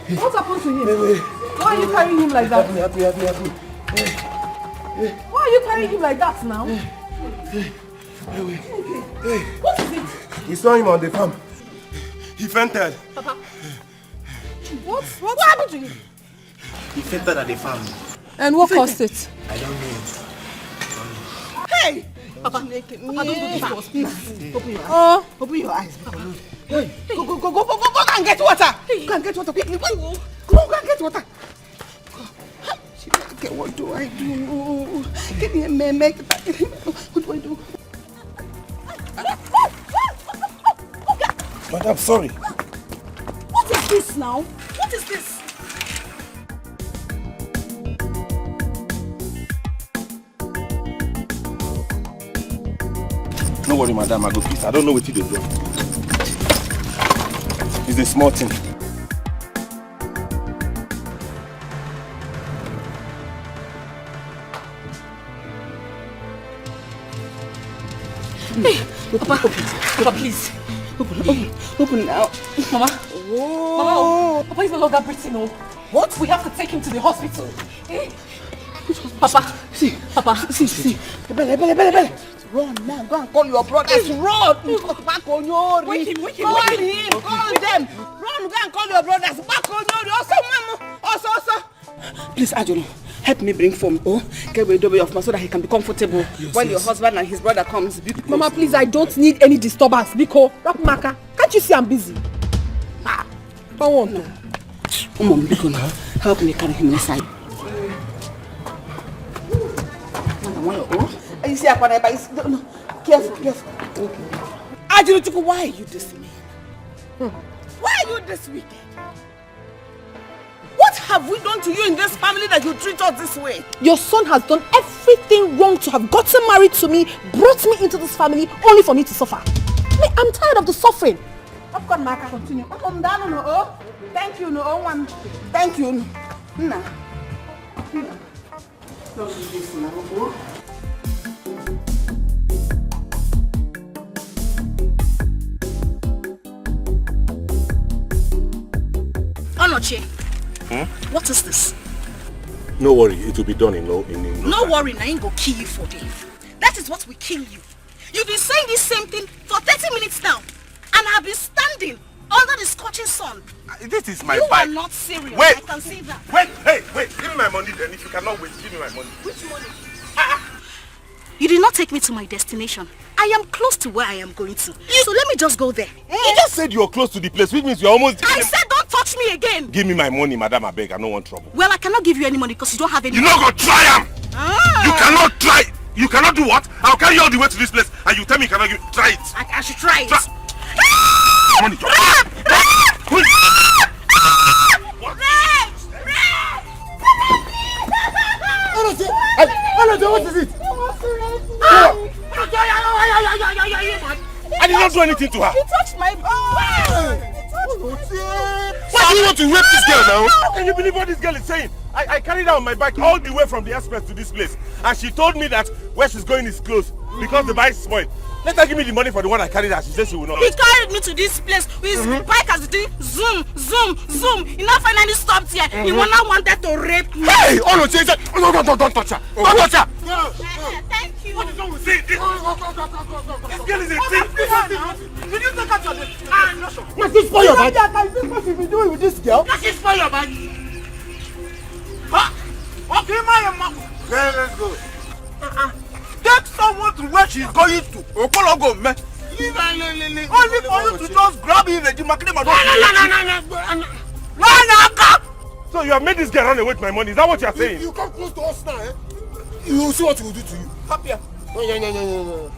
What happened to him? Why are you carrying him like that? Happy. Why are you carrying him like that now? What is it? We saw him on the farm. He fainted. Papa. What happened to him? He fainted at the farm. And what caused it? I don't know. Hey! Papa, don't do this to us, please. Open your eyes. Hey. Go and get water. Go and get water quickly. Go and get water. What do I do? Give me a meme. What do I do? Madam, sorry. What is this now? What is this? No worry, madam, I go please. I don't know what you do. It's a small thing. Hey, Papa, please. Open now. Mama. Oh. Mama, Papa is no longer breathing. What? We have to take him to the hospital. Papa. See. Papa. See. Bele. Run now. Go and call your brothers. Run. Wake him. Call them. Run. Go and call your brothers. Also. Please, Ajono. Help me bring foam, get rid of my so that he can be comfortable when your husband and his brother comes. Mama, please, I don't need any disturbance. Biko, Maka, can't you see I'm busy? I don't want to. Mom, Biko, now, help me carry him inside. You see, no, careful. Okay. Ajuruchuku, why are you this mean? Why are you this wicked? What have we done to you in this family that you treat us this way? Your son has done everything wrong to have gotten married to me, brought me into this family, only for me to suffer. I'm tired of the suffering. Of course, Maka, continue. Thank you, one. Thank you. Don't do this now. Onoche. What is this? No worry, it will be done in no worry, I ain't go kill you for this. That is what will kill you. You've been saying this same thing for 30 minutes now. And I've been standing under the scorching sun. This is my You bike. are not serious. Wait. I can see that. Wait. Give me my money then. If you cannot wait, give me my money. Which money? You did not take me to my destination. I am close to where I am going to. So let me just go there. You just said you're close to the place, which means you're almost... I said don't touch me again. Give me my money, madam, I beg. I don't want trouble. Well, I cannot give you any money because you don't have any... You're not going to try them! You cannot try... You cannot do what? I'll carry you all the way to this place and you tell me you cannot try it. I should try it. Money. What is it? I did not do anything to her. He touched my bag. Why do you want to rape this girl now? Can you believe what this girl is saying? I carried her on my bike all the way from the express to this place. And she told me that where she's going is close because the bike is spoiled. Let her give me the money for the one I carried her. She said she will not. He carried me to this place with his bike as it zoom. He now finally stopped here. He now wanted to rape me. Hey! Oh no, don't touch her. Don't touch her. Thank you. What is wrong with this? This girl is a thief. Did you take out your leg? I'm not sure. Must you spoil your bike? Is this what you've been doing with this girl? Must you spoil your bike? Huh? Okay, let's go. Take someone to where she's going to. Okologo, man. Only for you to just grab him and No. So you have made this girl run away with my money. Is that what you are saying? If you come close to us now, you will see what we will do to you. Come here. No.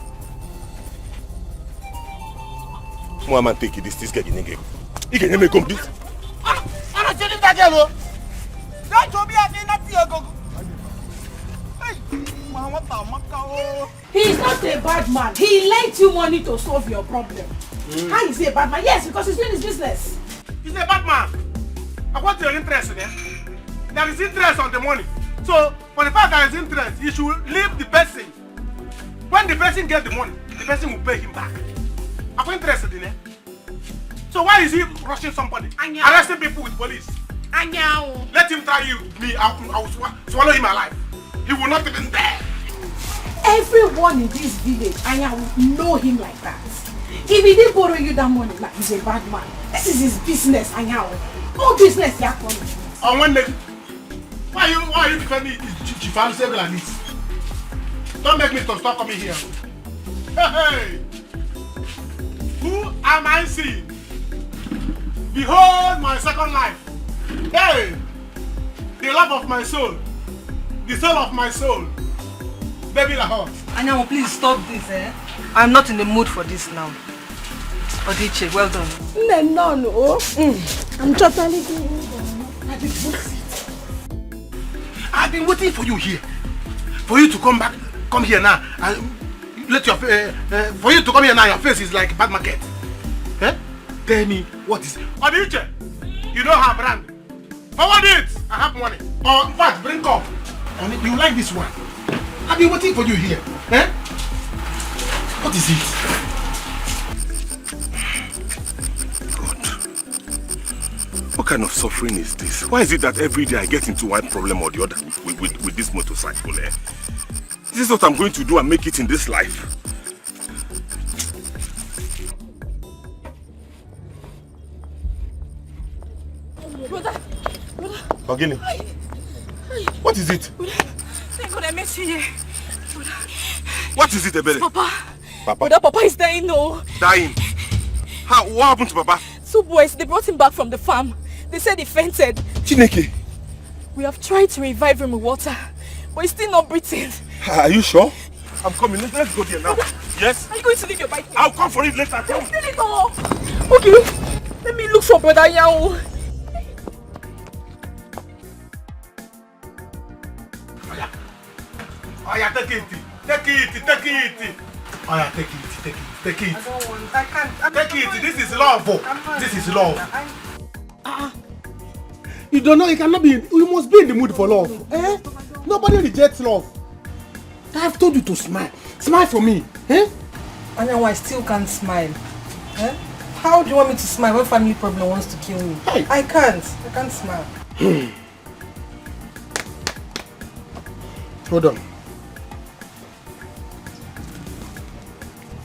Muhammad, take it. This girl, you can make me complete. I'm not telling that girl. Don't show me again. He is not a bad man. He lent you money to solve your problem. How is he a bad man? Yes, because he's doing his business. He's a bad man. I want your interest in it. There is interest on the money. So, for the fact there is interest, he should leave the person. When the person gets the money, the person will pay him back. I'm interested in it. So why is he rushing somebody? Arresting people with police? Let him try you, me. I will swallow him alive. He will not even dare. Everyone in this village, Anya will know him like that. If he didn't borrow you that money, like he's a bad man. This is his business, Anya. All business, yeah. On when why are you defending Chief Alcebel and this? Don't make me stop coming here. Hey! Who am I seeing? Behold my second life. Hey! The love of my soul. The soul of my soul. Baby Lahore. Anyanwu, please stop this, eh? I'm not in the mood for this now. Odiche, well done. No. I'm totally I've been waiting for you here. For you to come here now and let your for you to come here now, your face is like bad market. Eh? Tell me what is Odiche? You know her brand. Forward it! I have money. Or in fact, bring up. You like this one? I've been waiting for you here. Eh? What is it? God. What kind of suffering is this? Why is it that every day I get into one problem or the other with this motorcycle? Eh? Is this what I'm going to do and make it in this life? Brother. Ogini, what is it? Thank God I met you here. What is it, Ebele? Papa. Papa? Papa is dying, no. Dying? How? What happened to Papa? Two boys, they brought him back from the farm. They said he fainted. Chineke? We have tried to revive him with water, but he's still not breathing. Are you sure? I'm coming. Let's go there now. Yes? Are you going to leave your bike here? I'll come for it later. Come. Steal it all. Okay, let me look for Brother Yao. Oh yeah, take it. Take it. Oh yeah, take it. I don't want, I can't. Take it. This is love. This is love. You don't know, you cannot be, you must be in the mood for love. Eh? Nobody rejects love. I have told you to smile. Smile for me. Eh? Anyanwu, I still can't smile. Eh? How do you want me to smile when family problem wants to kill me? Hey. I can't smile. Hold on.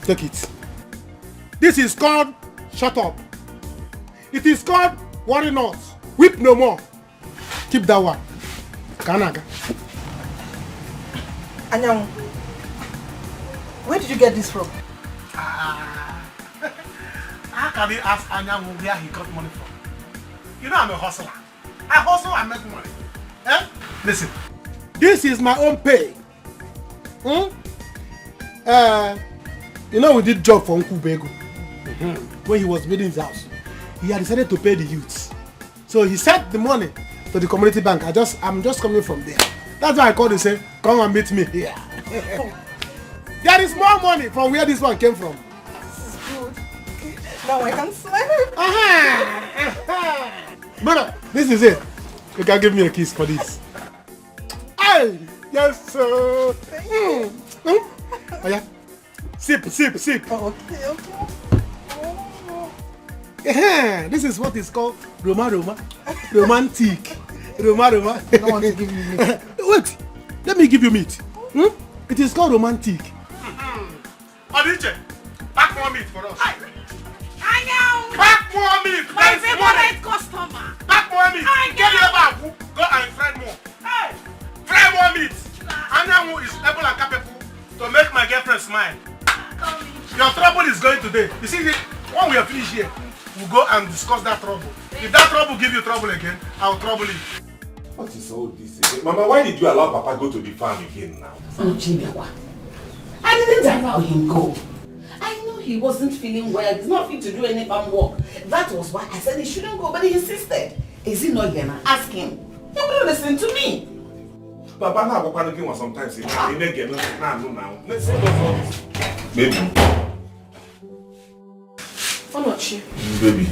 Take it. This is called shut up. It is called worry not. Weep no more. Keep that one. Kanaga. Anyanwu, where did you get this from? How can you ask Anyanwu where he got money from? You know I'm a hustler. I hustle and make money. Eh? Listen. This is my own pay. You know we did job for Uncle Bego. When he was building his house. He had decided to pay the youths. So he sent the money to the community bank. I'm just coming from there. That's why I called and said, come and meet me here. There is more money from where this one came from. This is good. Now I can smile. Brother, this is it. You can give me a kiss for this. Hey, yes, sir. Oh, yeah. Sip. Oh, okay. This is what is called romantic. I don't want to give you meat. Wait, let me give you meat. It is called romantic. Odiche, pack more meat for us. Anyanwu! Pack more meat. My favorite customer. Pack more meat. Get your back. Go and fry more. Hey, fry more meat. Anyanwu is able and capable to make my girlfriend smile. Your trouble is going today. You see, when we are finished here, we'll go and discuss that trouble. If that trouble give you trouble again, I'll trouble you. What is all this again? Mama, why did you allow Papa go to the farm again now? I didn't allow him go. I knew he wasn't feeling well. He's not fit to do any farm work. That was why I said he shouldn't go, but he insisted. Is he not gonna ask him? He wouldn't listen to me. Papa, now Papa looking was sometimes he didn't get now. Let's see what's all this. Baby. Onochi, Baby.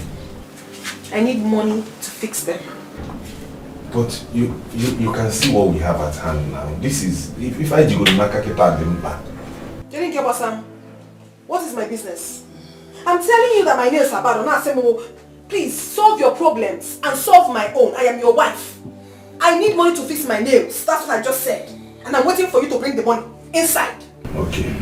I need money to fix them. But you can see what we have at hand now. This is if I go to market at them back. You didn't care about Sam. What is my business? I'm telling you that my nails are bad. I'm not saying Please, solve your problems and solve my own. I am your wife. I need money to fix my nails. That's what I just said. And I'm waiting for you to bring the money inside. Okay.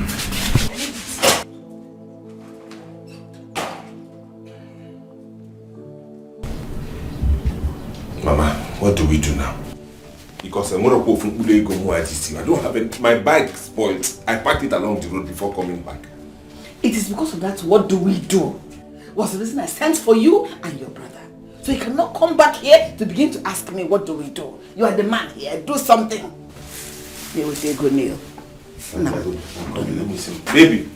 Mama, what do we do now? Because I don't have it. My bike spoiled. I parked it along the road before coming back. It is because of that. What do we do? Was the reason I sent for you and your brother. So you cannot come back here to begin to ask me what do we do. You are the man here. Do something. You will say good meal. No. Let me see. Baby.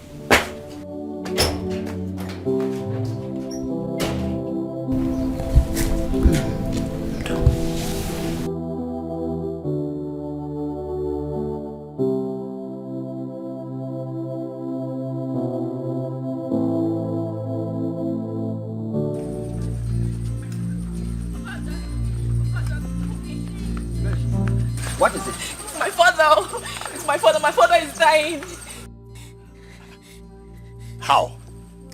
What is it? It's my father. It's my father. My father is dying. How?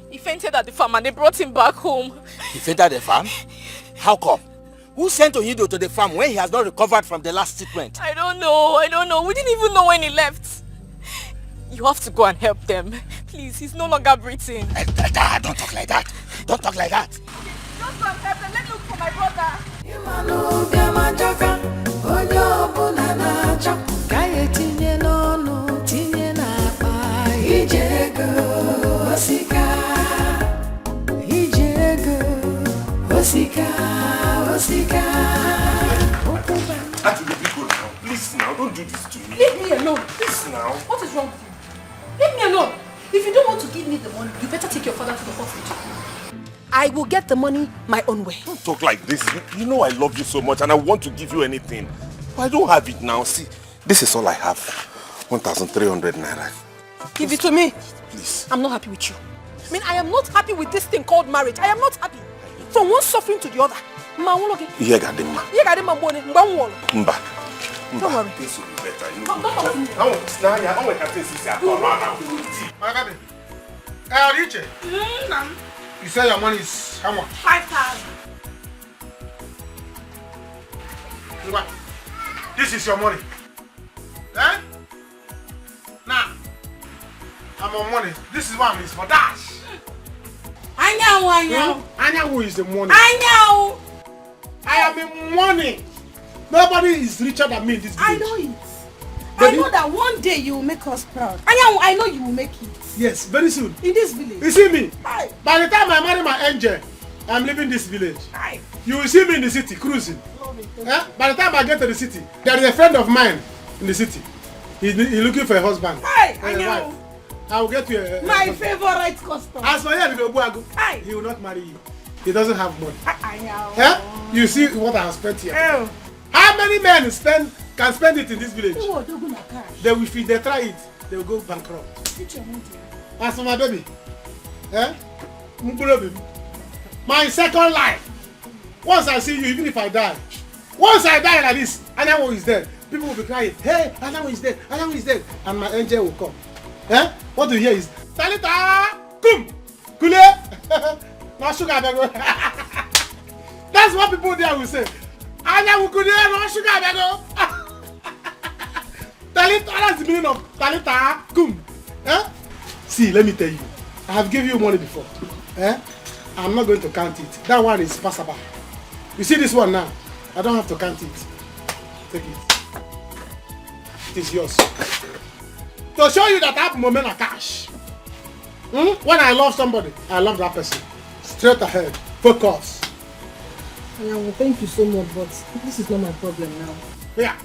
He fainted at the farm and they brought him back home. He fainted at the farm? How come? Who sent Onido to the farm when he has not recovered from the last treatment? I don't know. We didn't even know when he left. You have to go and help them. Please, he's no longer breathing. Don't talk like that. Don't talk like that. Just go and help them. Let me look for my brother. Please now, don't do this to me. Leave me alone. Please now. What is wrong with you? Leave me alone. If you don't want to give me the money, you better take your father to the hospital. I will get the money my own way. Don't talk like this. You know I love you so much and I want to give you anything. But I don't have it now. See, this is all I have. 1,300 naira. Give it to me. Please. I'm not happy with you. I mean, I am not happy with this thing called marriage. I am not happy. From one suffering to the other. Mba. Don't worry. This will be better. You say your money is how much? 5,000. This is your money. Eh? Now, I'm on money. This is what I'm for dash. Who is the money? I am in money. Nobody is richer than me in this village. I know it. I know that one day you will make us proud. I know you will make it. Yes, very soon. In this village. You see me? Aye. By the time I marry my angel, I'm leaving this village. Aye. You will see me in the city cruising. By the time I get to the city, there is a friend of mine in the city. He's looking for a husband. Aye, I know. Wife. I will get you a my husband. favorite customer. As for him, Aye. he will not marry you. He doesn't have money. I know. You see what I have spent here. Oh. How many men can spend it in this village? If they try it, they will go bankrupt. As for my baby, my second life. Once I see you, even if I die, once I die like this, Anyanwu is dead. People will be crying, hey, Anyanwu is dead, Anyanwu is dead. And my angel will come. What you hear is, Talita, come, Kule, no sugar, bego. That's what people there will say. Anyanwu Kule, no sugar, bego. Talita, that's the meaning of Talita, come. See, let me tell you, I have given you money before. I'm not going to count it. That one is passable. You see this one now? I don't have to count it. Take it. It is yours. To show you that I have moment of cash. When I love somebody, I love that person. Straight ahead. Focus. Yeah, thank you so much, but this is not my problem now. Yeah.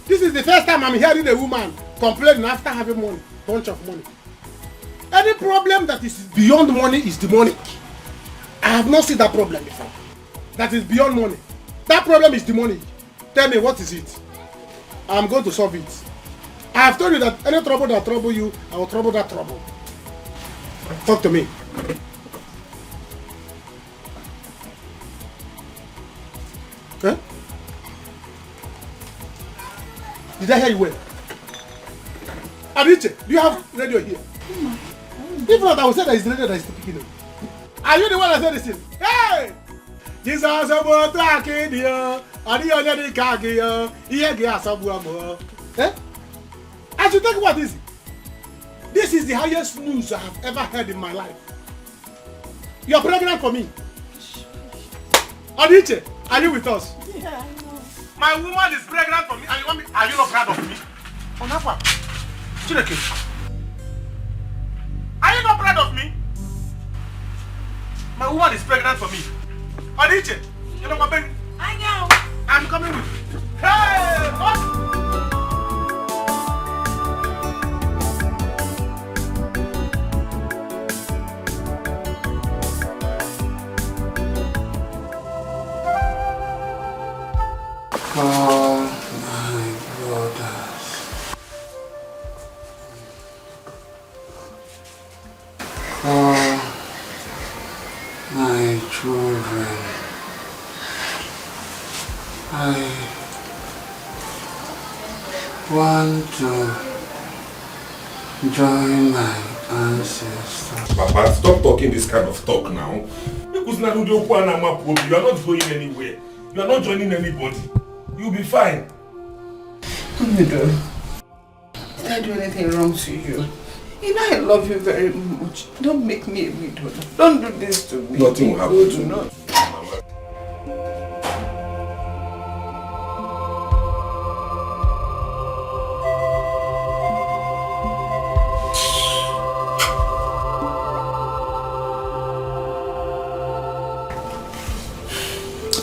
This is the first time I'm hearing a woman complaining after having money. Bunch of money. Any problem that is beyond money is demonic. I have not seen that problem before. That is beyond money. That problem is demonic. Tell me, what is it? I'm going to solve it. I have told you that any trouble that trouble you, I will trouble that trouble. Talk to me. Huh? Did I hear you well? Adiche, do you have radio here? If not, I will say that it's the radio that is speaking. Are you the one that said this thing? Hey! Jesus about talking here. Are you already kagi here? Here get some more. Eh? I should think about this. This is the highest news I have ever heard in my life. You're pregnant for me. Adiche, are you with us? Yeah, I know. My woman is pregnant for me and you want me? Are you not proud of me? Onafa. Chineke. Are you not proud of me? My woman is pregnant for me. Adiche, you know my baby? I know. I'm coming with you. Hey! What? Oh my brothers. Oh my children. I want to join my ancestors. Papa, stop talking this kind of talk now. You are not going anywhere. You are not joining anybody. You'll be fine. Did I do anything wrong to you? You know I love you very much. Don't make me a widow. Don't do this to me. Nothing will happen to me.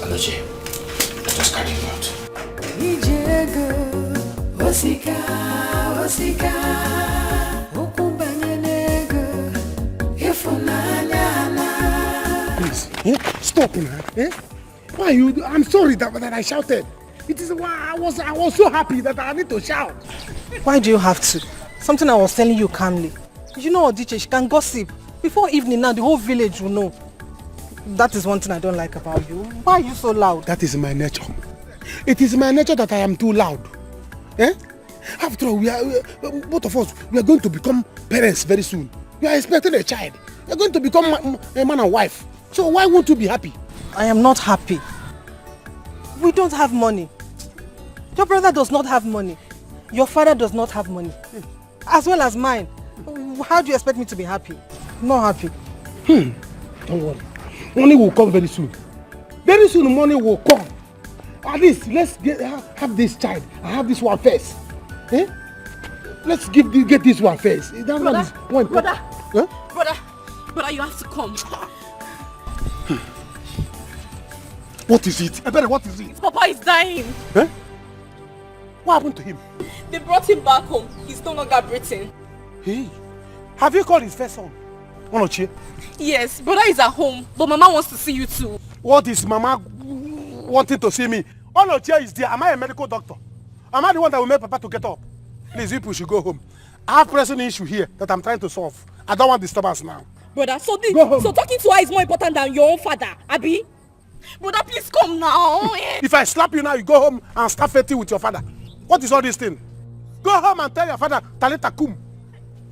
Anoche, let us carry him out. Please, stop now. Why are you? I'm sorry that I shouted. It is why I was so happy that I need to shout. Why do you have to? Something I was telling you calmly. You know, Dikeh, she can gossip. Before evening now, the whole village will know. That is one thing I don't like about you. Why are you so loud? That is my nature. It is my nature that I am too loud. After all, both of us, we are going to become parents very soon. We are expecting a child. We are going to become a man and wife. So why won't you be happy? I am not happy. We don't have money. Your brother does not have money. Your father does not have money. As well as mine. How do you expect me to be happy? I'm not happy. Don't worry. Money will come very soon. Very soon money will come. At least let's have this child. I have this one first. Let's get this one first. That one is one. Brother, brother, you have to come. What is it? What is it? Papa is dying. What happened to him? They brought him back home. He's no longer breathing. Hey, have you called his first son? Onochie? Yes, brother is at home, but Mama wants to see you too. What is Mama wanting to see me? Onochie is there. Am I a medical doctor? Am I the one that will make Papa to get up? Please, you should go home. I have pressing issue here that I'm trying to solve. I don't want disturbance now. Brother, so talking to her is more important than your own father, Abi? Brother, please come now. If I slap you now, you go home and start fighting with your father. What is all this thing? Go home and tell your father, Talita Kum.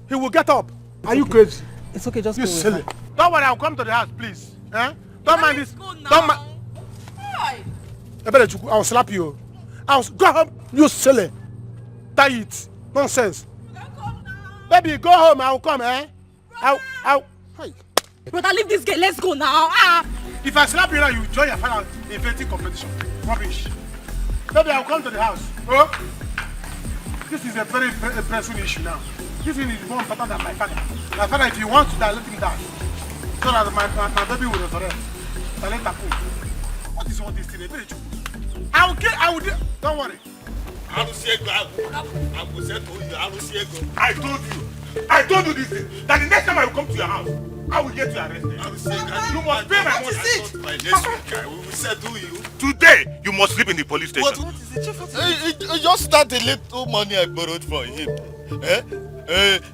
He will get up. Are you crazy? It's okay, just You go silly. Don't worry, I'll come to the house, please. Don't mind this. Don't mind. I'll slap you. Go home, you silly. Tie it. Nonsense. Baby, go home. I'll come, I'll. Hey. Brother, leave this girl. Let's go now. If I slap you now, you join your father in painting competition. Rubbish. Baby, I'll come to the house. Oh? This is a very pressing issue now. This thing is more important than my father. My father, if he wants to die, let him die. So that my baby will resurrect. What is all this thing? I will do. Don't worry. I told you this thing. That the next time I will come to your house, I will get you arrested. You must pay my money. We will settle you. Today, you must sleep in the police station. What is it? Just that the little money I borrowed from him.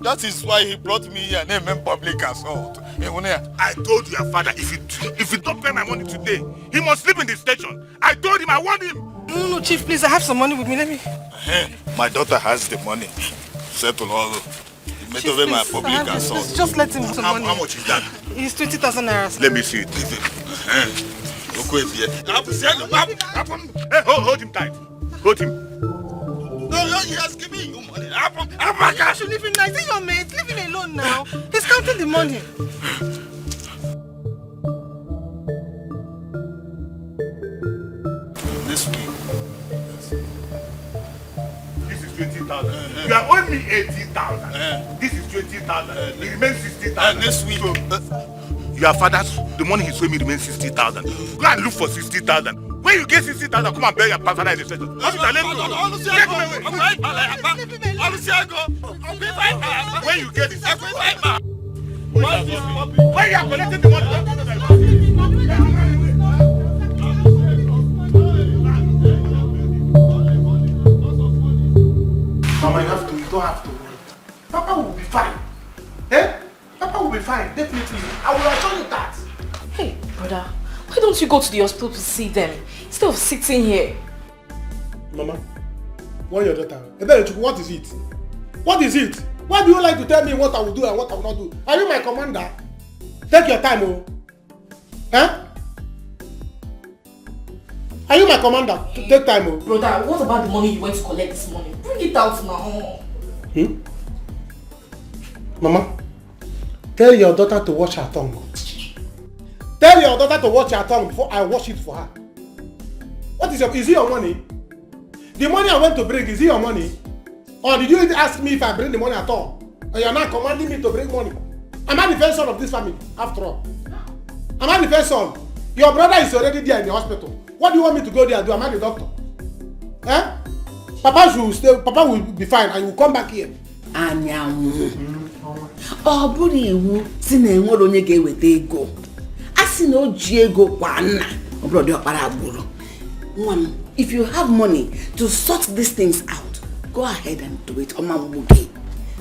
That is why he brought me here and named public assault. I told your father, if you don't pay my money today, he must sleep in the station. I told him, I warned him. No, Chief, please, I have some money with me. Let me. My daughter has the money. Settle all. He made over my public assault. Just let him some money. How much is that? It's 20,000 naira. Let me see it. Hey, hold him tight. Hold him. No, he has given you money. You should leave him now. Is it your mate? Leave him alone now. He's counting the money. This week. This is 20,000. You are owing me 80,000. This is 20,000. It remains 60,000. This week. Your father's, the money he's owing me remains 60,000. Go and look for 60,000. When you get 60,000, come and bury your father in the church. When you get it, when you are collecting the money. Mama, you don't have to worry. Papa will be fine. Eh? Papa will be fine, definitely. I will assure you that. Hey, brother, why don't you go to the hospital to see them instead of sitting here? Mama, why your daughter? What is it? What is it? Why do you like to tell me what I will do and what I will not do? Are you my commander? Take your time, oh. Eh? Are you my commander? Take time, oh. Brother, what about the money you went to collect this morning? Bring it out now. Mama, tell your daughter to watch her tongue. Tell your daughter to watch her tongue before I wash it for her. What is it your money? The money I went to bring, is it your money? Or did you ask me if I bring the money at all? Or you're not commanding me to bring money? Am I the first son of this family, after all? Am I the first son? Your brother is already there in the hospital. What do you want me to go there and do? Am I the doctor? Eh? Papa should stay, Papa will be fine and you will come back here. Oh, buri iwu si na enwere onye ga-eweta ego. Asi na oji ego kwa nna. Obrodi okpara agburu. Nwa, if you have money to sort these things out, go ahead and do it.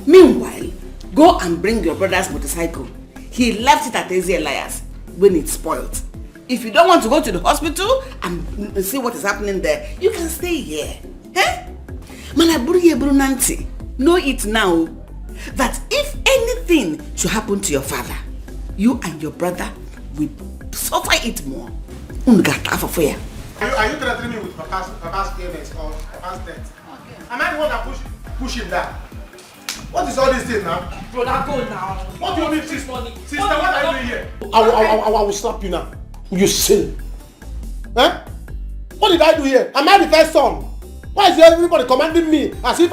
Meanwhile, go and bring your brother's motorcycle. He left it at Eze Elias when it's spoiled. If you don't want to go to the hospital and see what is happening there, you can stay here. Eh? Manaburi eburu nanti. Know it now that if anything should happen to your father, you and your brother will suffer it more. Are you threatening me with Papa's illness or Papa's death? Am I the one that push him down? What is all this thing now? Brother, go now. What do you mean, sister? Sister, what are you doing here? I will slap you now. You sin. Huh? What did I do here? Am I the first son? Why is everybody commanding me as if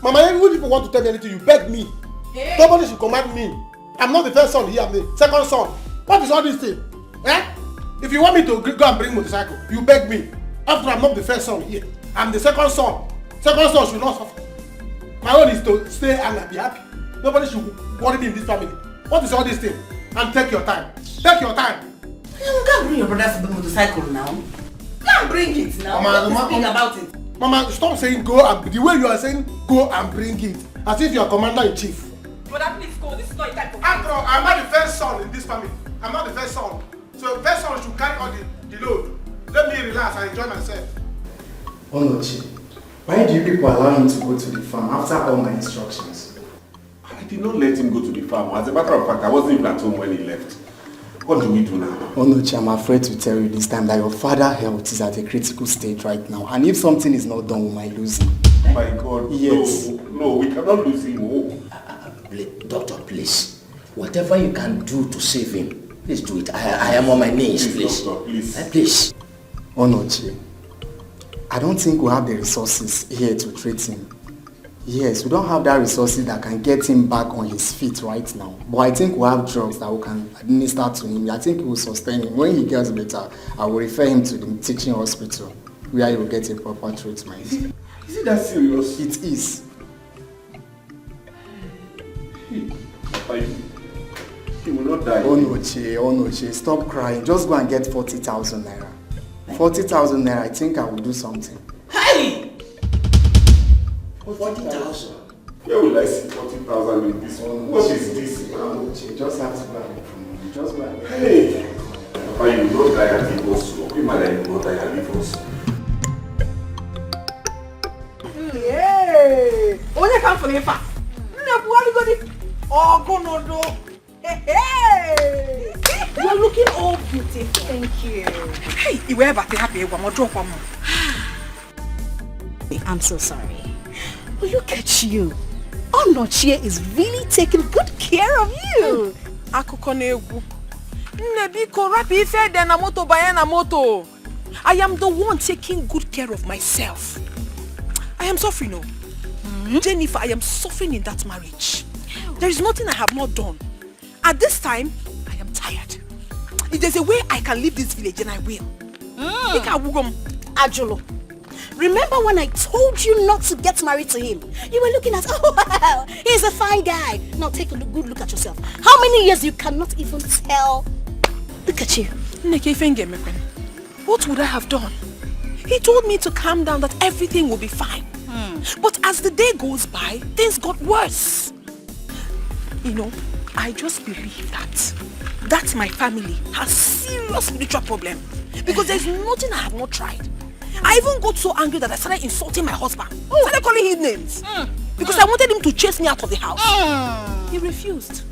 Mama, even people want to tell me anything, you beg me. Hey. Nobody should command me. I'm not the first son here, I'm the second son. What is all this thing? Eh? If you want me to go and bring motorcycle, you beg me. After I'm not the first son here, I'm the second son. Second son should not suffer. My own is to stay and be happy. Nobody should worry me in this family. What is all this thing? And take your time. Take your time. You can't bring your brother's motorcycle now. Go and bring it now. Mama, speak about it. Mama, stop saying go and the way you are saying go and bring it. As if you are commander-in-chief. Brother, please go. This is not a type of After all, I'm not the first son in this family. I'm not the first son. So the first son should carry all the load. Let me relax and enjoy myself. Onochi, why do you people allow him to go to the farm after all my instructions? I did not let him go to the farm. As a matter of fact, I wasn't even at home when he left. What do we do now? Onochi, I'm afraid to tell you this time that your father's health is at a critical stage right now. And if something is not done, we might lose him. Oh my God. Yes. No, we cannot lose him. Oh. Doctor, please. Whatever you can do to save him, please do it. I am on my knees, please. Doctor, please. Please. Onochi, I don't think we have the resources here to treat him. Yes, we don't have that resources that can get him back on his feet right now. But I think we have drugs that we can administer to him. I think it will sustain him. When he gets better, I will refer him to the teaching hospital where he will get a proper treatment. Is it that serious? It is. He will not die. Onochi, stop crying. Just go and get 40,000 naira. 40,000 naira, I think I will do something. Hey! 40,000. Where will I see 40,000 in this one? What is this? Onochi, just have to buy it from me. Just buy it. Hey! Papa, you will not die and leave us. You will not die and leave us. Hey! Onye come for the fa. Nne buwali go di. Oh, go no do. Hey! You're looking all beautiful. Thank you. Hey, you were happy. One more drop one more. I'm so sorry. But look at you. Onochie is really taking good care of you. Akụkọ na-egwu. Nne biko rapi ife de na moto banye na moto. I am the one taking good care of myself. I am suffering, no. Jennifer, I am suffering in that marriage. There is nothing I have not done. At this time, I am tired. If there's a way I can leave this village, then I will. Ajolo, remember when I told you not to get married to him? You were looking at, oh wow, he's a fine guy. Now take a good look at yourself. How many years you cannot even tell? Look at you. What would I have done? He told me to calm down, that everything will be fine. But as the day goes by, things got worse. You know, I just believe that my family has serious spiritual problem. Because there's nothing I have not tried. I even got so angry that I started insulting my husband. I started calling him names. Because I wanted him to chase me out of the house. He refused.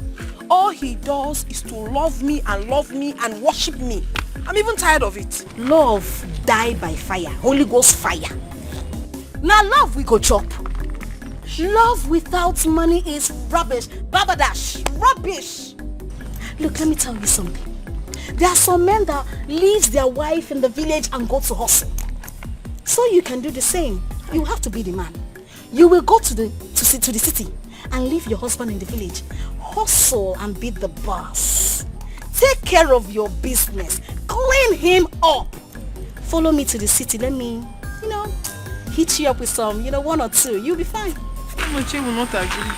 All he does is to love me and worship me. I'm even tired of it. Love die by fire. Holy Ghost fire. Now love we go chop. Love without money is rubbish. Babadash. Rubbish. Look, let me tell you something. There are some men that leave their wife in the village and go to hustle. So you can do the same. You have to be the man. You will go to the city and leave your husband in the village. Hustle and be the boss. Take care of your business. Clean him up. Follow me to the city. Let me, hit you up with some, one or two. You'll be fine. She will not agree.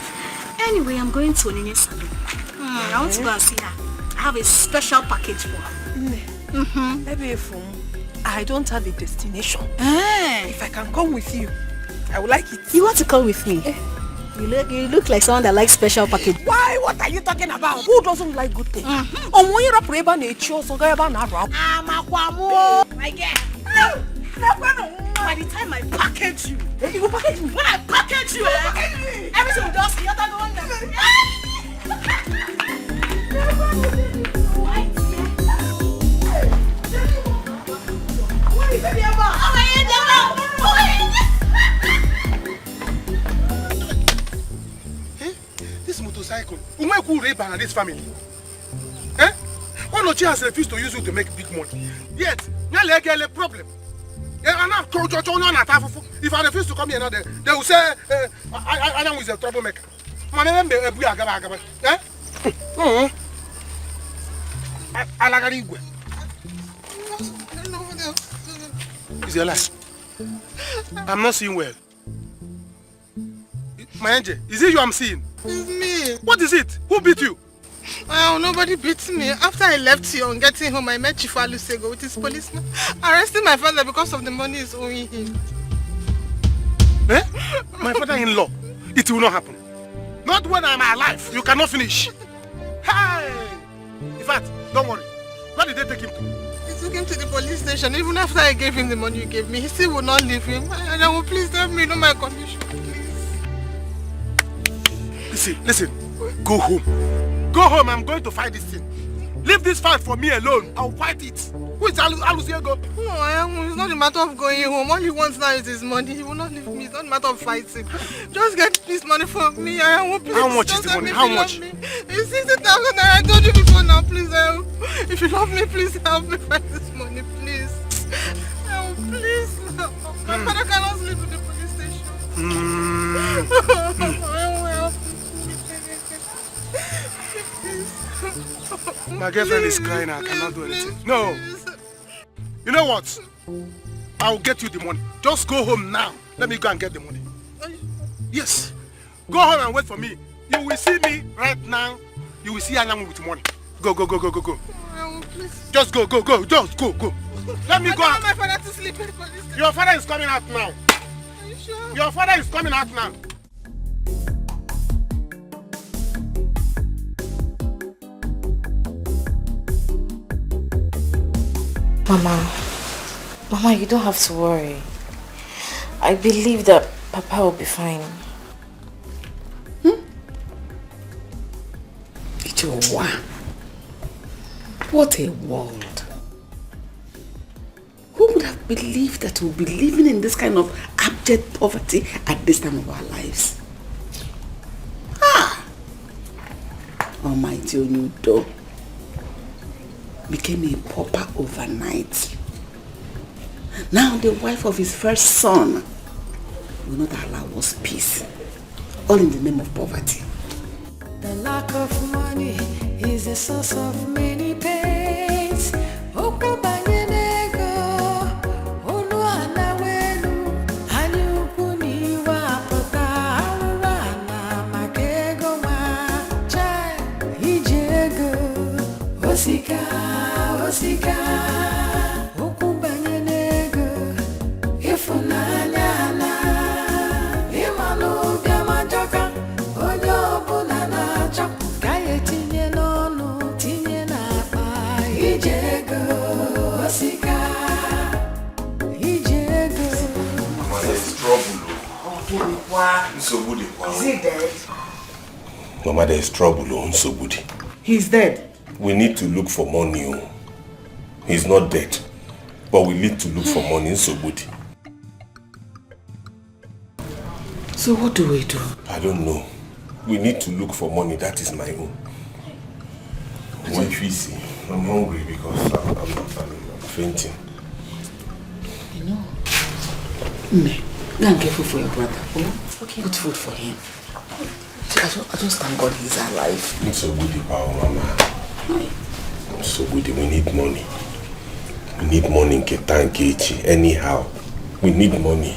Anyway, I'm going to Onine's salon. I want to go and see her. I have a special package for her. Maybe I don't have a destination. If I can come with you, I would like it. You want to come with me? You look like someone that likes special package. Why? What are you talking about? Who doesn't like good things? My girl. By the time I package you, you will package me. When I package you, everything will just be other than This motorcycle, who rape and this family? Eh? Onochie has refused to use you to make big money. Yet, now they get a problem. If I refuse to come here now, they will say I am with a troublemaker. It's your life. I'm not seeing well. My angel, is it you I'm seeing? It's me. What is it? Who beat you? Oh, nobody beats me. After I left here on getting home, I met Chief Alusego with his policeman, arresting my father because of the money he's owing him. Eh? My father-in-law? It will not happen. Not when I'm alive. You cannot finish. Hey! In fact, don't worry. Where did they take him to? He took him to the police station. Even after I gave him the money you gave me, he still would not leave him. And I will please help me know my condition, please. Listen. Go home. Go home, I'm going to fight this thing. Leave this fight for me alone. I'll fight it. Who is Alusiego? No, it's not a matter of going home. All he wants now is his money. He will not leave me. It's not a matter of fighting. Just get this money for me. Please. How much is the money? How much? It's 60,000. I told you before now. Please help. If you love me, please help me find this money. Please. Help, please. My father cannot sleep in the police station. My girlfriend is crying. I cannot do anything. No. You know what? I'll get you the money. Just go home now. Let me go and get the money. Yes. Go home and wait for me. You will see me right now. You will see Anyamu with money. Go. Just go. Just go. Let me go out. I don't want my father to sleep in the police station. Your father is coming out now. Are you sure? Your father is coming out now. Mama, you don't have to worry. I believe that Papa will be fine. It's Joa. What a world. Who would have believed that we'll be living in this kind of abject poverty at this time of our lives? Almighty Onudo became a pauper overnight. Now the wife of his first son will not allow us peace. All in the name of poverty. The lack of money is the source of many pains. Osika, osika, ukubanyenego, ifunanyana, imanu biamajoka, onyo bunana kaya tinye nono, tinye napa, ijego, osika, ijego. Mama, there's trouble. Is he dead? Mama, there's trouble. Nsobudi. He's dead. We need to look for money. He's not dead. But we need to look for money in Sobudi. So what do we do? I don't know. We need to look for money. That is my own. Wait, we see. I'm hungry because I'm fainting. You know, go and get food for your brother. Okay. Put food for him. I just thank God he's alive. It's so good, Mama. So we need money. We need money in Ketan Kechi. Anyhow, we need money.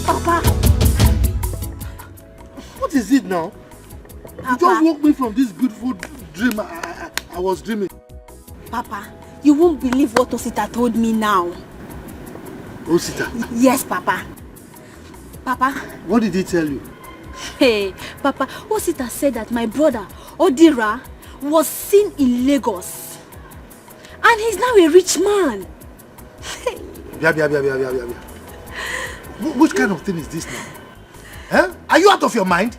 Papa! What is it now? You just woke me from this beautiful dream I was dreaming. Papa, you won't believe what Osita told me now. Osita? Yes, Papa. Papa? What did he tell you? Hey, Papa, Osita said that my brother, Odira, was seen in Lagos. And he's now a rich man. Which kind of thing is this now? Huh? Are you out of your mind?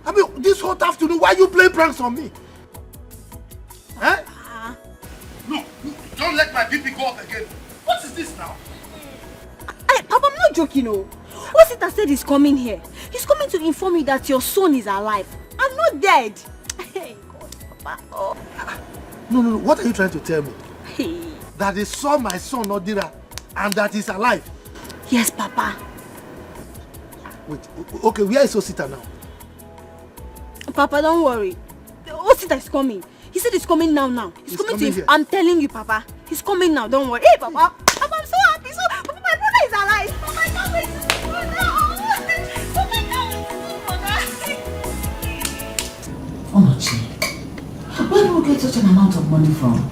I mean, this hot afternoon, why are you playing pranks on me? Huh? No, don't let my BP go up again. What is this now? Papa, I'm not joking, no. Osita said he's coming here. He's coming to inform you that your son is alive. I'm not dead. Hey, God, Papa. Oh. No. What are you trying to tell me? Hey. That they saw my son, Odira, and that he's alive? Yes, Papa. Wait, okay, where is Osita now? Papa, don't worry. Osita is coming. He said he's coming now. He's coming to you. I'm telling you, Papa. He's coming now. Don't worry. Hey, Papa. Papa, I'm so happy. Papa, my brother is alive. Papa, I can't wait to see you now. Papa, I can't wait to see you now. Onochi, where do we get such an amount of money from?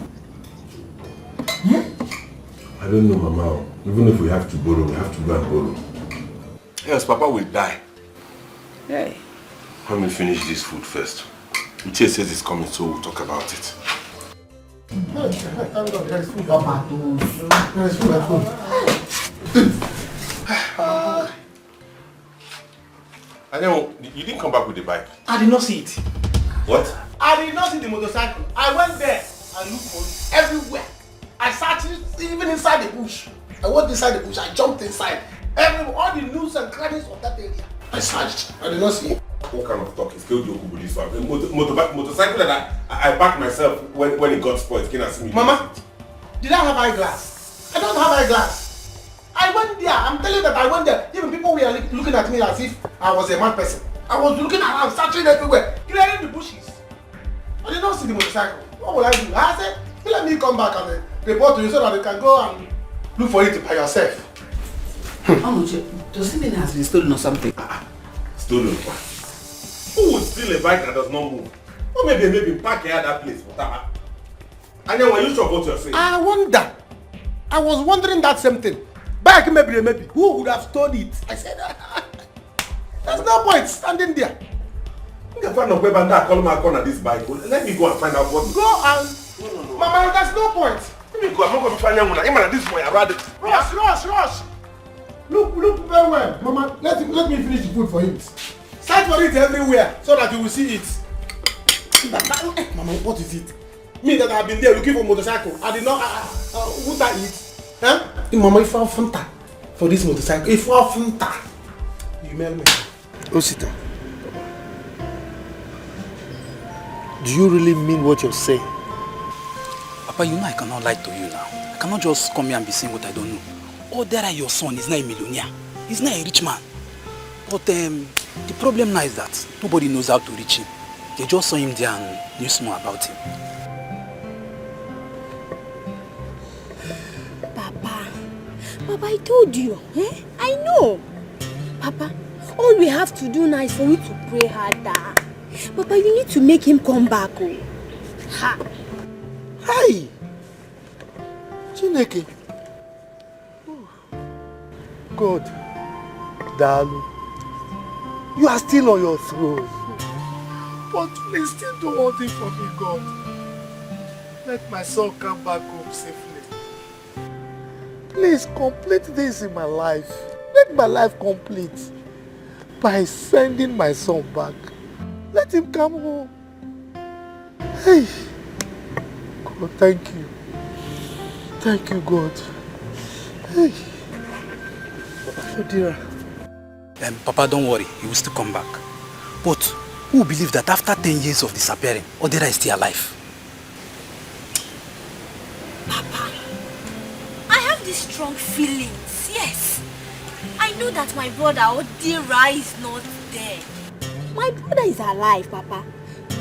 I don't know, Mama. Even if we have to borrow, we have to go and borrow. Yes, Papa will die. Hey. Let me finish this food first. Uche says it's coming, so we'll talk about it. Thank God, there is food. There is food at home. And then, you didn't come back with the bike? I did not see it. What? I did not see the motorcycle. I went there and looked for it everywhere. I searched it even inside the bush. I went inside the bush, I jumped inside. All the nooks and crannies of that area. I searched. I did not see it. What kind of talk is killed your this one? Motorcycle that I backed myself when it got spoiled. Can I see me? Mama, did I have eyeglass? I don't have eyeglass. I went there. I'm telling you that I went there. Even people were looking at me as if I was a mad person. I was looking around, searching everywhere, clearing the bushes. I did not see the motorcycle. What will I do? I said, let me come back and report to you so that you can go and look for it by yourself. Onochi, does it mean it has been stolen or something? Stolen? Who would steal a bike that does not move? Or maybe park here at that place. And then when you sure what you're saying? I wonder. I was wondering that same thing. Back maybe. Who would have stolen it? I said, there's no point standing there. If I know where Banda call my corner this bike, let me go and find out what. Go and... No. Mama, there's no point. Let me go. I'm not going to find out. Even this boy, I'd rather... Rush. Look very well. Mama, let me finish the food for him. Search for it everywhere so that you will see it. Mama, what is it? Me that have been there looking for motorcycle. I did not... won't I eat? Huh? Mama, if I Fanta for this motorcycle, if I Fanta, you mail me. Osita, do you really mean what you're saying? Papa, you know I cannot lie to you now. I cannot just come here and be saying what I don't know. Oh, there your son is not a millionaire. He's not a rich man. But the problem now is that nobody knows how to reach him. They just saw him there and knew more about him. Papa, I told you. I know. Papa, all we have to do now is for you to pray harder. Papa, you need to make him come back. Oh. Ha. Hey! Chineke. God, Dalu, you are still on your throne. But please still do one thing for me, God. Let my son come back home safely. Please complete this in my life. Make my life complete by sending my son back. Let him come home. Hey, God, thank you. Thank you, God. Hey. Oh dear. Papa, don't worry. He will still come back. But who will believe that after 10 years of disappearing, Odera is still alive? Papa, I have these strong feelings, yes. I know that my brother Odera is not there. My brother is alive, Papa.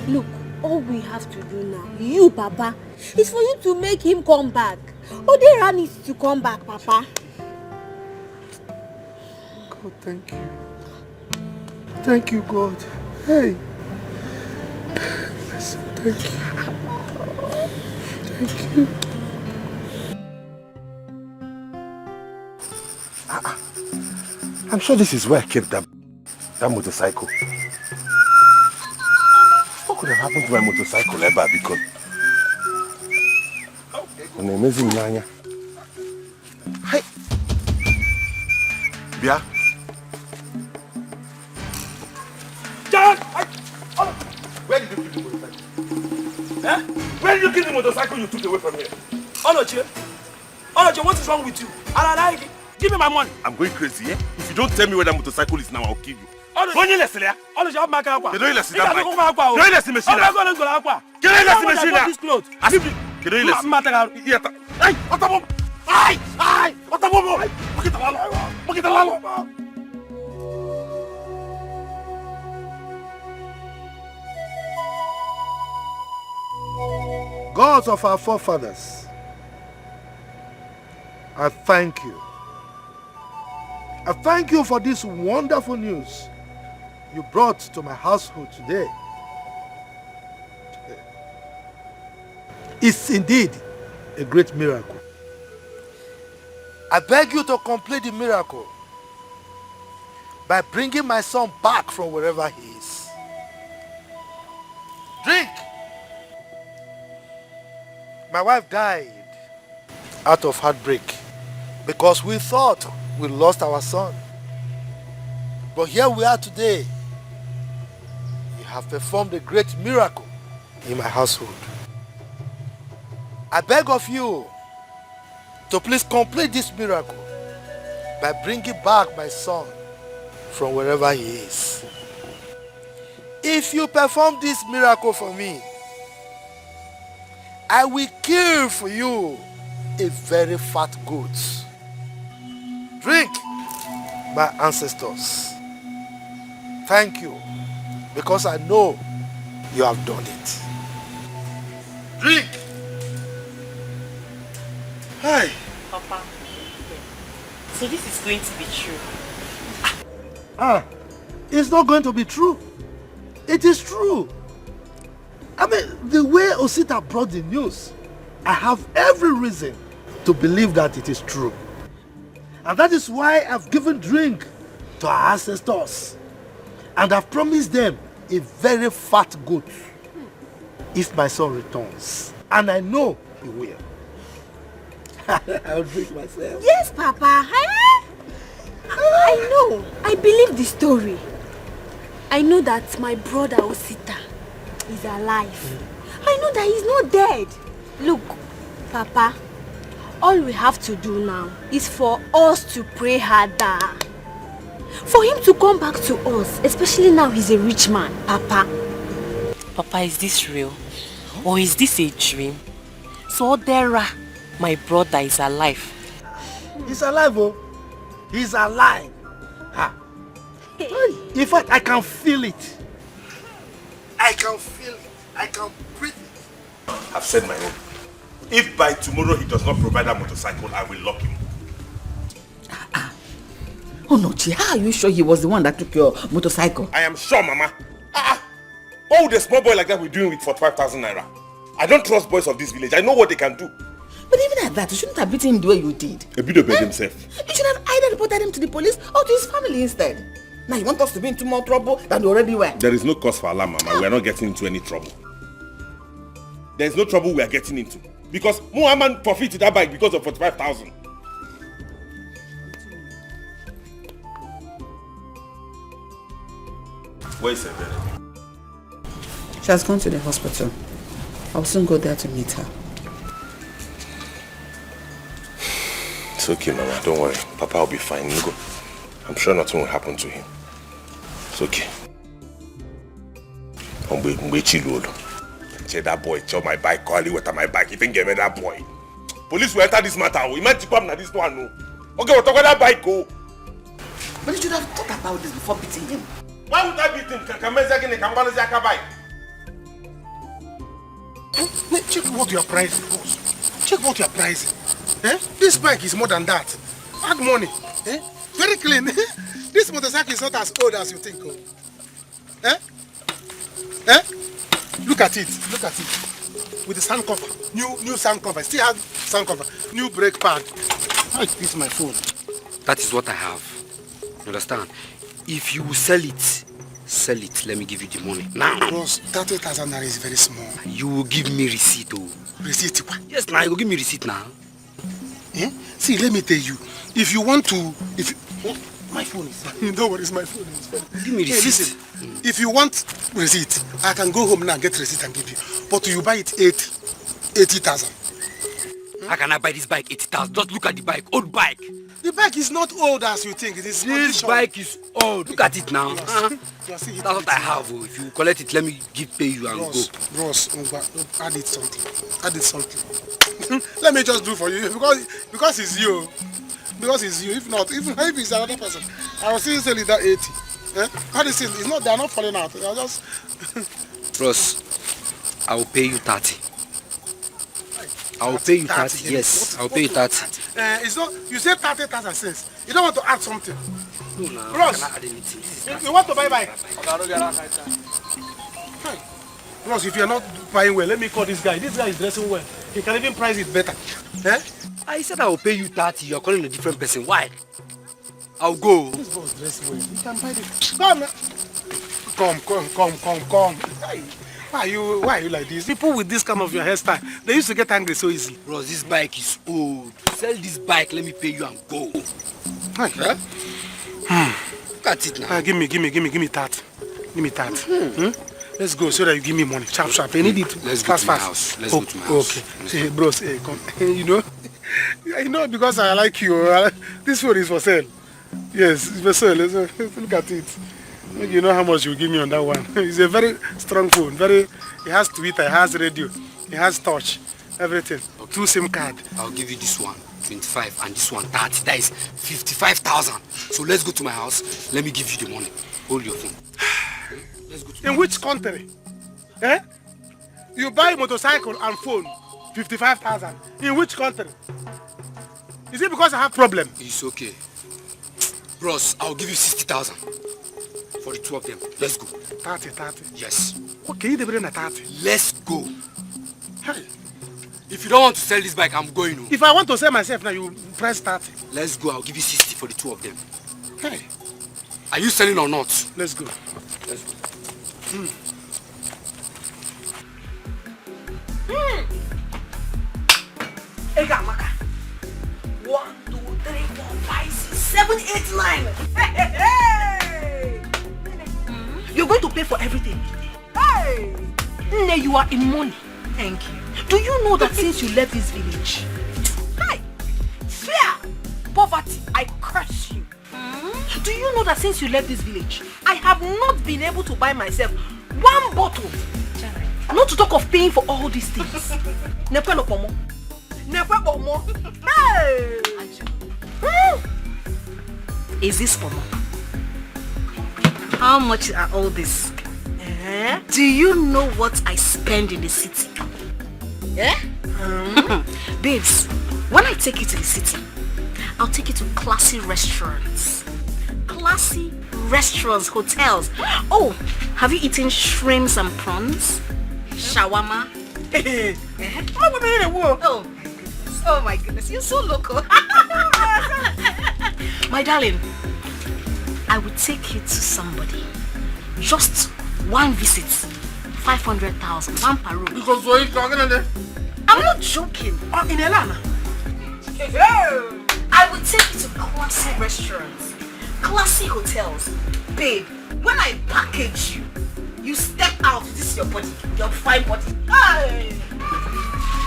Look, all we have to do now, you, Papa, is for you to make him come back. Odera needs to come back, Papa. God, thank you. Thank you, God. Hey. Thank you. Thank you. I'm sure this is where I kept that motorcycle. What could have happened to my motorcycle ever? Because an amazing Nanya. Hey, Bia. John, where did you keep the motorcycle? Eh? Where did you keep the motorcycle you took away from here? Onoche, what is wrong with you? Give me my money. I'm going crazy, eh? If you don't tell me where that motorcycle is now, I'll kill you. Onye lesson ya? Onoche, have my car. You don't lesson that bike. You don't lesson machine. You don't lesson machine. You don't lesson. Hey, what about? Hey, what about? Look at the lalo. Gods of our forefathers, I thank you. I thank you for this wonderful news you brought to my household today. It's indeed a great miracle. I beg you to complete the miracle by bringing my son back from wherever he is. Drink! My wife died out of heartbreak because we thought we lost our son. But here we are today. You have performed a great miracle in my household. I beg of you to please complete this miracle by bringing back my son from wherever he is. If you perform this miracle for me, I will kill for you a very fat goat. Drink, my ancestors. Thank you, because I know you have done it. Drink. Hi. Papa, so this is going to be true? It's not going to be true. It is true. I mean, the way Osita brought the news, I have every reason to believe that it is true. And that is why I've given drink to our ancestors. And I've promised them a very fat goat if my son returns. And I know he will. I'll drink myself. Yes, Papa. I know. I believe the story. I know that my brother Osita is alive. I know that he's not dead. Look, Papa, all we have to do now is for us to pray harder. For him to come back to us, especially now he's a rich man, Papa. Papa, is this real? Or is this a dream? So Dera, my brother, is alive. He's alive, oh. He's alive. Ha. In fact, I can feel it. I can feel it. I can breathe it. I've said my own. If by tomorrow he does not provide that motorcycle, I will lock him. Oh no, Chi, how are you sure he was the one that took your motorcycle? I am sure, Mama. What would a small boy like that be doing with 45,000 naira? I don't trust boys of this village. I know what they can do. But even at that, you shouldn't have beaten him the way you did. A bit about himself. You should have either reported him to the police or to his family instead. Now you want us to be into more trouble than we already were. There is no cause for alarm, Mama. We are not getting into any trouble. There is no trouble we are getting into. Because Muhammad profited that bike because of 45,000. Where is Ebere? She has gone to the hospital. I'll soon go there to meet her. It's okay, Mama. Don't worry. Papa will be fine. You go. I'm sure nothing will happen to him. It's okay. That boy, tell my bike, call you with my bike. Even give me that boy. Police will enter this matter. We might come now this one. Okay, we'll talk about that bike. Go. But you should have thought about this before beating him. Why would I beat him? Check what you are pricing, boss. Check what you are pricing. Eh? This bike is more than that. Add money. Eh? Very clean. This motorcycle is not as old as you think. Oh. Eh? Eh? Look at it. Look at it. With the sound cover. New sound cover. Still have sound cover. New brake pad. This is my phone. That is what I have. You understand? If you sell it, let me give you the money. Now. Bros, 30,000 naira is very small. You will give me receipt, oh. Receipt? Yes, now you will give me receipt now. Eh? See, let me tell you. If you want to... my phone is... Don't worry, it's my phone. Give me receipt. Listen, if you want receipt, I can go home now and get receipt and give you. But you buy it 80,000. How can I buy this bike 80,000? Just look at the bike, old bike. The bike is not old as you think. It is this bike is old. Look at it now. That's what I have. Oh. If you collect it, let me pay you and go. Bros, add it something. Add it something. Let me just do for you because it's you. Because it's you. If not, if it's another person, I will still sell it at 80. Eh? How do you see? It's not. They are not falling out. They are just. Bros, I will pay you 30. I will pay you 30. Yes, I will pay you 30. It's not. You say 30,000 cents. You don't want to add something. No, no. Bros, I add anything. you want to buy bike? Bros, if you are not buying well, let me call this guy. This guy is dressing well. He can even price it better. Eh? I said I will pay you 30. You are calling a different person. Why? I'll go. This boss dressed well. You can buy it. Come. Why are you like this? People with this kind of your hairstyle, they used to get angry so easy. Bro, this bike is old. Sell this bike, let me pay you and go. Okay. Look at it now. Give me 30. Give me 30. Let's go so that you give me money. Sharp. I need it Let's fast. Go to my house. Let's go to my house. Okay. Bros, come. You know because I like you. This phone is for sale. Yes, it's for sale. Look at it. You know how much you give me on that one. It's a very strong phone. It has Twitter, it has radio, it has touch, everything. Okay. 2 SIM card. I'll give you this one 25 and this one 30. That is 55,000. So let's go to my house. Let me give you the money. Hold your phone. Let's go to in which country? Eh? You buy a motorcycle and phone 55,000. In which country? Is it because I have problem? It's okay. Bros, I'll give you 60,000. For the 2 of them. Let's go. 30. Yes. Okay, you bring a 30. Let's go. Hey. If you don't want to sell this bike, I'm going home. If I want to sell myself now, you price 30. Let's go. I'll give you 60 for the 2 of them. Hey. Are you selling or not? Let's go. Let's go. Ega Maka. 1, 2, 3, 4, 5, 6, 7, 8, 9. Hey! You're going to pay for everything. Hey! Nne, you are in money. Thank you. Do you know that since you left this village, fear, poverty, I curse you. Do you know that since you left this village, I have not been able to buy myself one bottle? Not to talk of paying for all these things. Never no more. Never more. Hey! Is this for more? How much are all this? Do you know what I spend in the city? Yeah? Babes, when I take you to the city, I'll take you to classy restaurants. Classy restaurants, hotels. Oh, have you eaten shrimps and prawns? Shawarma? Oh my goodness, you're so local. My darling, I will take you to somebody. Just one visit. 500,000, one per room. Because what are you talking about? I'm not joking. In Elana. I will take you to classy restaurants, classy hotels. Babe, when I package you, you step out. This is your body, your fine body. Hey!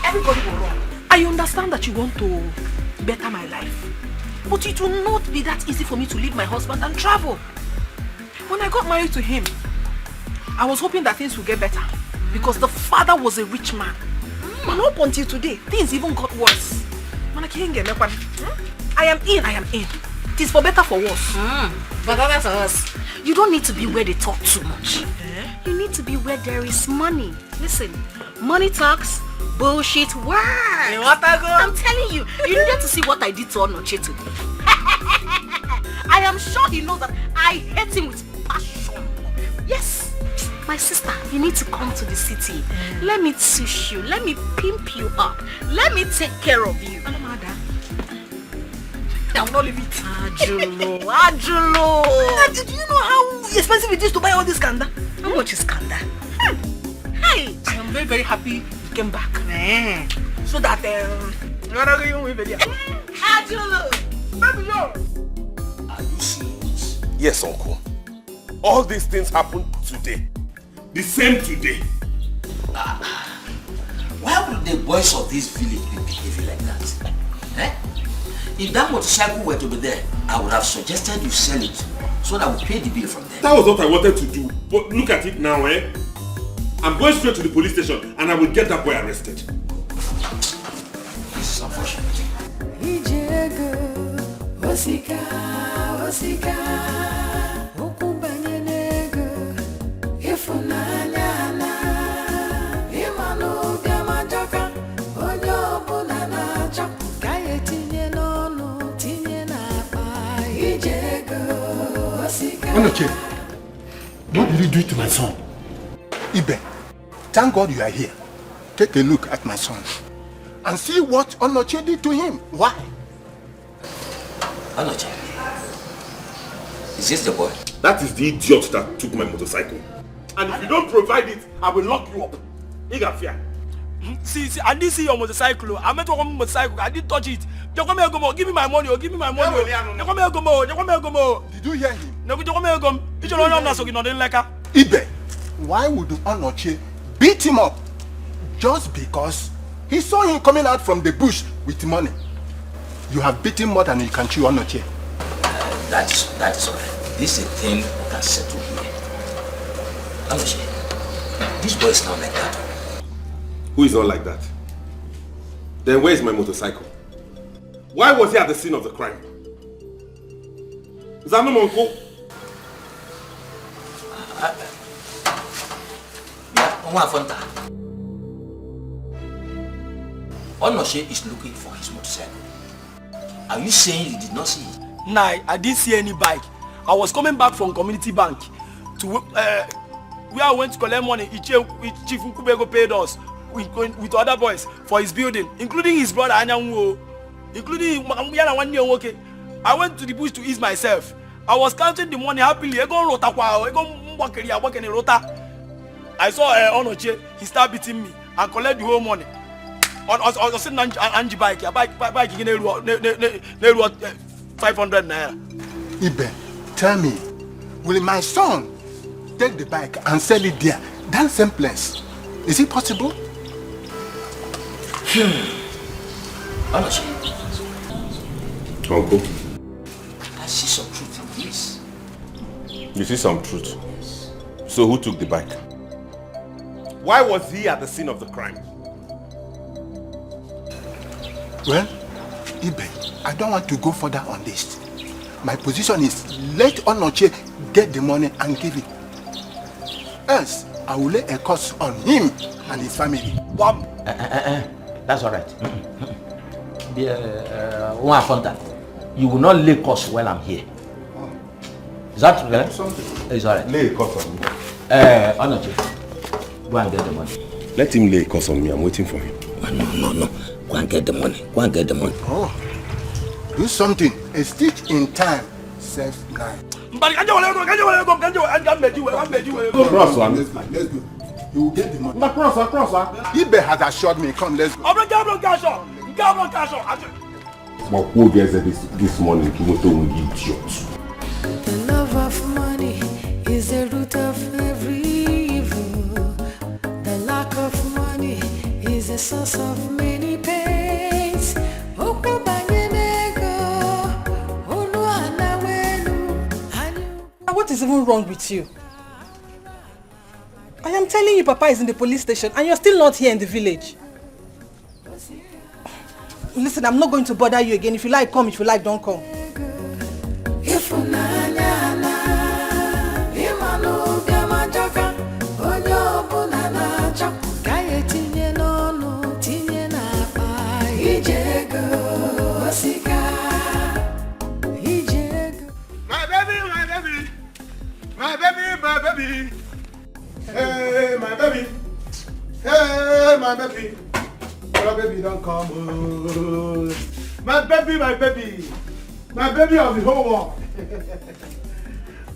Everybody will run. I understand that you want to better my life, but it will not be that easy for me to leave my husband and travel. When I got married to him, I was hoping that things would get better because the father was a rich man. And up until today, things even got worse. I am in. It is for better, for worse. But that's us. You don't need to be where they talk too much. You need to be where there is money. Listen, money talks, bullshit works. I'm telling you, you needed to see what I did to Onoche today. I am sure he knows that I hate him with passion. Yes. My sister, you need to come to the city. Let me tush you. Let me pimp you up. Let me take care of you. I will not leave it. Ajulo. Do you know how expensive it is to buy all this kanda? How much is kanda? Hey, I am very, very happy you came back. So that Ajulo. Baby, yo. Are you serious? Yes, uncle. All these things happened today. The same today. Why would the boys of this village be behaving like that? If that motorcycle were to be there, I would have suggested you sell it so that we pay the bill from there. That was what I wanted to do. But look at it now, I'm going straight to the police station and I will get that boy arrested. This is unfortunate. Onoche, what did you do to my son? Ibe, thank God you are here. Take a look at my son and see what Onoche did to him. Why? Onoche, is this the boy? That is the idiot that took my motorcycle. And if you don't provide it, I will lock you up. You got fear. See, I didn't see your motorcycle. I meant to come motorcycle. I didn't touch it. Give me my money. Give me my money. Did you hear him? Ibe, why would Onoche beat him up just because he saw him coming out from the bush with money? You have beaten more than you can chew, Onoche. That is all right. This is a thing we can settle here. Onoche, this boy is not like that. Who is not like that? Then where is my motorcycle? Why was he at the scene of the crime? Is that no uncle? Onoche is looking for his motorcycle. Are you saying you did not see it? Nah, I didn't see any bike. I was coming back from Community Bank to where I went to collect money. Chief Nkubego paid us with other boys for his building, including his brother Anyanwu, including I went to the bush to ease myself. I was counting the money happily. I saw Onoche, he started beating me and collect the whole money. On sitting Angie bike, bike again, 500 naira. Ibe, tell me, will my son take the bike and sell it there? That same place. Is it possible? Onoche. Uncle. I see some truth in this. You see some truth? So who took the bike? Why was he at the scene of the crime? Well, Ibe, I don't want to go further on this. My position is let Onoche get the money and give it. Else, I will lay a curse on him and his family. Wow. That's all right. You will not lay curse while I'm here. Is that correct? It's all right. Lay a curse on me. Onoche, go and get the money. Let him lay a curse on me. I'm waiting for him. No. Go and get the money. Go and get the money. Oh, do something. A stitch in time saves nine. Cross one. Let's go. You will get the money. Cross. Ibe has assured me. Come, let's go. But who gets this morning to go to idiot? The love of money is the root of every evil. The lack of money is the source of many pains. What is even wrong with you? I am telling you Papa is in the police station and you're still not here in the village. Listen, I'm not going to bother you again. If you like, come. If you like, don't come. My baby. Hey, my baby. Hey, my baby. My baby don't come. My baby. My baby of the whole world.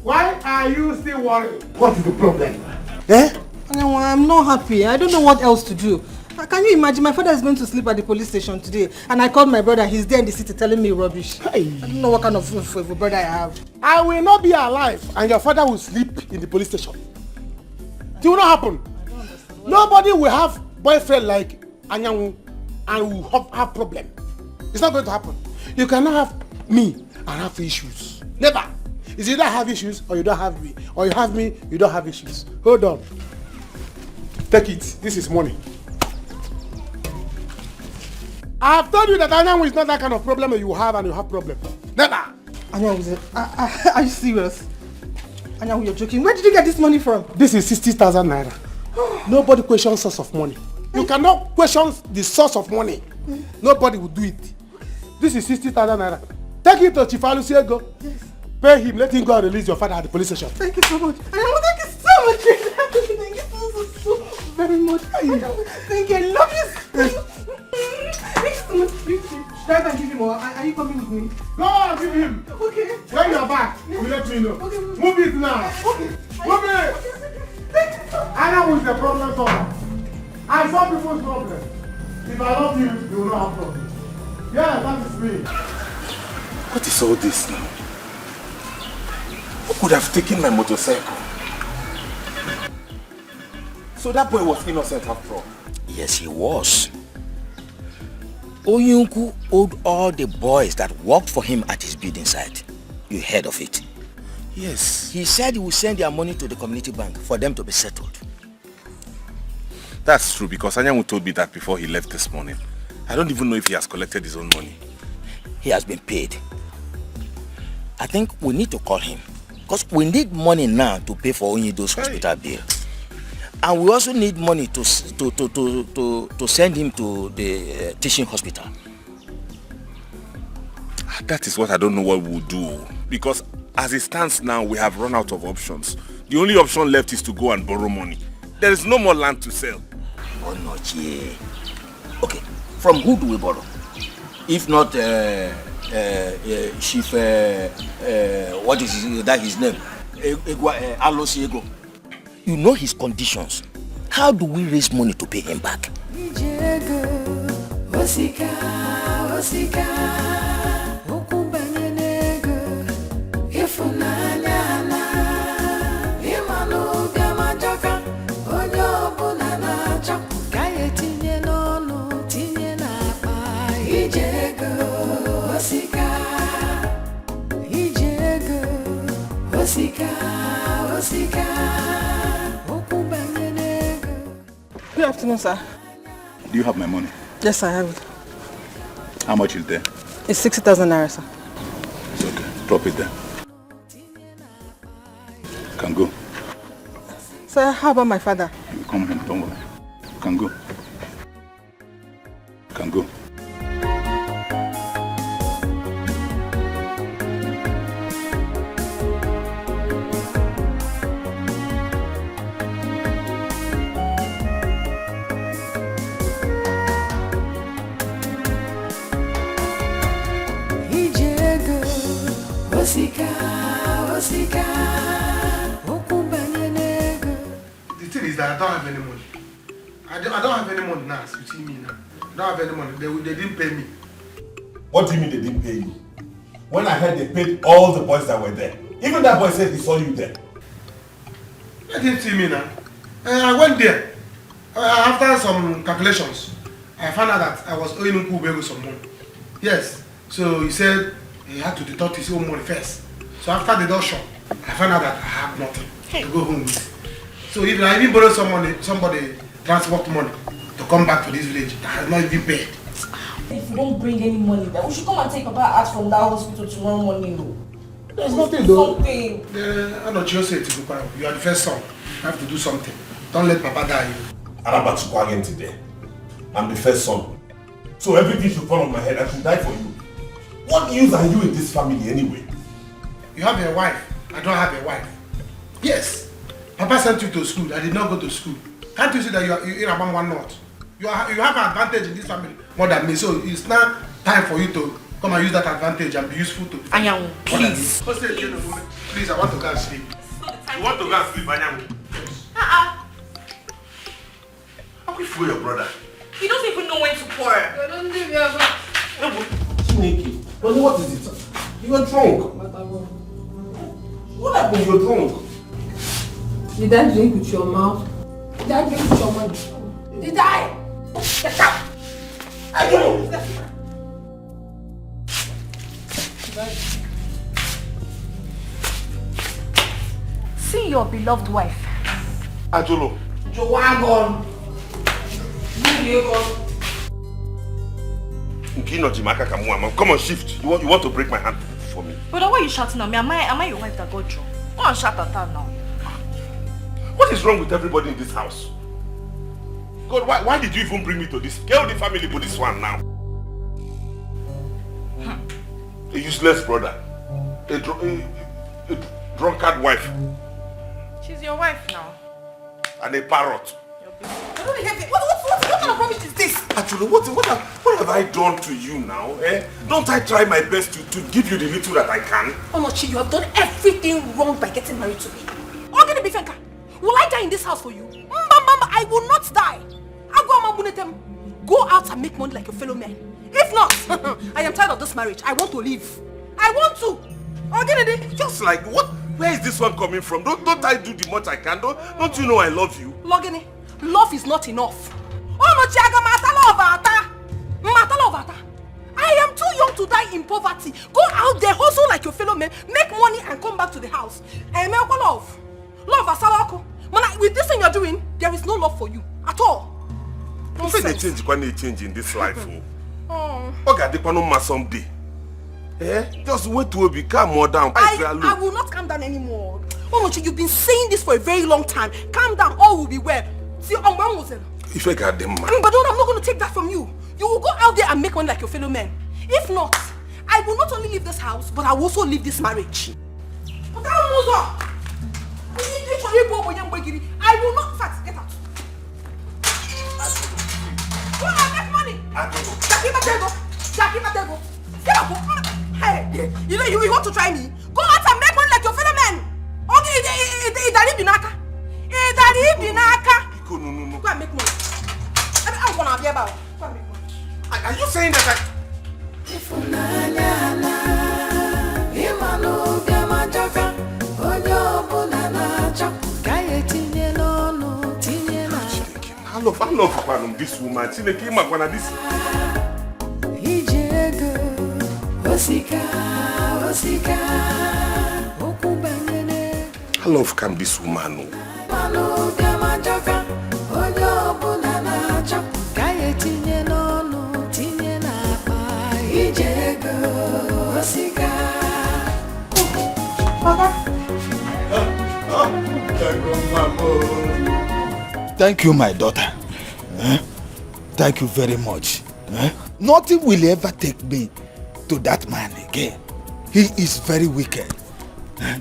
Why are you still worried? What is the problem? I'm not happy. I don't know what else to do. Can you imagine? My father is going to sleep at the police station today and I called my brother. He's there in the city telling me rubbish. Hey. I don't know what kind of brother I have. I will not be alive and your father will sleep in the police station. It will not happen. Nobody will have boyfriend like Anyanwu and will have problem. It's not going to happen. You cannot have me and have issues. Never. It's either I have issues or you don't have me. Or you have me, you don't have issues. Hold on. Take it. This is money. I have told you that Anyanwu is not that kind of problem you have and you have problem. Never. Anyanwu, are you serious? Anyanwu, you're joking. Where did you get this money from? This is 60,000 naira. Nobody questions source of money. You cannot question the source of money. Nobody will do it. This is 60,000 naira. Take it to Chief Alusiego. Yes. Pay him. Let him go and release your father at the police station. Thank you so much. Anyanwu, thank you so much. Thank you so very much. Thank you. I love you. Thank you so much. Should I go and give him more? Are you coming with me? Go and give him. Okay. When you're back, you let me know. Okay. Move it now. Okay. Move it. Anyanwu is the problem solver. I solve people's problem. If I love you, you will not have problem. Yeah, that is me. What is all this now? Who could have taken my motorcycle? So that boy was innocent after all? Yes, he was. Oyunku owed all the boys that worked for him at his building site. You heard of it? Yes. He said he would send their money to the community bank for them to be settled. That's true because Anyanwu told me that before he left this morning. I don't even know if he has collected his own money. He has been paid. I think we need to call him because we need money now to pay for Onyido's hospital bill. And we also need money to send him to the teaching hospital. That is what I don't know what we'll do. Because as it stands now, we have run out of options. The only option left is to go and borrow money. There is no more land to sell. Oh, no, yeah. Okay, from who do we borrow? If not Chief, what is that his name? Alosiego. You know his conditions. How do we raise money to pay him back? Good afternoon, sir. Do you have my money? Yes, I have it. How much is there? It's 60,000 naira, sir. It's okay. Drop it there. Can go. Sir, how about my father? You come home, don't worry. Can go. Can go. The thing is that I don't have any money. I don't have any money now, you see me now. I don't have any money. They didn't pay me. What do you mean they didn't pay you? When I heard they paid all the boys that were there. Even that boy said he saw you there. They didn't see me now. I went there. After some calculations, I found out that I was owing Nkubego some money. Yes. So he said he had to deduct his own money first. So after the deduction, I found out that I have nothing to go home with. So if I even borrow somebody transport money to come back to this village that has not even paid. If you don't bring any money, then we should come and take Papa out from that hospital tomorrow morning, though. There's nothing though. Something. I'm not sure say to go. You are the first son. You have to do something. Don't let Papa die. Arabatukwagen today. I'm the first son. So everything should fall on my head. I should die for you. What use are you in this family anyway? You have a wife. I don't have a wife. Yes. Papa sent you to school. I did not go to school. Can't you see that you're in about one north? You have an advantage in this family more than me. So it's now time for you to come and use that advantage and be useful to. Anyanwu, please. Please, I want to go and sleep. You want to go and sleep, Anyanwu? How will you fool your brother? He doesn't even know when to pour. Sneaky. But what is it? You are drunk. What happened? You're drunk. Did I drink with your mouth? Did I drink with your money? Did I? Get out! I don't. See your beloved wife. Ajolo. Joangon. Come on, shift. You want to break my hand for me? Brother, why are you shouting at me? Am I your wife that got drunk? Go and shout at her now. What is wrong with everybody in this house? God, why did you even bring me to this? Get the family to this one now. A useless brother. A drunkard wife. She's your wife now. And a parrot. What kind of rubbish is this? Actually, what have I done to you now? Eh? Don't I try my best to give you the little that I can? Onochi, you have done everything wrong by getting married to me. Ogene Bifenka, will I die in this house for you? Mama, I will not die. Go out and make money like your fellow men. If not, I am tired of this marriage. I want to leave. I want to. Ogene, just like what? Where is this one coming from? Don't I do the much I can? Don't you know I love you? Logini, love is not enough. I am too young to die in poverty. Go out there, hustle like your fellow men, make money and come back to the house. Love. Love, with this thing you're doing, there is no love for you at all. Don't say they change in this life. Someday. Just wait to become more down. I will not calm down anymore. You've been saying this for a very long time. Calm down, all will be well. See, if I got them, but I'm not going to take that from you. You will go out there and make money like your fellow men. If not, I will not only leave this house, but I will also leave this marriage. I will not fight. Get out. Go and make money. Get up. Hey, you want to try me? Go out and make money like your fellow men. Okay, Etiko, no. Go and make money. I want to be about. Go and make money. Are you saying that I love this woman. She came up when this. I love can this woman. Thank you, my daughter. Thank you very much. Nothing will ever take me to that man again. He is very wicked.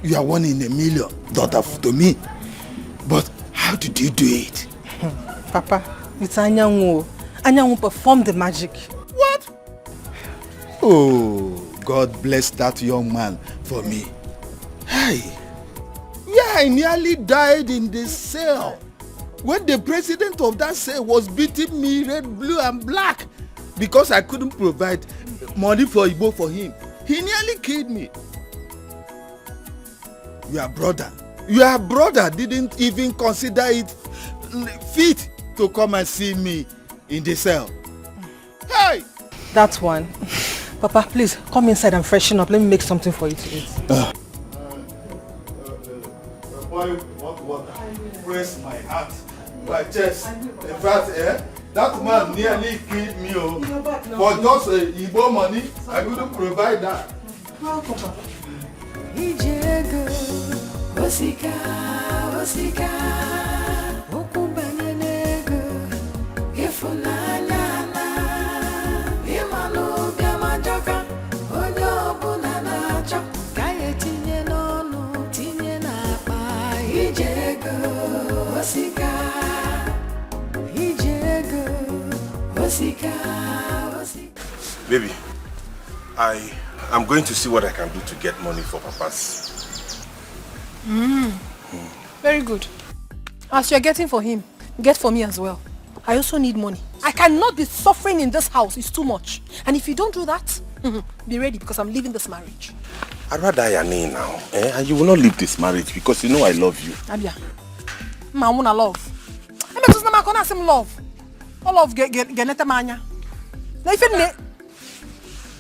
You are one in a million, daughter, to me. But how did you do it? Papa, it's Anyanwu. Anyanwu performed the magic. What? Oh, God bless that young man for me. Hey, yeah, I nearly died in the cell when the president of that cell was beating me red, blue, and black because I couldn't provide money for Igbo for him. He nearly killed me. Your brother didn't even consider it fit to come and see me in the cell. Hey! That one. Papa, please, come inside and freshen up. Let me make something for you to eat. Boy, what water? Press my heart, my chest. In fact, that man nearly killed me. For just Igbo money, I couldn't provide that. Baby, I'm going to see what I can do to get money for Papa's. Very good. As you're getting for him, get for me as well. I also need money. I cannot be suffering in this house. It's too much. And if you don't do that, be ready because I'm leaving this marriage. I'd rather die now. And you will not leave this marriage because you know I love you. Abia. I want to love. I'm not going to say love. All love get manya. Now if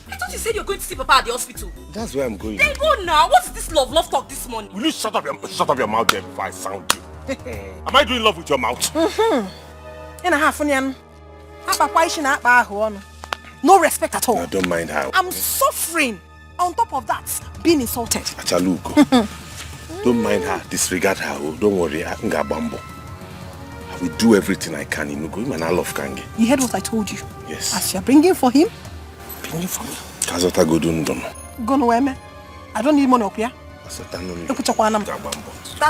I thought you said you're going to see Papa at the hospital. That's where I'm going. Then go now. What is this love talk this morning? Will you shut up your mouth there before I sound you? Am I doing love with your mouth? No respect at all. I don't mind how. I'm suffering. On top of that, being insulted. Achaluko. Don't mind her. Disregard her. Don't worry. I can get bambo. I will do everything I can. You love Kange. You heard what I told you? Yes. As you're bringing for him, bringing for me. Kazota Godundon. Go nowhere, man. I don't need money up here. That's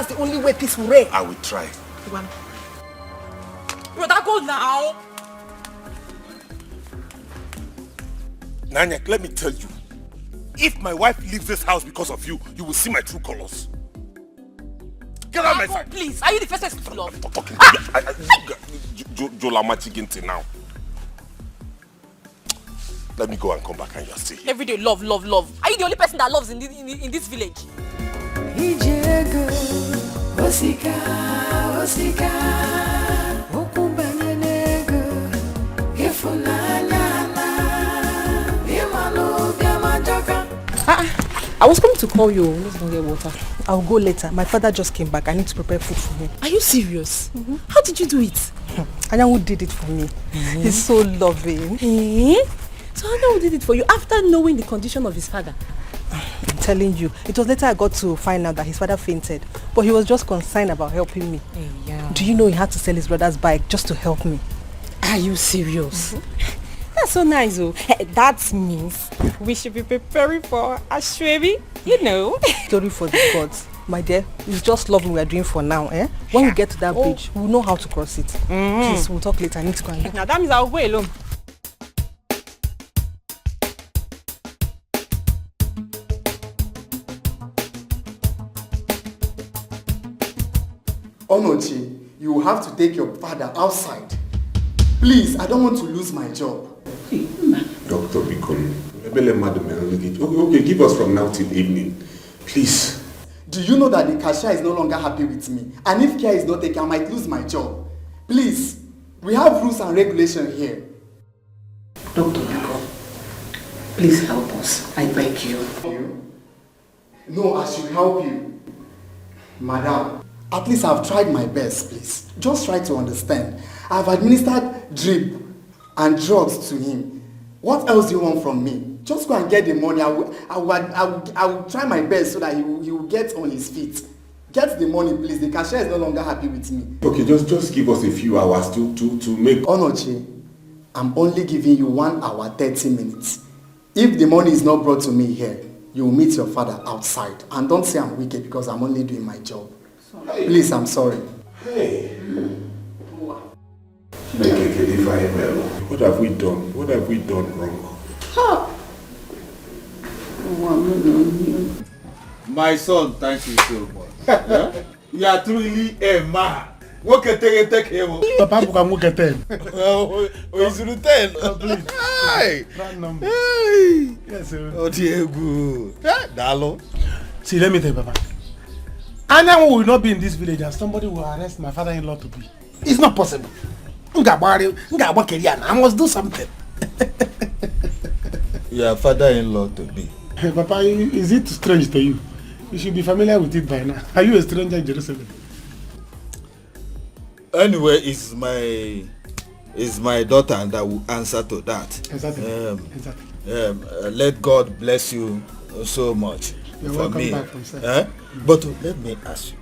the only way peace will reign. I will try. Brother, go now. Nanya, let me tell you. If my wife leaves this house because of you, you will see my true colors. Get out of my sight. Please, are you the first person to love? Jolama Chiginti now. Let me go and come back and you'll see. Every day, love. Are you the only person that loves in this village? I was coming to call you. Let's go get water. I'll go later. My father just came back. I need to prepare food for him. Are you serious? How did you do it? Anyanwu did it for me. He's so loving. So Anyanwu did it for you after knowing the condition of his father? I'm telling you. It was later I got to find out that his father fainted. But he was just concerned about helping me. Do you know he had to sell his brother's bike just to help me? Are you serious? That's so nice, oh. That means we should be preparing for Ashwebi, you know. Glory for the gods. My dear, it's just love we are doing for now, eh? When we get to that bridge, we'll know how to cross it. Please, we'll talk later. I need to go and now that means I'll go alone. Onochi, you will have to take your father outside. Please, I don't want to lose my job. Dr. Bikon, okay, give us from now till evening. Please. Do you know that the cashier is no longer happy with me? And if care is not taken, I might lose my job. Please, we have rules and regulations here. Dr. Bikon, please help us. I beg you. No, I should help you. Madam, at least I've tried my best, please. Just try to understand. I've administered drip and drugs to him. What else do you want from me? Just go and get the money. I will try my best so that he will get on his feet. Get the money, please. The cashier is no longer happy with me. Okay, just give us a few hours to make... Onochi, I'm only giving you 1 hour, 30 minutes. If the money is not brought to me here, you will meet your father outside. And don't say I'm wicked because I'm only doing my job. Hey. Please, I'm sorry. Hey. What have we done? What have we done wrong? My son, thank you so much. Yeah? You are truly a man. What can take him? Papa, look at them. Oh, is it 10? Please. Hey. That number. Hey. Yes, sir. Oh, dear good. Dalo. See, let me tell you, Papa. Anyone will not be in this village and somebody will arrest my father-in-law to be. It's not possible. I must do something. Your father-in-law to be. Hey, Papa, is it strange to you? You should be familiar with it by now. Are you a stranger in Jerusalem? Anyway, it's my daughter that will answer to that. Exactly. Let God bless you so much. You're for welcome me. back from sir. But let me ask you.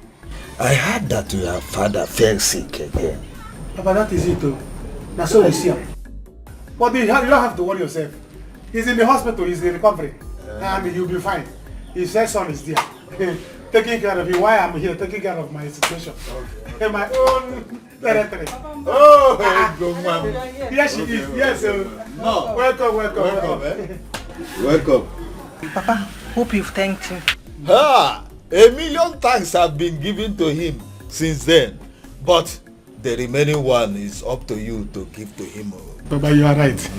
I heard that your father fell sick again. Papa, that is it too. That's all we see him. But you don't have to worry yourself. He's in the hospital, he's in recovery. And he'll be fine. His son is there. Taking care of you. Why I'm here, taking care of my situation. Okay. In my own territory. Oh, good man. Yes, she is. Yes. No. Welcome. Welcome. Papa, hope you've thanked him. A million thanks have been given to him since then. But the remaining one is up to you to give to him. Papa, you are right.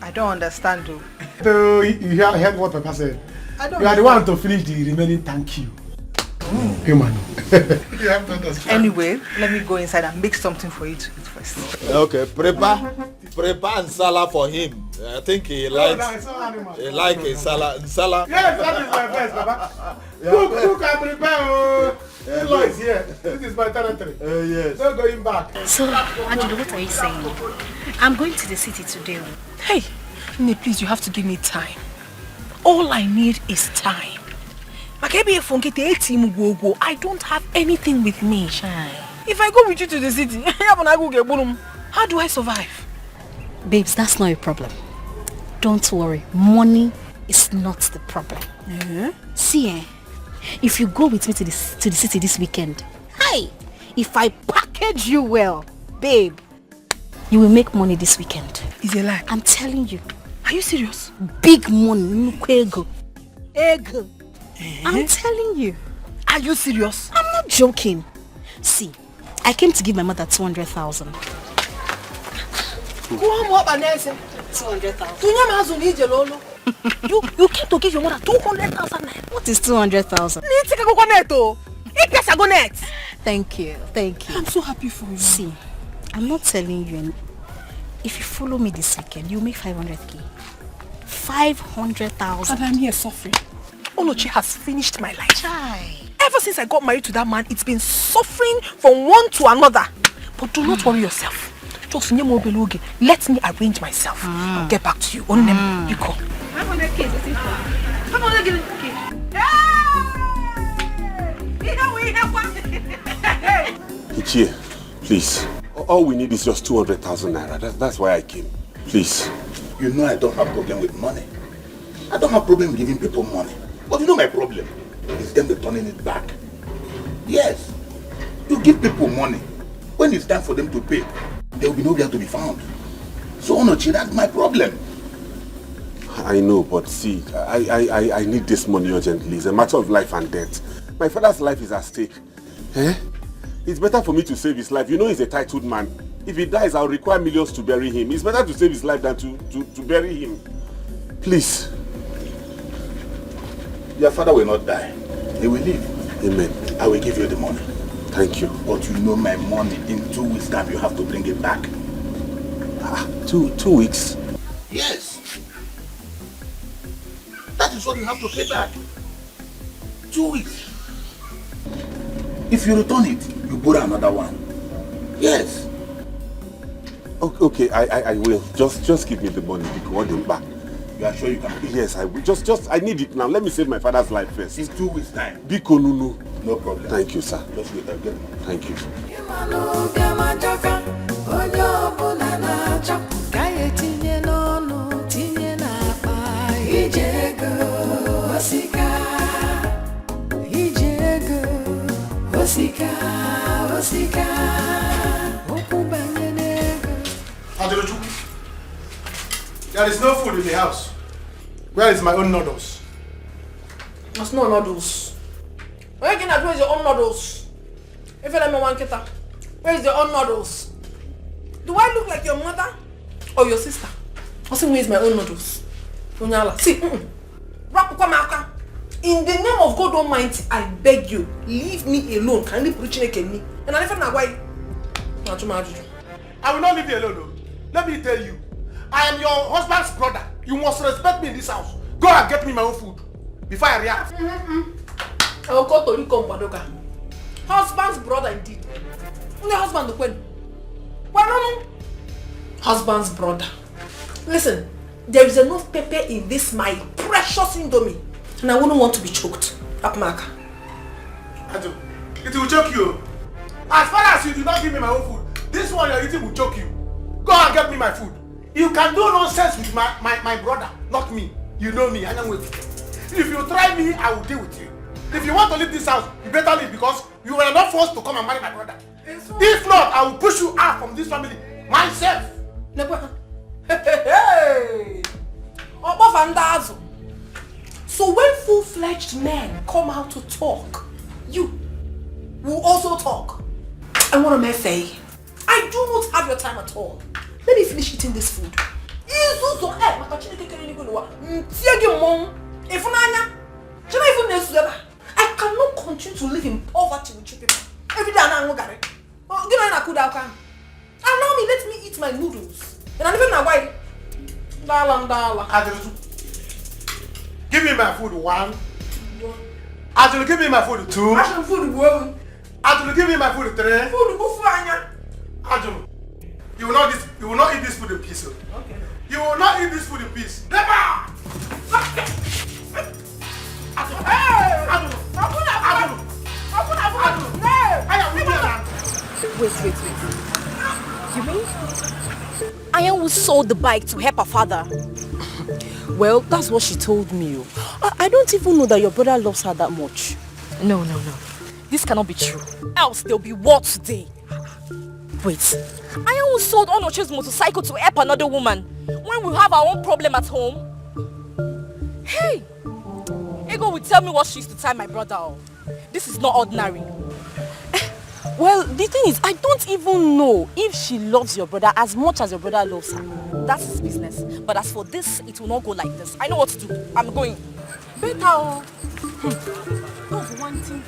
I don't understand though. So you heard what Papa said. You are the one to finish the remaining thank you. Human. You have to understand. Anyway, let me go inside and make something for you to eat first. Okay, prepare nsala for him. I think he likes a salad. Yes, that is my best, Papa. Cook and prepare. In-law is here. This is my territory. Yes. Don't go in back. So, Angelo, what are you saying? I'm going to the city today. Hey, Nne, please, you have to give me time. All I need is time. I don't have anything with me. If I go with you to the city, how do I survive? Babes, that's not a problem. Don't worry. Money is not the problem. See, if you go with me to the city this weekend, if I package you well, babe, you will make money this weekend. Is a lie? I'm telling you. Are you serious? Big money. Ego. I'm telling you. Are you serious? I'm not joking. See, I came to give my mother 200,000. 200,000. You came to give your mother 200,000. What is 200,000? Thank you. I'm so happy for you. See, I'm not telling you. If you follow me this weekend, you'll make 500k. 500,000. And I'm here suffering. Olochi has finished my life. Ever since I got married to that man, it's been suffering from one to another. But do not worry yourself. Just let me arrange myself. I'll get back to you. You call. 500k. 500k. Ichie, please. All we need is just 200,000 naira. That's why I came. Please. You know I don't have problem with money. I don't have problem giving people money. But you know my problem is them returning it back. Yes. You give people money. When it's time for them to pay, there will be nowhere to be found. So Onochi, that's my problem. I know, but see, I need this money urgently. It's a matter of life and death. My father's life is at stake. It's better for me to save his life. You know he's a titled man. If he dies, I'll require millions to bury him. It's better to save his life than to bury him. Please. Your father will not die. He will live. Amen. I will give you the money. Thank you. But you know my money. In 2 weeks time, you have to bring it back. Two weeks? Yes. That is what you have to pay back. 2 weeks. If you return it, you borrow another one. Yes. Okay, I will. Just give me the money. Back. You are sure you can? Yes, I will. I need it now. Let me save my father's life first. In 2 weeks time. Biko Nunu. No problem. Thank you, sir. Just wait, I'll get it. Thank you. There is no food in the house. Where is my own noodles? That's no noodles. Where can I do your own noodles? If you let me one kita, where is your own noodles? Do I look like your mother or your sister? Where is my own noodles? See, in the name of God Almighty, I beg you, leave me alone. Can you preach me? And I never why. I will not leave you alone. Though. Let me tell you, I am your husband's brother. You must respect me in this house. Go and get me my own food before I react. I will go to Rico Mbadoka. Husband's brother indeed. Only husband the queen. Why no? Husband's brother. Listen, there is enough pepper in this my precious indomie, and I wouldn't want to be choked. Akmaka. Ado, it will choke you. As far as you do not give me my own food, this one you're eating will choke you. Go and get me my food. You can do nonsense with my brother, not me. You know me, I am with you. If you try me, I will deal with you. If you want to leave this house, you better leave because you were not forced to come and marry my brother. If not, I will push you out from this family myself. Hey! So when full-fledged men come out to talk, you will also talk. I want to say, I do not have your time at all. Let me finish eating this food. I cannot continue to live in poverty with you people. Every day I'm going to allow me, let me eat my noodles. And I never know why. Give me my food, 1. Adulu, give me my food, 2. Adulu, give me my food, 3. Adulu, you will not eat this food in peace. Okay. You will not eat this food in peace. Never! Wait. You mean Ayan who sold the bike to help her father? Well, that's what she told me. I don't even know that your brother loves her that much. No. This cannot be true. Else there'll be war today. Wait. Ayan who sold Onoche's motorcycle to help another woman when we have our own problem at home? Hey! Ego will tell me what she used to tie my brother off. This is not ordinary. Well, the thing is, I don't even know if she loves your brother as much as your brother loves her. That's his business. But as for this, it will not go like this. I know what to do. I'm going. Better. Not one thing.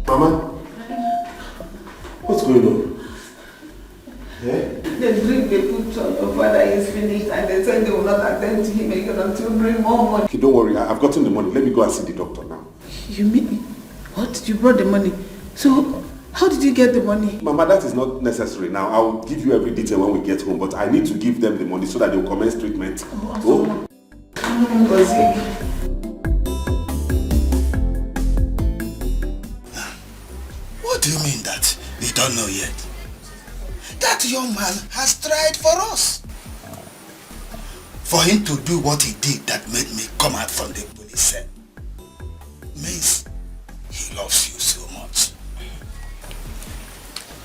Mama, what's going on? Yeah? The drink they put on your father is finished and they said they will not attend to him again until bring more money. Okay, don't worry, I've gotten the money. Let me go and see the doctor now. You mean, what? You brought the money? So, how did you get the money? Mama, that is not necessary now. I'll give you every detail when we get home, but I need to give them the money so that they'll commence treatment. Oh. What do you mean that they don't know yet? That young man has tried for us. For him to do what he did that made me come out from the police cell means he loves you so much.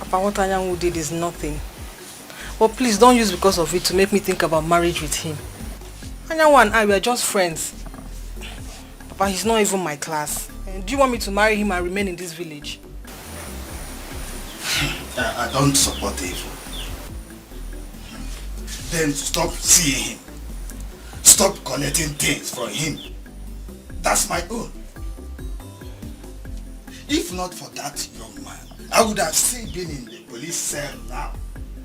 Papa, Papa, what Anyanwu did is nothing. But please don't use because of it to make me think about marriage with him. Anyanwu and I, we are just friends. Papa, he's not even my class. Do you want me to marry him and remain in this village? I don't support evil. Then stop seeing him. Stop collecting things from him. That's my own. If not for that young man, I would have still been in the police cell now.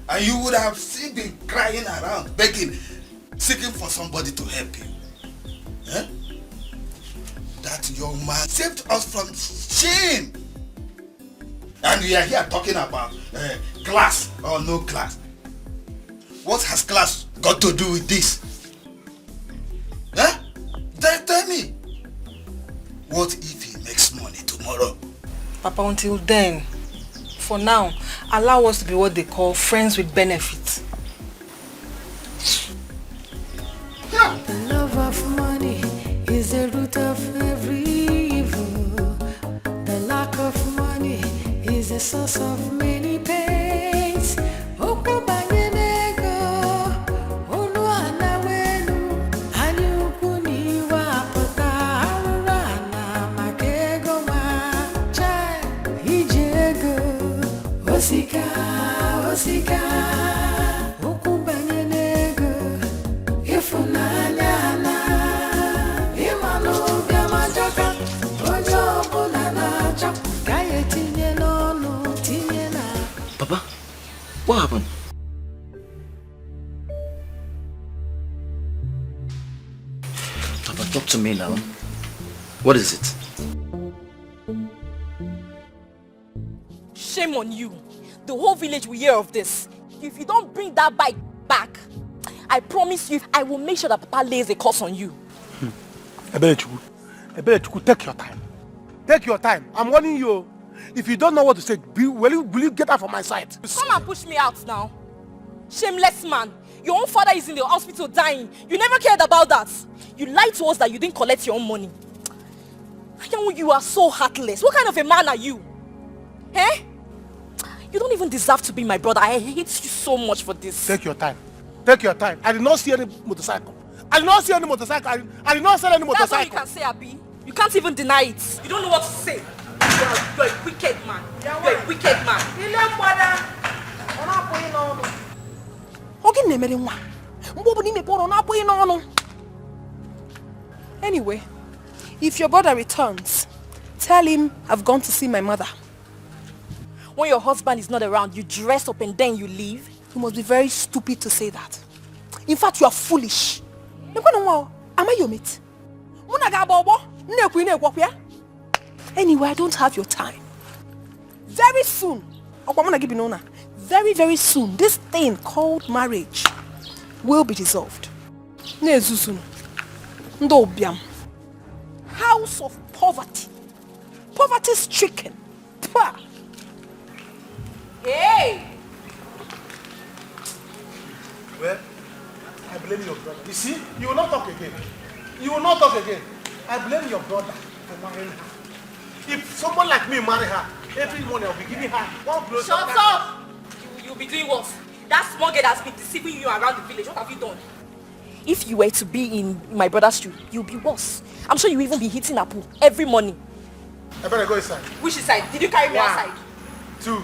And you would have still been crying around, begging, seeking for somebody to help you. Eh? That young man saved us from shame. And we are here talking about class or no class. What has class got to do with this? Huh? Tell me. What if he makes money tomorrow? Papa, until then, for now, allow us to be what they call friends with benefits. Yeah. The love of money is the root of every evil. The lack of money is the source of many pains. Osika, osika, ukubanye nego, ifunanya na, imanu biamajaka, ojo bulana chak, kaya tinye nono, tinye na. Papa, what happened? Papa, talk to me now. What is it? Shame on you. The whole village will hear of this. If you don't bring that bike back, I promise you, I will make sure that Papa lays a curse on you. Ebelechuku, take your time. Take your time. I'm warning you. If you don't know what to say, will you get out from my sight? Come and push me out now. Shameless man. Your own father is in the hospital dying. You never cared about that. You lied to us that you didn't collect your own money. You are so heartless. What kind of a man are you? Eh? You don't even deserve to be my brother. I hate you so much for this. Take your time. Take your time. I did not see any motorcycle. I did not see any motorcycle. I did not see any motorcycle. That's all you can say, Abi. You can't even deny it. You don't know what to say. You're a wicked man. You're a wicked man. Anyway, if your brother returns, tell him I've gone to see my mother. When your husband is not around, you dress up and then you leave? You must be very stupid to say that. In fact, you are foolish. Am I your mate? Anyway, I don't have your time. Very soon, very, very soon, this thing called marriage will be dissolved. House of poverty. Poverty stricken. Hey! Well, I blame your brother. You see, you will not talk again. You will not talk again. I blame your brother for marrying her. If someone like me marry her, every morning I'll be giving her one blow. Shut up! You'll be doing what? That small girl has been deceiving you around the village. What have you done? If you were to be in my brother's shoe, you'll be worse. I'm sure you'll even be hitting a pool every morning. I better go inside. Which side? Did you carry me outside? 2,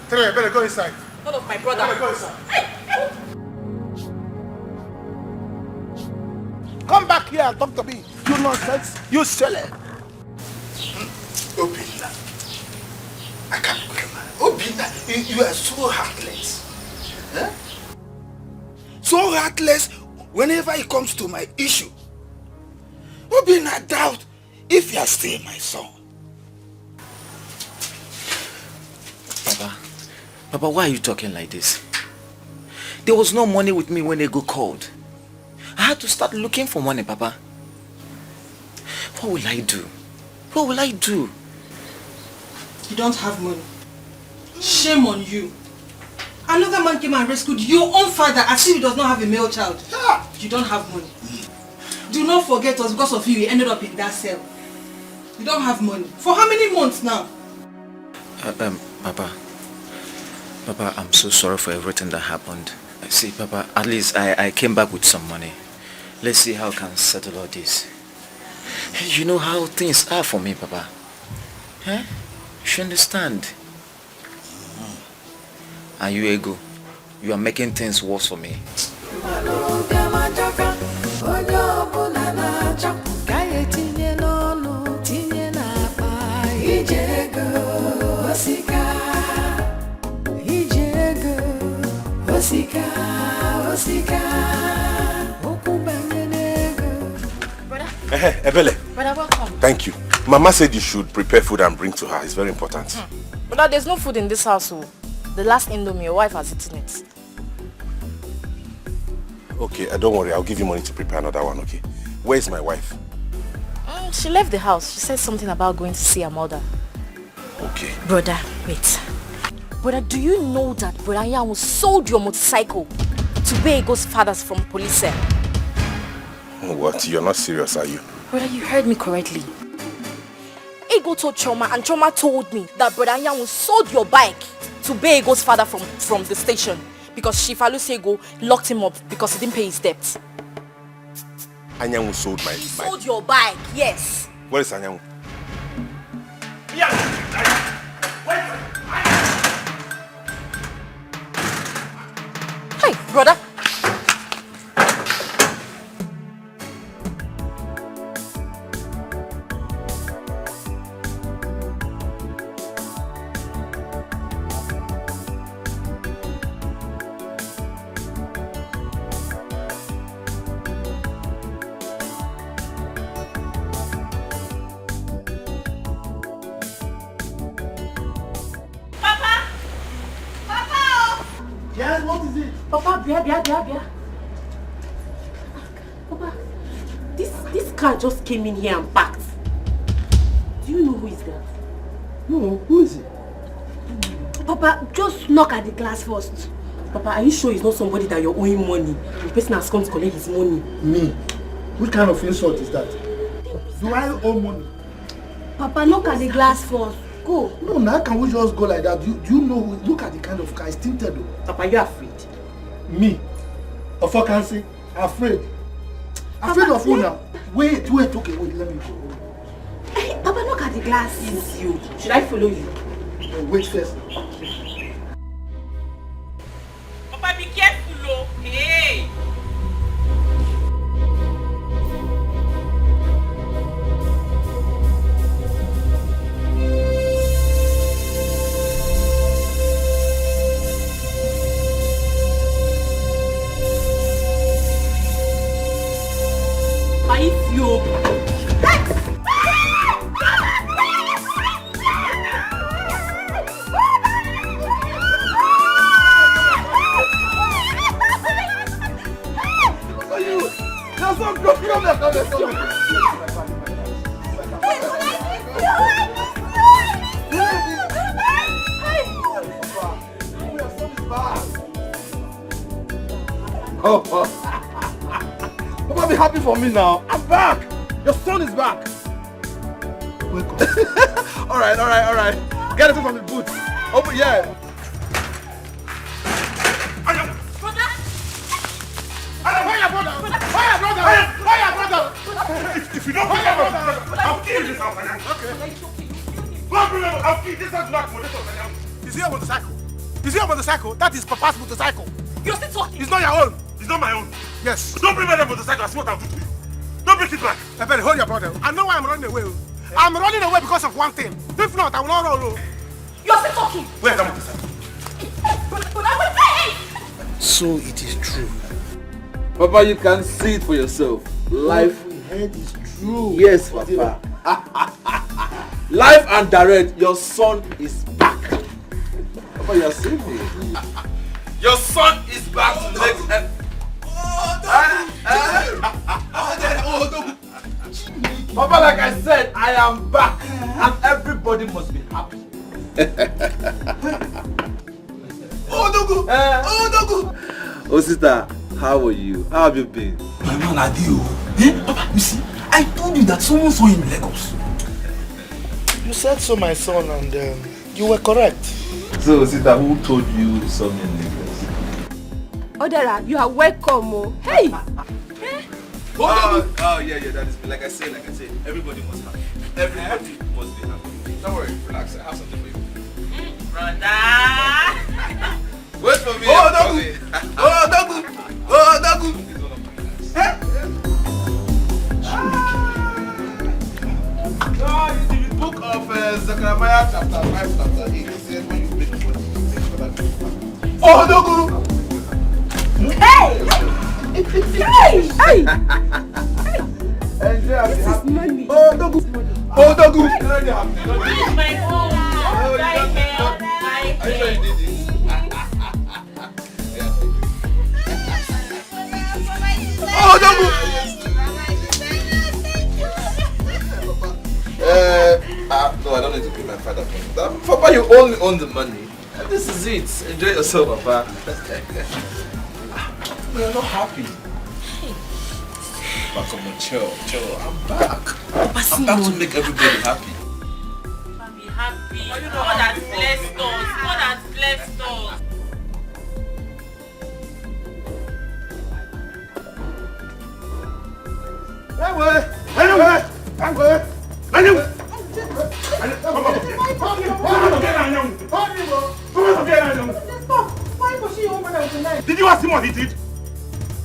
3, I better go inside. None of my brother. I better go inside. Come back here and talk to me. You nonsense. You silly. Obinna. I can't go, man. Obinna, you are so heartless. Huh? So heartless whenever it comes to my issue. Obinna, I doubt if you are still my son. Papa, why are you talking like this? There was no money with me when they got called. I had to start looking for money, Papa. What will I do? What will I do? You don't have money. Shame on you. Another man came and rescued your own father as if he does not have a male child. You don't have money. Do not forget us, because of you, he ended up in that cell. You don't have money. For how many months now? Papa, Papa, I'm so sorry for everything that happened. See, Papa, at least I came back with some money. Let's see how I can settle all this. You know how things are for me, Papa. Huh? You should understand. And you, Ego, you are making things worse for me. Ebele. Brother, welcome. Thank you. Mama said you should prepare food and bring to her. It's very important. Brother, there's no food in this house. So the last Indomie, your wife has eaten it. Okay, don't worry. I'll give you money to prepare another one, okay? Where is my wife? She left the house. She said something about going to see her mother. Okay. Brother, wait. Brother, do you know that Brother Yamu sold your motorcycle to pay Ego's fathers from police cell? What? You're not serious, are you? Brother, you heard me correctly. Ego told Choma and Choma told me that Brother Yamu sold your bike to pay Ego's father from the station because Shifalu Sego locked him up because he didn't pay his debt. Anyanwu sold my bike. Sold your bike, yes. Where is Anyanwu? Hey, brother. Yes, what is it? Papa, Bia. Papa, this car just came in here and parked. Do you know who is that? No, who is it? Papa, just knock at the glass first. Papa, are you sure it's not somebody that you're owing money? The person has come to collect his money. Me? What kind of insult is that? Do I owe money? Papa, knock at the glass first. Go. No, now can we just go like that? Do you know? Look at the kind of car. It's tinted though. Papa, you're afraid. Me? Of what can say? Afraid? Afraid of who now? Wait, okay, wait, let me go. Hey, Papa, look at the glass. It's you. Should I follow you? No, wait first. Papa, be careful, oh. Hey! Papa, be happy for me now. I'm back. Your son is back. Welcome. all right. Get it from the boot. Open, yeah. If you don't pay your brother, I'll kill this house. Okay. I'll kill this house. Is he a motorcycle? Is he a motorcycle? That is Papa's motorcycle. You're still talking. It's not your own. It's not my own. Yes. Don't bring my motorcycle. I see what I'll do to you. Don't bring it back. I better hold your brother. I know why I'm running away. I'm running away because of one thing. If not, I will not run. You're still talking. Where's that motorcycle? So it is true. Papa, you can see it for yourself. Life is true. Yes, Papa. Live and direct, your son is back. Papa, you are seeing me. Your son is back to next. Papa, like I said, I am back, and everybody must be happy. Oh, sister, how are you? How have you been? My man, Adio. Papa, you see, I told you that someone saw him in Lagos. You said so, my son, and you were correct. So, Sita, who told you you saw me in Lagos? Odera, you are welcome. Oh. Hey! Oh, yeah, that is like I said, everybody must have. Everybody must be happy. Don't worry, relax, I have something for you. Brother! Wait for me. Oh, Dogu! Oh, Dogu! Oh, Dogu! No, in the book of Zechariah chapter 5, chapter 8, it says when you make money, you make sure that you Oh, Dogu! Hey! Hey! Enjoy This is money. Oh, Dogu! Oh, Dogu! Where's my phone? Dikeh. Are you sure you did this? Oh, Dogu! No, I don't need to pay my father for that. Papa, you only own the money. This is it. Enjoy yourself, Papa. You're not happy. Papa, come on, chill. I'm back. I'm back to make everybody happy. Be happy. God has blessed us. God has blessed us. Did you ask him what he did?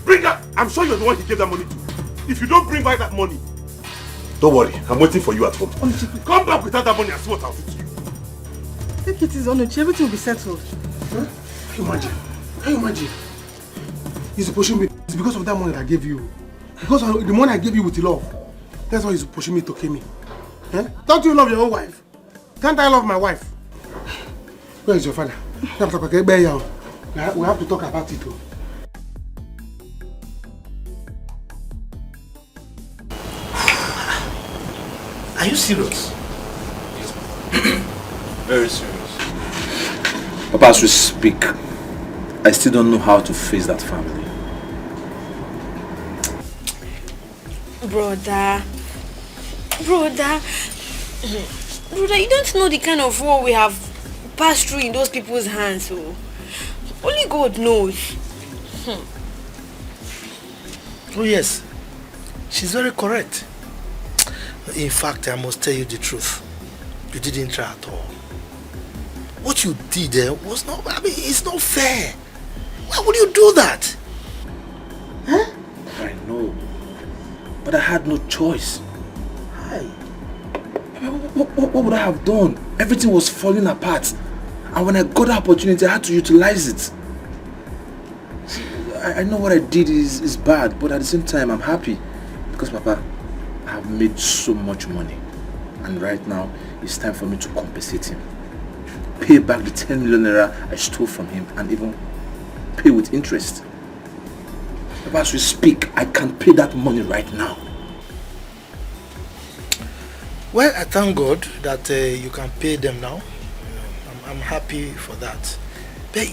Bring that. I'm sure you're the one he gave that money to. If you don't bring back that money, don't worry. I'm waiting for you at home. Come back without that money and see what I'll do to you. Take it easy, Onuchi. Everything will be settled. Huh? Can you imagine? He's pushing me. It's because of that money that I gave you. Because of the money I gave you with love. That's why he's pushing me to kill me. Huh? Don't you love your own wife? Can't I love my wife? Where is your father? We have to talk about it too. Are you serious? Yes, very serious. Papa, as we speak, I still don't know how to face that family. Brother, you don't know the kind of war we have passed through in those people's hands. So only God knows. Oh yes, she's very correct. In fact, I must tell you the truth. You didn't try at all. What you did there was not, it's not fair. Why would you do that? Huh? I know. But I had no choice. What would I have done? Everything was falling apart. And when I got the opportunity, I had to utilize it. I know what I did is bad, but at the same time, I'm happy. Because, Papa, I have made so much money. And right now, it's time for me to compensate him. Pay back the 10 million naira I stole from him and even pay with interest. Papa, as we speak, I can pay that money right now. Well, I thank God that you can pay them now. I'm happy for that. But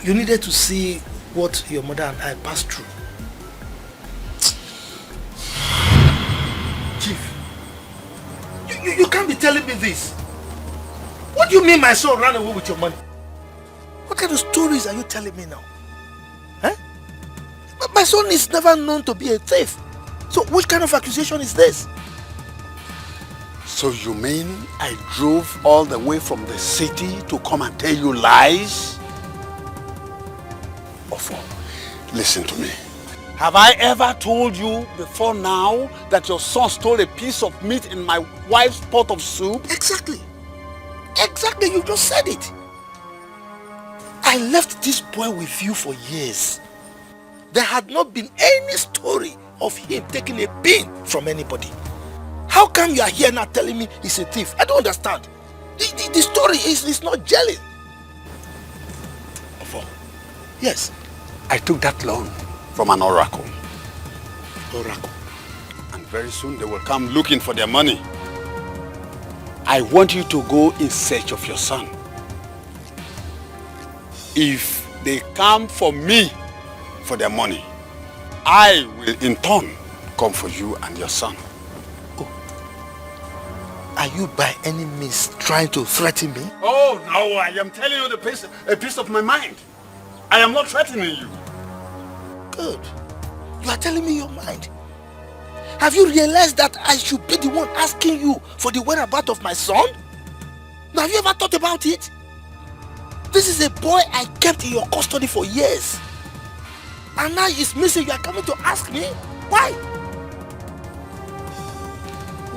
you needed to see what your mother and I passed through. Chief, you can't be telling me this. What do you mean my son ran away with your money? What kind of stories are you telling me now? Huh? My son is never known to be a thief. So which kind of accusation is this? So you mean I drove all the way from the city to come and tell you lies? Ofo, listen to me. Have I ever told you before now that your son stole a piece of meat in my wife's pot of soup? Exactly. Exactly, you just said it. I left this boy with you for years. There had not been any story of him taking a bean from anybody. How come you are here now telling me he's a thief? I don't understand. The story is not gelling. Ofo, yes. I took that loan from an oracle. Oracle. And very soon they will come looking for their money. I want you to go in search of your son. If they come for me for their money, I will in turn come for you and your son. Are you by any means trying to threaten me? Oh, no, I am telling you a piece of my mind. I am not threatening you. Good. You are telling me your mind. Have you realized that I should be the one asking you for the whereabouts of my son? Now, have you ever thought about it? This is a boy I kept in your custody for years. And now he's missing. You are coming to ask me? Why?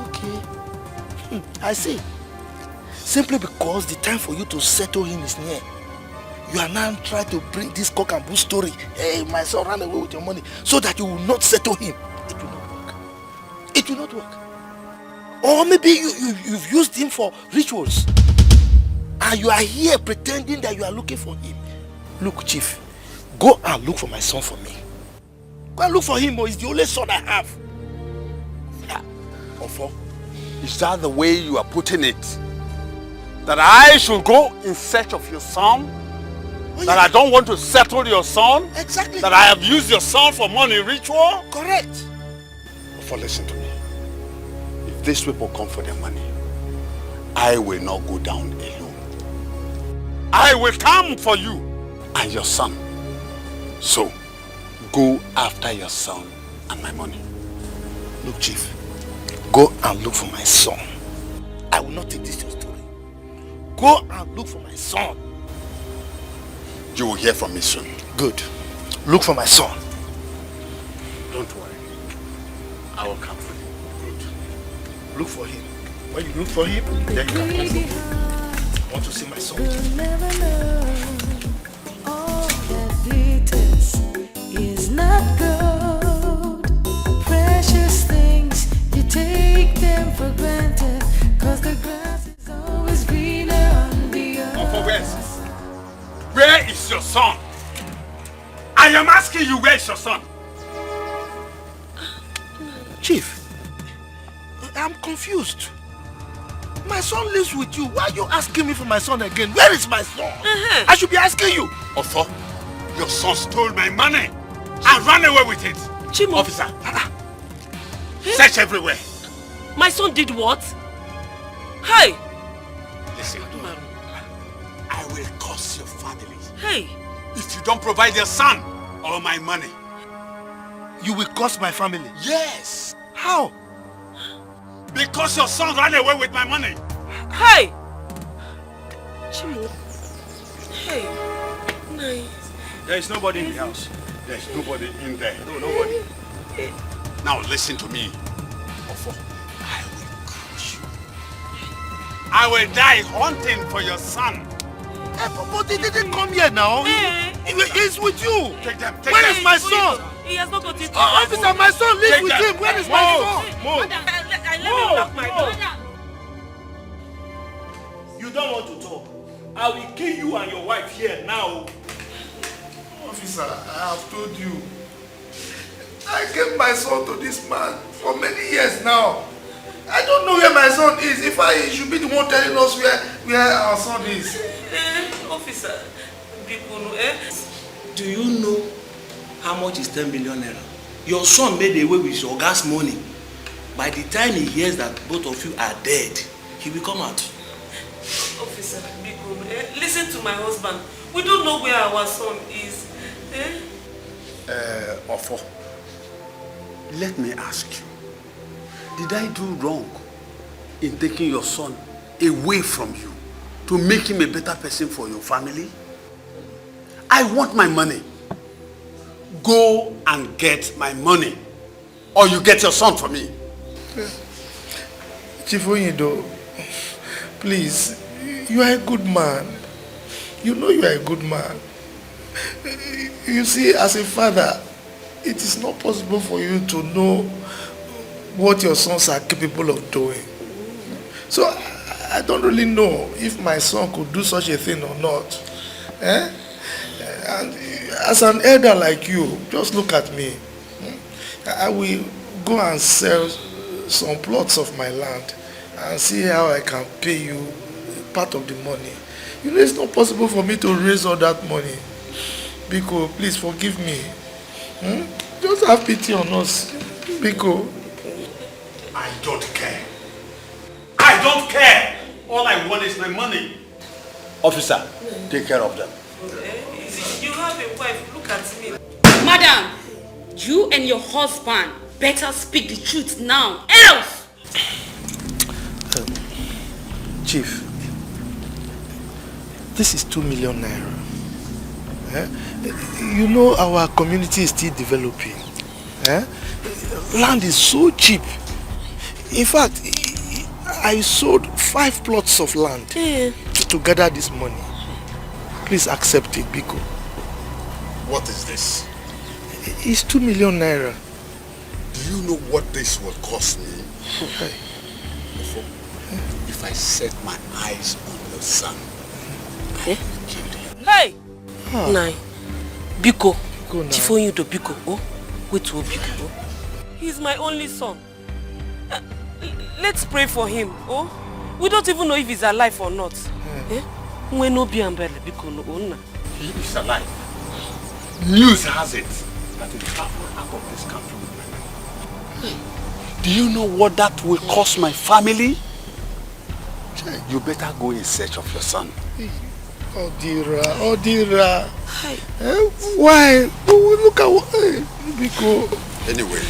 Okay. I see. Simply because the time for you to settle him is near. You are now trying to bring this cock and bull story. Hey, my son ran away with your money. So that you will not settle him. It will not work. It will not work. Or maybe you've used him for rituals. And you are here pretending that you are looking for him. Look, Chief. Go and look for my son for me. Go and look for him, or he's the only son I have. Yeah. Ofo, is that the way you are putting it? That I should go in search of your son? Oh, that I don't want to settle your son? Exactly. That I have used your son for money ritual? Correct. Ofo, listen to me. If these people come for their money, I will not go down alone. I will come for you and your son. So, go after your son and my money. Look, Chief, go and look for my son. I will not take this your story. Go and look for my son. You will hear from me soon. Good. Look for my son. Don't worry. I will come for you. Good. Look for him. When you look for him, then you can come. I want to see my son. You'll never know all that glitters is not gold. Precious things, you take them for granted, cause the grass is always greener on the other. Where is your son? I am asking you, where is your son? Chief, I'm confused. My son lives with you. Why are you asking me for my son again? Where is my son? I should be asking you. Ofo, your son stole my money and ran away with it. Chimo. Officer, search everywhere. My son did what? Hey! Listen, I will curse your family. Hey! If you don't provide your son or my money. You will curse my family? Yes. How? Because your son ran away with my money. Hey! Chimo. Hey. Nice. There is nobody in the house. There is nobody in there. No, nobody. Now listen to me. Ofo, I will crush you. I will die hunting for your son. But he didn't come here now. He's with you. Take them. Where is my son? He has not got it. Officer, my son lives with him. Where is my son? Move. Let me lock my door. You don't want to talk. I will kill you and your wife here now. Officer, I have told you. I gave my son to this man for many years now. I don't know where my son is. If I should be the one telling us where our son is. Officer, do you know how much is 10 million naira? Your son made away with your gas money. By the time he hears that both of you are dead, he will come out. Officer, listen to my husband. We don't know where our son is. Ofo, let me ask you. Did I do wrong in taking your son away from you to make him a better person for your family? I want my money. Go and get my money, or you get your son for me. Chief Ini Edo, please, you are a good man. You know you are a good man. You see, as a father, it is not possible for you to know what your sons are capable of doing. So I don't really know if my son could do such a thing or not. And as an elder like you, just look at me. I will go and sell some plots of my land and see how I can pay you part of the money. You know, it's not possible for me to raise all that money. Biko, please forgive me. Just have pity on us. Biko. I don't care. I I don't care. All I want is my money. Officer, take care of them. You have a wife, look at me. Madam, you and your husband better speak the truth now, else! Chief, this is 2 million naira. You know our community is still developing. Land is so cheap. In fact, I sold 5 plots of land to gather this money. Please accept it, Biko. What is this? It's 2 million naira. Do you know what this will cost me? If I set my eyes on your son, I will kill him. Hey! Nai, Biko, Chifonyi do Biko, oh? Wait to Biko, oh? He's my only son. Let's pray for him, oh? We don't even know if he's alive or not. When no be umbrella, Biko no owner. He is alive. News has it that he traveled out of this country with me. Do you know what that will cost my family? You better go in search of your son. Odira. Why? Look at what... Biko. Anyway,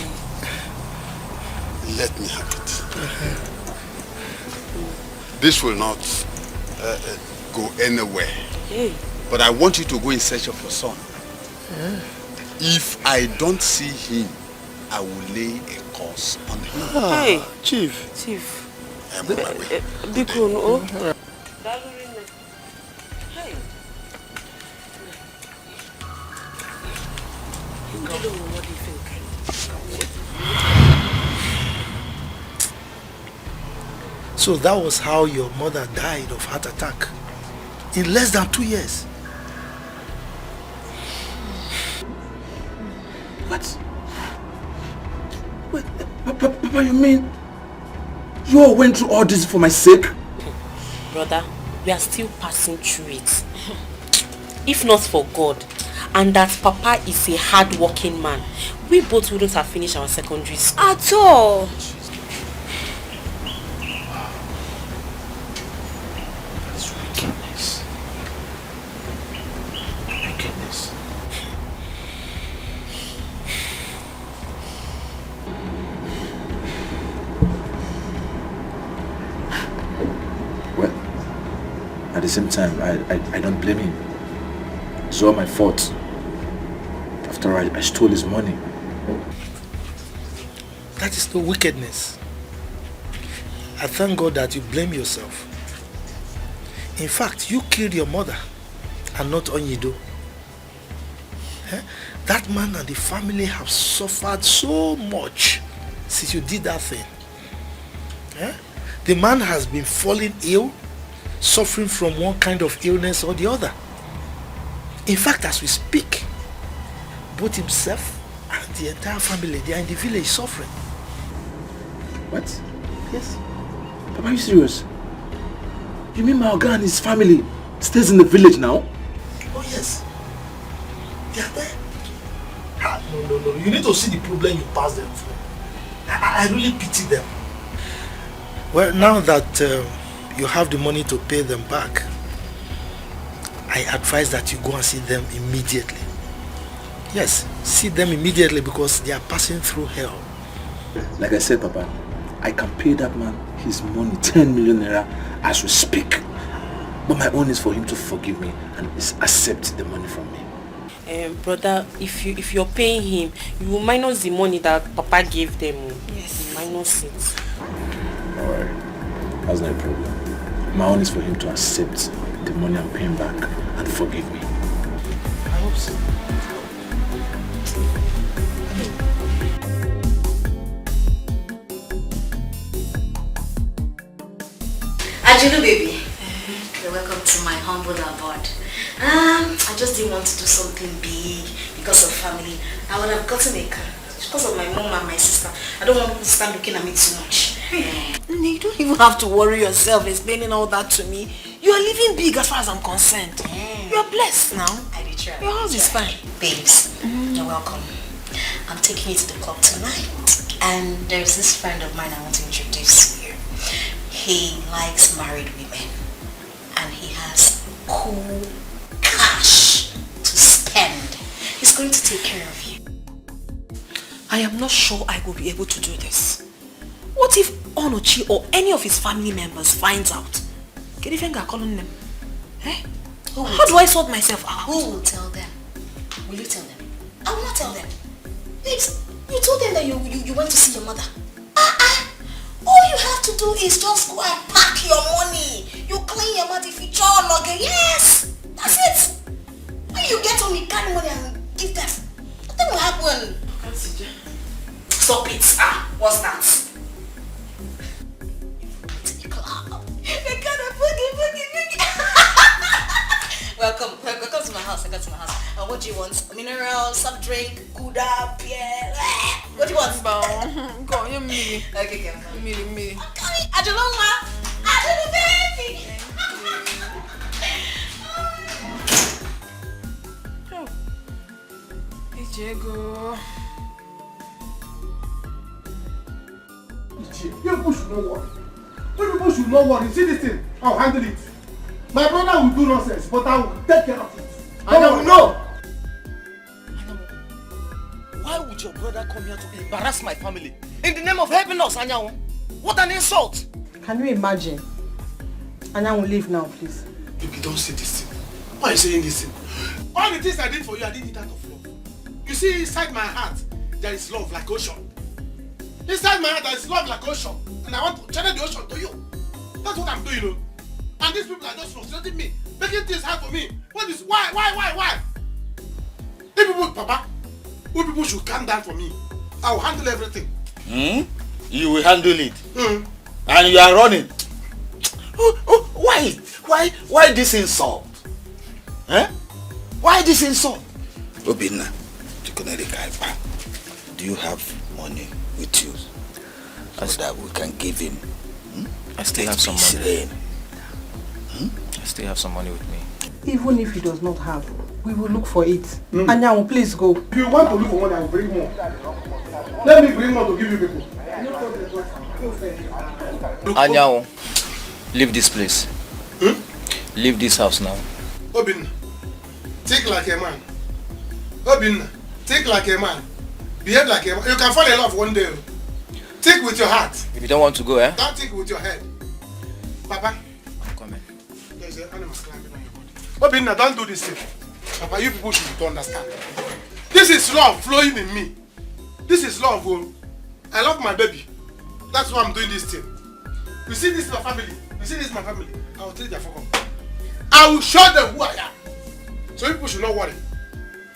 let me have it. This will not go anywhere. But I want you to go in search of your son. If I don't see him, I will lay a curse on him. Hey, Chief. I am on my way. Biko no. Hey. So that was how your mother died of heart attack in less than 2 years. What? Wait, Papa, you mean you all went through all this for my sake? Brother, we are still passing through it. If not for God, and that Papa is a hard-working man, we both wouldn't have finished our secondary school. At all. That's wickedness. Wickedness. Well, at the same time, I don't blame him. It's all my fault. After I stole his money. That is no wickedness. I thank God that you blame yourself. In fact, you killed your mother and not Ini Edo. That man and the family have suffered so much since you did that thing. The man has been falling ill, suffering from one kind of illness or the other. In fact, as we speak, both himself and the entire family, they are in the village suffering. What? Yes. Papa, are you serious? You mean my Oga and his family stays in the village now? Oh yes. They are there. No. You need to see the problem you passed them through. I really pity them. Well, now that you have the money to pay them back, I advise that you go and see them immediately. Yes, see them immediately because they are passing through hell. Like I said, Papa, I can pay that man his money, 10 million naira, as we speak. But my own is for him to forgive me and accept the money from me. Brother, if you're paying him, you will minus the money that Papa gave them. Yes. Minus it. Alright, that's not a problem. My own is for him to accept the money I'm paying back and forgive me. I hope so. Ajulu baby, you're welcome to my humble abode. I just didn't want to do something big because of family. I would have gotten a car because of my mom and my sister. I don't want people to start looking at me too much. You don't even have to worry yourself explaining all that to me. You are living big as far as I'm concerned. You are blessed now. I did try. Your house is fine. Babes, you're welcome. I'm taking you to the club tonight. And there's this friend of mine I want to introduce you. He likes married women and he has cool cash to spend. He's going to take care of you. I am not sure I will be able to do this. What if Onochi or any of his family members finds out? Can you think I'm calling them? Eh? How do I sort myself out? Who will tell them? Will you tell them? I will not tell them. Babes, you told them that you went to see your mother. All you have to do is just go and pack your money. You clean your mouth if you draw log. Yes! That's it! When you get home, you carry money and give them. Nothing will happen. Stop it. What's that? To the club. They got a boogie. Welcome to my house. What do you want? Mineral, soft drink, Gouda, beer. What do you want? Go, you me. Okay, Me. I'm coming. Ajaloma. Ajalo baby. Diego. You people should not worry. You people should not worry. See this thing? I'll handle it. My brother will do nonsense, but I will take care of it. No! Why would your brother come here to embarrass my family? In the name of helping us, Anyanwu? What an insult! Can you imagine? Anyanwu, leave now, please. You don't say this thing. Why are you saying this thing? All the things I did for you, I did it out of love. You see, inside my heart, there is love like ocean. Inside my heart, there is love like ocean. And I want to channel the ocean to you. That's what I'm doing, you know. And these people are just frustrating me, making things hard for me. What is, why? If people, Papa, you people should calm down for me. I will handle everything. You will handle it? And you are running? Why this insult? Eh? Why this insult? Obinna, do you have money with you? So that we can give him. I still have some money. I still have some money with me. Even if he does not have, we will look for it. Anyanwu, please go. If you want to look for money, I will bring more. Let me bring more to give you people. Anyanwu, leave this place. Leave this house now. Obinna, think like a man. Obinna, think like a man. Behave like a man. You can fall in love one day. Think with your heart. If you don't want to go, eh? Don't think with your head. Papa. I'm coming. There's an animal climbing on your body. Obinna, don't do this thing. Papa, you people should understand. This is love flowing in me. This is love. I love my baby. That's why I'm doing this thing. You see this is my family. You see this is my family. I will take their phone. I will show them who I am. So you people should not worry.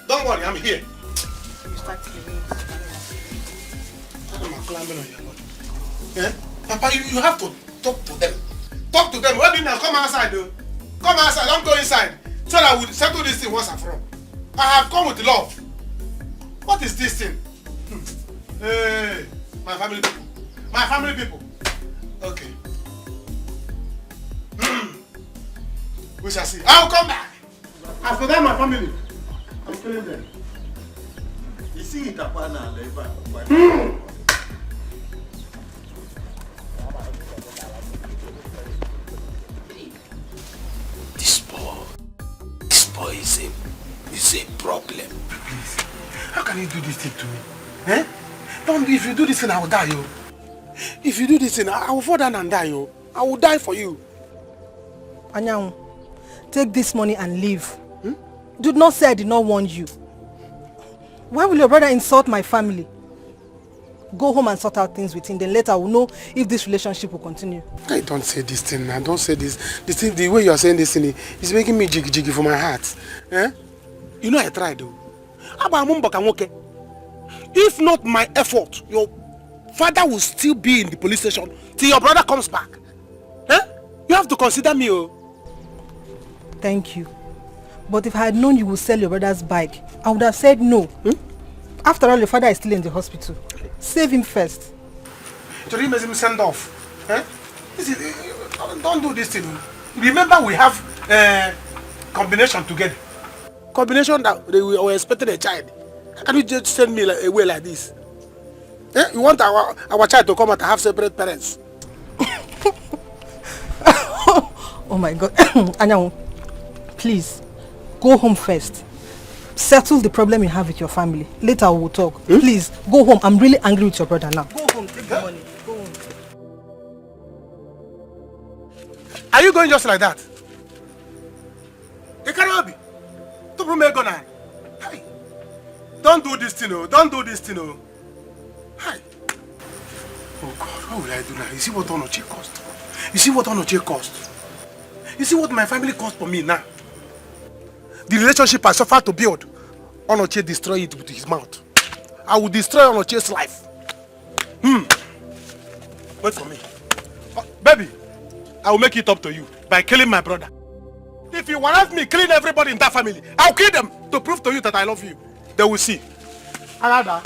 Don't worry, I'm here. Animal climbing on your body. Yeah? Papa, you have to talk to them. Talk to them. Obinna, come outside though. Come outside, don't go inside. So that we'll settle this thing once and for all. I have come with love. What is this thing? Hey, my family people. My family people. Okay. We shall see. I'll come back. As for that, my family, I'm killing them. You see it upon our labor. This boy is a problem. Please, how can you do this thing to me? Eh? Don't, if you do this thing, I will die, yo. If you do this thing, I will fall down and die, yo. I will die for you. Anyanwu, take this money and leave. Do not say I did not warn you. Why will your brother insult my family? Go home and sort out things with him. Then later we'll know if this relationship will continue. I don't say this thing now. Don't say this. This thing, the way you are saying this thing is making me jiggy for my heart. Eh? You know I tried though. If not my effort, your father will still be in the police station till your brother comes back. Eh? You have to consider me. Oh. Thank you. But if I had known you would sell your brother's bike, I would have said no. After all, your father is still in the hospital. Save him first. To make him send off. Eh? Don't do this thing. Remember we have combination together. Combination that we were expecting a child. How can you just send me away like this? Eh? You want our child to come out and have separate parents? Oh my God. Anyanwu, please, go home first. Settle the problem you have with your family. Later we'll talk. Please, go home. I'm really angry with your brother now. Go home, take the money. Go home. Are you going just like that? You cannot be. Hey. Don't do this thing, oh. Don't do this thing, oh. Hi. Oh God, what will I do now? You see what Onoche cost? You see what Onoche cost? You see what my family cost for me now? The relationship I suffered to build, Onoche destroy it with his mouth. I will destroy Onoche's life. Wait for me. Baby, I will make it up to you by killing my brother. If you want me killing everybody in that family, I'll kill them to prove to you that I love you. They will see. Anada.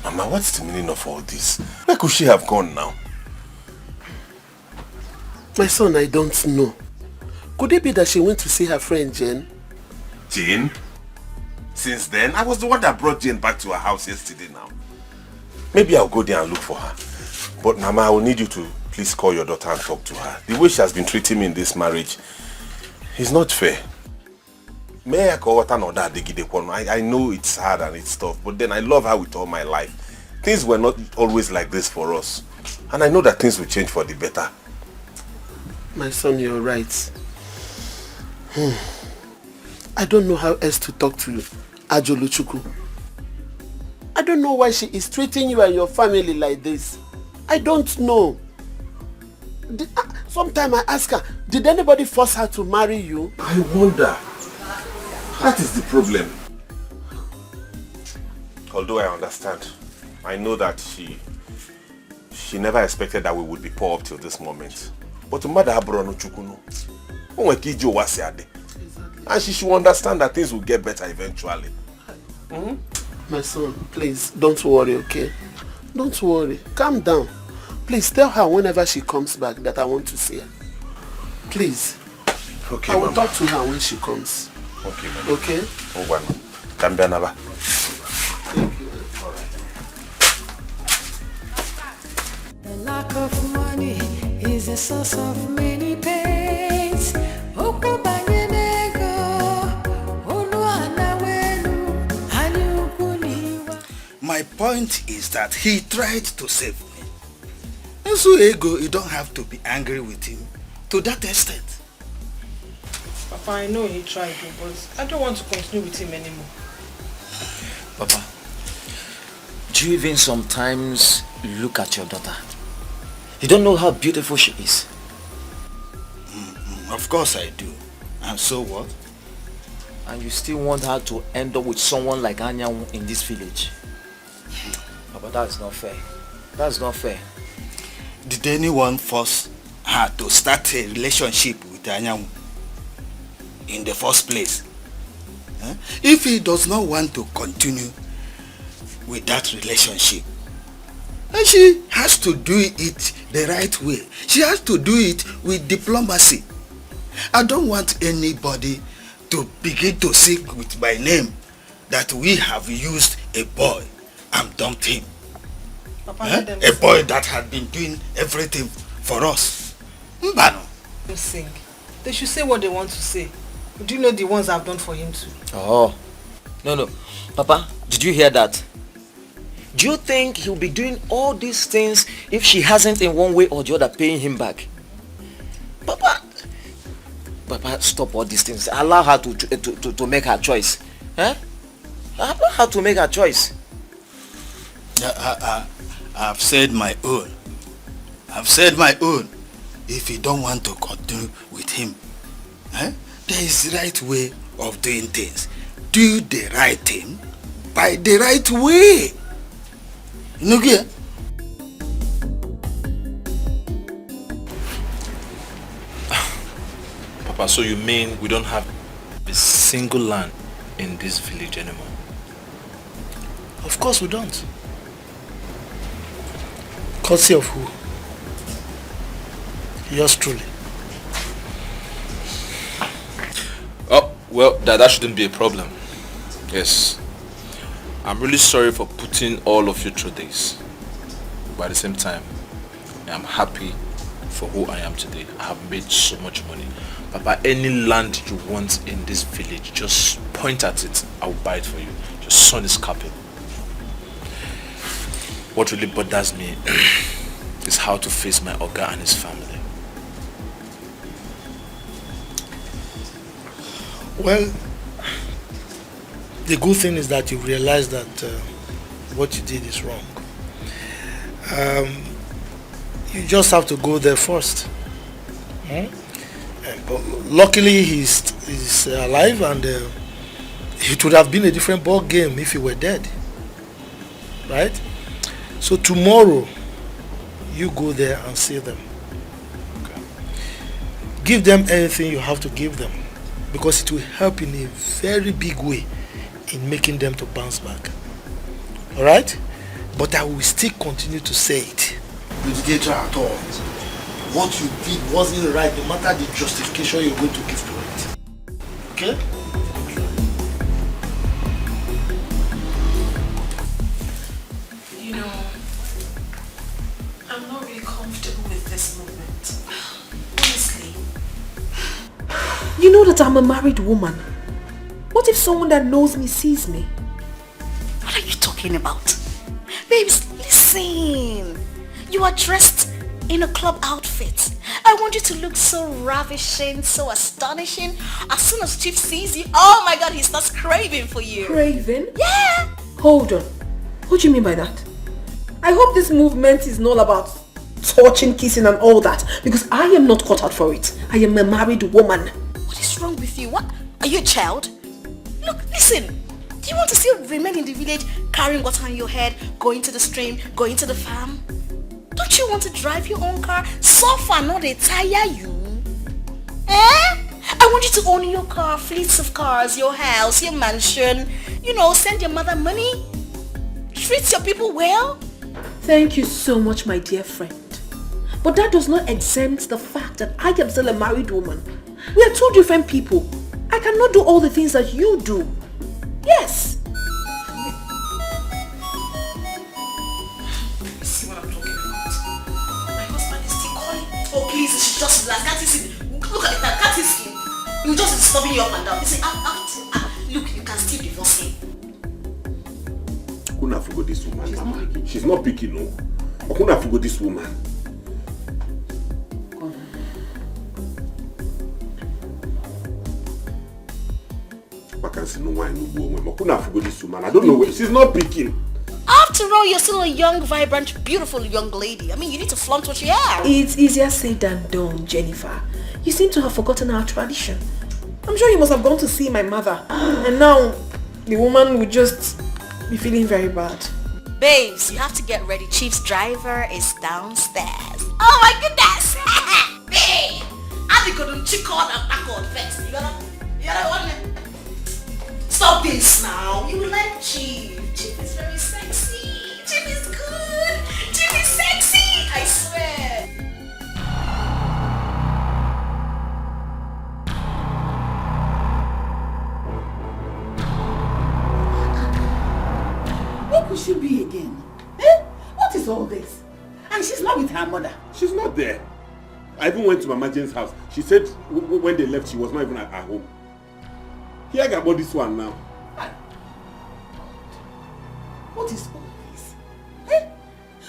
Mama, what's the meaning of all this? Where could she have gone now? My son, I don't know. Could it be that she went to see her friend Jane? Jane? Since then, I was the one that brought Jane back to her house yesterday now. Maybe I'll go there and look for her. But Mama, I will need you to please call your daughter and talk to her. The way she has been treating me in this marriage is not fair. I know it's hard and it's tough, but then I love her with all my life. Things were not always like this for us. And I know that things will change for the better. My son, you're right. I don't know how else to talk to Ajoluchuku. I don't know why she is treating you and your family like this. I don't know. Sometimes I ask her, did anybody force her to marry you? I wonder. That is the problem. Although I understand, I know that she never expected that we would be poor up till this moment. But mother Abrono Chukuno, and she should understand that things will get better eventually. My son, please, don't worry, okay? Don't worry. Calm down. Please tell her whenever she comes back that I want to see her. Please. Okay, I will Mama. talk to her when she comes. Okay, Mama. Okay? Oh, one. Kambianaba. The lack of money is a source of many pains. My point is that he tried to save me. And so Ego, you don't have to be angry with him to that extent. Papa, I know he tried to, but I don't want to continue with him anymore. Papa, do you even sometimes look at your daughter? You don't know how beautiful she is. Of course I do. And so what? And you still want her to end up with someone like Anyanwu in this village? Papa, that's not fair. That's not fair. Did anyone force her to start a relationship with Anyanwu in the first place? If he does not want to continue with that relationship, and she has to do it the right way. She has to do it with diplomacy. I don't want anybody to begin to seek with my name that we have used a boy and dumped him. Papa, A boy that had been doing everything for us. Mbano. They sing. They should say what they want to say. Do you know the ones I've done for him too? Oh. No. Papa, did you hear that? Do you think he'll be doing all these things if she hasn't in one way or the other paying him back? Papa, stop all these things. Allow her to make her choice. Allow her to make her choice. I've said my own. I've said my own. If you don't want to continue with him, there is the right way of doing things. Do the right thing by the right way. You know, yeah? Papa, so you mean we don't have a single land in this village anymore? Of course we don't. Courtesy of who? Yours truly. Oh, well, that shouldn't be a problem. Yes. I'm really sorry for putting all of you through this. But at the same time, I am happy for who I am today. I have made so much money. Papa, any land you want in this village, just point at it. I will buy it for you. Your son is capable. What really bothers me is how to face my Oga and his family. Well, the good thing is that you realize that what you did is wrong. You just have to go there first. But luckily he's alive, and it would have been a different ball game if he were dead. Right? So tomorrow, you go there and see them. Okay. Give them anything you have to give them, because it will help in a very big way in making them to bounce back. Alright? But I will still continue to say it. Litigator at all. What you did wasn't right, no matter the justification you're going to give to it. Okay? You know, I'm not really comfortable with this movement. Honestly. You know that I'm a married woman. What if someone that knows me sees me? What are you talking about? Babes, listen. You are dressed in a club outfit. I want you to look so ravishing, so astonishing. As soon as Chief sees you, oh my God, he starts craving for you. Craving? Yeah. Hold on. What do you mean by that? I hope this movement is not about touching, kissing and all that, because I am not cut out for it. I am a married woman. What is wrong with you? What? Are you a child? Look, listen. Do you want to still remain in the village, carrying water on your head, going to the stream, going to the farm? Don't you want to drive your own car? Suffer, not they tire you. I want you to own your car, fleets of cars, your house, your mansion. You know, send your mother money. Treat your people well. Thank you so much, my dear friend. But that does not exempt the fact that I am still a married woman. We are two different people. I cannot do all the things that you do. Yes. See what I'm talking about? My husband is still calling. Oh please, it's just relax. Can't you see? Look at it, can't you sleep? You just disturbing you up and down. You see, look, you can still divorce him. Kuna forgot this woman, Mama. She's not picking, no. Kuna forgot this woman. I can see no wine, no woman. Kuna forgot this woman. I don't know where. She's not picking. After all, you're still a young, vibrant, beautiful young lady. I mean, you need to flaunt what you have. It's easier said than done, Jennifer. You seem to have forgotten our tradition. I'm sure you must have gone to see my mother. And now, the woman would just be feeling very bad. Babes, you have to get ready. Chief's driver is downstairs. Oh my goodness! Babe! I'm going to check on and back on first. You gotta want me. Stop this now. You like Chief. Chief is very sexy. Chief is good. Chief is sexy. I swear. Where could she be again? Eh? What is all this? And she's not with her mother. She's not there. I even went to Mama Jane's house. She said when they left, she was not even at her home. Here I got about this one now. What is all this? Eh?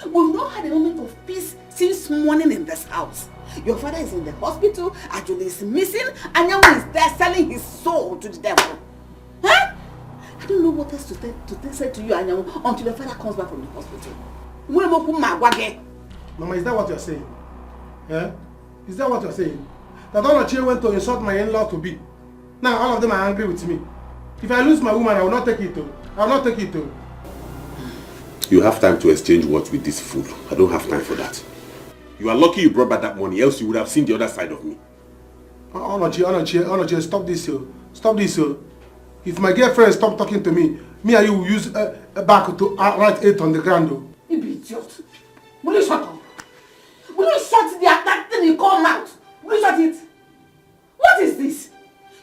We've not had a moment of peace since morning in this house. Your father is in the hospital, Ajuli is missing, and Nyawo is there selling his soul to the devil. Huh? I don't know what else to say to you, Nyawo, until your father comes back from the hospital. Mama, is that what you're saying? Yeah? Is that what you're saying? That Onochie went to insult my in-law to be. Now all of them are angry with me. If I lose my woman, I will not take it to. I will not take it to. You have time to exchange words with this fool. I don't have time for that. You are lucky you brought back that money, else you would have seen the other side of me. Onochie, stop this, yo. Stop this, yo. If my girlfriend stop talking to me, me and you will use a back to write 8 on the ground, though. You be idiot. Will you shut up? Will you shut that thing you call mouth? Will you shut it? What is this?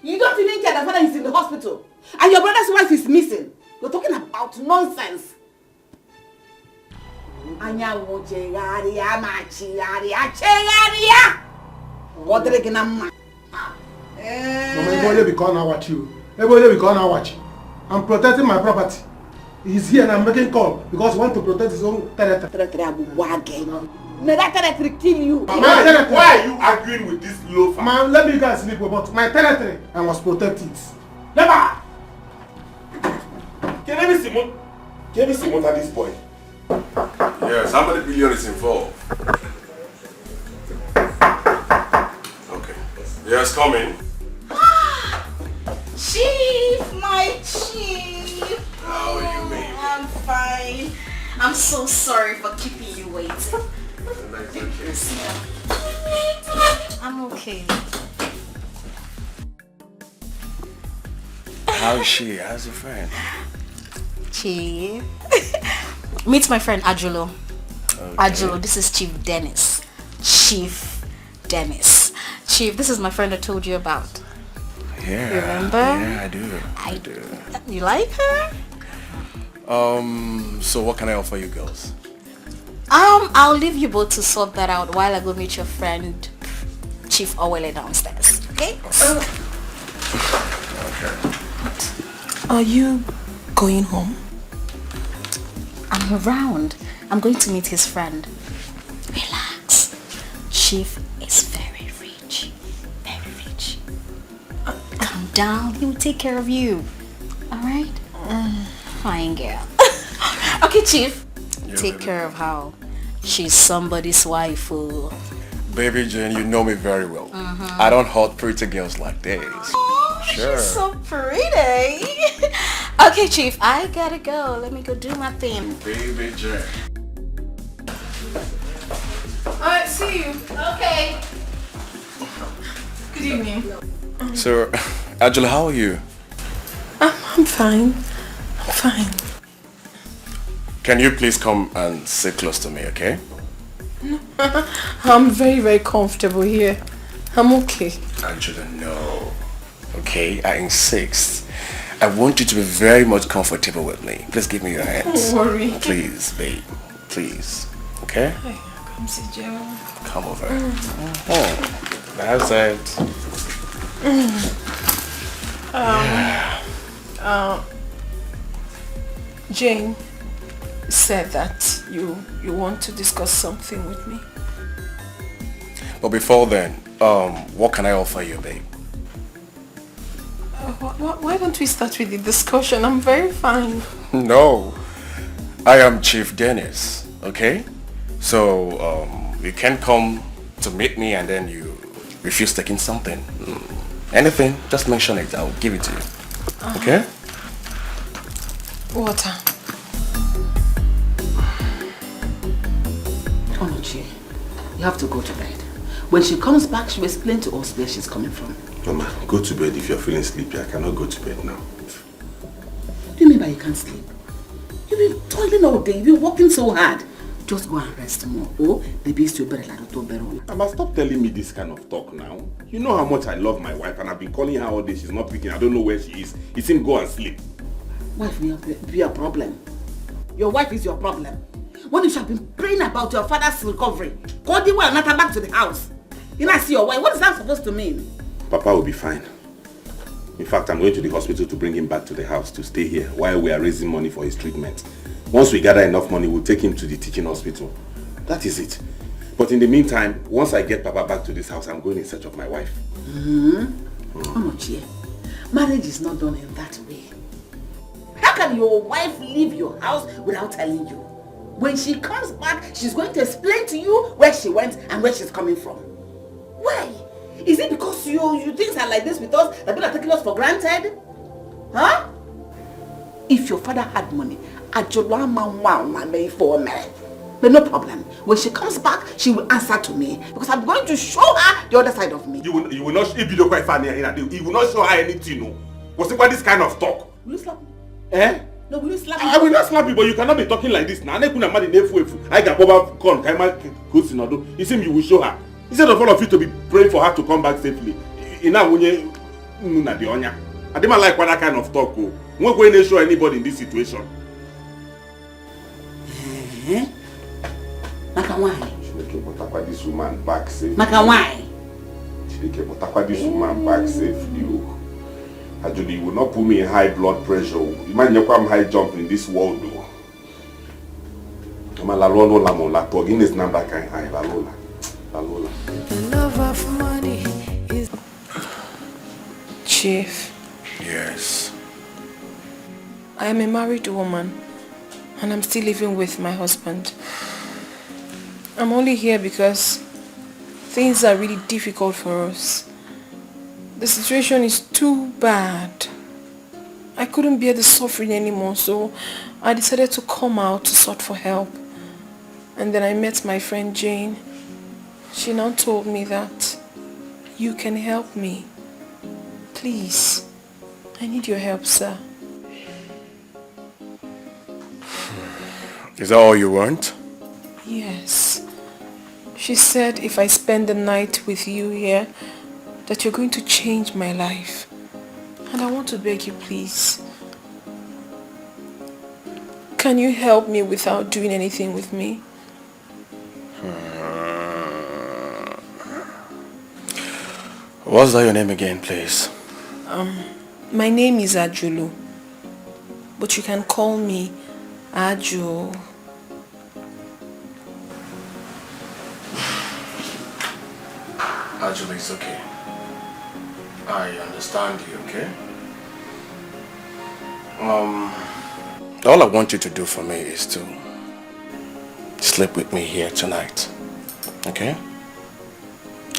You don't even care that father is in the hospital and your brother's wife is missing. You're talking about nonsense. Anya wo chegharia ma chegharia. What did I Mama, everybody because I watch you. Everybody because I watch. I'm protecting my property. He's here and I'm making call because he wants to protect his own territory. May that territory kill you. Why are you arguing with this loafer? Man, let me guys sleep about my territory. I must protect it. Never! Can you see what at this point? Yes, how many billion is involved? Okay. Yes, come in. Chief, my chief. How are you, baby? I'm fine. I'm so sorry for keeping you waiting. I'm okay. How's she? How's your friend? Chief. Meet my friend Ajulo. Okay. Ajulo, this is Chief Dennis. Chief Dennis. Chief, this is my friend I told you about. Yeah. Remember? Yeah, I do. You like her? So what can I offer you girls? I'll leave you both to sort that out while I go meet your friend Chief Owele downstairs. Okay? Okay. Are you going home? I'm around. I'm going to meet his friend. Relax. Chief is very rich. Very rich. Calm down. He will take care of you. Alright? Fine girl. Okay, Chief. Yeah, take baby. care of how she's somebody's wife. Baby Jane, you know me very well. I don't hurt pretty girls like this. Sure. She's so pretty. Okay, Chief, I gotta go. Let me go do my thing. Baby Jane. Alright, see you. Okay. Good evening. So, Angela, how are you? I'm fine. I'm fine. Can you please come and sit close to me, okay? I'm very, very comfortable here. I'm okay. Angela, no. Okay, I insist. I want you to be very much comfortable with me. Please give me your hands. Don't worry. Please, babe. Please. Okay? Come see Joe. Come over. That's it. Jane said that you want to discuss something with me. But before then, what can I offer you, babe? Why don't we start with the discussion? I'm very fine. No. I am Chief Dennis, okay? So, you can't come to meet me and then you refuse taking something. Anything, just mention it. I'll give it to you. Okay? Water. Onochi, you have to go to bed. When she comes back, she will explain to us where she's coming from. Mama, go to bed if you're feeling sleepy. I cannot go to bed now. What do you mean by you can't sleep? You've been toiling all day. You've been working so hard. Just go and rest more. Oh, the beast will better like to better. Mama, stop telling me this kind of talk now. You know how much I love my wife and I've been calling her all day. She's not picking. I don't know where she is. It seems go and sleep. Wife may be a problem. Your wife is your problem. When you should have been praying about your father's recovery, call the well, not her back to the house. You not see your wife. What is that supposed to mean? Papa will be fine. In fact, I'm going to the hospital to bring him back to the house to stay here while we are raising money for his treatment. Once we gather enough money, we'll take him to the teaching hospital. That is it. But in the meantime, once I get Papa back to this house, I'm going in search of my wife. Onochie, marriage is not done in that way. How can your wife leave your house without telling you? When she comes back, she's going to explain to you where she went and where she's coming from. Why? Is it because you things are like this with us that people are taking us for granted? Huh? If your father had money, but no problem. When she comes back, she will answer to me because I'm going to show her the other side of me. You will not. If you don't quite funny, you will not show her anything. No. What's about this kind of talk? Will you slap me? Eh? No, will you slap me? I will not slap you, but you cannot be talking like this now. I can go. You seem you will show her. Instead of all of you to be praying for her to come back safely. I don't like that kind of talk. I'm not going to show anybody in this situation. Maka why? Chineke Botakwa this woman back safely. Maka why? Chineke Botakwa this woman back safely. Actually, you will not put me in high blood pressure. Imagine I'm high jump in this world though. I'm a lalono lamo la togin is number kind high lalola. Lalola. The love of money is... Chief. Yes. I am a married woman and I'm still living with my husband. I'm only here because things are really difficult for us. The situation is too bad. I couldn't bear the suffering anymore, so I decided to come out to sort for help. And then I met my friend Jane. She now told me that you can help me. Please, I need your help, sir. Is that all you want? Yes. She said if I spend the night with you here, that you're going to change my life. And I want to beg you, please. Can you help me without doing anything with me? What's that your name again, please? My name is Ajulu. But you can call me Aju. Actually, it's okay. I understand you, okay? All I want you to do for me is to sleep with me here tonight, okay?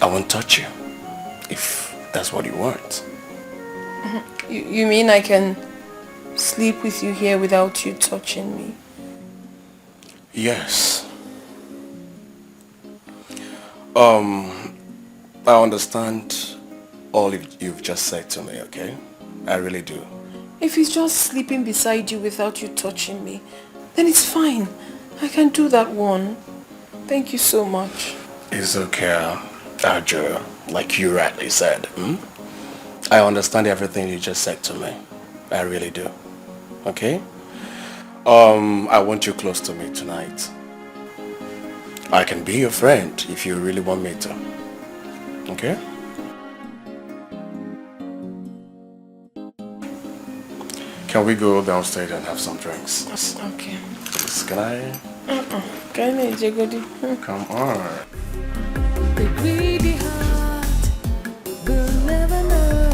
I won't touch you, if that's what you want. You mean I can sleep with you here without you touching me? Yes. I understand all you've just said to me, okay? I really do. If he's just sleeping beside you without you touching me, then it's fine. I can do that one. Thank you so much. It's okay, Arjo, like you rightly said. I understand everything you just said to me. I really do. Okay? I want you close to me tonight. I can be your friend if you really want me to. Okay? Can we go downstairs and have some drinks? Okay. Please, can I? Come on. The greedy heart will never know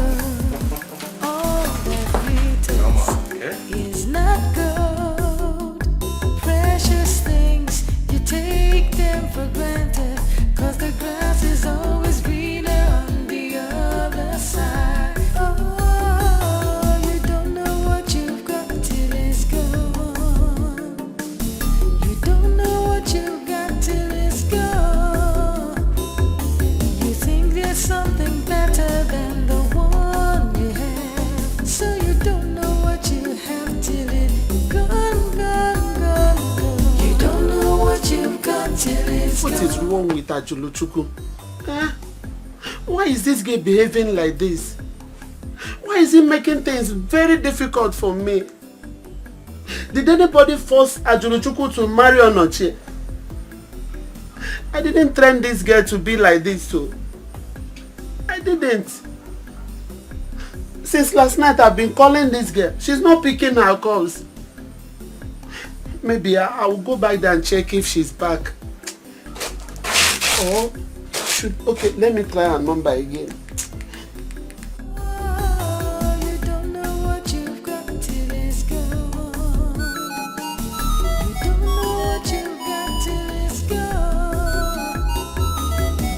all that glitters is not gold. Precious things, you take them for granted, 'cause the grass is always greener on the other side. Oh, you don't know what you've got till it's gone. You don't know what you've got till it's gone. You think there's something better than the one you have, so you don't know what you have till it's gone, gone, gone, gone. You don't know what you've got till it's gone. What is wrong with Ajuluchuku? Why is this guy behaving like this? Why is he making things very difficult for me? Did anybody force Ajuluchuku to marry Onochie? I didn't train this girl to be like this, so I didn't. Since last night I've been calling this girl. She's not picking her calls. Maybe I will go back there and check if she's back. Or okay, let me try her number again. You don't know what you've got till it's gone. You don't know what you've got till it's gone.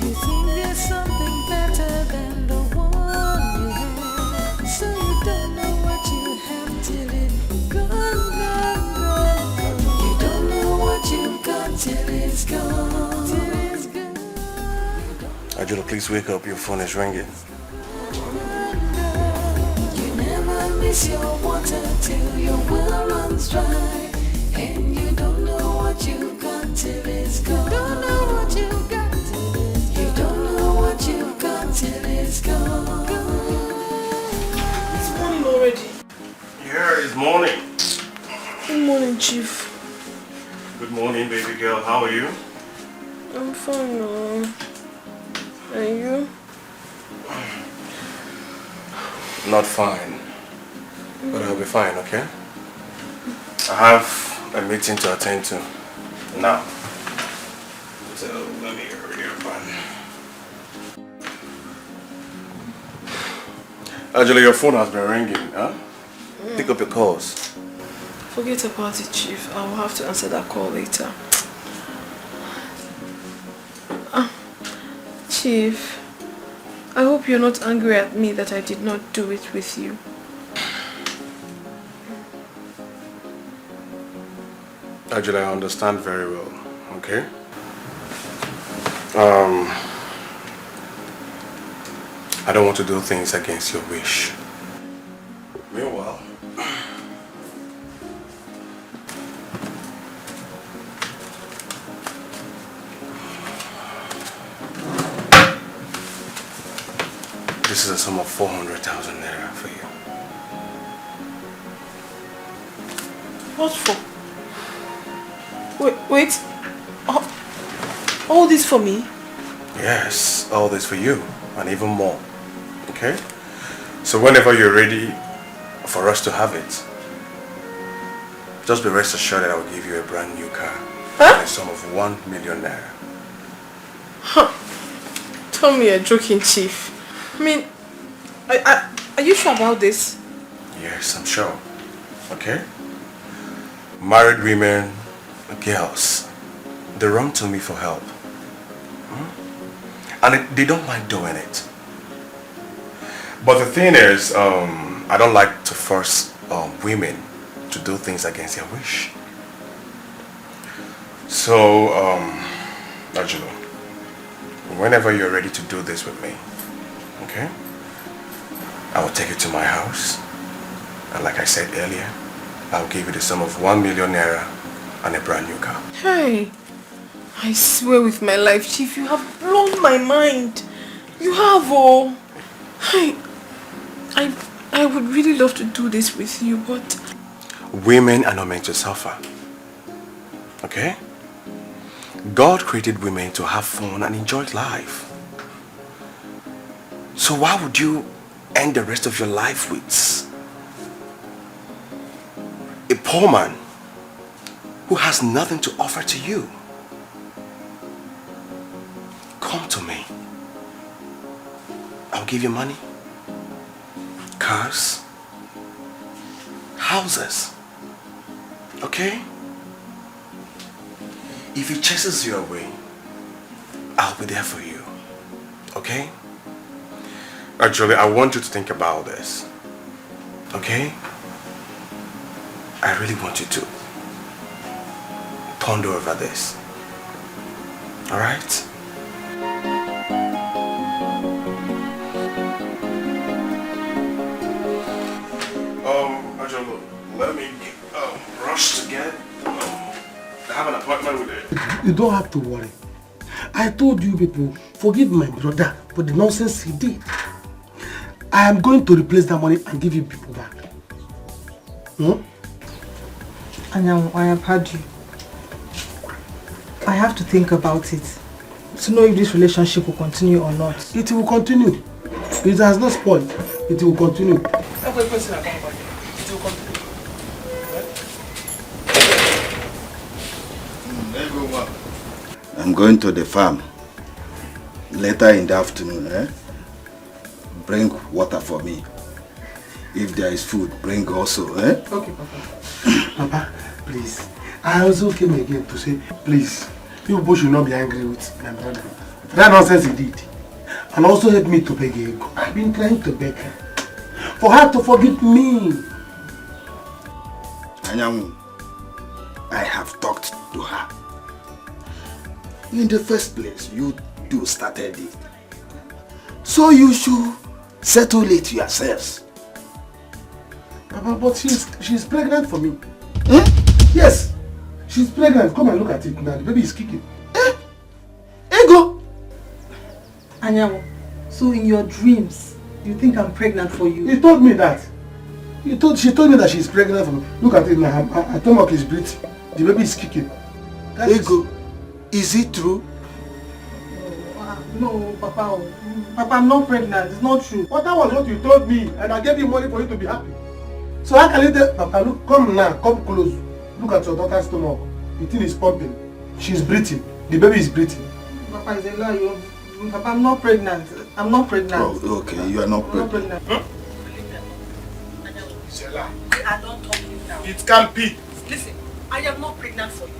You think there's something better than the one you have, so you don't know what you have till it's gone, gone, gone. You don't know what you've got till it's gone, till it's gone. Ajula, please wake up. Your phone is ringing. You never miss your water till your well runs dry, and you don't know what you got till it's gone. Don't know what you got till it's gone. You don't know what you got till it's gone. It's morning already. Yeah, it's morning. Good morning, Chief. Good morning, baby girl. How are you? I'm fine now. And you? Not fine. But I'll be fine, okay? I have a meeting to attend to now. So let me hurry up and... Angela, your phone has been ringing, huh? Pick up your calls. Forget about it, Chief. I'll have to answer that call later. Chief, I hope you're not angry at me that I did not do it with you. Angela, I understand very well, okay? I don't want to do things against your wish. Meanwhile, this is a sum of 400,000 naira for you. What for? Wait. All this for me? Yes, all this for you, and even more. Okay? So whenever you're ready for us to have it, just be rest assured that I will give you a brand new car. Huh? A sum of 1 million naira. Huh. Tell me you're joking, Chief. I mean, are you sure about this? Yes, I'm sure. Okay? Married women, girls, they run to me for help. And they don't mind doing it. But the thing is, I don't like to force women to do things against their wish. So, Angelo, whenever you're ready to do this with me, okay, I will take you to my house. And like I said earlier, I'll give you the sum of 1 million naira and a brand new car. Hey, I swear with my life, Chief, you have blown my mind. You have, oh. I would really love to do this with you, but... Women are not meant to suffer. Okay? God created women to have fun and enjoy life. So why would you end the rest of your life with a poor man who has nothing to offer to you? Come to me. I'll give you money, cars, houses. Okay? If he chases you away, I'll be there for you. Okay? Actually, I want you to think about this. Okay? I really want you to ponder over this. Alright? Angelo, let me rush to get I have an appointment with it. You don't have to worry. I told you people, forgive my brother for the nonsense he did. I am going to replace that money and give you people back. Anyanwu, I have heard you. I have to think about it to know if this relationship will continue or not. It will continue. It has not spoiled. It will continue. It will continue. I'm going to the farm later in the afternoon. Bring water for me. If there is food, bring also. Okay, Papa. Papa, please. I also came again to say, please, you people should not be angry with my brother. That nonsense he did. And also help me to beg Etiko. I've been trying to beg her. For her to forgive me. Anyanwu, I have talked to her. In the first place, you two started it. So you should settle it yourselves. Papa, but she's pregnant for me. Yes, she's pregnant. Come and look at it now. The baby is kicking. Ego! Anyanwu, so in your dreams, you think I'm pregnant for you? He told me that. She told me that she's pregnant for me. Look at it now. Her stomach is breathing. The baby is kicking. Ego, is it true? No, Papa. Papa, I'm not pregnant. It's not true. But that was what you told me, and I gave you money for you to be happy. So how can you tell Papa, look, come now, come close. Look at your daughter's stomach. The thing is pumping. She's breathing. The baby is breathing. Papa is a liar. Papa, I'm not pregnant. I'm not pregnant. Oh, okay, you are not pregnant. Huh? It's a lie. I don't talk to you now. It can't be. Listen, I am not pregnant for you.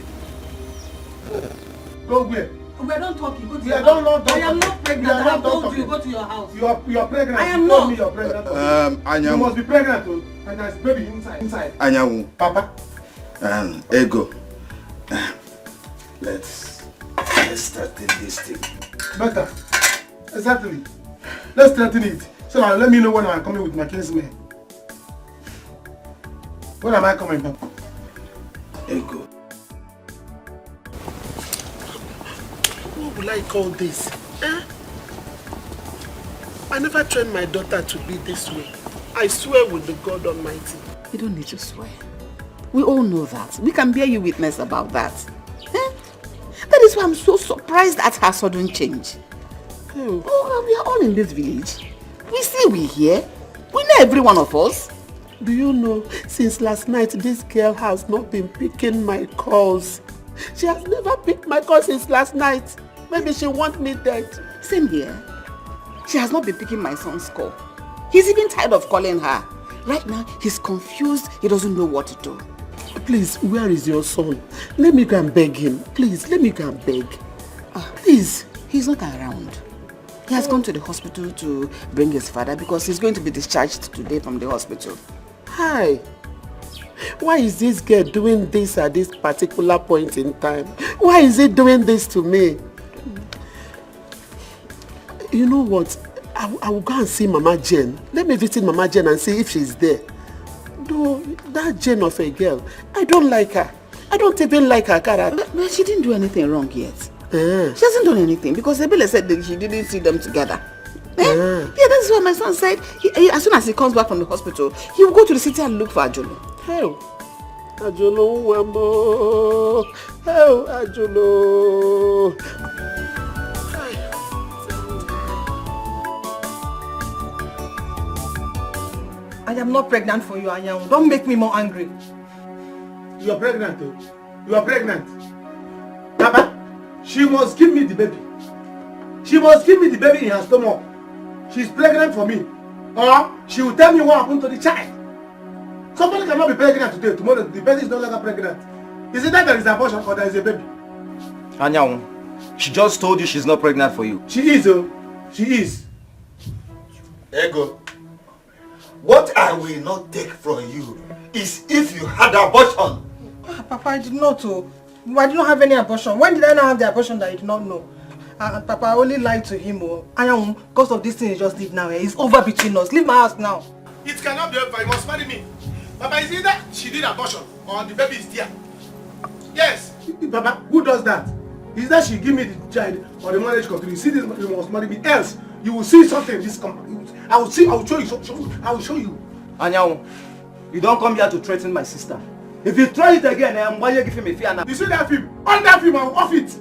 Go where? We are not talking. Go to We your are house. not I am not pregnant. I have told you, talking. go to your house. You are pregnant. I am you not. told me you're pregnant. You must be pregnant too. And there's baby inside. Anyanwu. Papa. Ego. Let's straighten this thing. Better. Exactly. Let's straighten it. So now let me know when I'm coming with my kinsman. When am I coming, Papa? Ego. What will I call this? Eh? I never trained my daughter to be this way. I swear with the God Almighty. You don't need to swear. We all know that. We can bear you witness about that. Eh? That is why I'm so surprised at her sudden change. Oh, we are all in this village. We see, we hear. We know every one of us. Do you know, since last night, this girl has not been picking my calls. She has never picked my calls since last night. Maybe she wants me dead. Same here. She has not been picking my son's call. He's even tired of calling her. Right now, he's confused. He doesn't know what to do. Please, where is your son? Let me go and beg him. Please, let me go and beg. Please. He's not around. He has gone to the hospital to bring his father because he's going to be discharged today from the hospital. Hi. Why is this girl doing this at this particular point in time? Why is he doing this to me? You know what? I will go and see Mama Jane. Let me visit Mama Jane and see if she's there. No, that Jane of a girl, I don't like her. I don't even like her character. But she didn't do anything wrong yet. She hasn't done anything because Ebele said that she didn't see them together. Yeah, that's what my son said. As soon as he comes back from the hospital, he will go to the city and look for Ajolo. Hell, Ajolo, Wambo. Hell, Ajolo. I am not pregnant for you, Anyanwu. Don't make me more angry. You are pregnant, though. You are pregnant. Papa, she must give me the baby. She must give me the baby in her stomach. She's pregnant for me. Or she will tell me what happened to the child. Somebody cannot be pregnant today. Tomorrow, the baby is no longer pregnant. Is it that there is an abortion or there is a baby? Anyanwu, she just told you she's not pregnant for you. She is, oh. She is. Ego. What I will not take from you is if you had abortion. Papa, I did not. I did not have any abortion. When did I not have the abortion that I did not know? Papa, I only lied to him. Because of this thing you just did now. It's over between us. Leave my house now. It cannot be over. You must marry me. Papa, is it that she did abortion or the baby is there? Yes. Papa, who does that? Is that she give me the child or the marriage contract? You see this, you must marry me. Else, you will see something in this company. I will show you. I will show you. Anyanwu, you don't come here to threaten my sister. If you try it again, why are you giving me fear now? You see that film? On that film, I will off it.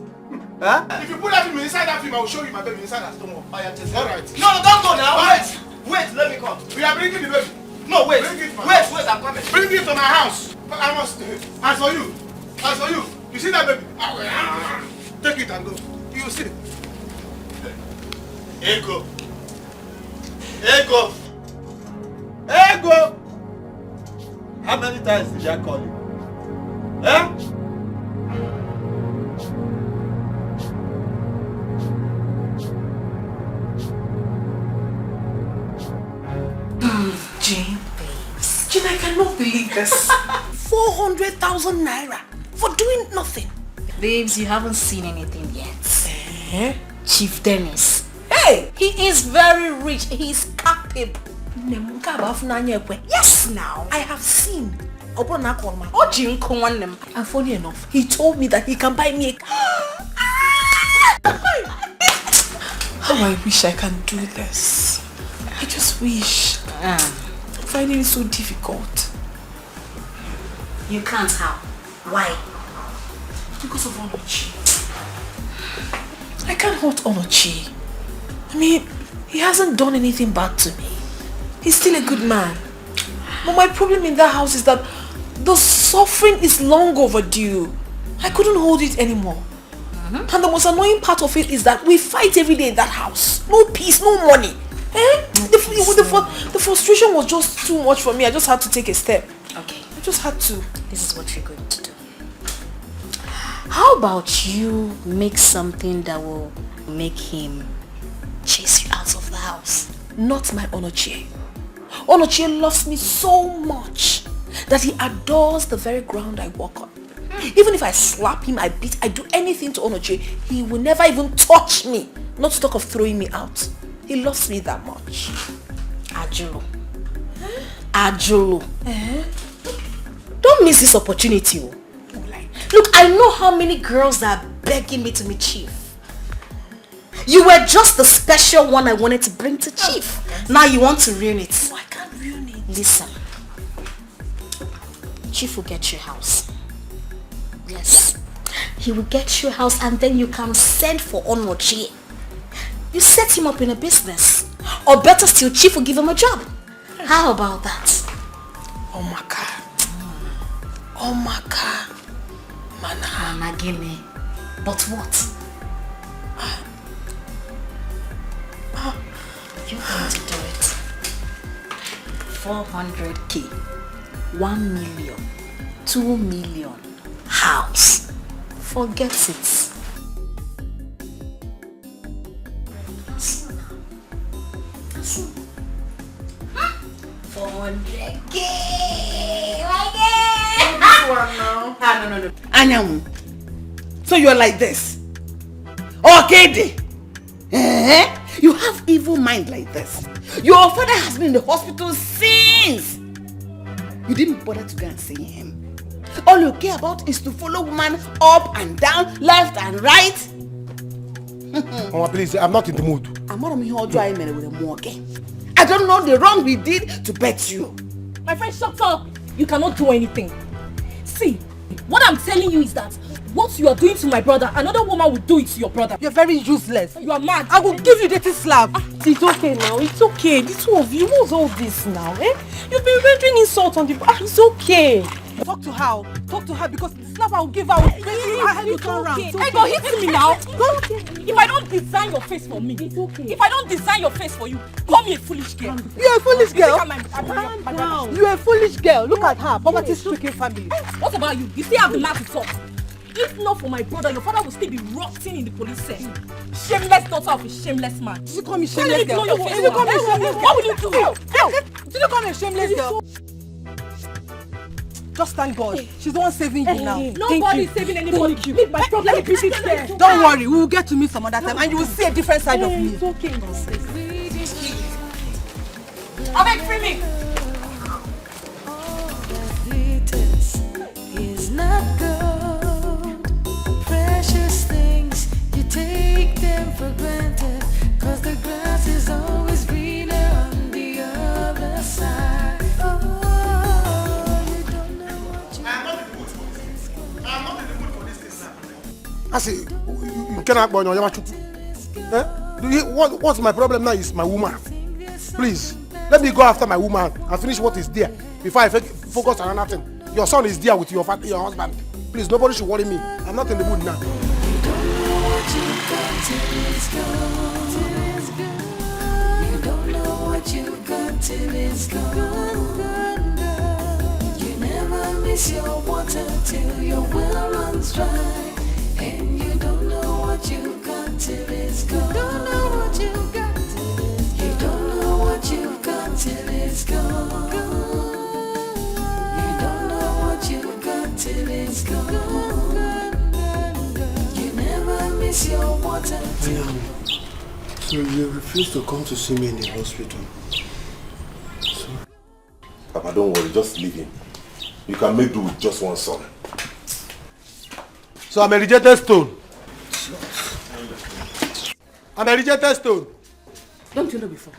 Huh? If you put that film inside that film, I will show you my baby inside her stomach. Alright. No, don't go now. Wait. Wait, let me come. We are bringing the baby. No, wait. Wait, I'm coming. Bring it to my house. I must. As for you, you see that baby? Take it and go. You see. Ego. How many times did I call you? Eh? Jane, I cannot believe this. 400,000 naira for doing nothing. Babes, you haven't seen anything yet. Eh? Chief Dennis. Hey! He is very rich. He is capable. Yes, now I have seen. And funny enough, he told me that he can buy me a car. How I wish I can do this. I just wish. Finding it so difficult. You can't how? Why? Because of Onochi. I can't hurt Onochi. I mean, he hasn't done anything bad to me. He's still a good man. But my problem in that house is that the suffering is long overdue. I couldn't hold it anymore. And the most annoying part of it is that we fight every day in that house. No peace, no money. The frustration was just too much for me. I just had to take a step. Okay. I just had to. This is what you're going to do. How about you make something that will make him chase you out of the house? Not my Onochie. Onochie loves me so much that he adores the very ground I walk on. Even if I slap him, I beat, I do anything to Onochie, he will never even touch me. Not to talk of throwing me out. He loves me that much. Ajulu. Ajulu. Don't miss this opportunity. Look, I know how many girls are begging me to meet Chief. You were just the special one I wanted to bring to Chief. Now you want to ruin it. I can't ruin it. Listen. Chief will get you a house. Yes. He will get you a house and then you can send for Onochie. You set him up in a business. Or better still, Chief will give him a job. How about that? Omaka. Omaka. Mana gimme. But what? You're going to do it. 400k. 1 million. 2 million. House. Forget it. 400k. No. Anyamu. So you're like this? Okay, you have evil mind like this. Your father has been in the hospital since. You didn't bother to go and see him. All you care about is to follow woman up and down, left and right. Mama, please, I'm not in the mood. I'm not here drying with a more again. I don't know the wrong we did to bet you. My friend, shut up. You cannot do anything. See, what I'm telling you is that what you are doing to my brother, another woman will do it to your brother. You're very useless. You are mad. I will give you the slap. It's okay now. It's okay. The two of you, what's all this now? You've been rendering insult on the... it's okay. Talk to her. Talk to her because the slap I will give her will make her head to turn around. Hey, go hit me now. If I don't design your face for me, it's okay. If I don't design your face for you, call me a foolish girl. You're a foolish girl. Calm down. You're a foolish girl. Look at her. Poverty-stricken family. What about you? You still have the mouth to talk. If not for my brother, your father will still be rotting in the police cell. Shameless daughter of a shameless man. Did you call me shameless girl? Did you call me shameless girl? What will you do? Did you call me a shameless girl? Just thank God. She's the one saving you now. Nobody's saving anybody. Leave my problem. Let me be there. Don't worry, we will get to meet some other time and you will see a different side of me. It's okay. I'll make free me. Is not gold. Precious things, you take them for granted. Cause the grass is always greener on the other side. Oh, you don't know what you... I'm not in the mood for this thing now. I say, you cannot buy no Yamachuku. What's my problem now is my woman. Please, let me go after my woman and finish what is there before I focus on another thing. Your son is there with your husband. Please, nobody should worry me. I'm not in the mood now. You don't know what you got till it's gone. You don't know what you got till it's gone. You never miss your water till your well runs dry. And you don't know what you got till it's gone. Don't know what you got till it's gone. You don't know what you got till it's gone. You don't know what you got till it's gone. You never miss your water till... So you refuse to come to see me in the hospital? So... Papa, don't worry, just leave him. You can make do with just one son. So I'm a rejected stone. I'm a rejected stone. Don't you know before?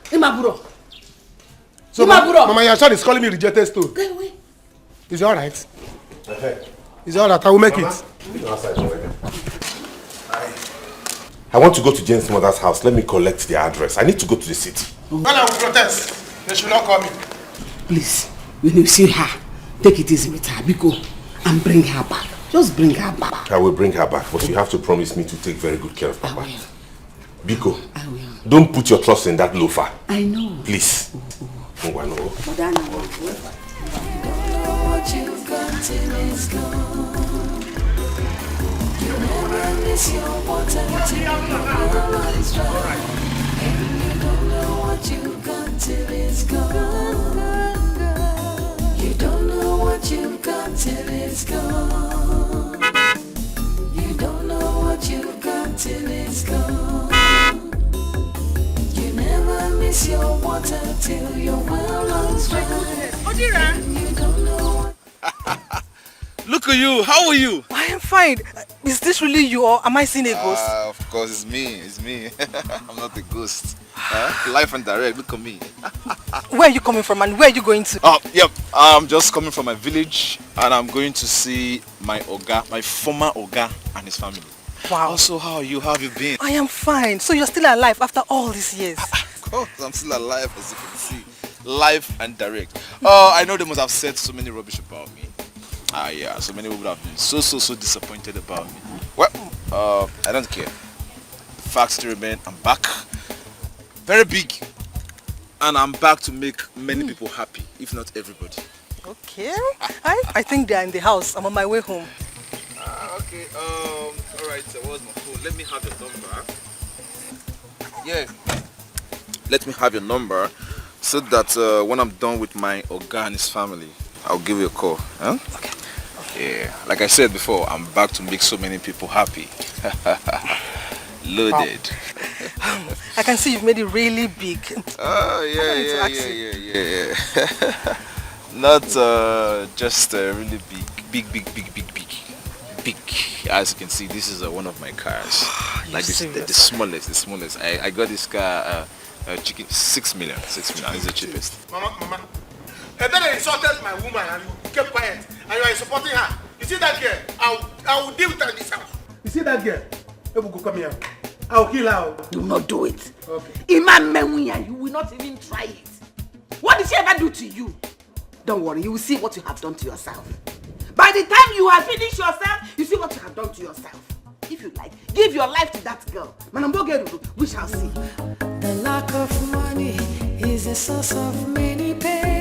Imaburo. So Mama Yashan is calling me rejected stone. Go away. Is it alright? Is it alright? I will make it. I want to go to Jane's mother's house. Let me collect their address. I need to go to the city. When I will protest, they should not call me. Please, when you see her, take it easy with her, Biko, and bring her back. Just bring her back. I will bring her back, but you have to promise me to take very good care of Papa. I will. Biko, don't put your trust in that loafer. I know. Please. But I know. What you've got till it's gone. You never miss your water till your well runs dry. And you don't know what you've got till it's gone. You don't know what you've got till it's gone. You don't know what you've got till it's gone. You never miss your water till your well runs dry. And you don't know. Look at you. How are you? I am fine. Is this really you or am I seeing a ghost? Of course, it's me. It's me. I'm not a ghost. Live and direct. Look at me. Where are you coming from and where are you going to? Yep. I'm just coming from my village and I'm going to see my Oga, my former Oga and his family. Wow. Also, how are you? How have you been? I am fine. So you're still alive after all these years? Of course, I'm still alive, as you can see. Live and direct. I know they must have said so many rubbish about me. Yeah, so many people have been so disappointed about me. Well, I don't care. The facts still remain. I'm back. Very big. And I'm back to make many people happy, if not everybody. Okay. I think they're in the house. I'm on my way home. Okay, alright, so where's my phone? Let me have your number. Yeah. Let me have your number so that when I'm done with my Oga and his family, I'll give you a call. Huh? Okay. Yeah, like I said before, I'm back to make so many people happy. Loaded. I can see you've made it really big. Oh, yeah. Not just really big. As you can see, this is one of my cars. Like this, the smallest. I got this car, chicken, 6 million. It's the cheapest. Mama. And then they insulted my woman and you kept quiet and you are supporting her. You see that girl? I will deal with her in this house. You see that girl? Ebuko, come here. I will kill her. You will not do it. Okay. Iman Memuya, you will not even try it. What did she ever do to you? Don't worry, you will see what you have done to yourself. By the time you have finished yourself, you see what you have done to yourself. If you like, give your life to that girl. We shall see. The lack of money is a source of many pains.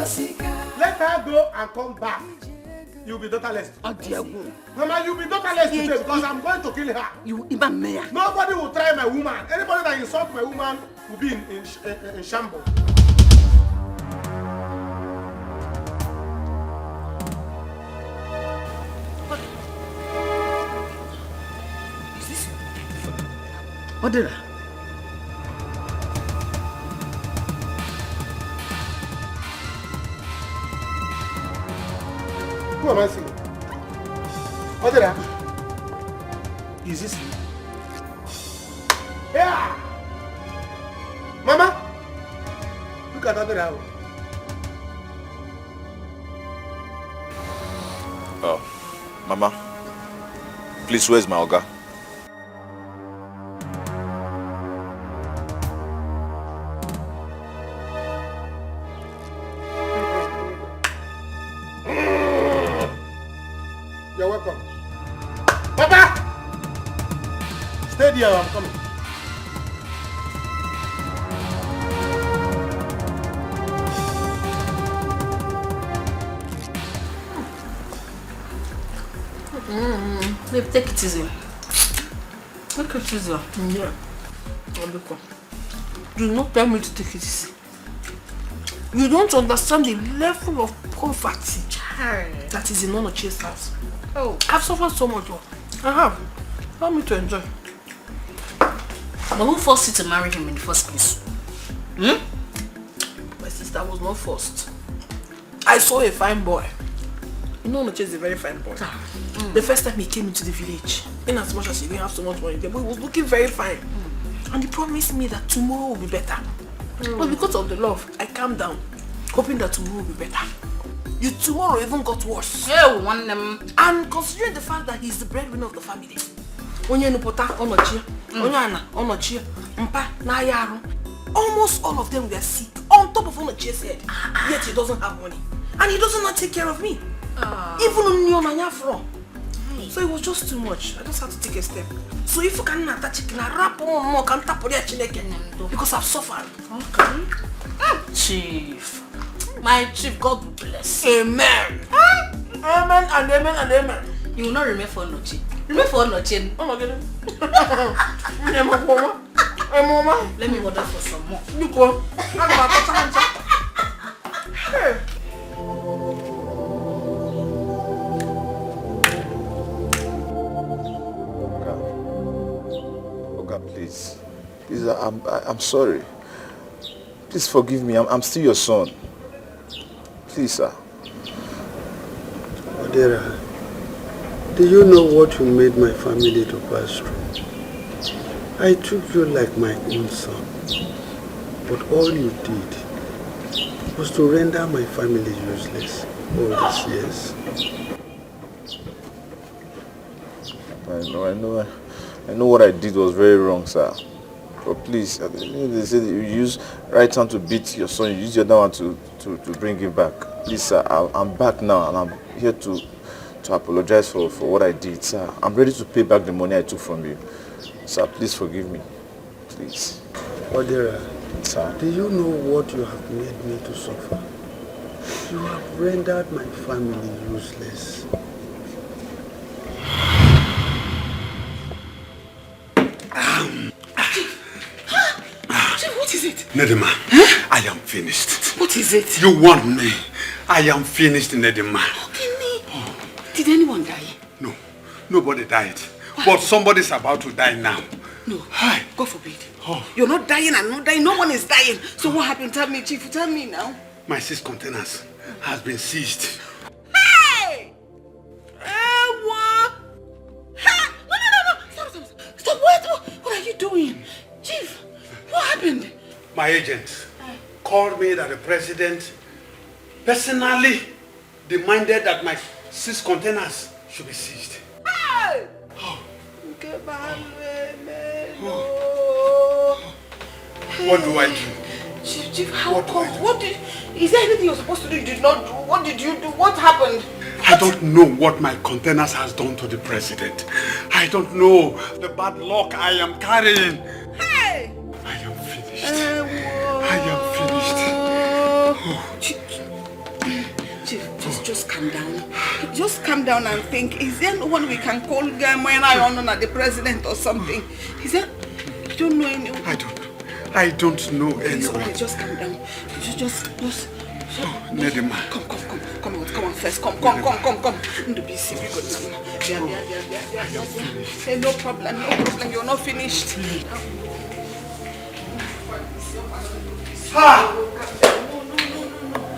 Osika, let her go and come back. You'll be daughterless. Mama, you'll be daughterless today because I'm going to kill her. Nobody will try my woman. Anybody that insults my woman will be in shambles. Odira. Who am I seeing? Odira. Is this you? Yeah! Mama! Look at Odira. Oh, Mama. Please, where's my Oga? You're welcome. Papa! Stay there, I'm coming. Babe, take it easy. Take it easy. Yeah. Do not tell me to take it easy. You don't understand the level of poverty that is in Onochi's house. Oh, I've suffered so much. I have. Allow me to enjoy. But who forced you to marry him in the first place? My sister was not forced. I saw a fine boy. You know Noche is a very fine boy. The first time he came into the village, in as much as he didn't have so much money, the boy was looking very fine. And he promised me that tomorrow will be better. But because of the love, I calmed down, hoping that tomorrow will be better. Tomorrow even got worse. And considering the fact that he's the breadwinner of the family, almost all of them were sick, on top of Onochie's head. Yet he doesn't have money. And he doesn't not take care of me. Even on from. So it was just too much. I just had to take a step. So if you can attach it, because I've suffered. Okay. Chief. My chief, God will bless. Amen. Amen and amen and amen. You will not remain for Noche. Remain for Noche. Oh my God. Let me order for some more. Please, I'm sorry. Please forgive me. I'm still your son. Please, sir. Odera, do you know what you made my family to pass through? I took you like my own son, but all you did was to render my family useless all these years. I know what I did was very wrong, sir. But please, they said you use right hand to beat your son, you use your other one to bring him back. Please, sir, I'm back now and I'm here to apologize for what I did, sir. I'm ready to pay back the money I took from you. Sir, please forgive me. Please. Odera, sir, do you know what you have made me to suffer? You have rendered my family useless. Chief, what is it? Nedima, I am finished. What is it? You want me. I am finished, Nedima. Did anyone die? No, nobody died. But somebody's about to die now. No, God forbid. You're not dying, I'm not dying, no one is dying. So what happened? Tell me, Chief, tell me now. My 6 containers has been seized. Hey! What? No. Stop, what are you doing? Chief, what happened? My agent called me that the president personally demanded that my 6 containers should be seized. Hey! What do I do? Chief, how come? Is there anything you're supposed to do you did not do? What did you do? What happened? I don't know what my containers has done to the president. I don't know the bad luck I am carrying. Hey! I am finished. I am finished. Chief, just calm down. Just calm down and think. Is there no one we can call when I honor the president or something? Is there? I don't know anyone. I don't know anyone. Okay, just calm down. Just. Nedima. Come on, first. Come. Don't be silly, good man. Hey, no problem. You're not finished. Ha!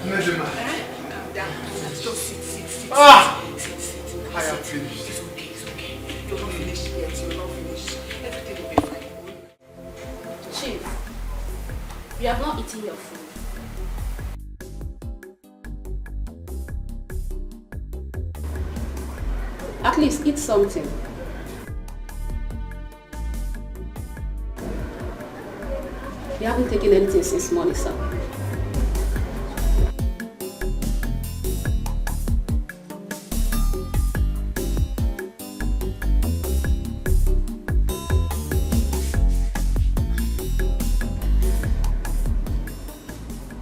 Nedima. Just sit. I am finished. It's okay. You're not finished yet. Everything will be fine. Chief, you have not eaten your food. At least eat something. You haven't taken anything since morning, sir.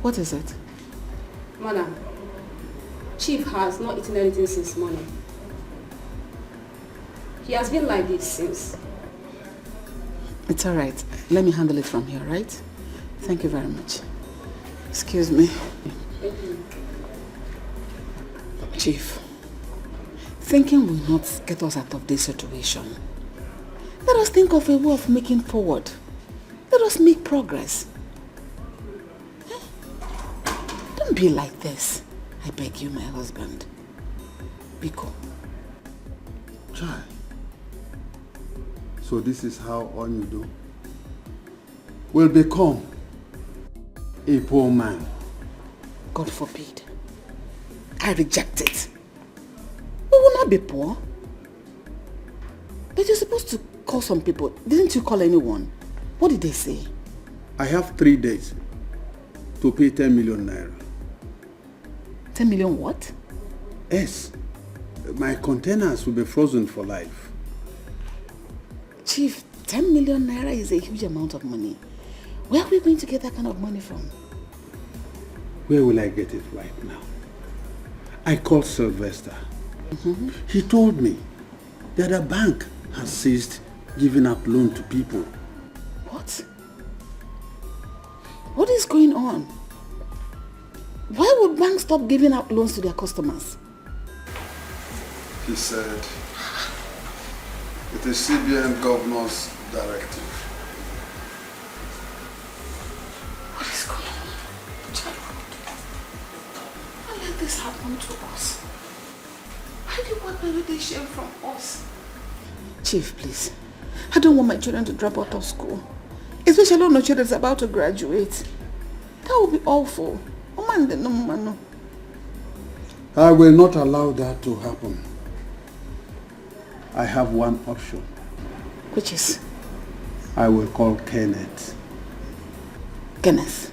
What is it? Madam, Chief has not eaten anything since morning. He has been like this since. It's all right. Let me handle it from here, right? Thank you very much. Excuse me. Thank you. Chief, thinking will not get us out of this situation. Let us think of a way of making forward. Let us make progress. Don't be like this. I beg you, my husband. Biko. Chai. So this is how Onyudo will become a poor man. God forbid. I reject it. We will not be poor. But you're supposed to call some people. Didn't you call anyone? What did they say? I have 3 days to pay 10 million naira. 10 million what? Yes. My containers will be frozen for life. Chief, 10 million naira is a huge amount of money. Where are we going to get that kind of money from? Where will I get it right now? I called Sylvester. He told me that a bank has ceased giving up loan to people. What? What is going on? Why would banks stop giving out loans to their customers? He said it is CBN governor's directive. What is going on? Why let this happen to us? Why do you wipe away the shame from us? Chief, please. I don't want my children to drop out of school. Especially when my children is about to graduate. That would be awful. I will not allow that to happen. I have one option. Which is? I will call Kenneth. Kenneth?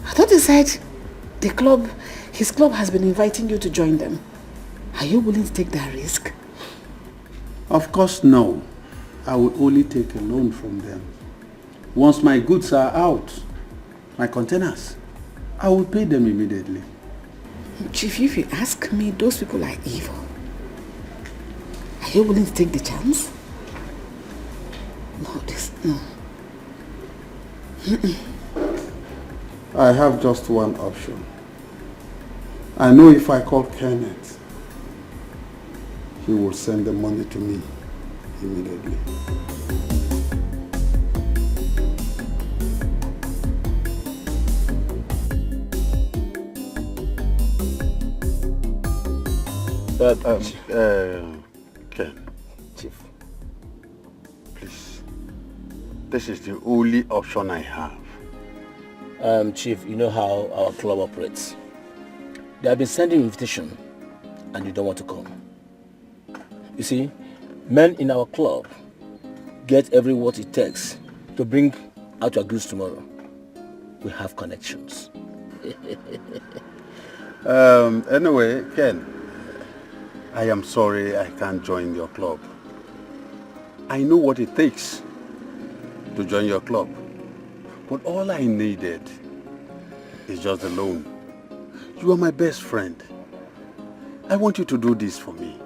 I thought he said his club has been inviting you to join them. Are you willing to take that risk? Of course no. I will only take a loan from them. Once my goods are out, my containers, I will pay them immediately. Chief, if you ask me, those people are evil. Are you willing to take the chance? No. I have just one option. I know if I call Kenneth, he will send the money to me immediately. Ken, Chief, please, this is the only option I have. Chief, you know how our club operates. They have been sending invitation and you don't want to come. You see, men in our club get every what it takes to bring out your goods tomorrow. We have connections. Anyway, Ken, I am sorry I can't join your club. I know what it takes to join your club. But all I needed is just a loan. You are my best friend. I want you to do this for me.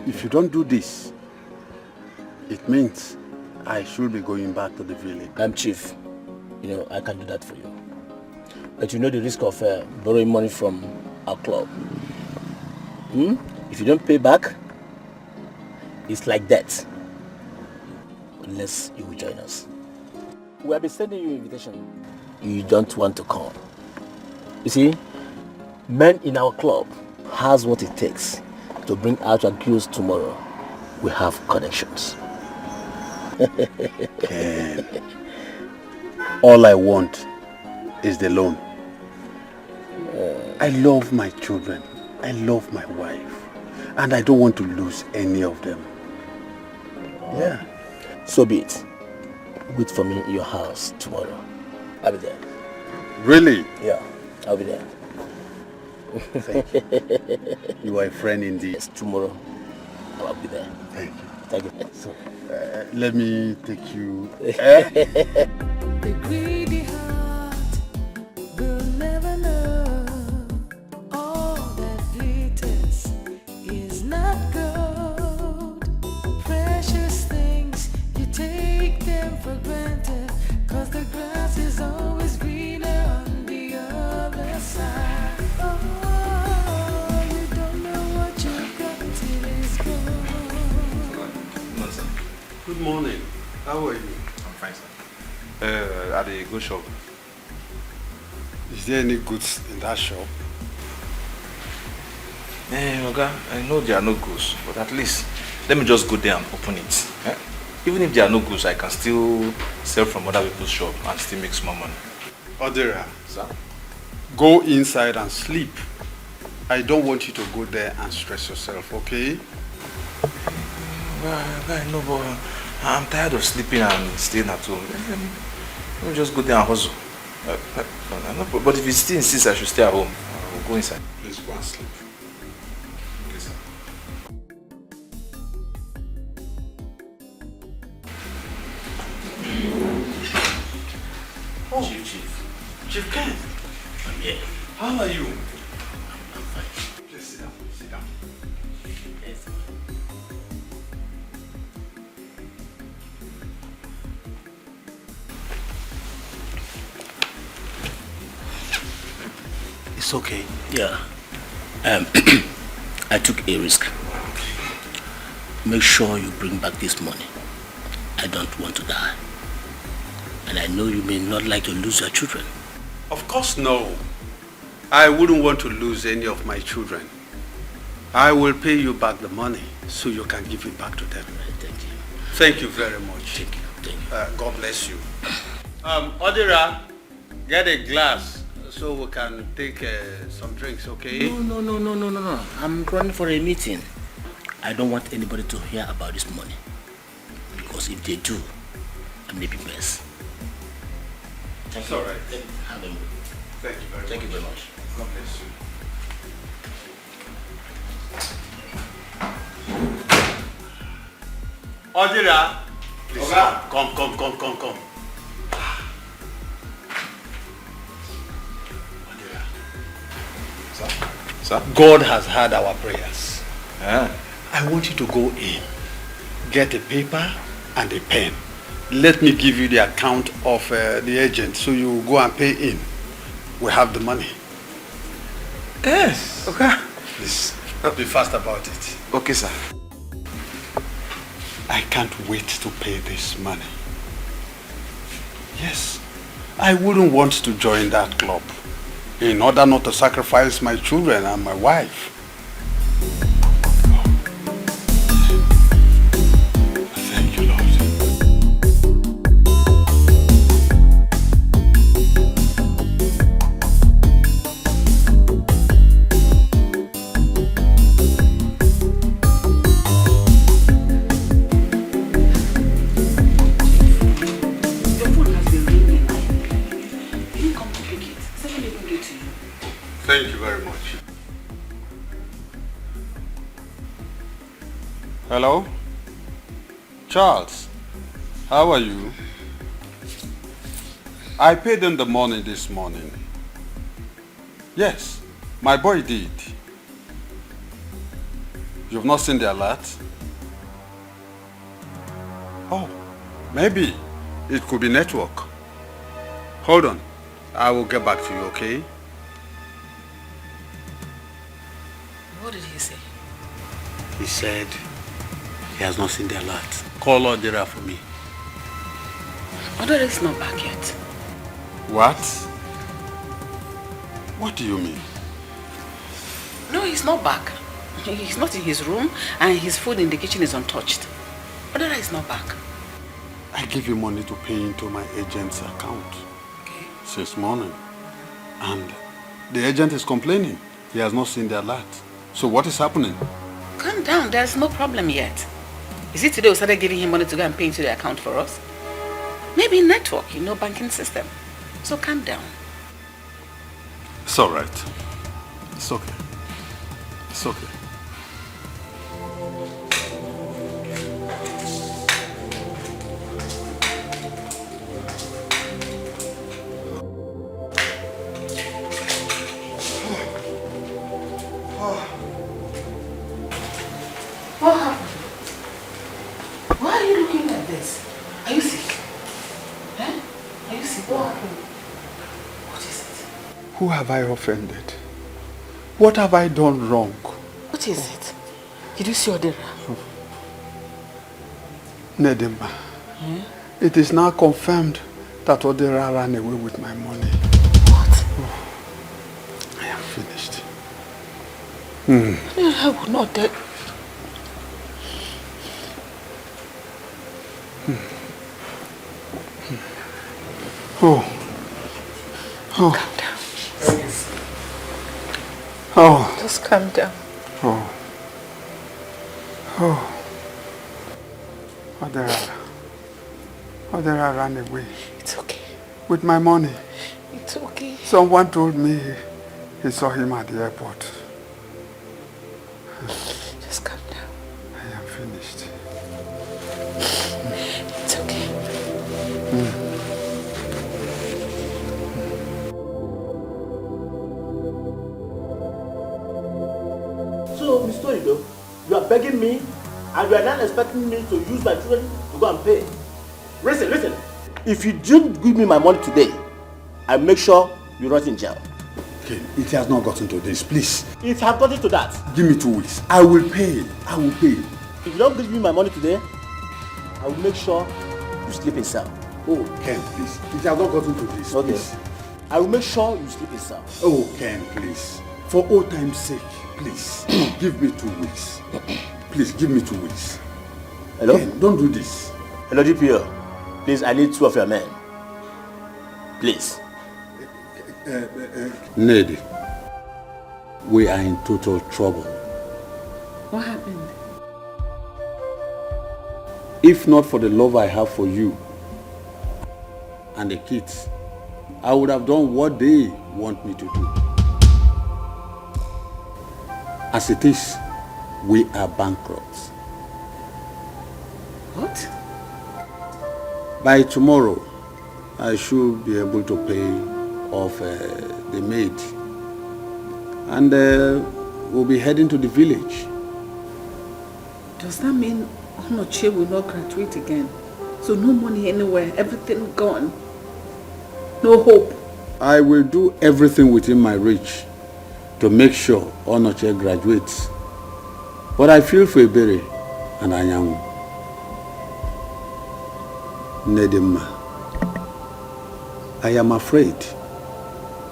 If you don't do this, it means I should be going back to the village. Chief, you know, I can do that for you. But you know the risk of borrowing money from our club. If you don't pay back, it's like that. Unless you will join us. We have been sending you an invitation. You don't want to come. You see, men in our club has what it takes to bring out your goods tomorrow. We have connections. Ken, all I want is the loan. I love my children. I love my wife. And I don't want to lose any of them. Yeah. So be it. Wait for me in your house tomorrow. I'll be there. Really? Yeah, I'll be there. Thank you. You are a friend indeed. Yes, tomorrow I'll be there. Thank you. Thank you. So, let me take you. The greedy heart will never know all that glitters is not gold. Precious things, you take them for granted, 'cause the grass is always greener on the other side. Oh, you don't know what you got till it's gone. How are you? I'm fine, sir. At the good shop. Is there any goods in that shop? Okay, I know there are no goods, but at least let me just go there and open it. Even if there are no goods, I can still sell from other people's shop and still make small money. Odera, sir, go inside and sleep. I don't want you to go there and stress yourself, okay? I know, but I'm tired of sleeping and staying at home. Let me just go there and hustle. But if you still insist I should stay at home, I'll go inside. Please go and sleep. Okay, sir. Oh. Chief Ken. I'm here. How are you? I'm fine. Please sit down. Sit down. Yes. It's okay. Yeah. I took a risk. Make sure you bring back this money. I don't want to die. And I know you may not like to lose your children. Of course no. I wouldn't want to lose any of my children. I will pay you back the money so you can give it back to them. Thank you. Thank you very much. Thank you. Thank you. God bless you. Odira, get a glass so we can take some drinks, okay? No. I'm running for a meeting. I don't want anybody to hear about this money. Because if they do, I may be mess. It's all right. Have a good. Thank you very much. Thank you very much. God bless you. Odira, please come. Odira. Sir? God has heard our prayers. Yeah. I want you to go in, get a paper and a pen. Let me give you the account of the agent so you go and pay in. We have the money. Yes. Okay. Please, be fast about it. Okay, sir. I can't wait to pay this money. Yes, I wouldn't want to join that club in order not to sacrifice my children and my wife. Thank you, Lord. Thank you very much. Hello? Charles, how are you? I paid them the money this morning. Yes, my boy did. You've not seen the alert? Oh, maybe it could be network. Hold on, I will get back to you, okay? What did he say? He said he has not seen the alert. Call Odira for me. Odira is not back yet. What? What do you mean? No, he's not back. He's not in his room and his food in the kitchen is untouched. Odira is not back. I give you money to pay into my agent's account since morning. And the agent is complaining. He has not seen the alert. So what is happening? Calm down, there's no problem yet. Is it today we started giving him money to go and pay into the account for us? Maybe network, banking system. So calm down. It's all right. It's okay. It's okay. What happened? Why are you looking like this? Are you sick? Eh? Are you sick? What happened? What is it? Who have I offended? What have I done wrong? What is it? Did you see Odira? Nedima, It is now confirmed that Odera ran away with my money. What? Oh, I am finished. I will not dead. Oh. Oh. Calm down. Oh. Just calm down. Oh. Oh. Odera ran away. It's okay. With my money. It's okay. Someone told me he saw him at the airport. Just calm down. I am finished. It's okay. So, Mr. Edo, you are begging me and you are not expecting me to use my children to go and pay. Listen. If you don't give me my money today, I'll make sure you rot in jail. Okay, it has not gotten to this, please. It has gotten to that. Give me 2 weeks. I will pay. I will pay. If you don't give me my money today, I will make sure you sleep in cell. Oh, Ken, please. It has not gotten to this, okay. Please. I will make sure you sleep in cell. Oh, Ken, please. For old time's sake, please. Give me 2 weeks. Please, give me 2 weeks. Hello? Ken, don't do this. Hello, DPO. Please, I need 2 of your men. Please. Ned, we are in total trouble. What happened? If not for the love I have for you and the kids, I would have done what they want me to do. As it is, we are bankrupt. What? By tomorrow, I should be able to pay off the maid. And we'll be heading to the village. Does that mean Onoche will not graduate again? So no money anywhere, everything gone? No hope? I will do everything within my reach to make sure Onoche graduates. But I feel for Ebere and Anyanwu. Nedema, I am afraid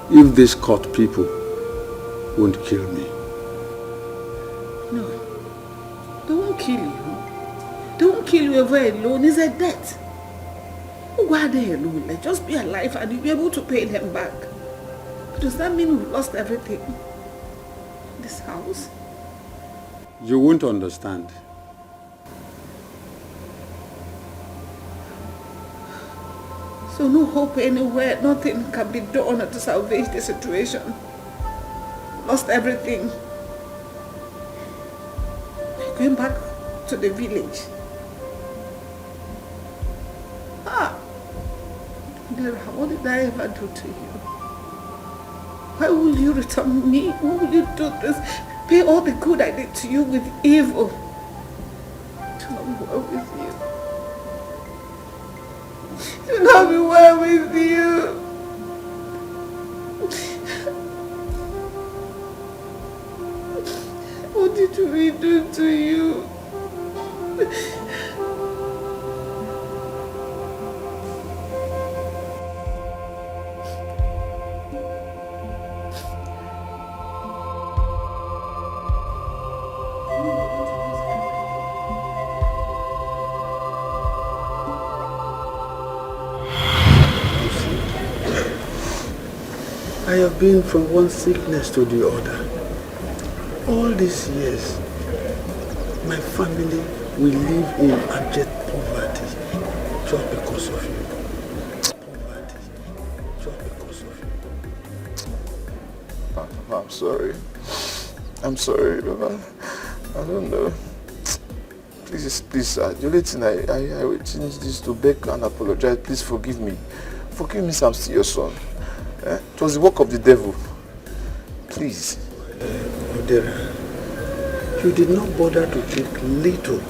if these court people won't kill me. No, they won't kill you. They won't kill you ever alone. It's a debt. Why are they alone? Like, just be alive and you'll be able to pay them back. Does that mean we've lost everything? This house? You won't understand. So no hope anywhere, nothing can be done to salvage the situation. Lost everything. We're going back to the village. Dara, what did I ever do to you? Why will you return me? Why will you do this? Pay all the good I did to you with evil. To not be well with you. To not be well with you. What did we do to you? I have been from one sickness to the other. All these years, my family will live in abject poverty just because of you. Poverty just because of you. I'm sorry. I'm sorry, Baba. I don't know. Please, the only thing I will change this to beg and apologize. Please forgive me. Forgive me, I'm still your son. It was the work of the devil. Please. Odera, you did not bother to take little.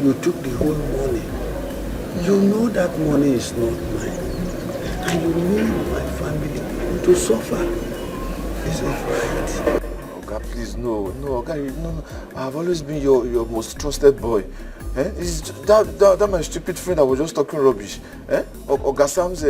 You took the whole money. You know that money is not mine. And you made my family to suffer. Is it right? Oh God, please, no. I've always been your most trusted boy. It's that my stupid friend that was just talking rubbish. Oga Sam's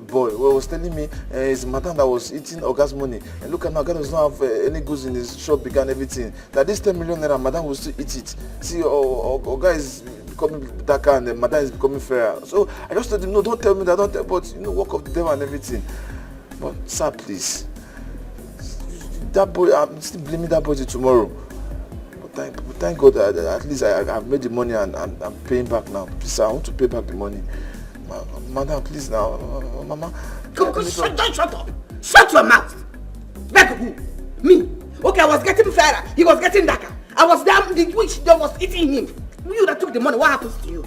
boy was telling me his madam that was eating Oga's money. And look at now, Oga does not have any goods in his shop, began everything. That this 10 million naira, madam will still eat it. See, Oga is becoming darker and the madam is becoming fairer. So I just told him, no, don't tell me that, don't tell, but work of the devil and everything. But sir, please, that boy, I'm still blaming that boy till tomorrow. But thank God that at least I've made the money and I'm paying back now. Please, sir, I want to pay back the money. Madam, please now, Mama. Shut up! Shut your mouth! Beg who? Me? Okay, I was getting fairer. He was getting darker. I was down the witch that was eating him. You that took the money, what happens to you?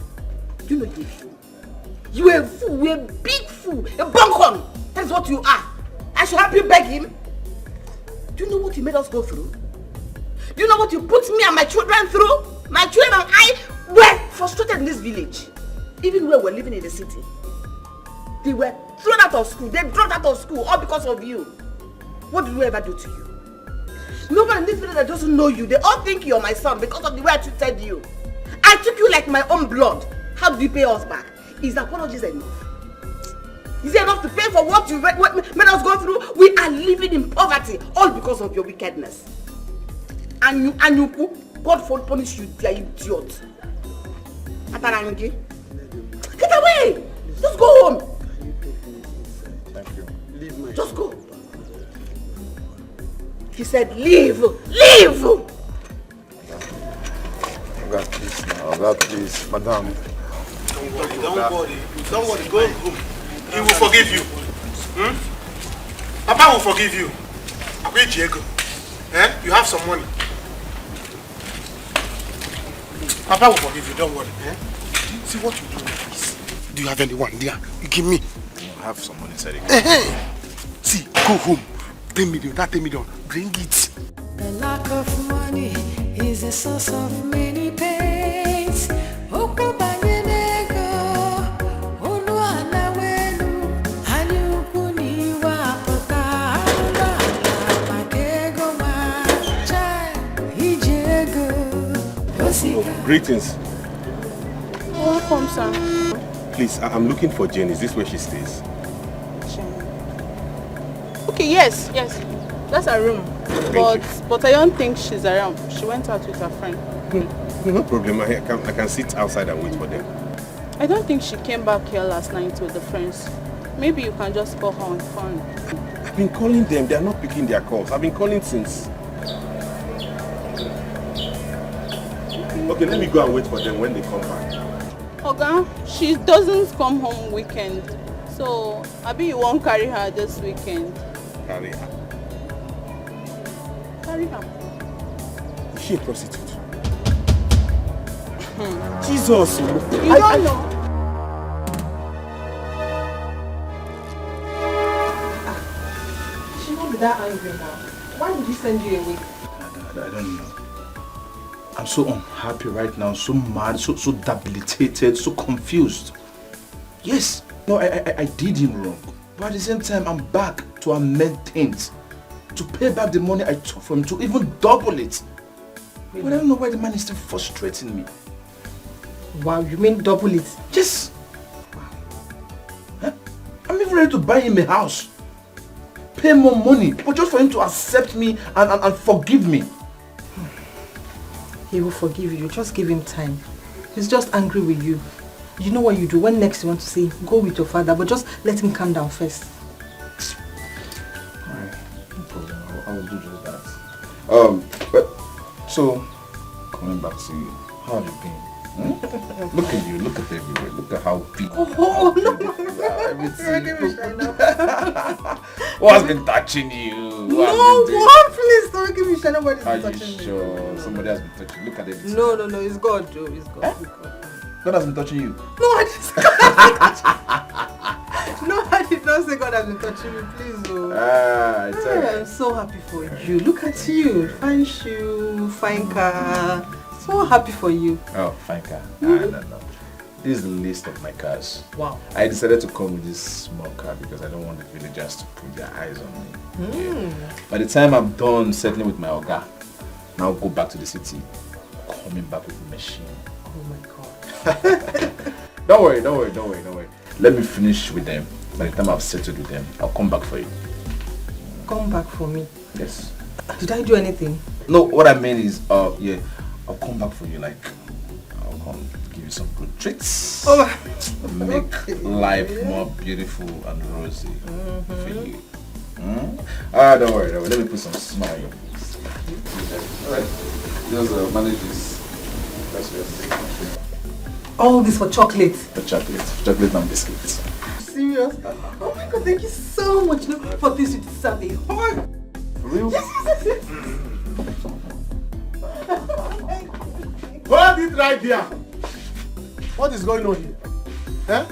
You know you're a fool. You are a fool, you're a big fool, a bunghorn. That's what you are. I should help you beg him. Do you know what you made us go through? Do you know what you put me and my children through? My children and I were frustrated in this village. Even when we were living in the city. They were thrown out of school. They dropped out of school all because of you. What did we ever do to you? Nobody in this village that doesn't know you. They all think you're my son because of the way I treated you. I took you like my own blood. How do you pay us back? Is apologies enough? Is it enough to pay for what you made us go through? We are living in poverty all because of your wickedness. And you God for punish you, dear idiot. Atarangi. Get away! Just go home. Thank you. Leave my Just go. He said, leave! Leave! God, please now. God, please. Madam. Don't worry. Go home. He will forgive you. Papa will forgive you. You have some money. Papa will forgive you, don't worry. See what you do is, do you have anyone there? You give me. I have some money inside. See, go home. 10 million, that 10 million, bring it. The lack of money is a source of many pains. Greetings. Welcome, sir. Please, I'm looking for Jane. Is this where she stays? Okay, yes. That's her room. But I don't think she's around. She went out with her friend. No problem. I can sit outside and wait for them. I don't think she came back here last night with the friends. Maybe you can just call her on phone. I've been calling them. They are not picking their calls. I've been calling since. Okay, let me go and wait for them when they come back. Oga, she doesn't come home weekend. So, maybe you won't carry her this weekend. Carry her? Carry her. Is she a prostitute? Jesus! You don't know. She won't be that angry now. Why did you send you away? I don't know. I'm so unhappy right now, so mad, so debilitated, so confused. Yes, no, I did him wrong. But at the same time, I'm back to amend things. To pay back the money I took from him, to even double it. But I don't know why the man is still frustrating me. Wow, you mean double it? Yes. Huh? I'm even ready to buy him a house. Pay more money, but just for him to accept me and forgive me. He will forgive you. Just give him time. He's just angry with you. You know what you do? When next you want to see him, go with your father, but just let him calm down first. Alright, no problem. I will do just that. But so coming back to you, how have you been? Look at you, look at everywhere, look at how big. Oh no! What has been touching you? No, please don't give me shit. Nobody's been touching me. Sure? Somebody has been touching you. Look at everything. No, it's God, Joe. It's God. God has been touching you. No, I did not say God has been touching me. Please, oh. It's alright. I'm so happy for you. Look at you. Fine shoe, fine car. So happy for you. Oh, fine car. No. This is the list of my cars. Wow. I decided to come with this small car because I don't want the villagers to put their eyes on me. Yeah. By the time I'm done settling with my Oga, now go back to the city, coming back with a machine. Don't worry. Let me finish with them. By the time I've settled with them, I'll come back for you. Come back for me? Yes. Did I do anything? No, what I mean is, yeah, I'll come back for you. Like, I'll come give you some good tricks. Oh, make life more beautiful and rosy for you. Don't worry. Let me put some smile on your face. Alright, just manage this. That's yes. All this for chocolate? For chocolate and biscuits. Serious? Oh my god, thank you so much. For this you deserve a hug. For real? Yes. Hold it right there. What is going on here? Eh?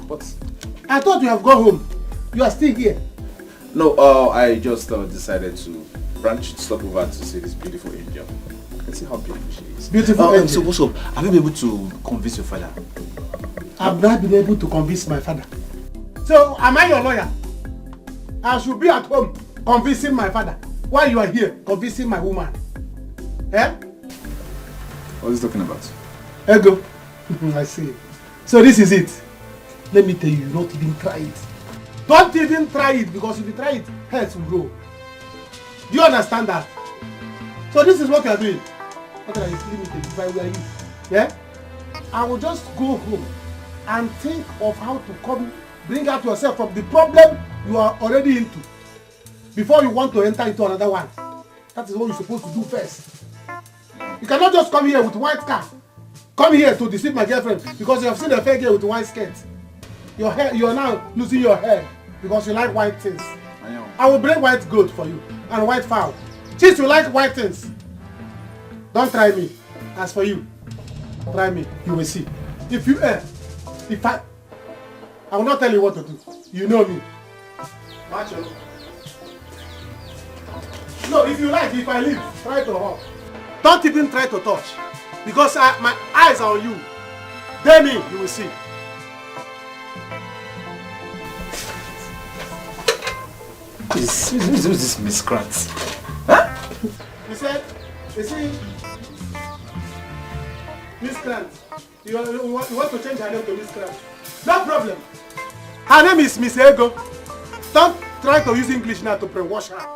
What? I thought you have gone home. You are still here. No, I just decided to stop over to see this beautiful angel. See how beautiful she is. Beautiful angel. So what's up? Have you been able to convince your father? I've not been able to convince my father. So am I your lawyer? I should be at home convincing my father while you are here convincing my woman. Eh? What is he talking about? Ego. I see. So this is it. Let me tell you, not even try it. Don't even try it, because if you try it, heads will grow. Do you understand that? So this is what you are doing. Okay, let me tell you, if I were you, yeah? I will just go home and think of how to bring out yourself from the problem you are already into before you want to enter into another one. That is what you're supposed to do first. You cannot just come here with white car. Come here to deceive my girlfriend because you have seen a fair girl with a white skirt. Your hair, you are now losing your hair because you like white things. I will bring white goat for you and white fowl. Since you like white things, don't try me. As for you, try me. You will see. If you I will not tell you what to do. You know me. Macho. No, if you like, if I leave, try to hug. Don't even try to touch. Because my eyes are on you. Then me, you will see. Who's this miscreant? Huh? You see, miscreant. You want to change her name to miscreant. No problem. Her name is Miss Ego. Don't try to use English now to brainwash her.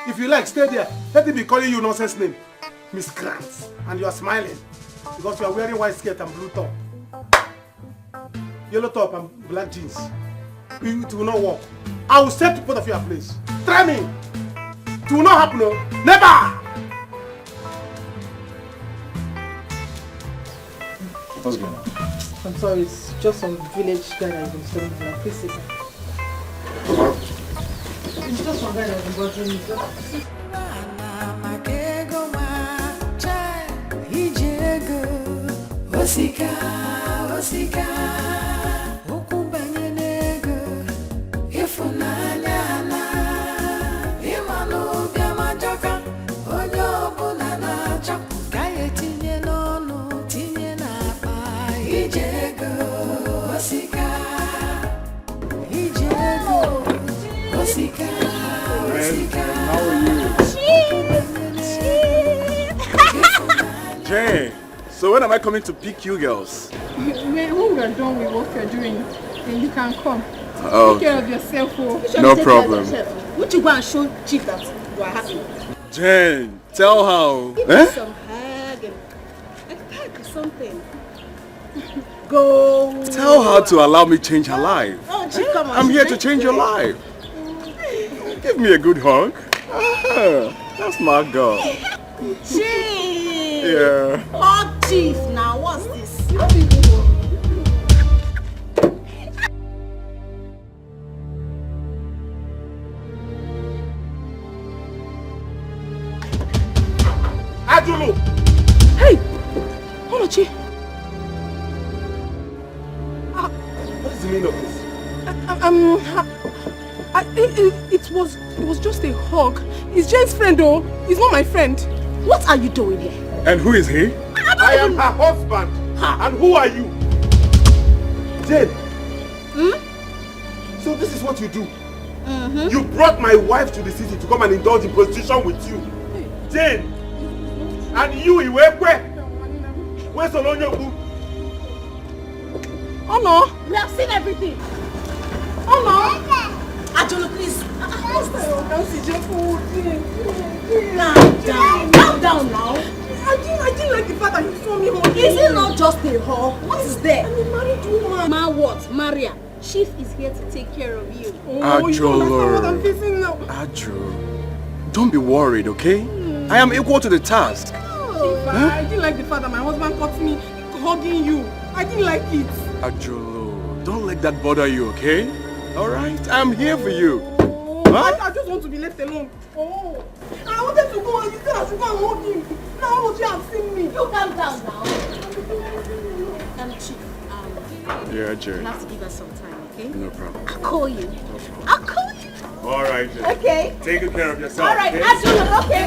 If you like, stay there. Let me be calling you nonsense name. Miscreant. And you are smiling. Because you are wearing white skirt and blue top. Yellow top and black jeans. It will not work. I will set both of your place. Try me. It will not happen. No. Never. What's going on? I'm sorry, it's just some village guy that has been studying me. Please sit down. It's just some guy that has been bothering me. Osika, Osika, Ukubanyenego, Ifunanyana, Imanu Biamajoka, Onyo Bunanacha, Kayetinye Nono, Tinye Napa, Ijego, Osika, Ijego, Osika, Osika. How are you? Jane. So when am I coming to pick you girls? When we are done with what you're doing, then you can come. Oh. Take care of yourself. Oh. No problem. Would you go and show Chief that you are happy? Jane, tell her. Give me some hug and a peck or something. Go. Tell her to allow me change her life. Oh, Chief, come on. I'm here to change your life. Give me a good hug. That's my girl. Chief. Yeah. Oh, Chief, now what's this? Ajulu! Hey! Olochi! What is the meaning of this? It was just a hug. He's Jane's friend though. He's not my friend. What are you doing here? And who is he? I am her husband. And who are you? Jane. So this is what you do. You brought my wife to the city to come and indulge in prostitution with you. Jane, And you, where's Olonyoku? Oh no, we have seen everything. Oh no. Ajolo, please. Calm down now. I didn't like the fact that you saw me hugging. Is it not just a hug? What is there? I'm a married woman. Ma what? Maria. Chief is here to take care of you. Oh, you don't understand what I'm facing now. Ajo, don't be worried, okay? I am equal to the task. Chief, I didn't like the fact that my husband caught me hugging you. I didn't like it. Ajo, don't let that bother you, okay? Alright, I'm here for you. I just want to be left alone. Oh, I wanted to go and you said I should go and hug him. Now what you have seen me. You calm down now. Chief, Yeah, Jerry. you have to give us some time, okay? No problem. I'll call you. I'll call you. All right, Jerry. Okay. Take good care of yourself. All right, okay? Ajolo, okay.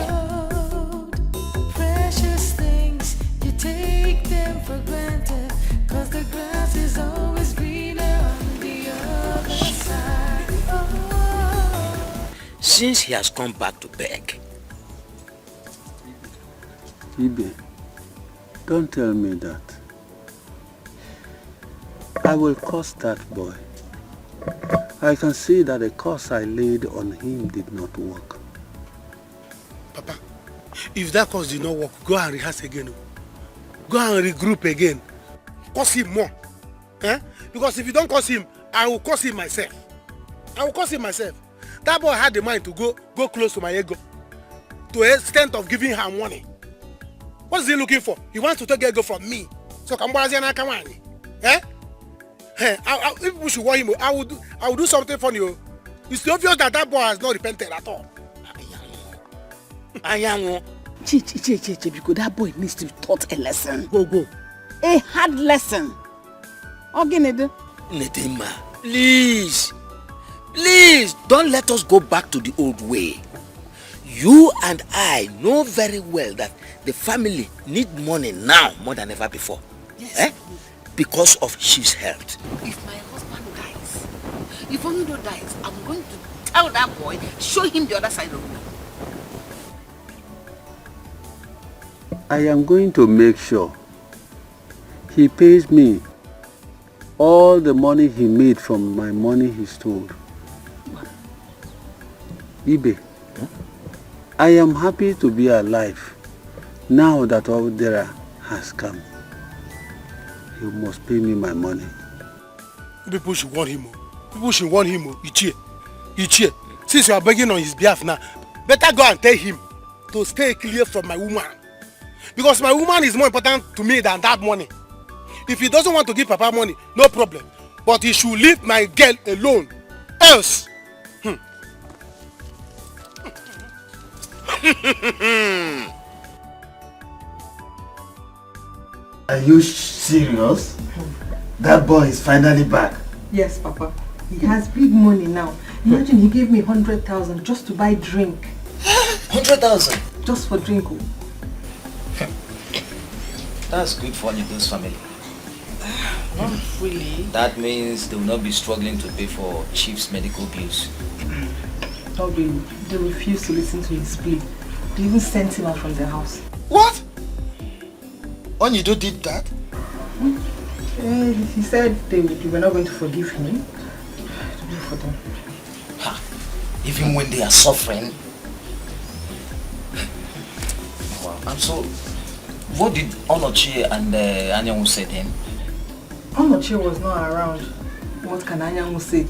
Precious things, you take them for granted, 'cause the grass is always greener on the other side. Oh. Since he has come back to beg. Ibe, don't tell me that. I will curse that boy. I can see that the curse I laid on him did not work. Papa, if that curse did not work, go and rehearse again. Go and regroup again. Curse him more. Because if you don't curse him, I will curse him myself. That boy had the mind to go close to my ego. To the extent of giving her money. What is he looking for? He wants to take ego from me. So come on, eh? If people should want him, I will do something for you. It's obvious that boy has not repented at all. Because that boy needs to be taught a lesson. Go. A hard lesson. Nedima, please, don't let us go back to the old way. You and I know very well that the family need money now more than ever before. Yes. Because of his health. If my husband dies, if Onido dies, I'm going to tell that boy, show him the other side of me. I am going to make sure he pays me all the money he made from my money he stole. Ibe, I am happy to be alive now that Odera has come. You must pay me my money. People should want him. Ichie. Since you are begging on his behalf now, better go and tell him to stay clear from my woman. Because my woman is more important to me than that money. If he doesn't want to give Papa money, no problem. But he should leave my girl alone. Else. Are you serious? That boy is finally back. Yes, Papa. He has big money now. Imagine he gave me 100,000 just to buy drink. 100,000? Just for drink. That's good for Nido's family. Not really. That means they will not be struggling to pay for Chief's medical bills. Not really. They refused to listen to his plea. They even sent him out from their house. What? Onido did that? He said they were not going to forgive him. To do for them. Even when they are suffering. Wow. And so, what did Onochie and Anyanwu say then? Onochie was not around. What can Anyanwu say?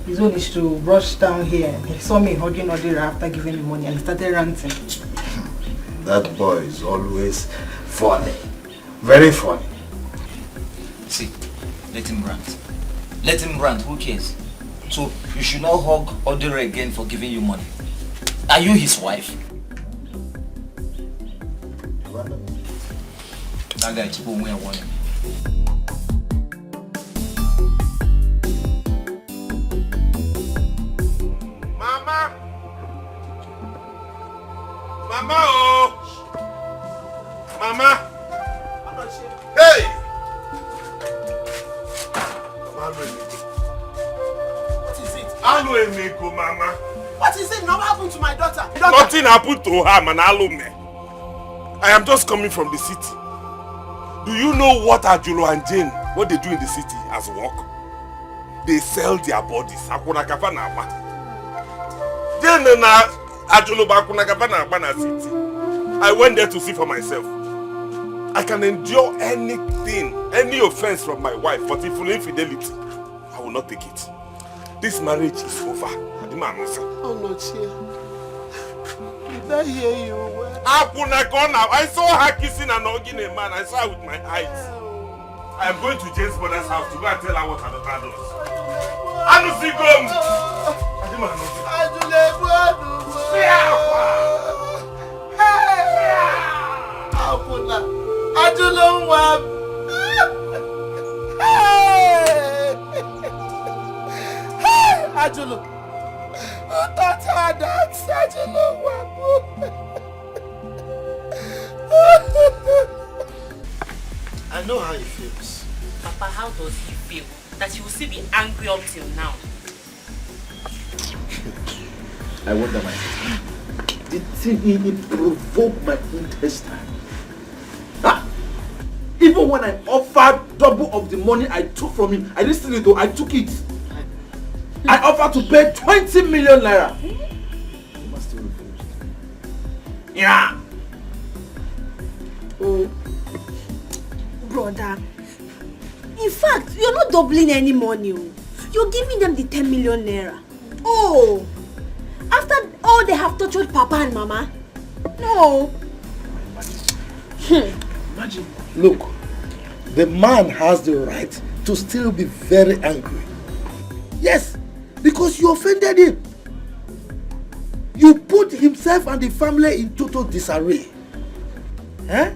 His own is to rush down here. He saw me hugging Odira after giving me money and he started ranting. That boy is always funny. Very funny. See, let him rant. Let him rant, who cares? So, you should not hug Odira again for giving you money. Are you his wife? That guy keep on wearing warning. Mama! Mama, oh! Mama! Hey! What is it? Alo Emeko, Mama. What is it? What happened to my daughter? Nothing happened to her, man. Alo me. I am just coming from the city. Do you know what Ajolo and Jane, what they do in the city as work? They sell their bodies. Jane na Ajolo na city. I went there to see for myself. I can endure anything, any offense from my wife, but if infidelity, I will not take it. This marriage is over. Oh, not here. Did I hear you well? I saw her kissing and hugging a man. I saw her with my eyes. I am going to Jane's mother's house to go and tell her what her daughter does. Ajolo. I know how he feels. Papa, how does he feel? That he will still be angry up till now. I wonder myself. The thing it provoked my intestine. Even when I offered double of the money I took from him, I didn't steal it though, I took it. I offered to pay 20 million naira. He must still refuse. Yeah. Oh, brother. In fact, you're not doubling any money. You're giving them the 10 million naira. Oh, after all they have tortured Papa and Mama? No. Imagine. Look, the man has the right to still be very angry. Yes, because you offended him. You put himself and the family in total disarray. Eh?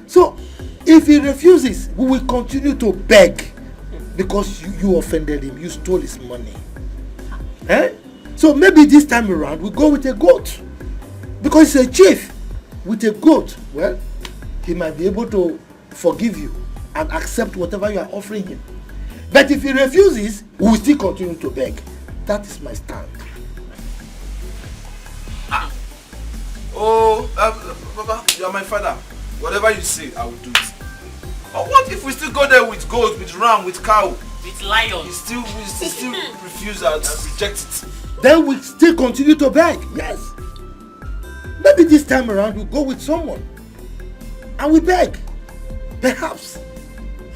So, if he refuses, we will continue to beg because you offended him, you stole his money. Eh? So maybe this time around we go with a goat. Because he's a chief. With a goat, well, he might be able to forgive you and accept whatever you are offering him. But if he refuses, we will still continue to beg. That is my stand. Oh, Baba, you are my father. Whatever you say, I will do it. Or what if we still go there with goat, with ram, with cow? With lion. We still refuse and reject it. Then we still continue to beg. Yes. Maybe this time around we go with someone. And we beg. Perhaps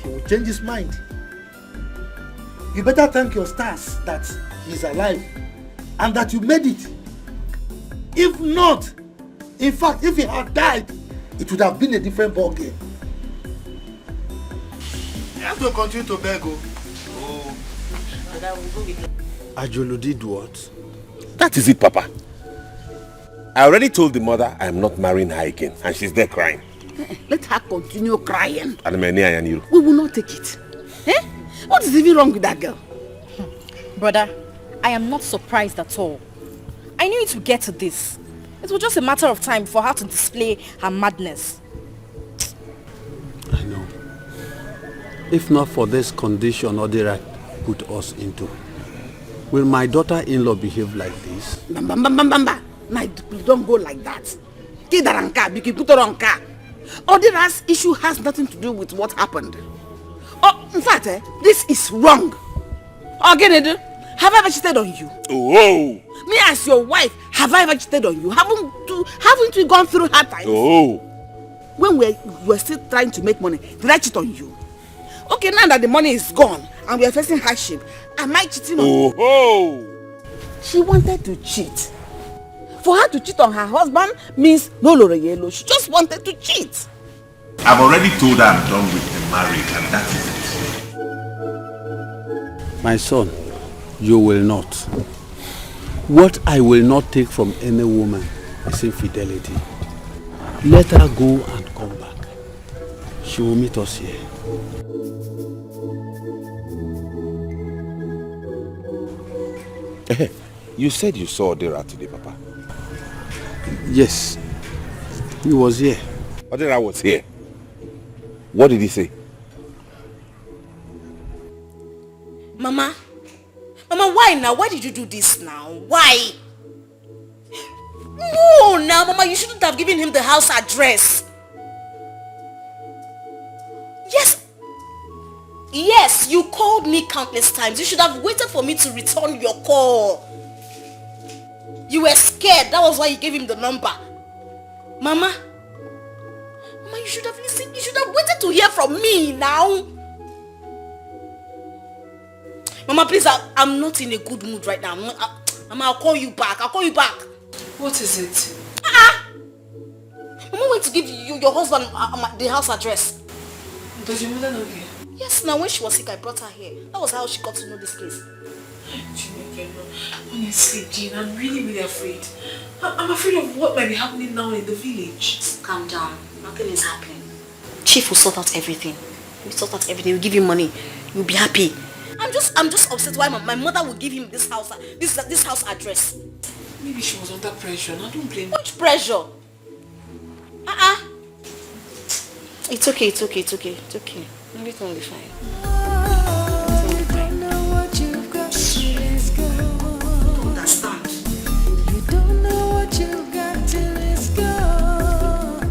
he will change his mind. You better thank your stars that he's alive and that you made it. If not, in fact, if he had died, it would have been a different ball game. You have to continue to beg. Ajolo did what? That is it, Papa. I already told the mother I am not marrying her again, and she's there crying. Let her continue crying. We will not take it. Eh? What is even wrong with that girl? Brother, I am not surprised at all. I knew it would get to this. It was just a matter of time for her to display her madness. I know. If not for this condition Odira put us into, will my daughter-in-law behave like this? Bamba. My, don't go like that. Odira's issue has nothing to do with what happened. Oh, in fact, this is wrong. Ogenedu, have I ever cheated on you? Oh. Me as your wife, have I ever cheated on you? Haven't we gone through hard times? Oh. When we were still trying to make money, did I cheat on you? Okay, now that the money is gone and we are facing hardship, am I cheating on you? Oh. She wanted to cheat. For her to cheat on her husband means no Loreyelo. She just wanted to cheat. I've already told her I'm done with the marriage, and that is it. My son, you will not. What I will not take from any woman is infidelity. Let her go and come back. She will meet us here. You said you saw Odira today, Papa. Yes, he was here. Odira was here. What did he say? Mama, why now? Why did you do this now? Why? No, now, Mama, you shouldn't have given him the house address. Yes, you called me countless times. You should have waited for me to return your call. You were scared. That was why you gave him the number. Mama, you should have listened. You should have waited to hear from me now. Mama, please, I'm not in a good mood right now. Mama, I'll call you back. What is it? Mama went to give your husband the house address. Does your mother know here? Yes, now when she was sick, I brought her here. That was how she got to know this case. Honestly, Jean, I'm really afraid. I'm afraid of what might be happening now in the village. Calm down. Nothing is happening. Chief will sort out everything. We'll give you money. You'll be happy. I'm just upset why my mother would give him this house address. Maybe she was under pressure. I don't blame her. Which pressure? It's okay. Everything will be fine. Understand. You don't know what you've got till it's gone.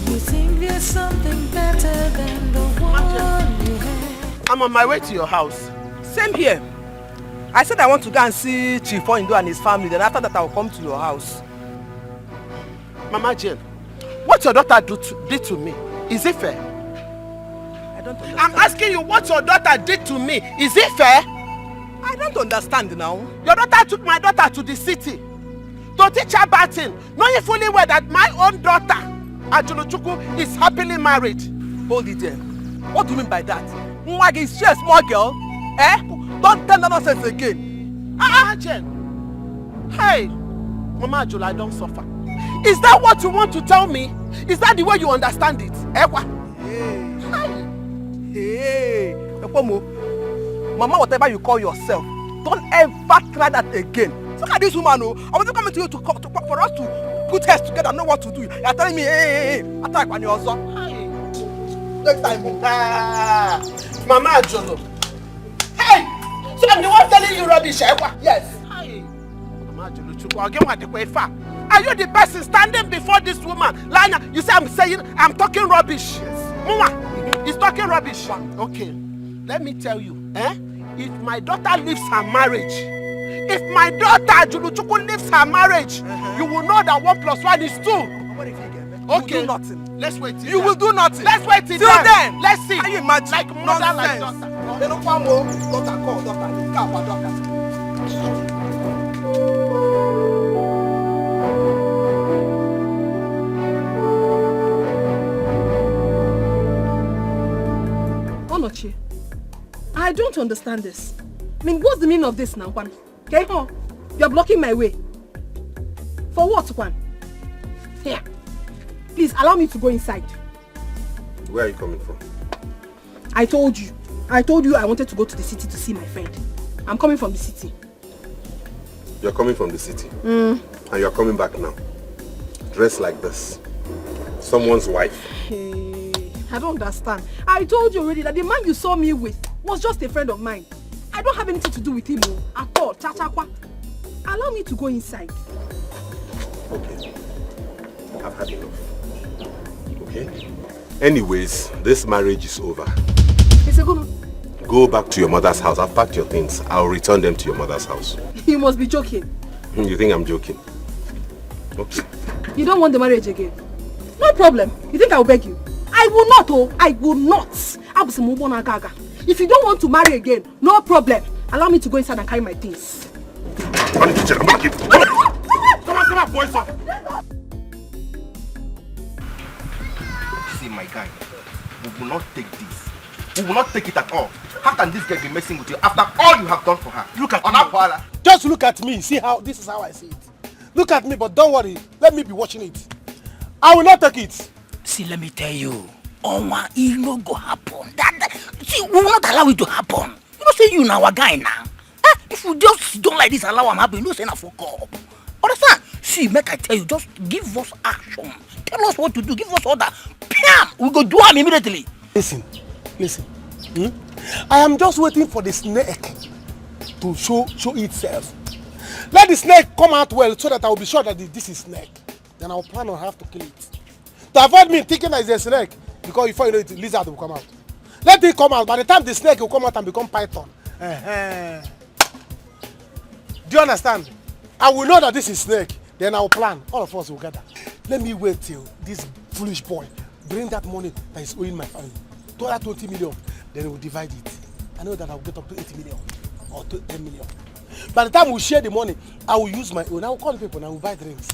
You think there's something better than the one you had. I'm on my way to your house. Same here. I said I want to go and see Chief Indo and his family. Then after that, I will come to your house. Mama Jane, what your daughter did to me, is it fair? I don't understand. I'm asking you what your daughter did to me. Is it fair? I don't understand now. Your daughter took my daughter to the city to teach her batting, knowing fully well that my own daughter, Ajuluchuku, is happily married. Hold it there. What do you mean by that? Mwagi, is she a small girl? Don't tell nonsense again. Jen. Hey, Mama Ajula, I don't suffer. Is that what you want to tell me? Is that the way you understand it? Hey, Mama, whatever you call yourself, don't ever try that again. Look at this woman, I wasn't coming to you for us to put heads together and know what to do. You're telling me, hey, attack on your son. Next time, Mama Ajolo. Hey, so I'm the one telling you rubbish, Yes. Hey, Mama Ajolo, I'll get what the way far. Are you the person standing before this woman? Lana, you say I'm talking rubbish. Yes. Mama, he's talking rubbish. Okay, let me tell you, if my daughter leaves her marriage, if my daughter Juluchuku leaves her marriage, you will know that 1 + 1 is 2. Okay, do nothing. Let's wait till you then. will do nothing. Let's wait till then. Let's see. Can you imagine? Like mother, like daughter. They don't want more daughter. Onochi, I don't understand this. I mean, what's the meaning of this now, Kwan? Okay? You're blocking my way. For what, Kwan? Here. Please, allow me to go inside. Where are you coming from? I told you I wanted to go to the city to see my friend. I'm coming from the city. You're coming from the city? And you're coming back now. Dressed like this. Someone's wife. Hey, I don't understand. I told you already that the man you saw me with was just a friend of mine. I don't have anything to do with him at all. Chachakwa. Allow me to go inside. Okay. I've had enough. Okay? Anyways, this marriage is over. It's a good one. Go back to your mother's house. I've packed your things. I'll return them to your mother's house. You must be joking. You think I'm joking? Okay. You don't want the marriage again? No problem. You think I'll beg you? I will not, I will not. If you don't want to marry again, no problem. Allow me to go inside and carry my things. Come on, boys up. See, my guy, we will not take this. We will not take it at all. How can this girl be messing with you after all you have done for her? Look at me. Just look at me. See how this is how I see it. Look at me, but don't worry. Let me be watching it. I will not take it. See, let me tell you, it no go happen. See, we will not allow it to happen. You know, say you now our guy now. If we just don't like this, allow him happen, you know, say na fuck up. Understand? See, make I tell you, just give us action. Tell us what to do. Give us order. Bam! We go do him immediately. Listen. I am just waiting for the snake to show itself. Let the snake come out well so that I will be sure that this is snake. Then I will plan on how to kill it. To avoid me thinking that it's a snake, because before you know it, lizard will come out. Let it come out. By the time the snake will come out and become python. Do you understand? I will know that this is snake. Then I will plan. All of us will gather. Let me wait till this foolish boy bring that money that is owing my family. 20 million. Then we will divide it. I know that I will get up to 80 million or 10 million. By the time we share the money, I will use my own. I will call people and I will buy drinks.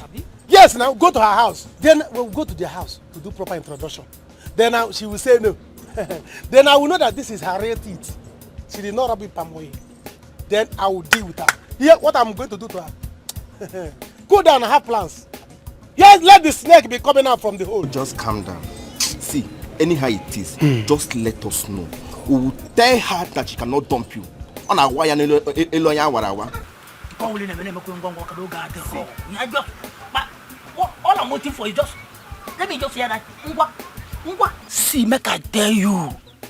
Yes, now go to her house. Then we'll go to their house to do proper introduction. Then she will say no. Then I will know that this is her real teeth. She did not rub it palm oil. Then I will deal with her. Here, what I'm going to do to her. Go down and have plans. Yes, let the snake be coming out from the hole. Just calm down. See, anyhow it is, just let us know. We will tell her that she cannot dump you. On a wire, all I'm waiting for is just, let me just hear that. See, make I tell you,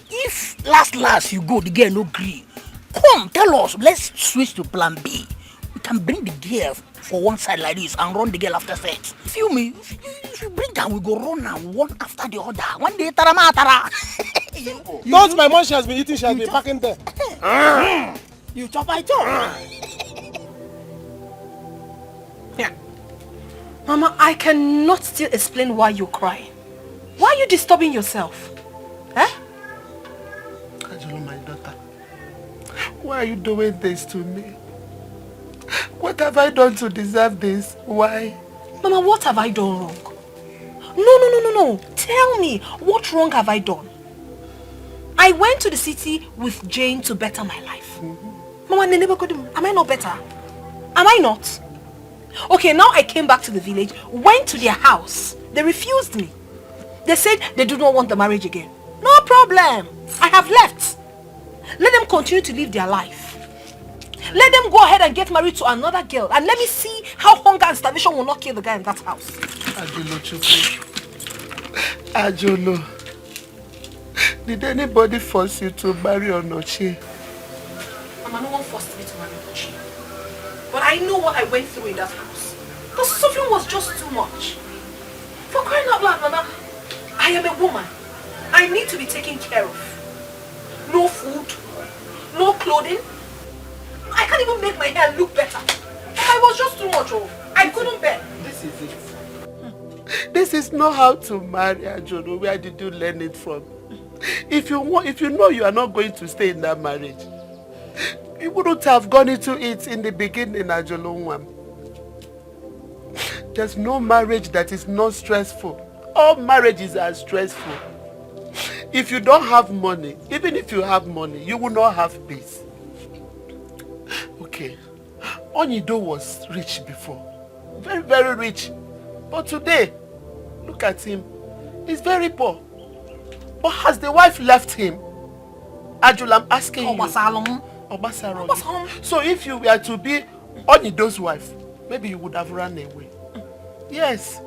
if last you go, the girl no agree. Come, tell us, let's switch to plan B. We can bring the girl for one side like this and run the girl after sex. Feel me? If you bring her, we go run her one after the other. One day, tara. Don't my mom, she has been eating, she has been packing there. You chop, I chop. Yeah. Mama, I cannot still explain why you're crying. Why are you disturbing yourself? Eh? Ajolo, my daughter. Why are you doing this to me? What have I done to deserve this? Why? Mama, what have I done wrong? No. Tell me, what wrong have I done? I went to the city with Jane to better my life. Mama, am I not better? Am I not? Okay, now I came back to the village, went to their house. They refused me. They said they do not want the marriage again. No problem. I have left. Let them continue to live their life. Let them go ahead and get married to another girl. And let me see how hunger and starvation will not kill the guy in that house. Ajolo Chukwu. Ajolo. Did anybody force you to marry Onochi? Mama, no one forced me to marry Onochi. But I know what I went through in that house. The suffering was just too much. For crying out loud, Mama, I am a woman. I need to be taken care of. No food, no clothing. I can't even make my hair look better. I was just too much. I couldn't bear. This is it. This is not how to marry, Ajolo. Where did you learn it from? If you know you are not going to stay in that marriage, you wouldn't have gone into it in the beginning, Ajolo. There's no marriage that is not stressful. All marriages are stressful. If you don't have money, even if you have money, you will not have peace. Okay, Onido was rich before. Very, very rich. But today, look at him. He's very poor. But has the wife left him? Ajul, I'm asking you. Obasaron. So if you were to be Onido's wife, maybe you would have run away. Yes.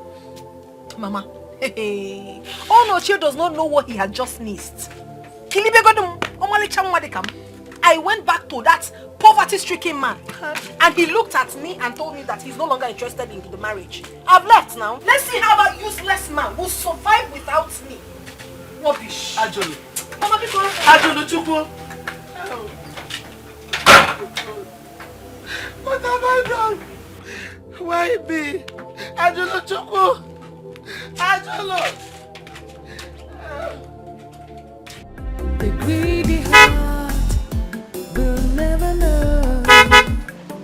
Mama. Oh no, she does not know what he had just missed. I went back to that poverty-stricken man and he looked at me and told me that he's no longer interested in the marriage. I've left now. Let's see how that useless man will survive without me. Rubbish. Ajolo. Mama, Ajolo Chukwu. What have I done? Why me? Ajolo Chukwu. Ajolo. The greedy heart will never know.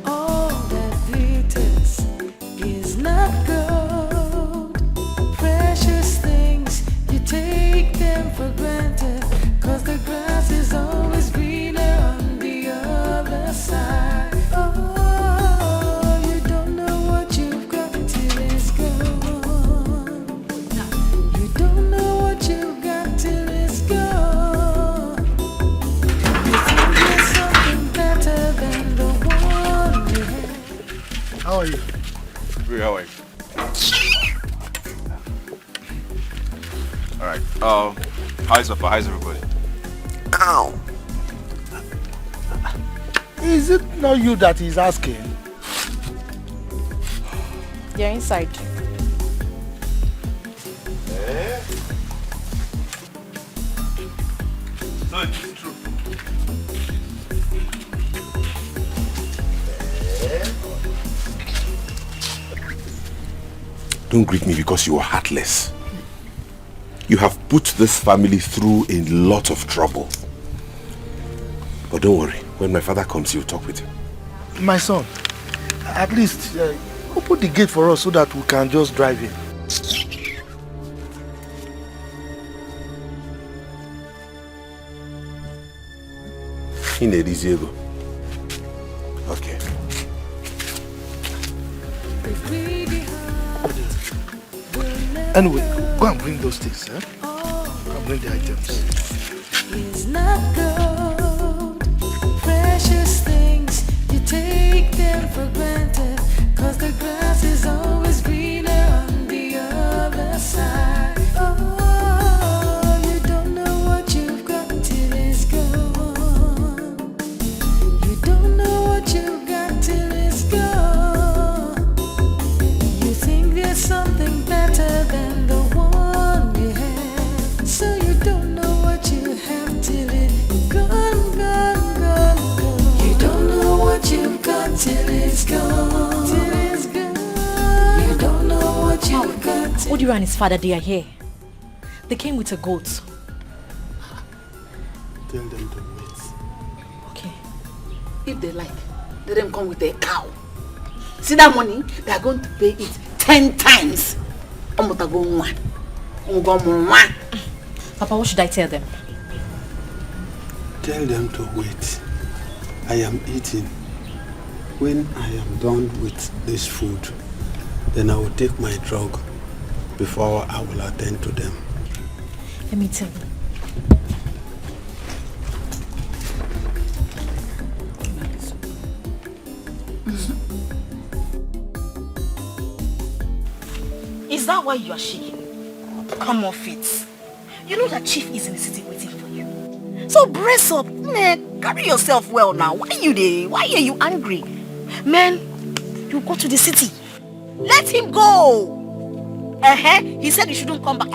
All that glitters is not gold. Precious things, you take them for granted, 'cause the grass is always greener on the other side. Oh, you don't know what you've got till it's gone. You don't know what you've got till it's gone. You think there's something better than the one we had. How are you? Very how are you? Alright, how's Papa? How's everybody? Is it not you that is asking? They're inside. No, it's true. Don't greet me because you are heartless. You have put this family through a lot of trouble. But don't worry, when my father comes, you'll talk with him. My son, at least open the gate for us so that we can just drive in. Ini Edo. Okay. Anyway, go and bring those things, eh? Go and bring the items. It's not gold, precious things, you take them for granted, 'cause the grass is always greener on the other side. Oh, you don't know what you've got till it's gone. You don't know what you've got till it's gone. You think there's something better than the one you have, so you don't know what you have till it's gone, gone, gone, gone. You don't know what you've got till it's gone, till it's gone. You don't know what you've got till... Odiwa and his father, they are here. They came with a goat. Tell them to wait. Okay. If they like, let them come with a cow. See that money? They are going to pay it 10 times. Papa, what should I tell them? Tell them to wait. I am eating. When I am done with this food, then I will take my drug before I will attend to them. Let me tell them. Is that why you are shaking? Come off it. You know that Chief is in the city waiting for you. So brace up. Carry yourself well now. Why are you there? Why are you angry? Man, you go to the city. Let him go. He said you shouldn't come back.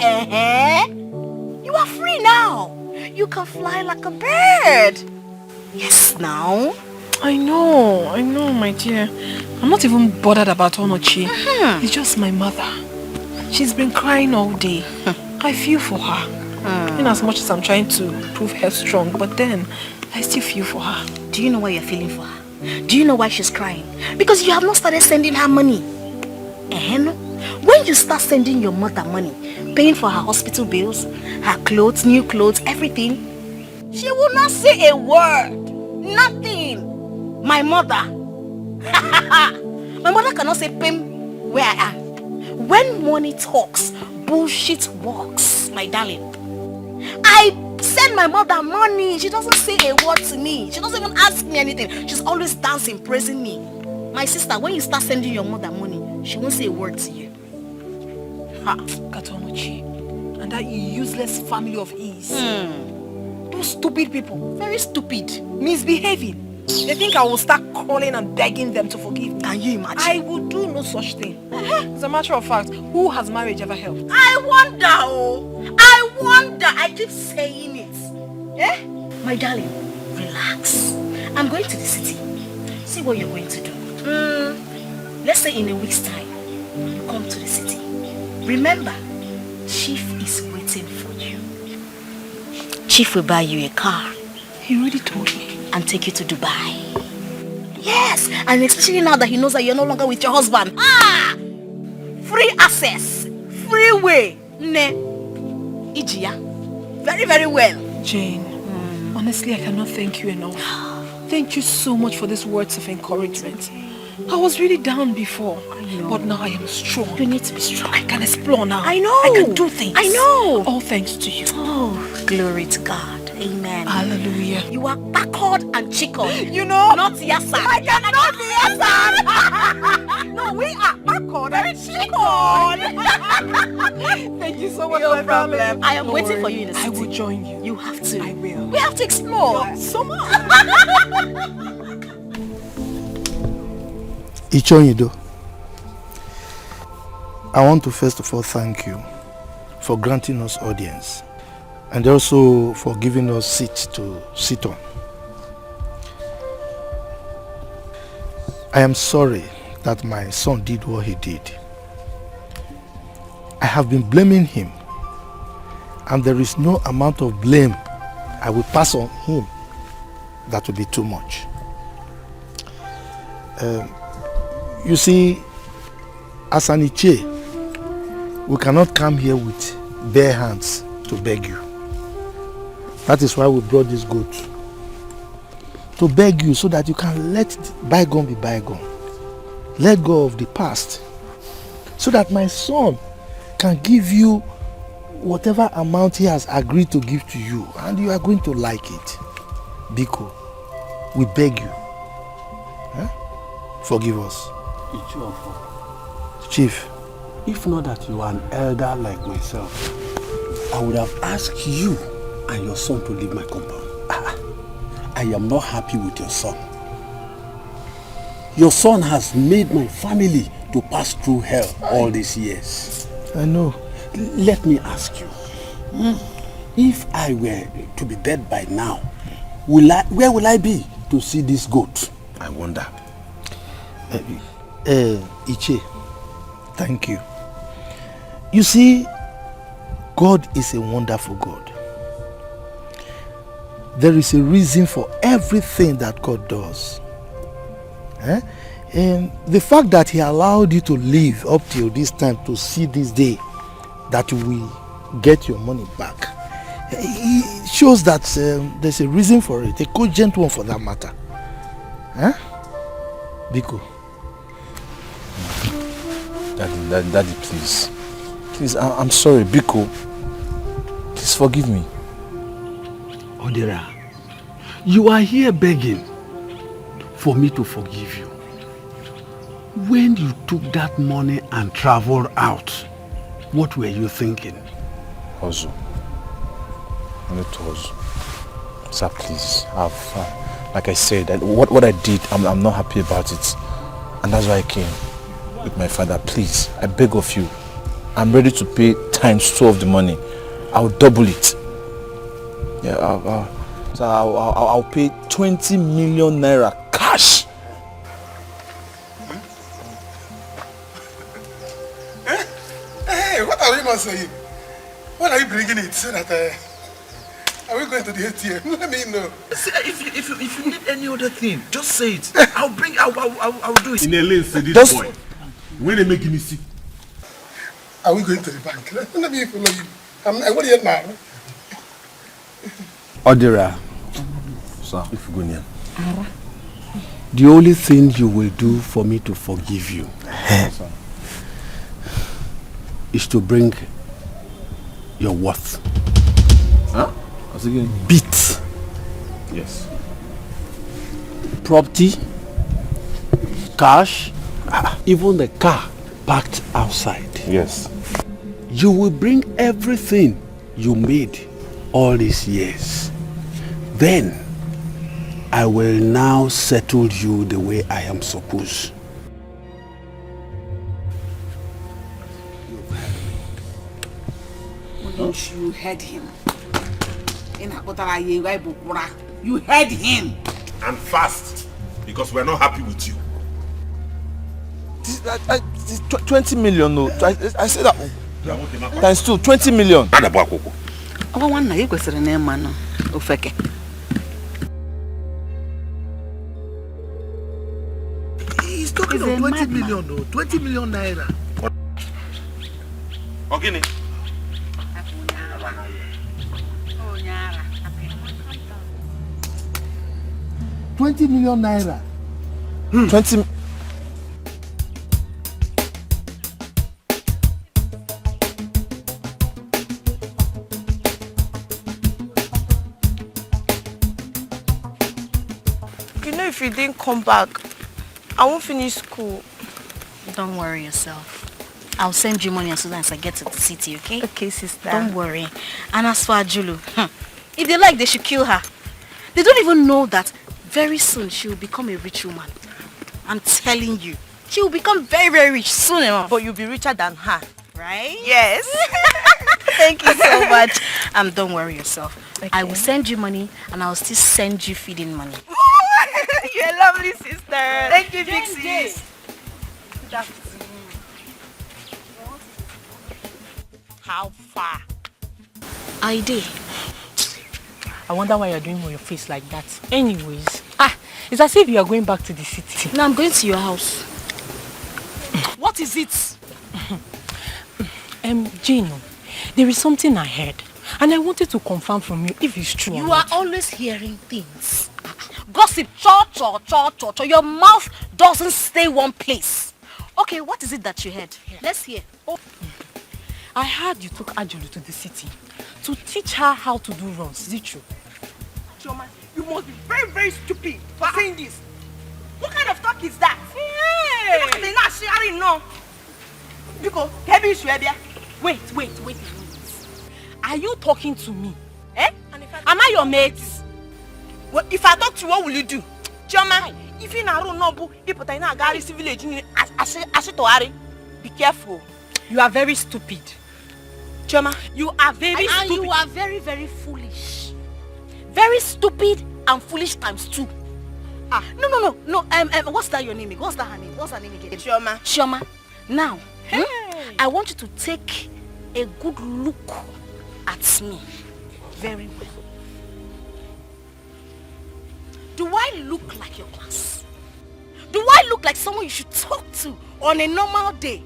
You are free now. You can fly like a bird. Yes, now. I know, my dear. I'm not even bothered about Onochi. It's just my mother. She's been crying all day. I feel for her. In as much as I'm trying to prove her strong, but then I still feel for her. Do you know why you're feeling for her? Do you know why she's crying? Because you have not started sending her money. When you start sending your mother money, paying for her hospital bills, her clothes, new clothes, everything, she will not say a word. Nothing. My mother. My mother cannot say pim where I am. When money talks, bullshit walks, my darling. I send my mother money. She doesn't say a word to me. She doesn't even ask me anything. She's always dancing, praising me. My sister, when you start sending your mother money, she won't say a word to you. Katonochi. And that useless family of ease. Those stupid people. Very stupid. Misbehaving. They think I will start calling and begging them to forgive me. Can you imagine? I will do no such thing. As a matter of fact, who has marriage ever helped? I wonder, I keep saying it. My darling, relax. I'm going to the city. See what you're going to do. Let's say in a week's time, you come to the city. Remember, Chief is waiting for you. Chief will buy you a car. He already told me. And take you to Dubai. Yes, and especially now that he knows that you're no longer with your husband. Free access, free way. Ijia. Very, very well. Jane, honestly, I cannot thank you enough. Thank you so much for these words of encouragement. I was really down before, but now I am strong. You need to be strong. I can explore now. I know. I can do things. I know. All thanks to you. Oh, glory to God. Amen. Hallelujah. You are backward and chicken. You know? Not yasan. I cannot be yasan. No, we are backward and chicken. Thank you so much, no my problem. family. I am waiting for you in the city. I will join you. You have to. I will. We have to explore. Yeah, so much. Ini Edo, I want to first of all thank you for granting us audience and also for giving us seats to sit on. I am sorry that my son did what he did. I have been blaming him, and there is no amount of blame I will pass on him that will be too much. You see, as an Iche, we cannot come here with bare hands to beg you. That is why we brought this goat. To beg you so that you can let bygone be bygone. Let go of the past. So that my son can give you whatever amount he has agreed to give to you. And you are going to like it. Biko, we beg you. Huh? Forgive us. Chief. If not that you are an elder like myself, I would have asked you and your son to leave my compound. I am not happy with your son. Your son has made my family to pass through hell all these years. I know. Let me ask you, if I were to be dead by now, where will I be to see this goat? I wonder. Iche, thank you. You see, God is a wonderful God. There is a reason for everything that God does. And the fact that he allowed you to live up till this time to see this day that we get your money back, it shows that there's a reason for it, a cogent one for that matter. Biko. Daddy, please. Please, I'm sorry, Biko. Please forgive me. Odera, you are here begging for me to forgive you. When you took that money and traveled out, what were you thinking? Ozu. I need to Ozu. Sir, please. Like I said, what I did, I'm not happy about it. And that's why I came with my father. Please, I beg of you. I'm ready to pay times 2 of the money. I'll double it. Yeah, I'll pay 20 million naira cash. Hey, what are you saying? When are you bringing it so that are we going to the ATM? Let me know. If you need any other thing, just say it. I'll do it. In a lane, say this boy. When they make me sick. Are we going to the bank? Let me follow you. I want to hear now. Odera, sir, if you go near. The only thing you will do for me to forgive you is to bring your worth. Huh? What's again? Beat. Yes. Property, cash, even the car parked outside. Yes. You will bring everything you made all these years. Then I will now settle you the way I am supposed. You heard him. You heard him. And fast, because we're not happy with you. 20 million, no. I said that. Times 2, 20 million. He's talking of 20 million, no. 20 million naira. Ogini. 20 million naira. 20. You know, if you didn't come back, I won't finish school. Don't worry yourself. I'll send you money as soon as I get to the city, okay? Okay, sister. Don't worry. And as for Ajulu, if they like, they should kill her. They don't even know that very soon she will become a rich woman. I'm telling you. She will become very, very rich soon enough. But you'll be richer than her. Right? Yes. Thank you so much. Don't worry yourself. Okay. I will send you money and I'll still send you feeding money. You're a lovely sister. Thank you, big sis. How far? I did. I wonder why you're doing your face like that. Anyways, it's as if you are going back to the city. No, I'm going to your house. What is it? Gino, there is something I heard. And I wanted to confirm from you if it's true. You are always hearing things. Gossip, cho. Your mouth doesn't stay one place. Okay, what is it that you heard? Let's hear. Oh. I heard you took Ajulu to the city to teach her how to do runs. Is it true? Chioma, you must be very, very stupid for saying this. What kind of talk is that? Hey! They're not sharing, no. Because, wait. Are you talking to me? Eh? Am I your mate? Well, if I talk to you, what will you do? Chioma, if you don't know, if you don't go to village, be careful. You are very stupid. Chioma, you are very stupid. And you are very, very foolish. Very stupid and foolish times 2. No. What's that your name? What's that her name? What's her name again? Chioma. Now, I want you to take a good look at me. Very well. Do I look like your class? Do I look like someone you should talk to on a normal day?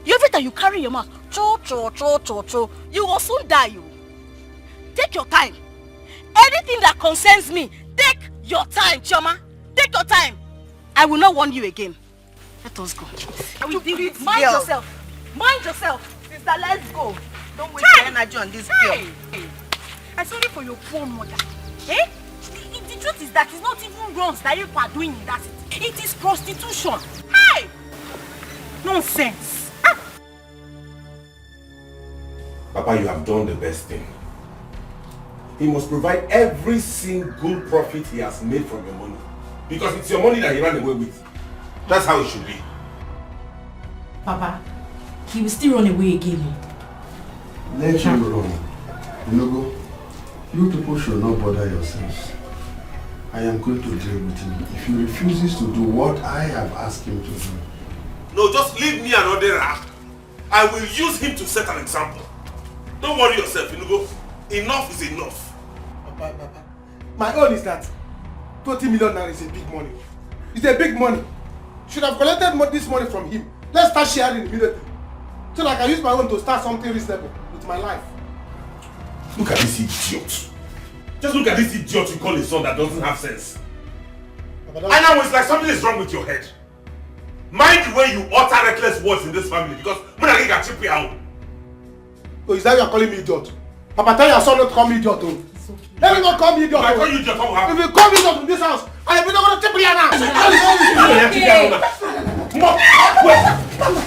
Every time you carry your mouth, cho, you will soon die, you. Take your time. Anything that concerns me, take your time, Chioma. Take your time. I will not warn you again. Let us go. Mind yourself. Mind yourself. Sister, let's go. Don't waste your energy on this girl. I'm sorry for your poor mother. Eh? The truth is that it's not even runs that you are doing in that city. It is prostitution. Hey! Nonsense. Papa, you have done the best thing. He must provide every single profit he has made from your money. Because it's your money that he ran away with. That's how it should be. Papa, he will still run away again. Let him run. Nogo, you people should not bother yourselves. I am going to deal with him if he refuses to do what I have asked him to do. No, just leave me another rap. I will use him to set an example. Don't worry yourself, Inugo. Enough is enough. Papa. My own is that 20 million naira is a big money. It's a big money. Should have collected this money from him. Let's start sharing immediately. So that I can use my own to start something reasonable with my life. Look at this idiot. Just look at this idiot you call his son that doesn't have sense. And now it's like something is wrong with your head. Mind the way you utter reckless words in this family because when I get chip out. Oh, is that you are calling me idiot? Papa, tell your son not to call me idiot. Oh. Let me not call me idiot. If I call you idiot, what will happen? If you call me idiot in this house, I am not going to chip you now. Wait. Come on.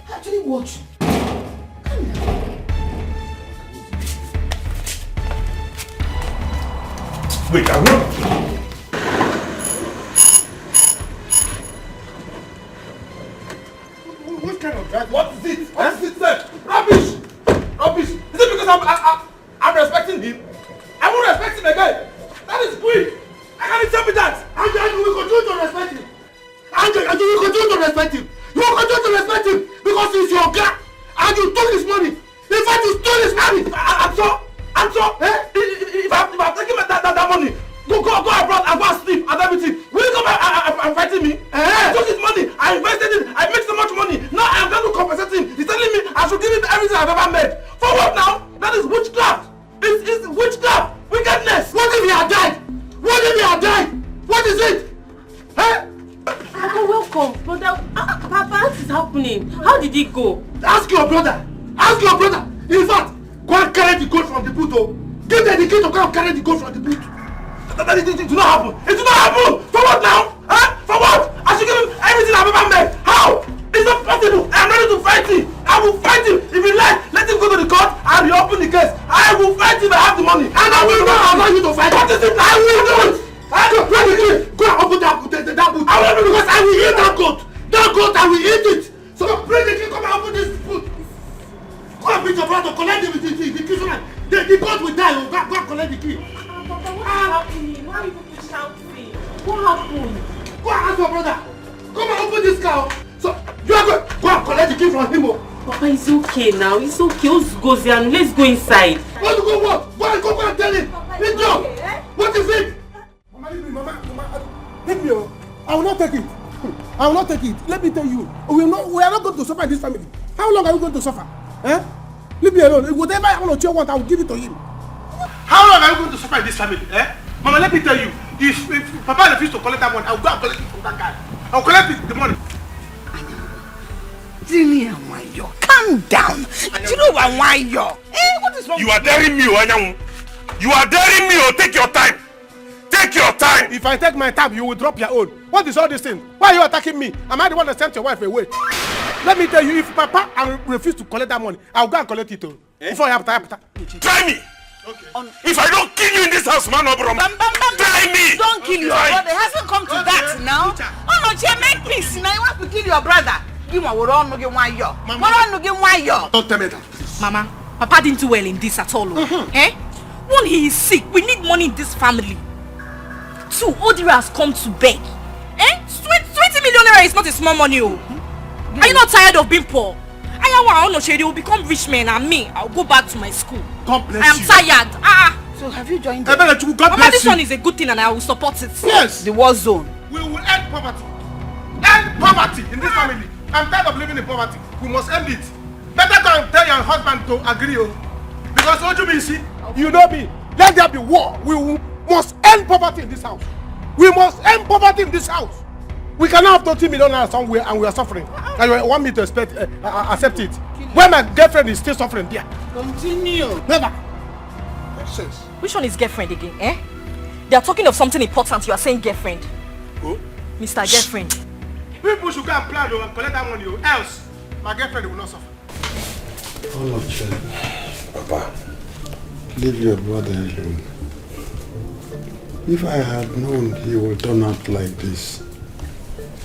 Actually, watch. Wait, I want. What kind of drag? What is it? What is it, sir? Rubbish! Is it because I'm respecting him? I won't respect him again. That is quick. I can't tell me that. And you will continue to respect him. And you will continue to respect him. You will continue to respect him because he's your guy. And you took his money. In fact, you stole his money. I'm so. If I'm taking that money, go abroad and go and sleep and everything. Will you come and fighting me? I took his money. I invested it. I made so much money. Now I am going to compensate him. He's telling me I should give him everything I've ever made. For what now? That is witchcraft. It's witchcraft. Wickedness. What if he had died? What if he had died? What is it? Huh? Papa, welcome. Brother, Papa, what is happening? How did it go? Ask your brother. Ask your brother. In fact, go and carry the goat from the boot. Oh. Give them the key to go and carry the goat from the boot. It did not happen. It did not happen. For what now? Huh? For what? I should give him everything I've ever made. How? It's not possible. I am ready to fight him. I will fight him. If you like, let him go to the court and reopen the case. I will fight him. I have the money. And I will not allow you to fight. What is it? I will do it. Go and open that boot. I will because I will eat that goat. Papa, what's happening? Why are you people shouting? What happened? Go and ask your brother. Come and open this car. So, you are going go and collect the key from him. Papa, it's okay now. It's okay. Let's go, Zian. Let's go inside. Want to go what? Go and tell him. Idiot! What is it? Mama, leave me, Mama. Leave me. I will not take it. I will not take it. Let me tell you. We are not going to suffer in this family. How long are we going to suffer? Eh? Leave me alone. Whatever I want to want, I will give it to him. How long are we going to suffer in this family? Eh? Mama, let me tell you. If Papa refuses to collect that money, I will go and collect it from that guy. I will collect the money. Calm down. You know why you're? What is wrong? You are daring me, Wanyamu. You are daring me, or take your time. Take your time. If I take my time, you will drop your own. What is all this thing? Why are you attacking me? Am I the one that sent your wife away? Let me tell you, if Papa refuse to collect that money, I'll go and collect it too. Before you have time. Try me. Okay. If I don't kill you in this house, man, try me. Don't kill your brother. It hasn't come to that now. Oh no, Che, make peace. Now you want to kill your brother. Don't tell me that. Mama, Papa didn't do well in this at all. Eh? One, he is sick. We need money in this family. Two, Odira has come to beg. Eh? 20 million naira is not a small money. Are you not tired of being poor? They will become rich men, and me, I'll go back to my school. God bless I am tired. So have you joined them? Mama, this one is a good thing and I will support it. Yes. The war zone. We will end poverty. End poverty in this family. I'm tired of living in poverty. We must end it. Better go and tell your husband to agree. Because you know me. Let there be war. We must end poverty in this house. We must end poverty in this house. We cannot have 30 million somewhere and we are suffering. And you want me to accept it. When my girlfriend is still suffering there. Continue. Never. Which one is girlfriend again, eh? They are talking of something important. You are saying girlfriend. Who? Mr. Girlfriend. People should go and plan and collect that money. Else, my girlfriend will not suffer. Oh no, Chen. Papa, leave your brother alone. If I had known he would turn out like this,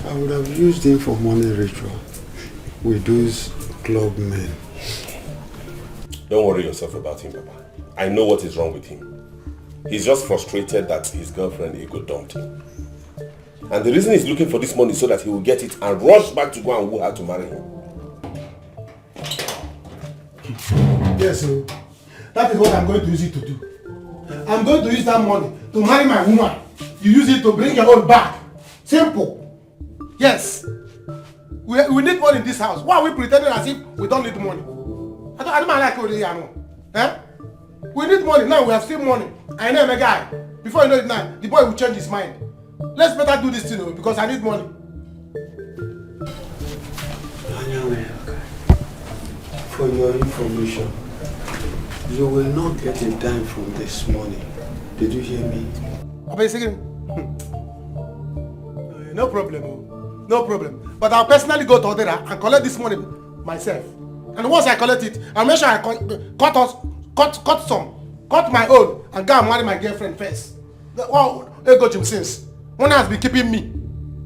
I would have used him for money ritual with those club men. Don't worry yourself about him, Papa. I know what is wrong with him. He's just frustrated that his girlfriend Ego dumped him. And the reason he's looking for this money is so that he will get it and rush back to go and woo her to marry him. Yes, sir. That is what I'm going to use it to do. I'm going to use that money to marry my woman. You use it to bring your own back. Simple. Yes. We need money in this house. Why are we pretending as if we don't need money? I don't like it here. Eh? We need money. Now we have still money. I know a guy. Before you know it now, the boy will change his mind. Let's better do this thing because I need money. For your information, you will not get a dime from this money. Did you hear me? No problem. No problem. But I'll personally go to Odera and collect this money myself. And once I collect it, I'll make sure I cut my own and go and marry my girlfriend first. Well, Ego Jim since. One has been keeping me.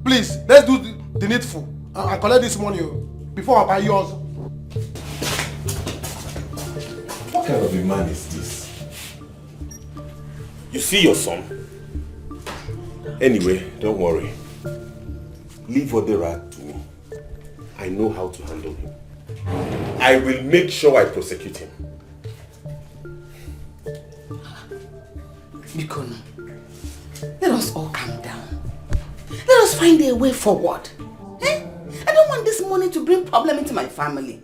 Please, let's do the needful. I'll collect this money before I buy yours. What kind of a man is this? You see your son? Anyway, don't worry. Leave Odera to me. I know how to handle him. I will make sure I prosecute him. Mikono, let us all calm down. Let us find a way forward. Eh? I don't want this money to bring problem into my family.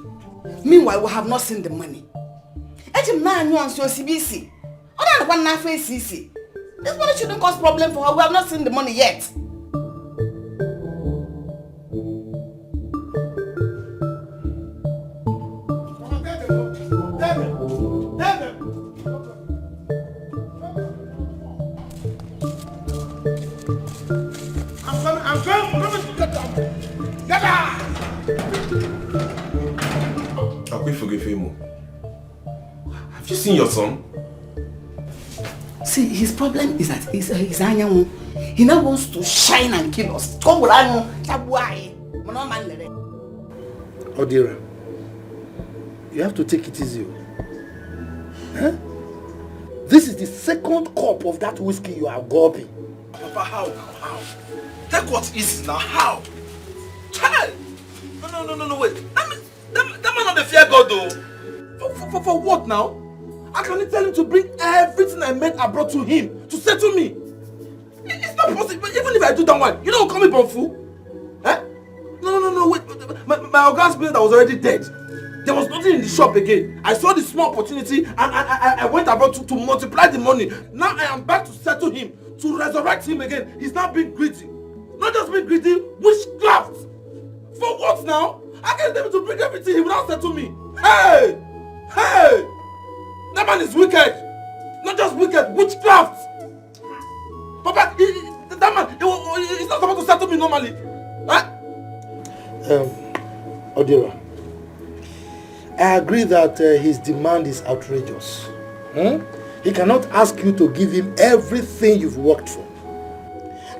Meanwhile, we have not seen the money. This money shouldn't cause problem for her. We have not seen the money yet. Have you seen your son? See, his problem is that he's Anyanwu. He now wants to shine and kill us. Odira, you have to take it easy. Huh? This is the second cup of that whiskey you are gulping. Papa, how now? How? Take what is now? How? Child! No, wait. That man not the fear God though. For what now? I can only tell him to bring everything I made abroad to him to settle me. It's not possible. Even if I do that one, you don't call me Bonfu. Eh? No, wait. My organ's that was already dead. There was nothing in the shop again. I saw the small opportunity and I went abroad to multiply the money. Now I am back to settle him, to resurrect him again. He's not being greedy. Not just being greedy, witchcraft. For what now? I can tell him to bring everything, he will not settle me. Hey! That man is wicked. Not just wicked, witchcraft. Papa, that man, he's not supposed to settle me normally. Huh? Odira, I agree that his demand is outrageous. He cannot ask you to give him everything you've worked for.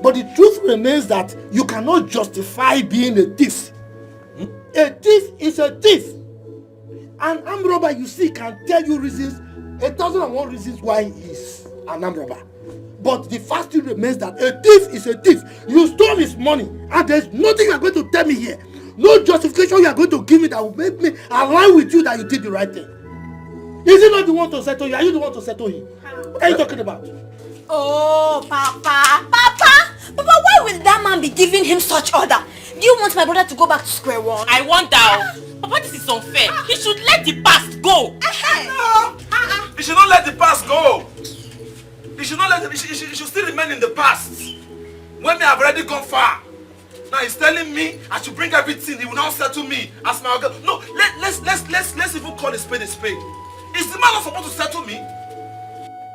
But the truth remains that you cannot justify being a thief. A thief is a thief. An armed robber, you see, can tell you reasons, 1,001 reasons why he's an armed robber. But the fact still remains that a thief is a thief. You stole his money, and there's nothing you're going to tell me here. No justification you are going to give me that will make me align with you that you did the right thing. Is he not the one to settle you? Are you the one to settle him? What are you talking about? Oh, Papa, why will that man be giving him such order? Do you want my brother to go back to square one? I wonder. Papa, this is unfair. He should let the past go. No! He should not let the past go. He should not let it, he should still remain in the past. When me have already gone far. Now he's telling me I should bring everything. He will not settle me as my girl. No, let's even call a spade a spade. Is the man not supposed to settle me?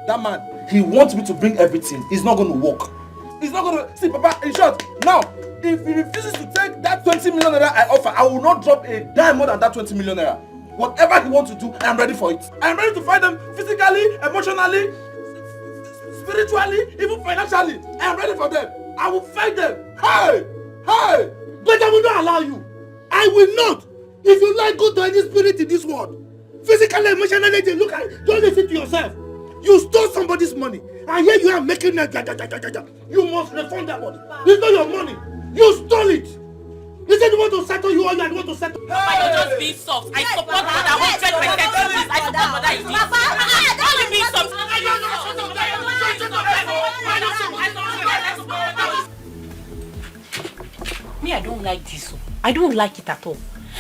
That man, he wants me to bring everything. It's not going to work. It's not going to... See, Papa, in short, now, if he refuses to take that 20 million naira I offer, I will not drop a dime more than that 20 million naira. Whatever he wants to do, I am ready for it. I am ready to fight them physically, emotionally, spiritually, even financially. I am ready for them. I will fight them. Hey! But I will not allow you. I will not. If you like, go to any spirit in this world. Physically, emotionally, look at it. Don't listen to yourself. You stole somebody's money, and here you are making it. You must refund that money. It's not your money. You stole it. Is it the one to settle you or you want to settle? Papa, you're just being soft. I support brother 100%. I support brother in this. Papa, only being soft. Me, I don't like this. I don't like it at all.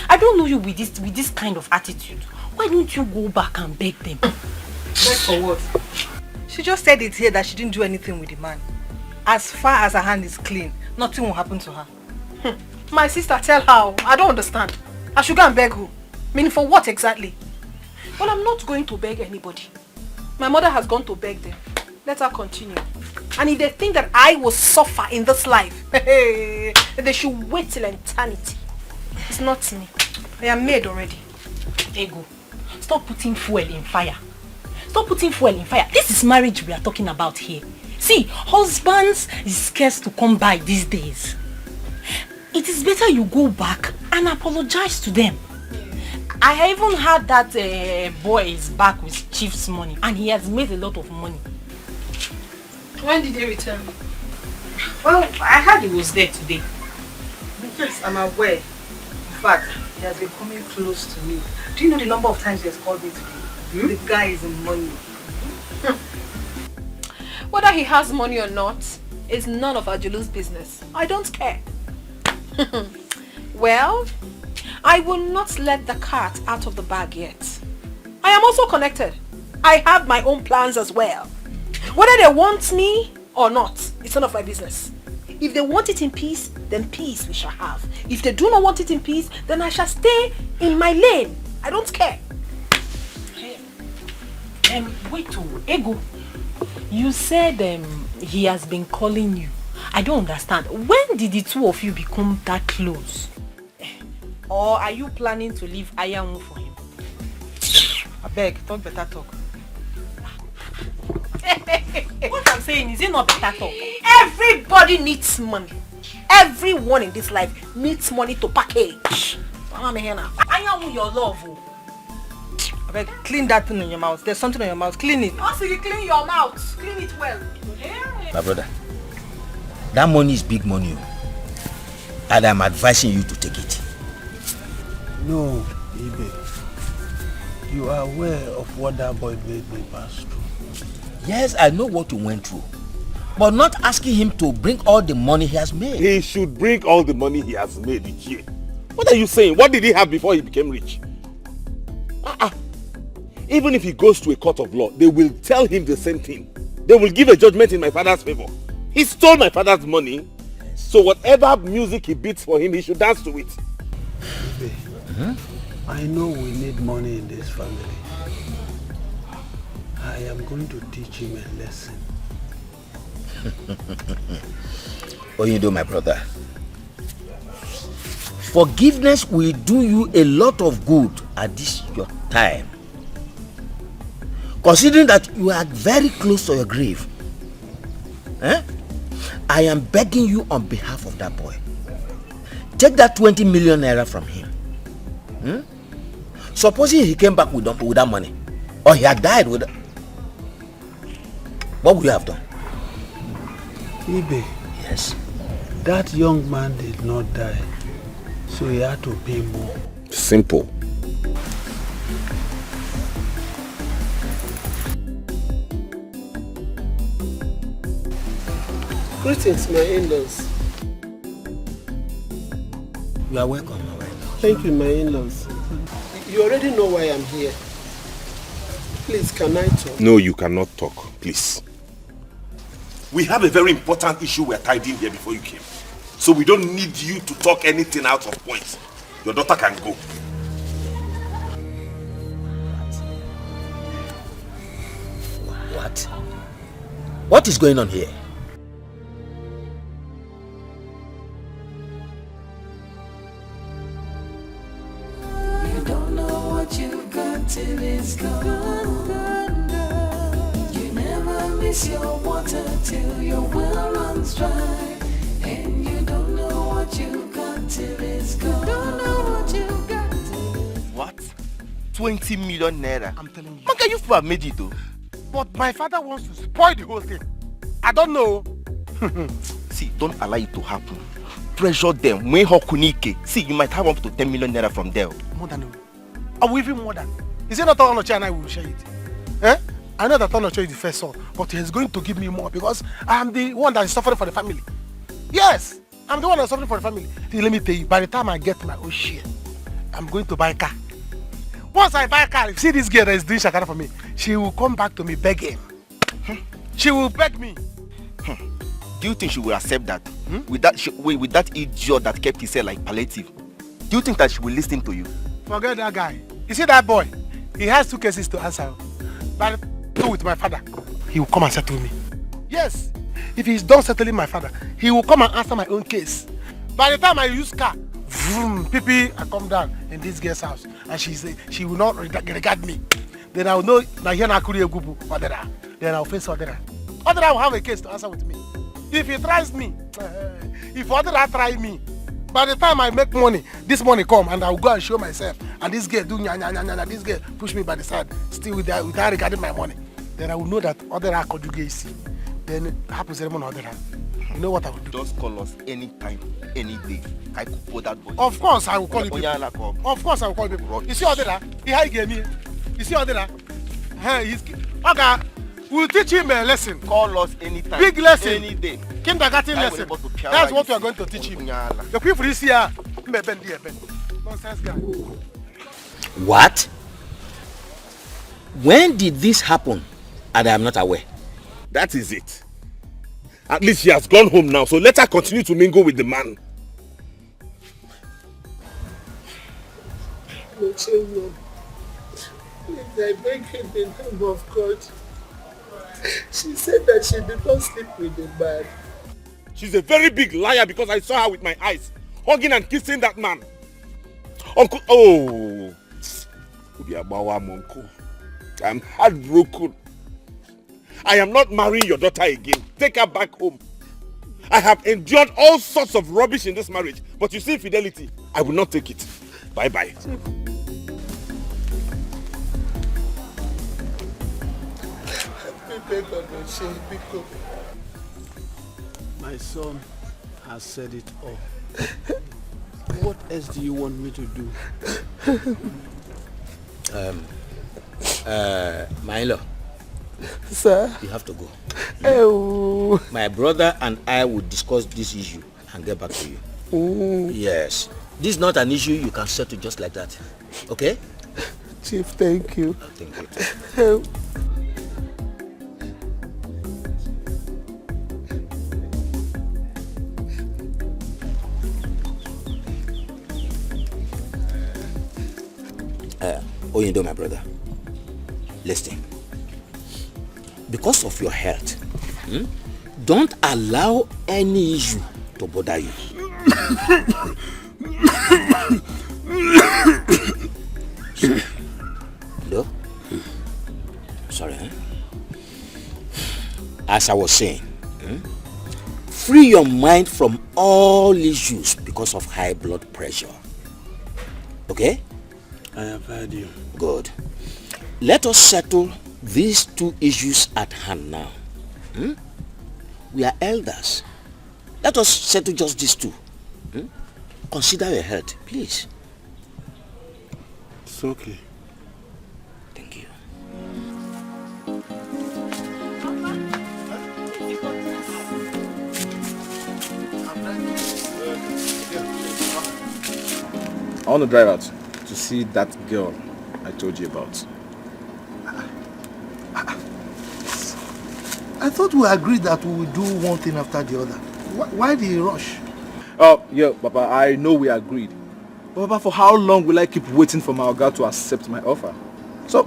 I don't know you with this kind of attitude. Why don't you go back and beg them? Beg for what? She just said it here that she didn't do anything with the man. As far as her hand is clean, nothing will happen to her. My sister, tell her. I don't understand. I should go and beg who? Meaning for what exactly? Well, I'm not going to beg anybody. My mother has gone to beg them. Let her continue. And if they think that I will suffer in this life, they should wait till eternity. It's not me. I am made already. Ego, stop putting fuel in fire. Stop putting fuel in fire. This is marriage we are talking about here. See, husbands is scarce to come by these days. It is better you go back and apologize to them. I even heard that boy is back with Chief's money and he has made a lot of money. When did he return? Well, I heard he was there today. Yes, I'm aware. In fact, he has been coming close to me. Do you know the number of times he has called me today? The guy is in money. Whether he has money or not is none of Ajulu's business. I don't care. Well, I will not let the cat out of the bag yet. I am also connected. I have my own plans as well. Whether they want me or not, it's none of my business. If they want it in peace, then peace we shall have. If they do not want it in peace, then I shall stay in my lane. I don't care. Wait, Ego. You said he has been calling you. I don't understand. When did the two of you become that close? Or are you planning to leave Ayamu for him? I beg, talk better talk. What I'm saying is, it not better talk? Everybody needs money. Everyone in this life needs money to package. Ayamu, your love. Abeg, clean that thing in your mouth. There's something in your mouth. Clean it. Also, you clean your mouth. Clean it well. My brother, that money is big money. And I'm advising you to take it. No, Ibe. You are aware of what that boy made me pass through. Yes, I know what you went through. But not asking him to bring all the money he has made. He should bring all the money he has made each year. What are you saying? What did he have before he became rich? Even if he goes to a court of law, they will tell him the same thing. They will give a judgment in my father's favor. He stole my father's money. So whatever music he beats for him, he should dance to it. Ibe, I know we need money in this family. I am going to teach him a lesson. Oyedo, my brother, forgiveness will do you a lot of good at this your time. Considering that you are very close to your grave, I am begging you on behalf of that boy. Take that 20 million naira from him. Supposing he came back with that money, or he had died with it, what would you have done? Ibe. Yes. That young man did not die, so he had to pay more. Simple. Greetings, my in-laws. You are welcome, my wife. Thank you, my in-laws. You already know why I'm here. Please, can I talk? No, you cannot talk, please. We have a very important issue we're tidying here before you came. So we don't need you to talk anything out of point. Your daughter can go. What? What is going on here? You don't know what you've got till it's gone. You never miss your water till your well runs dry. And you don't know what you've got till it's gone. Don't know what you've got till it's gone. What? 20 million naira? I'm telling you. Man, can you have made it though? But my father wants to spoil the whole thing. I don't know. See, don't allow it to happen. Pressure them. When Hokunike. See, you might have up to 10 million naira from there. More than I will even more than. Is it not Onoche and I will share it? Eh? I know that Onoche is the first son, but he's going to give me more because I am the one that is suffering for the family. Yes, I'm the one that's suffering for the family. Let me tell you, by the time I get my own share, I'm going to buy a car. Once I buy a car, if you see this girl that is doing shakara for me, she will come back to me begging. She will beg me. Do you think she will accept that? With that idiot that kept his hair like palliative? Do you think that she will listen to you? Forget that guy. You see that boy? He has 2 cases to answer. But two with my father, he will come and settle me. Yes, if he's done settling my father, he will come and answer my own case. By the time I use car, vroom, I come down in this girl's house and she will not regard me. Then I will know Then I will face Odera. Odera will have a case to answer with me. If he tries me, if Odera try me, by the time I make money, this money come and I will go and show myself. And this girl do this girl push me by the side, still without regarding my money. Then I will know that Odera conjugacy. Then it happens to Odera. You know what I will do? Just call us anytime, any day. I could put that boy. Of course I will call you people. Of course I will call you people. You see Odera? He gave me. You see Odera? Okay. We'll teach him a lesson. Call us anytime. Big lesson. Any day. Kindergarten lesson. That's what we are going to teach him. The people this year, nonsense guy. What? When did this happen? And I am not aware. That is it. At least she has gone home now, so let her continue to mingle with the man. No children. Please, I beg you in the name of God. She said that she did not sleep with the man. She's a very big liar because I saw her with my eyes, hugging and kissing that man. Uncle, oh. I'm heartbroken. I am not marrying your daughter again. Take her back home. I have endured all sorts of rubbish in this marriage, but you see fidelity, I will not take it. Bye-bye. My son has said it all. What else do you want me to do? My in-law. Sir? You have to go. Oh. My brother and I will discuss this issue and get back to you. Yes. This is not an issue you can settle just like that. Okay? Chief, thank you. Thank you. Oyedo, my brother, listen. Because of your health, don't allow any issue to bother you. No? Sorry, eh? As I was saying, free your mind from all issues because of high blood pressure. Okay? I have heard you. Good. Let us settle these two issues at hand now. We are elders. Let us settle just these two. Consider your health, please. It's okay. Thank you. I want to drive out to see that girl I told you about. I thought we agreed that we would do one thing after the other. Why the rush? Oh, yeah, Papa, I know we agreed. But Papa, for how long will I keep waiting for my Oga to accept my offer? So,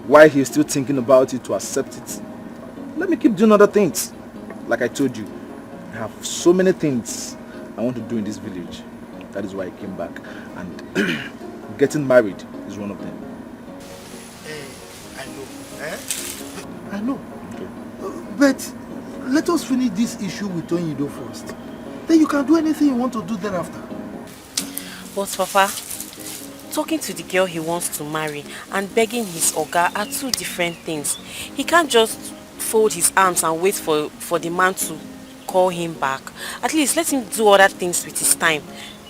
while he's still thinking about it to accept it, let me keep doing other things. Like I told you, I have so many things I want to do in this village. That is why I came back. And getting married is one of them. I know. Okay. But let us finish this issue with Ini Edo first. Then you can do anything you want to do thereafter. But Papa, talking to the girl he wants to marry and begging his Oga are two different things. He can't just fold his arms and wait for the man to call him back. At least let him do other things with his time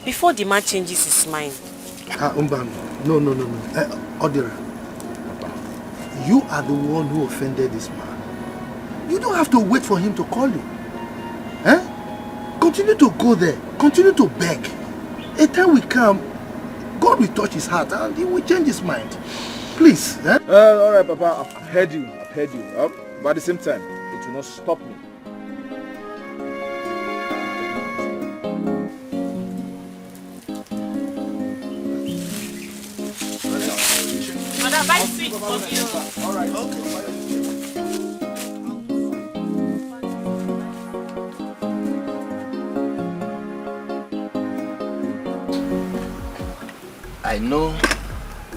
before the man changes his mind. No. Odira, you are the one who offended this man. You don't have to wait for him to call you. Continue to go there. Continue to beg. A time will come, God will touch his heart and he will change his mind. Please. All right, Papa. I've heard you. But at the same time, it will not stop me. Mother, buy sweet for you. All right. Okay. I know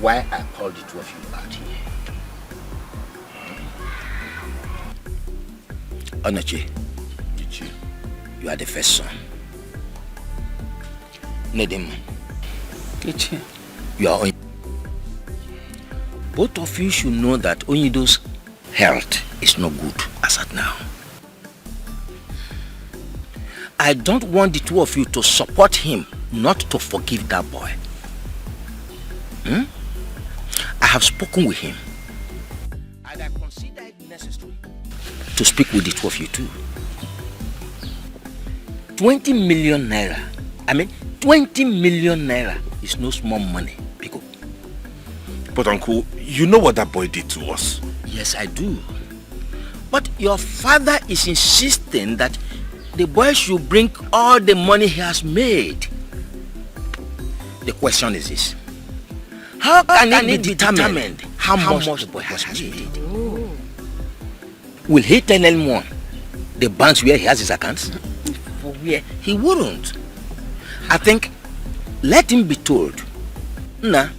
why I called the two of you out here. Onoche, you are the first son. Nedem, you are both of you should know that Onyido's health is no good as at now. I don't want the two of you to support him, not to forgive that boy. I have spoken with him, and I consider it necessary to speak with the two of you too. 20 million naira. 20 million naira is no small money, Pico. But Uncle, you know what that boy did to us. Yes, I do. But your father is insisting that the boy should bring all the money he has made. The question is this. How can it be determined how much the boy has made? Will he tell anyone the banks where he has his accounts? For where? He wouldn't. I think let him be told. Nah,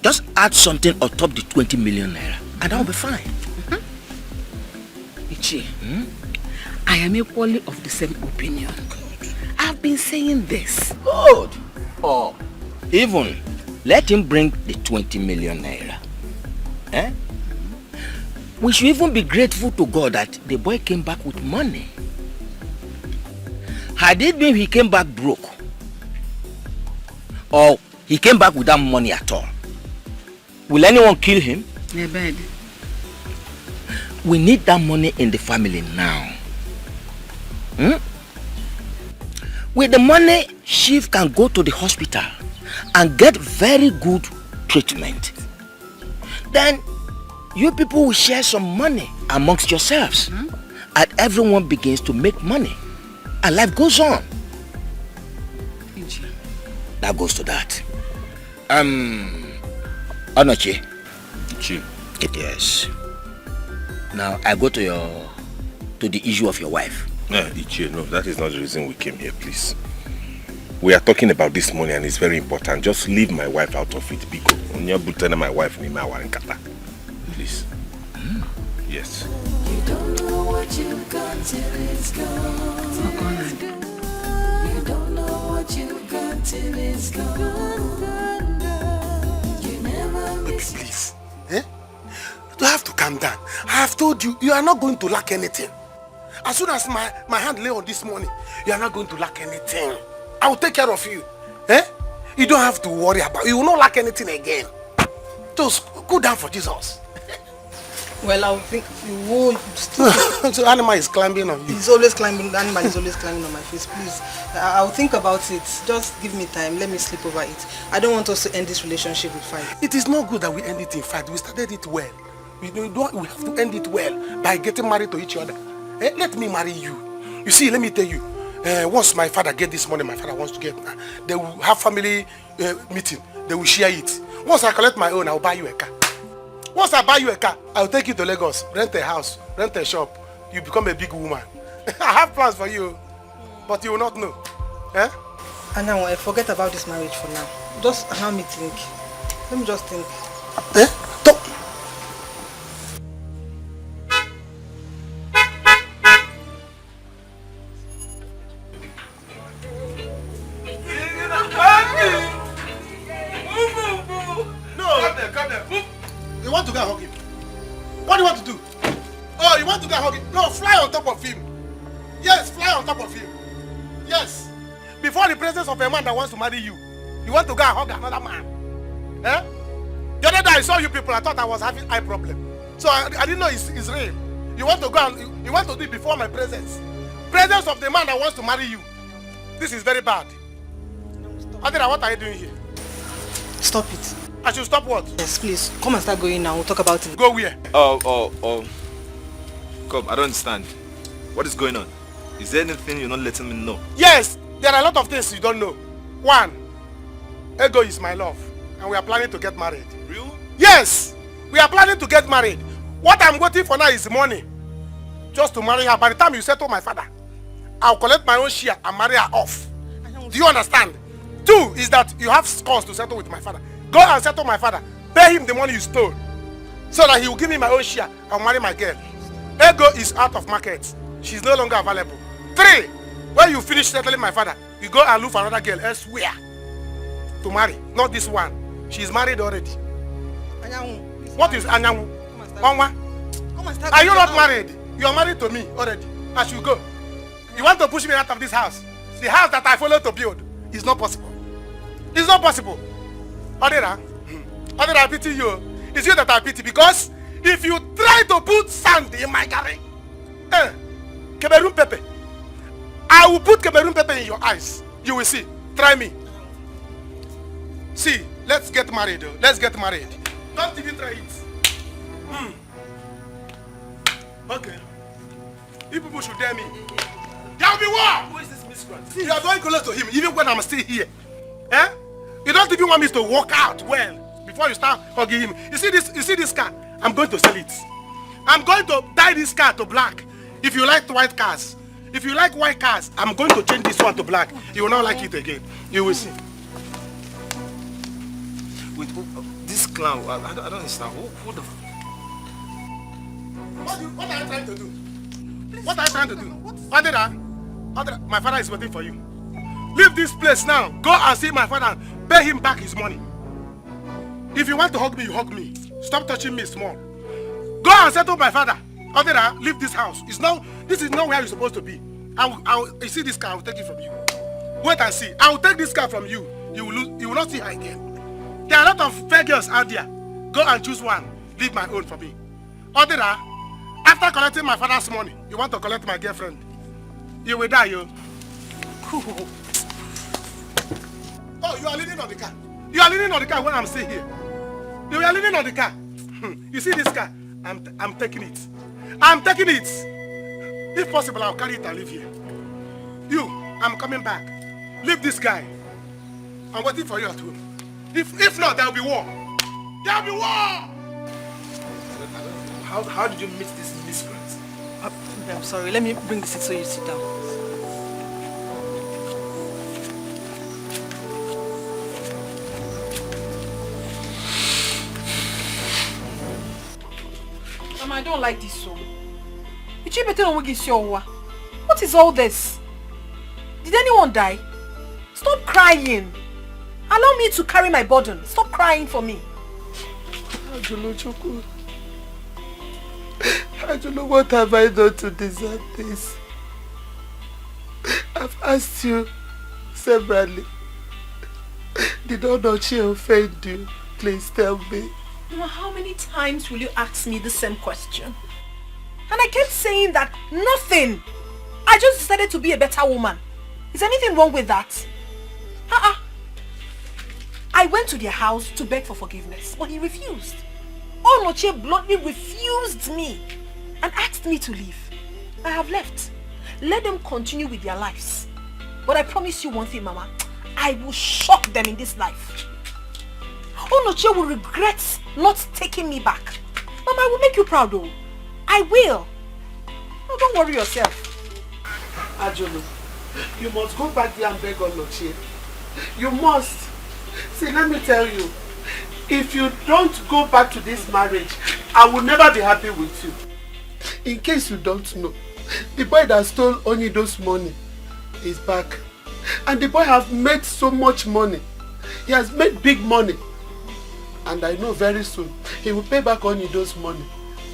just add something on top the 20 million naira and I'll be fine. Ichi, I am equally of the same opinion. I've been saying this. Good. Or even let him bring the 20 million naira. We should even be grateful to God that the boy came back with money. Had it been he came back broke, or he came back without money at all, will anyone kill him? bed. We need that money in the family now. With the money, Shiv can go to the hospital and get very good treatment. Then you people will share some money amongst yourselves, and everyone begins to make money, and life goes on. That goes to that. Onoche. Chi. Yes. Now I go to the issue of your wife. Ichie, no, that is not the reason we came here, please. We are talking about this money and it's very important. Just leave my wife out of it, Biko. My wife, please. Yes. You don't know what you got till it's gone. You don't know what you got till it's gone. You never miss. Please. You have to calm down. I have told you, you are not going to lack anything. As soon as my hand lay on this money, you are not going to lack anything. I will take care of you. You don't have to worry about it. You will not lack anything again. Just go down for Jesus. Well, I think you will. So animal is climbing on you. He's always climbing. The animal is always climbing on my face. Please, I'll think about it. Just give me time. Let me sleep over it. I don't want us to end this relationship with fight. It is not good that we end it in fight. We started it well. We have to end it well by getting married to each other. Let me marry you. You see, let me tell you. Once my father get this money, my father wants to get, they will have family meeting. They will share it. Once I collect my own, I will buy you a car. Once I buy you a car, I will take you to Lagos, rent a house, rent a shop. You become a big woman. I have plans for you, but you will not know. And now I forget about this marriage for now. Just allow me think. Let me just think. Stop. You want to go and hug him? What do you want to do? Oh, you want to go and hug him? No, fly on top of him. Yes, fly on top of him. Yes. Before the presence of a man that wants to marry you, you want to go and hug another man. The other day I saw you people, I thought I was having eye problem. So I didn't know it's real. You want to go and you want to do it before my presence. Presence of the man that wants to marry you. This is very bad. Adira, what are you doing here? Stop it. I should stop what? Yes, please. Come and start going now. We'll talk about it. Go where? Come, I don't understand. What is going on? Is there anything you're not letting me know? Yes, there are a lot of things you don't know. One, Ego is my love, and we are planning to get married. Real? Yes, we are planning to get married. What I'm waiting for now is money, just to marry her. By the time you settle my father, I'll collect my own share and marry her off. Do you understand? Two is that you have scores to settle with my father. Go and settle my father. Pay him the money you stole, so that he will give me my own share. I'll marry my girl. Ego is out of market. She's no longer available. Three, when you finish settling my father, you go and look for another girl elsewhere to marry. Not this one. She's married already. Anyanwu. What is Anyanwu? Onwa? Are you not married? You are married to me already. I should go. You want to push me out of this house? The house that I followed to build is not possible. It's not possible. Adira, I pity you. It's you that I pity, because if you try to put sand in my garden, Cameroon pepper, I will put Cameroon pepper in your eyes. You will see. Try me. See, let's get married. Let's get married. Don't even try it. Okay. You people should dare me. There will be war. Who is this miscreant? See, you are going close to him even when I'm still here. You don't even want me to walk out well before you start hugging him. You see this car? I'm going to sell it. I'm going to dye this car to black. If you like white cars, if you like white cars, I'm going to change this one to black. You will not like it again. You will see. Wait, this clown, I don't understand. Who the... What are you trying to do? What are you trying to do? Adira, my father is waiting for you. Leave this place now. Go and see my father. Pay him back his money. If you want to hug me, you hug me. Stop touching me small. Go and settle my father. Odera, leave this house. This is not where you're supposed to be. You see this car, I will take it from you. Wait and see. I will take this car from you. You will not see her again. There are a lot of fair girls out there. Go and choose one. Leave my own for me. Odera, after collecting my father's money, you want to collect my girlfriend. You will die, yo. Oh, you are leaning on the car. You are leaning on the car when I'm still here. You are leaning on the car. You see this car? I'm taking it. I'm taking it. If possible, I'll carry it and leave here. You, I'm coming back. Leave this guy. I'm waiting for you at home. If not, there'll be war. There'll be war! How did you meet this miscreant? I'm sorry. Let me bring the seat so you sit down. Mama, I don't like this song. What is all this? Did anyone die? Stop crying. Allow me to carry my burden. Stop crying for me. I don't know what have I done to deserve this. I've asked you severally. Did Onochi offend you? Please tell me. Mama, how many times will you ask me the same question? And I kept saying that nothing. I just decided to be a better woman. Is anything wrong with that? I went to their house to beg for forgiveness, but he refused. Onoche bluntly refused me and asked me to leave. I have left. Let them continue with their lives. But I promise you one thing, Mama. I will shock them in this life. Onoche will regret not taking me back. Mama, I will make you proud though. I will. No, don't worry yourself. Ajolo, you must go back there and beg Onoche. You must. See, let me tell you. If you don't go back to this marriage, I will never be happy with you. In case you don't know, the boy that stole Onido's money is back. And the boy has made so much money. He has made big money. And I know very soon he will pay back Onido's money.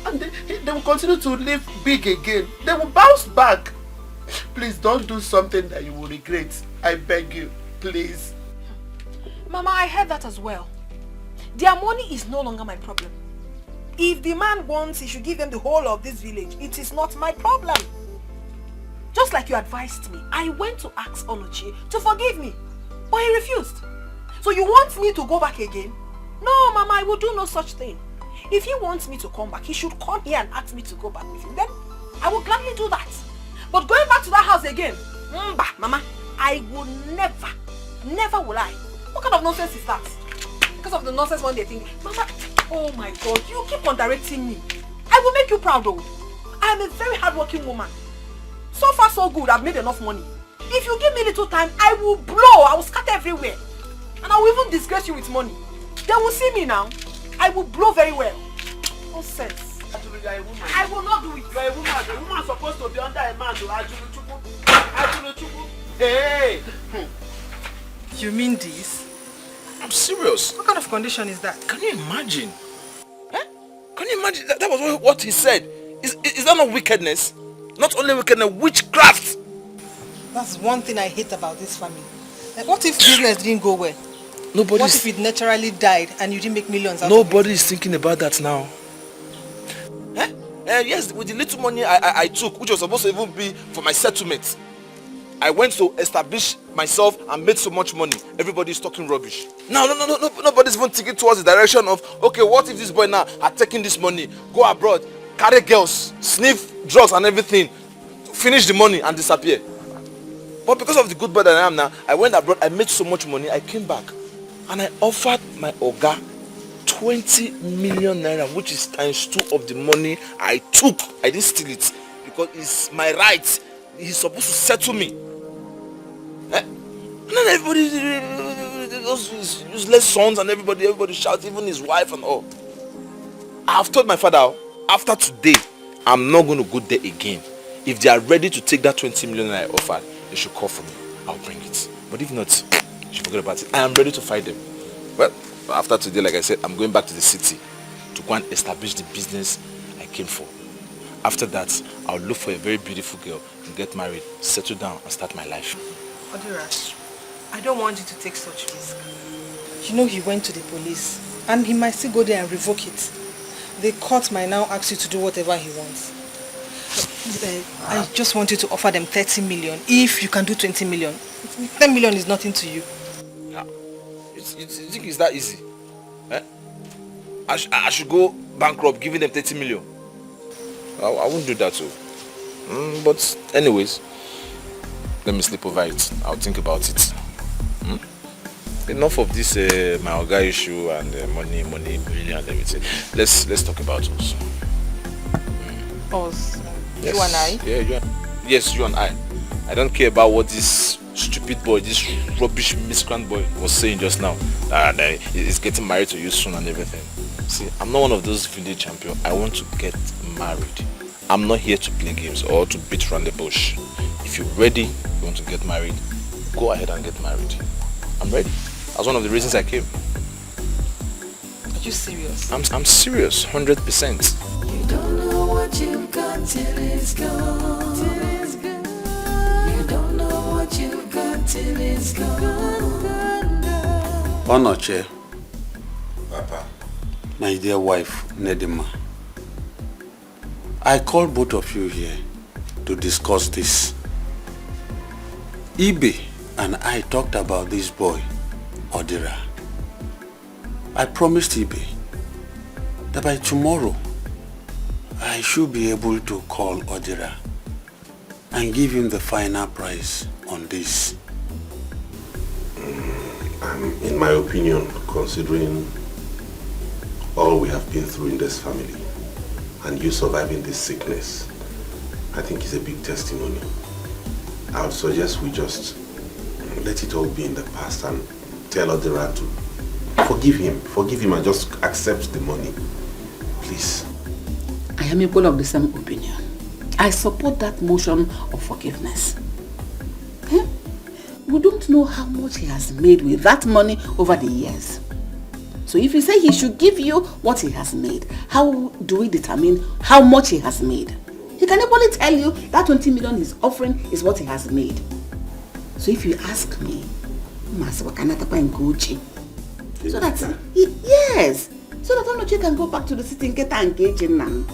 And they will continue to live big again. They will bounce back. Please don't do something that you will regret. I beg you, please. Mama, I heard that as well. Their money is no longer my problem. If the man wants, he should give them the whole of this village. It is not my problem. Just like you advised me, I went to ask Onoche to forgive me. But he refused. So you want me to go back again? No, Mama, I will do no such thing. If he wants me to come back, he should come here and ask me to go back with him. Then I will gladly do that. But going back to that house again, Mama, I will never will I. What kind of nonsense is that? Because of the nonsense one they think. Mama, oh my God, you keep on directing me. I will make you proud though. I am a very hardworking woman. So far so good, I've made enough money. If you give me little time, I will blow, I will scatter everywhere. And I will even disgrace you with money. They will see me now. I will blow very well. Nonsense. You are a woman. I will not do it. You are a woman. A woman is supposed to be under a man. Hey! You mean this? I'm serious. What kind of condition is that? Can you imagine? Can you imagine? That was what he said. Is that not wickedness? Not only wickedness, witchcraft. That's one thing I hate about this family. Like, what if business didn't go well? What if it naturally died and you didn't make millions out Nobody is thinking about that now. Yes, with the little money I took, which was supposed to even be for my settlement, I went to establish myself and made so much money. Everybody's talking rubbish. No, nobody's even thinking towards the direction of, okay, what if this boy now had taken this money, go abroad, carry girls, sniff drugs and everything, finish the money and disappear. But because of the good boy that I am now, I went abroad, I made so much money, I came back. And I offered my Oga 20 million naira, which is ×2 of the money I took. I didn't steal it because it's my right. He's supposed to settle me. And then everybody, those useless sons and everybody shouts, even his wife and all. I've told my father, after today, I'm not going to go there again. If they are ready to take that 20 million I offered, they should call for me. I'll bring it. But if not, you should forget about it. I am ready to fight them. Well, after today, like I said, I'm going back to the city to go and establish the business I came for. After that, I'll look for a very beautiful girl and get married, settle down and start my life. Odira, I don't want you to take such risk. You know he went to the police and he might still go there and revoke it. The court might now ask you to do whatever he wants. I just want you to offer them 30 million if you can do 20 million. 10 million is nothing to you. You think it's that easy? Eh? I should go bankrupt giving them 30 million. I won't do that too. But anyways, let me sleep over it. I'll think about it. Enough of this my Oga issue and money and everything. Let's talk about us. Us? Yes. You and I? Yeah, you and yes, you and I. I don't care about what this stupid boy, this rubbish miscreant boy was saying just now. That he's getting married to you soon and everything. See, I'm not one of those village champions. I want to get married. I'm not here to play games or to beat around the bush. If you're ready, you want to get married, go ahead and get married. I'm ready. That's one of the reasons I came. Are you serious? I'm serious, 100%. You don't know what you've got till it's gone. Till it's gone. You don't know what you've got till it's gone. Onoche. Papa. My dear wife, Nedima. I called both of you here to discuss this. Ibe and I talked about this boy, Odira. I promised Ibe that by tomorrow I should be able to call Odira and give him the final price on this. In my opinion, considering all we have been through in this family and you surviving this sickness, I think it's a big testimony. I would suggest we just let it all be in the past and tell Odira to forgive him and just accept the money. Please. I am equal of the same opinion. I support that motion of forgiveness. Eh? We don't know how much he has made with that money over the years. So if you say he should give you what he has made, how do we determine how much he has made? He can only tell you that 20 million he's offering is what he has made. So if you ask me, so that yes, so that Onoche can go back to the city and get engaged in now.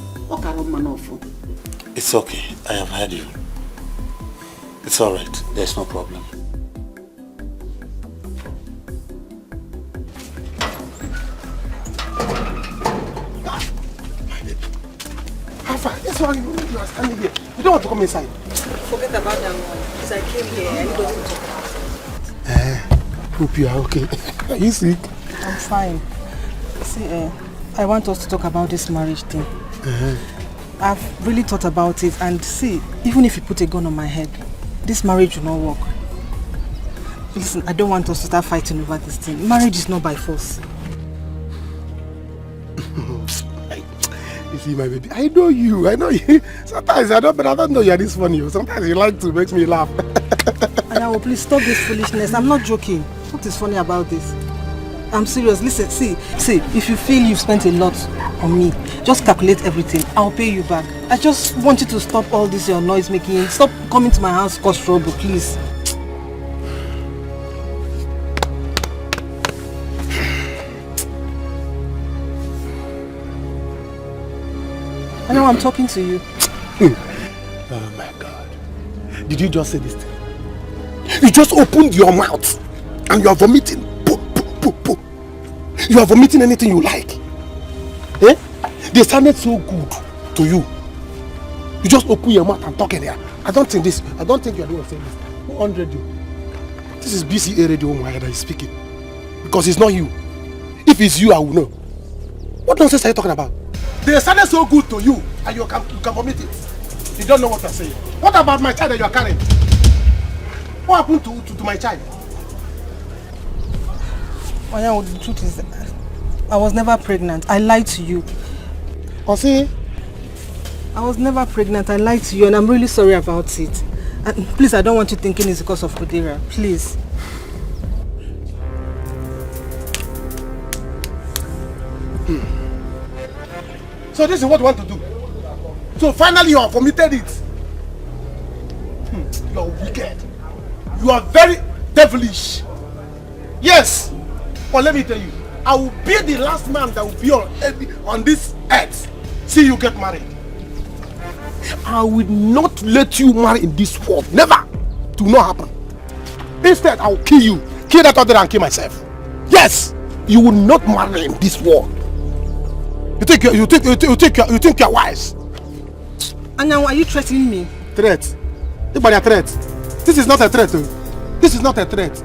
It's okay. I have heard you. It's alright. There's no problem. That's why you are standing here. You don't want to come inside. Forget about that one. Because I came here and he doesn't talk about it. Hope you are okay. Are you sick? I'm fine. See, I want us to talk about this marriage thing. I've really thought about it, and see, even if you put a gun on my head, this marriage will not work. Listen, I don't want us to start fighting over this thing. Marriage is not by force. You see, my baby, I know you. Sometimes I don't know you're this funny. Sometimes you like to make me laugh. And I will please stop this foolishness. I'm not joking. What is funny about this? I'm serious. Listen, see, if you feel you've spent a lot on me, just calculate everything. I'll pay you back. I just want you to stop all this your noise making. Stop coming to my house to cause trouble, please. I know I'm talking to you. Oh my God. Did you just say this thing? You just opened your mouth and you are vomiting. You are vomiting anything you like. Eh? They sounded so good to you. You just open your mouth and talk in there. I don't think you are the one saying this. Who 100 you? This is BCA radio that is speaking. Because it's not you. If it's you, I will know. What nonsense are you talking about? They sounded so good to you and you can vomit it. You don't know what you're saying. What about my child that you are carrying? What happened to my child? Well, the truth is, I was never pregnant. I lied to you. See? I was never pregnant. I lied to you, and I'm really sorry about it. And please, I don't want you thinking it's because of Odira. Please. So this is what you want to do? So finally you have committed it. You are wicked. You are very devilish. Yes. But let me tell you, I will be the last man that will be on this earth. See you get married. I will not let you marry in this world. Never. It will not happen. Instead, I will kill you. Kill that other and kill myself. Yes. You will not marry in this world. You think you're wise? And now are you threatening me? Threat? Anybody a threat? This is not a threat. This is not a threat.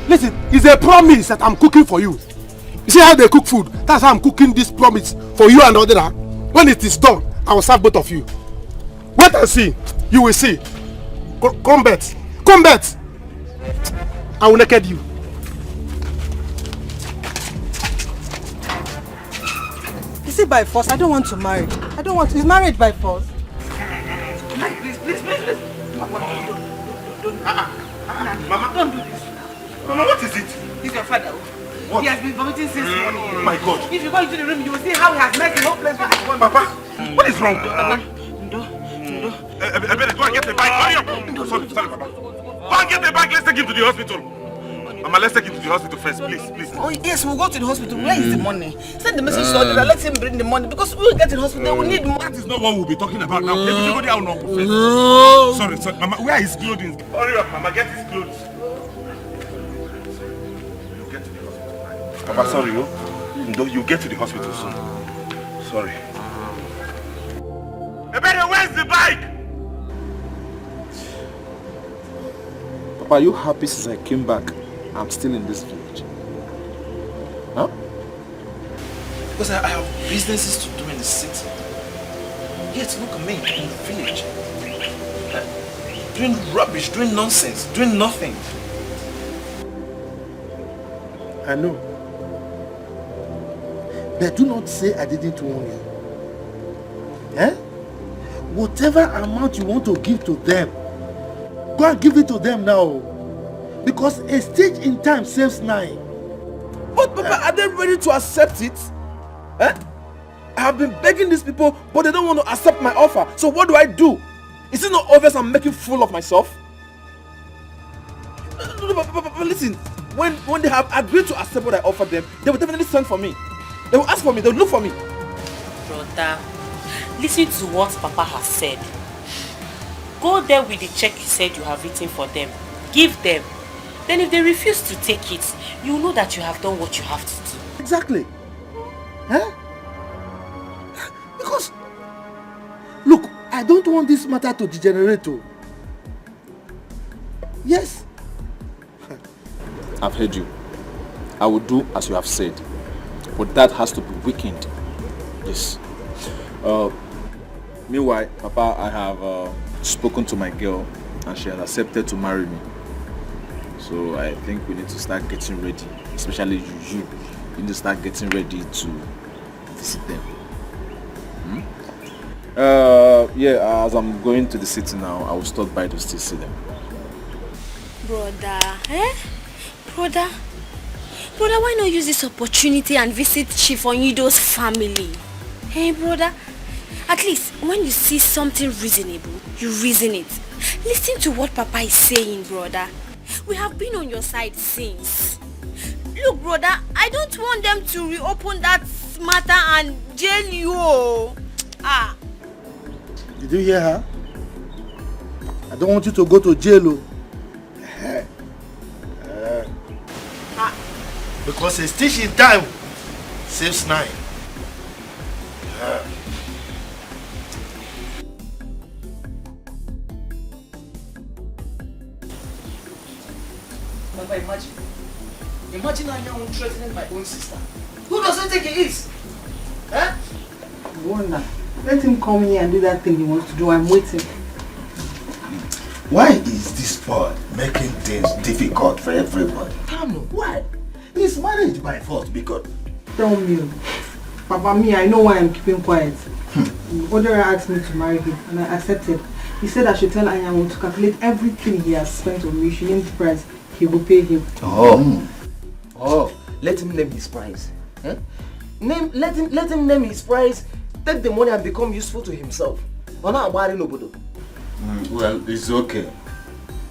Listen, it's a promise that I'm cooking for you. You see how they cook food? That's how I'm cooking this promise for you and the other. When it is done, I will serve both of you. Wait and see. You will see. Come back. Come back. I will naked you. Is it by force? I don't want to marry. I don't want to. Is marriage by force? Please. Mama, don't do this. Mama, what is it? He's your father. What? He has been vomiting since morning. Oh my God. If you go into the room, you will see how he has messed the whole place with his vomit. Papa, what is wrong? I better go and get the bike. Hurry up. Sorry, Papa. Go and get the bike. Let's take him to the hospital. Mama, let's take him to the hospital first, please. Oh yes, we'll go to the hospital. Where is the money? Send the message to Odira. Let him bring the money because we'll get to the hospital. We need money. That is not what we'll be talking about now. Everybody out now first. Sorry, Mama, where is his clothing? Hurry up, Mama, get his clothes. You'll get to the hospital. Papa, sorry, you'll get to the hospital soon. Sorry. Ebere, where's the bike? Papa, are you happy since I came back? I'm still in this village. Huh? Because I have businesses to do in the city. Yet look at me in the village. Doing rubbish, doing nonsense, doing nothing. I know. But do not say I didn't warn you. Eh? Whatever amount you want to give to them, go and give it to them now. Because a stage in time saves 9. But Papa, are they ready to accept it? Eh? I have been begging these people, but they don't want to accept my offer. So what do I do? Is it not obvious I'm making fool of myself? No, Papa, listen. When they have agreed to accept what I offered them, they will definitely send for me. They will ask for me. They will look for me. Brother, listen to what Papa has said. Go there with the check you said you have written for them. Give them. Then if they refuse to take it, you know that you have done what you have to do. Exactly. Huh? Because, look, I don't want this matter to degenerate. Yes. I've heard you. I will do as you have said. But that has to be weakened. Yes. Meanwhile, Papa, I have spoken to my girl and she has accepted to marry me. So I think we need to start getting ready. Especially you. You need to start getting ready to visit them. Yeah, as I'm going to the city now, I will stop by to still see them. Brother, Brother, why not use this opportunity and visit Chief Onido's family? Hey, brother, at least when you see something reasonable, you reason it. Listen to what Papa is saying, brother. We have been on your side since. Look, brother, I don't want them to reopen that matter and jail you. Did you hear her? I don't want you to go to jail. Because a stitch in time saves 9. Papa, imagine I am threatening my own sister. Who does it think he is? Eh? Wonder. Let him come here and do that thing he wants to do. I'm waiting. Why is this boy making things difficult for everybody? Come on, why? Is marriage by force? Because Tell me, Papa, me, I know why I'm keeping quiet. Odera asked me to marry him and I accepted. He said I should tell Anyanwu to calculate everything he has spent on me. She named the price. He will pay him. Oh, let him name his price. Let him name his price. Take the money and become useful to himself. Well, it's okay.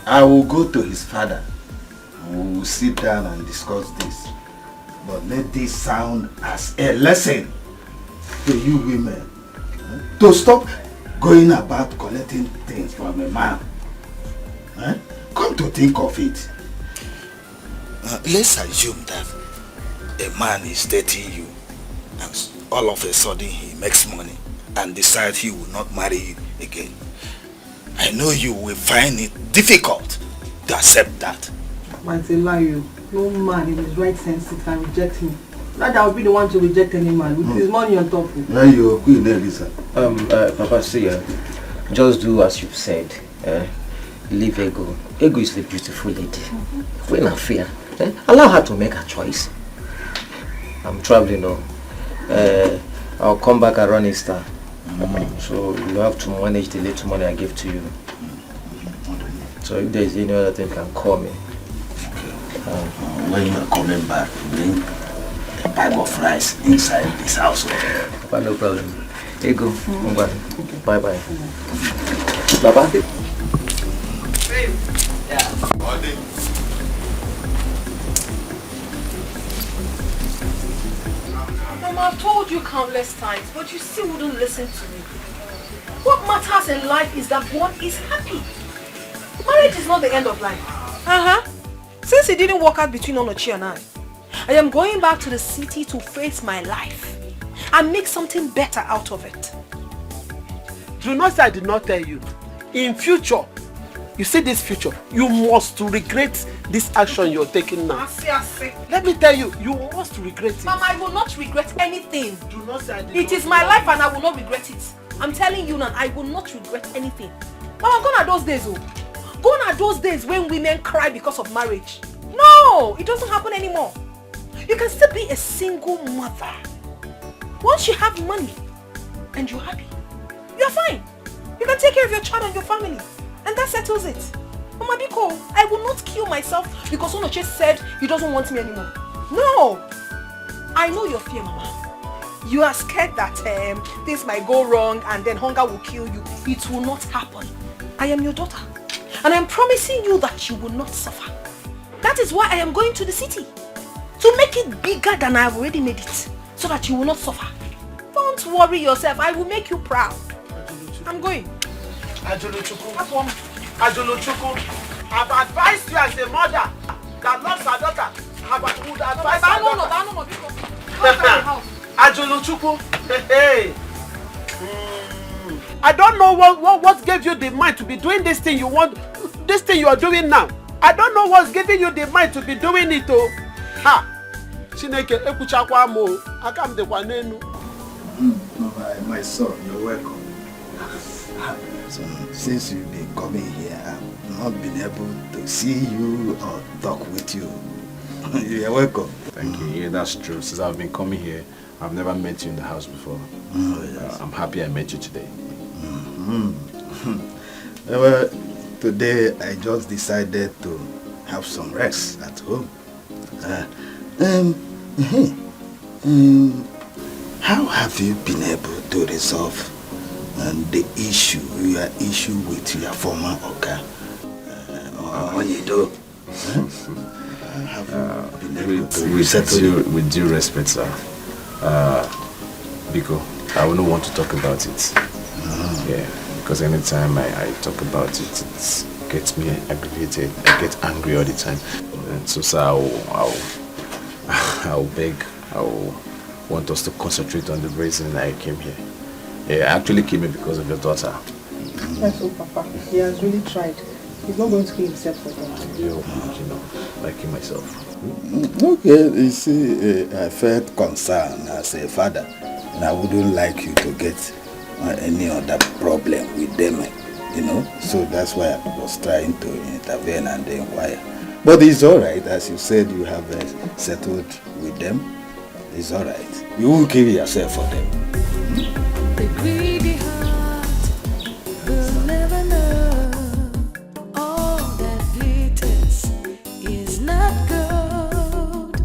I will go to his father. We will sit down and discuss this. But let this sound as a lesson to you women. To stop going about collecting things from a man. Come to think of it. Let's assume that a man is dating you and all of a sudden he makes money and decides he will not marry you again. I know you will find it difficult to accept that. It's a lie. No man in his right senses can reject him. Not that I will be the one to reject any man with his money on top. Where you Queen Elisa? Papa, see, just do as you've said. Leave Ego. Ego is the beautiful lady. We're not fear. Allow her to make her choice. I'm traveling now. I'll come back around Easter. So you have to manage the little money I give to you. So if there's any other thing, you can call me. When you're coming back, bring a bag of rice inside this house. Papa, no problem. Ego, bye bye. Baba. Mama, I've told you countless times, but you still wouldn't listen to me. What matters in life is that one is happy. Marriage is not the end of life. Since it didn't work out between Onochi and I am going back to the city to face my life and make something better out of it. Do not say I did not tell you. In future, you see this future, you must regret this action you're taking now. I see. Let me tell you, you must regret it. Mama, I will not regret anything. Do not say I did It is my life and I will not regret it. I'm telling you now, I will not regret anything. Mama, gone are those days, Gone are those days when women cry because of marriage. No, it doesn't happen anymore. You can still be a single mother. Once you have money and you're happy, you're fine. You can take care of your child and your family. And that settles it. Mama Biko, I will not kill myself because Onoche said he doesn't want me anymore. No! I know your fear, Mama. You are scared that things might go wrong and then hunger will kill you. It will not happen. I am your daughter. And I am promising you that you will not suffer. That is why I am going to the city. To make it bigger than I have already made it. So that you will not suffer. Don't worry yourself. I will make you proud. I'm going. Ajolochukwu, I've advised you as a mother that loves her daughter. Would advise her daughter. Ajolochukwu, hey. I don't know what gave you the mind to be doing this thing you want, this thing you are doing now. I don't know what's giving you the mind to be doing it, oh. Ha! Chineke ekuchakwa mo, akam dekwa nenu. My son, you're welcome. So, since you've been coming here, I've not been able to see you or talk with you. You're welcome. Thank you. Yeah, that's true. Since I've been coming here, I've never met you in the house before. Yes. I'm happy I met you today. Well, today I just decided to have some rest at home. How have you been able to resolve your issue with your former Oga? Ini Edo? Have you been able to resettle? With due respect, sir. Biko, I wouldn't want to talk about it. Yeah, because anytime I talk about it, it gets me aggravated. I get angry all the time. And so, sir, I'll beg, I'll want us to concentrate on the reason I came here. Yeah, I actually came here because of your daughter. That's so, Papa. He has really tried. He's not going to kill himself for that. You know, like him myself. Okay, you see, I felt concerned as a father, and I wouldn't like you to get any other problem with them, you know. So that's why I was trying to intervene and inquire. But it's all right, as you said, you have settled with them. It's all right. You won't kill yourself for them. The greedy heart will never know all that glitters is not gold.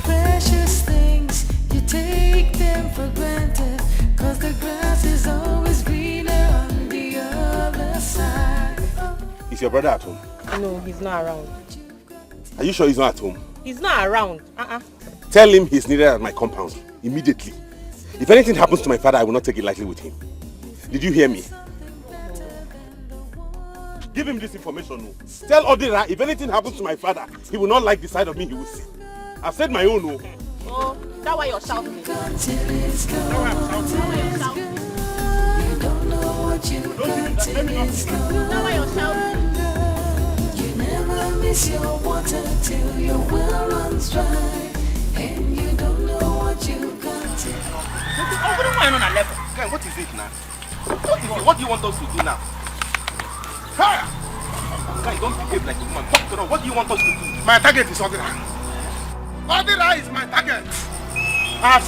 Precious things, you take them for granted, 'cause the grass is always greener on the Is your brother at home? No, he's not around. Are you sure he's not at home? He's not around. Tell him he's needed at my compound immediately. If anything happens to my father, I will not take it lightly with him. Did you hear me? Give him this information. No. Tell Odira if anything happens to my father, he will not like the side of me he will see. I've said my own. No. Oh, that's why you're shouting. That's why I'm shouting. You don't know what you got till it's gone. That's why you're shouting. You never miss your water till your well runs dry. And you don't know what you got till. What am I on a level? Guy, what is it now? What do you want us to do now? Guy, don't behave like a woman. Talk to us. What do you want us to do? My target is Odira. Odira is my target. I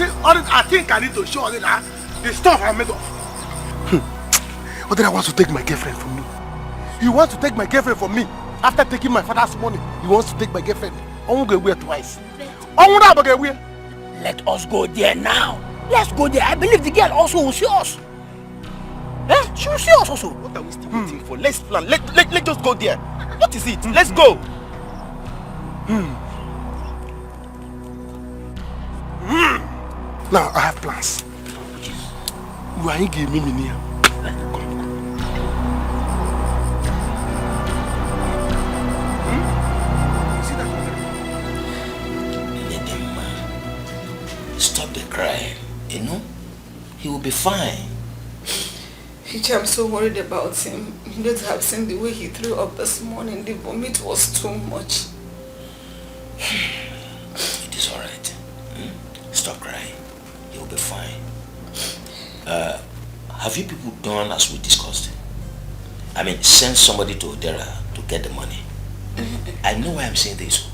think I need to show Odira the stuff I made of. Odira wants to take my girlfriend from me. He wants to take my girlfriend from me. After taking my father's money, he wants to take my girlfriend. I won't go away twice. Let us go there now. Let's go there. I believe the girl also will see us. Eh? She will see us also. What are we still waiting for? Let's plan. Let's just go there. What is it? Let's go. Now I have plans. You ain't give me money. Stop the crying, you know? He will be fine. I'm so worried about him. You don't have seen the way he threw up this morning. The vomit was too much. It is alright. Stop crying. He will be fine. Have you people done as we discussed? I mean, send somebody to Odera to get the money. I know why I'm saying this.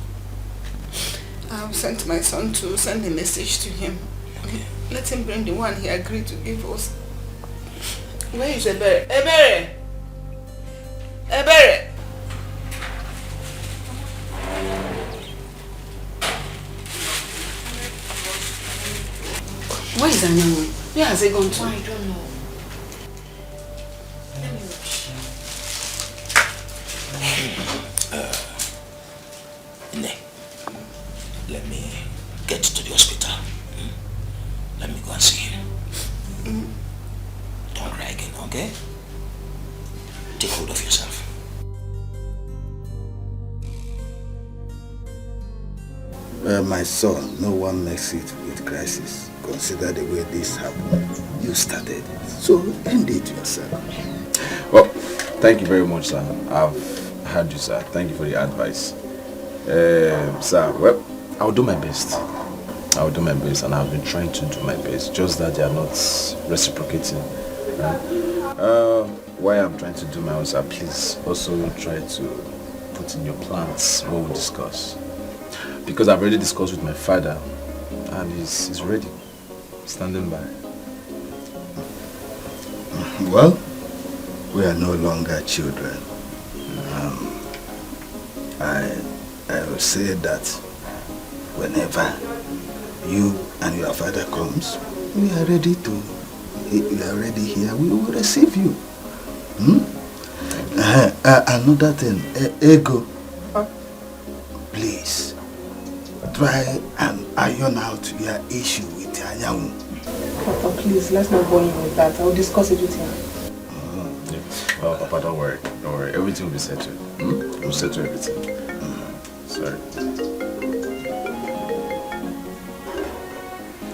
I have sent my son to send a message to him. Okay. Let him bring the one he agreed to give us. Where is Ebere? Ebere! Ebere! Where is Anyanwu? Where has he gone to? I don't know. Let me get to the hospital. Let me go and see him. Don't cry again, okay? Take hold of yourself. Well, my son, no one makes it with crisis. Consider the way this happened. You started. So end it yourself. Well, thank you very much, sir. I've heard you, sir. Thank you for the advice. Sir, well, I'll do my best. I'll do my best, and I've been trying to do my best. Just that they are not reciprocating. Why I'm trying to do my own, sir, please also try to put in your plans what we discuss. Because I've already discussed with my father, and he's ready, standing by. Well, we are no longer children. I will say that whenever you and your father comes, we are ready to. We are ready here. We will receive you. Another thing, Ego. Please try and iron out your issue with Anyanwu. Papa, please, let's not go in with that. I'll discuss it with him. Oh, Papa, don't worry. Don't worry. Everything will be settled. We'll settle everything. Sorry.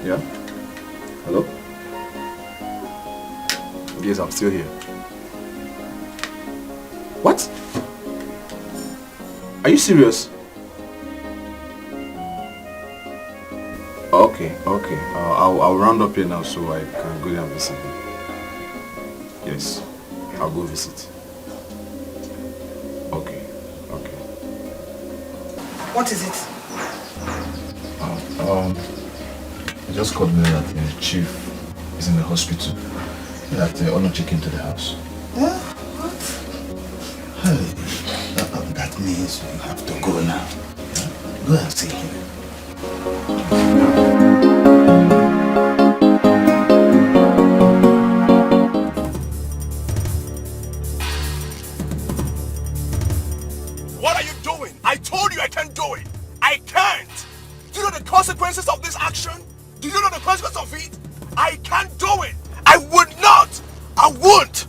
Yeah? Hello? Yes, I'm still here. What? Are you serious? Okay. I'll round up here now so I can go there and visit him. Yes, I'll go visit. Okay. What is it? He just called me that the chief is in the hospital. That they want to check into the house. What? Hey, that means you have to go now. Go and see him. What are you doing? I told you I can't do it. I can't. Do you know the consequences of this action? Do you know the consequences of it? I can't do it. I would not. I won't.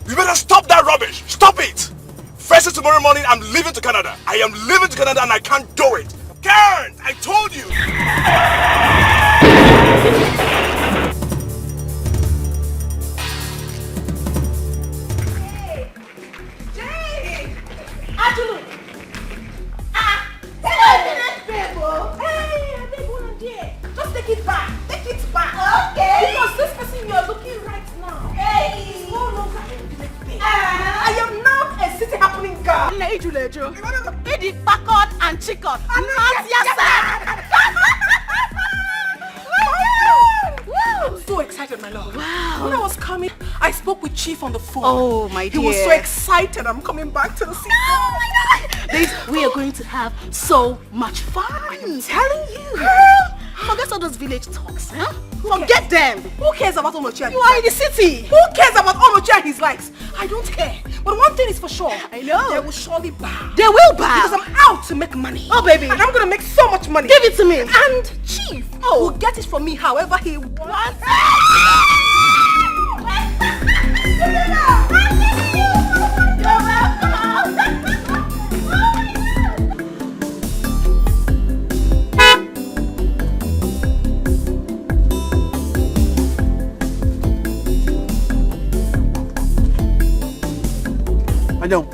You better stop that rubbish. Stop it. First thing tomorrow morning, I'm leaving to Canada. I am leaving to Canada and I can't do it. Can't. I told you. Just take it back. Take it back. Okay. Because this person you are looking right now is no longer a village babe. I am now a city happening girl. Lejo. Idi Bakod and Chikod. Not yourself. I'm so excited, my lord. Wow. When I was coming, I spoke with Chief on the phone. Oh, my dear. He was so excited. I'm coming back to the city. Oh, my God. We are going to have so much fun. I am telling you. Girl, forget all those village talks, huh? Forget them. Who cares about Onochia? You are in the city. Who cares about Onochia his likes? I don't care. But one thing is for sure. I know. They will surely bow. They will bow. Because I'm out to make money. Oh, baby. And I'm going to make so much money. Give it to me. And Chief will get it from me however he wants. Anyang,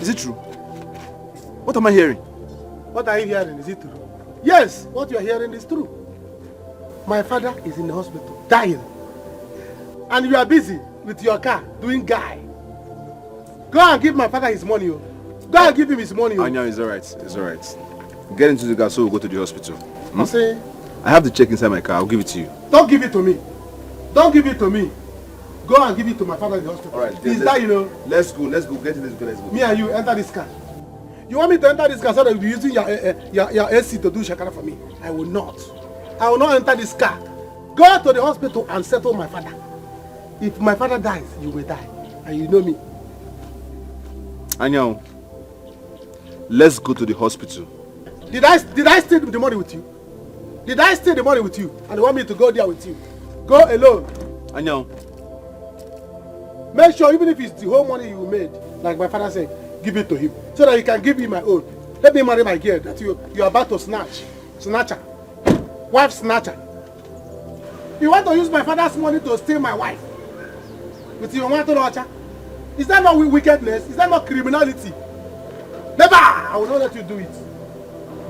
is it true? What am I hearing? What are you hearing? Is it true? Yes, what you are hearing is true. My father is in the hospital, dying. And you are busy with your car, doing guy. Go and give my father his money. Go and give him his money. Anyang, it's alright. It's alright. Get into the car so we'll go to the hospital. I say, I have the check inside my car. I'll give it to you. don't give it to me. Don't give it to me. Go and give it to my father in the hospital. Alright. He's dying, Let's go. Let's go. Get in. Let's go. Let's go. Me and you enter this car. You want me to enter this car so that you'll be using your AC to do shakara for me? I will not. I will not enter this car. Go to the hospital and settle my father. If my father dies, you will die. And you know me. Anyang, let's go to the hospital. Did I steal the money with you? Did I steal the money with you? And you want me to go there with you? Go alone. Anyang. Make sure even if it's the whole money you made, like my father said, give it to him. So that he can give me my own. Let me marry my girl that you are about to snatch. Snatcher. Wife snatcher. You want to use my father's money to steal my wife? With your want to nurture? Is that not wickedness? Is that not criminality? Never! I will not let you do it.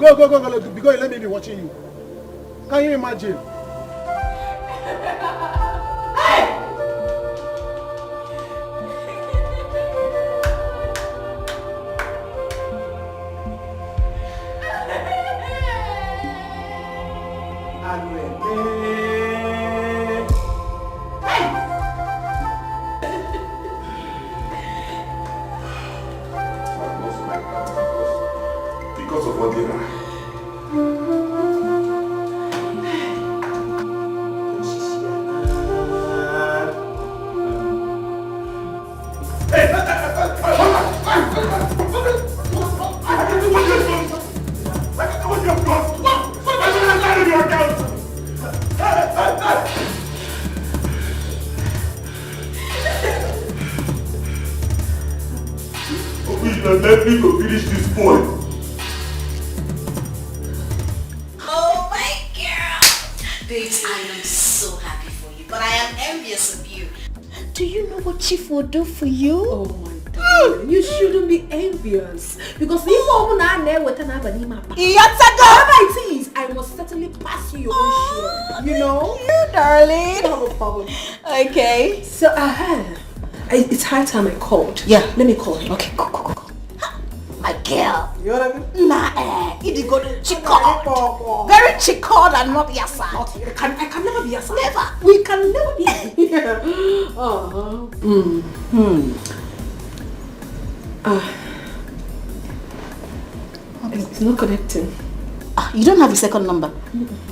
Go. Because let me be watching you. Can you imagine? Because of what they are. Let me go finish this boy. Oh my girl! Babes, I am so happy for you, but I am envious of you. Do you know what Chief will do for you? Oh my God. You shouldn't be envious. Because if whatever it is, I must certainly pass you your own share. You know? You darling. No problem. Okay. So, it's high time I called. Yeah. Let me call him. Okay, go. My girl. You know what I mean? Nah, Etiko chikod. Very chikod and not yasa. I can never be yasa. Never. We can never be. It's not connecting. You don't have a second number?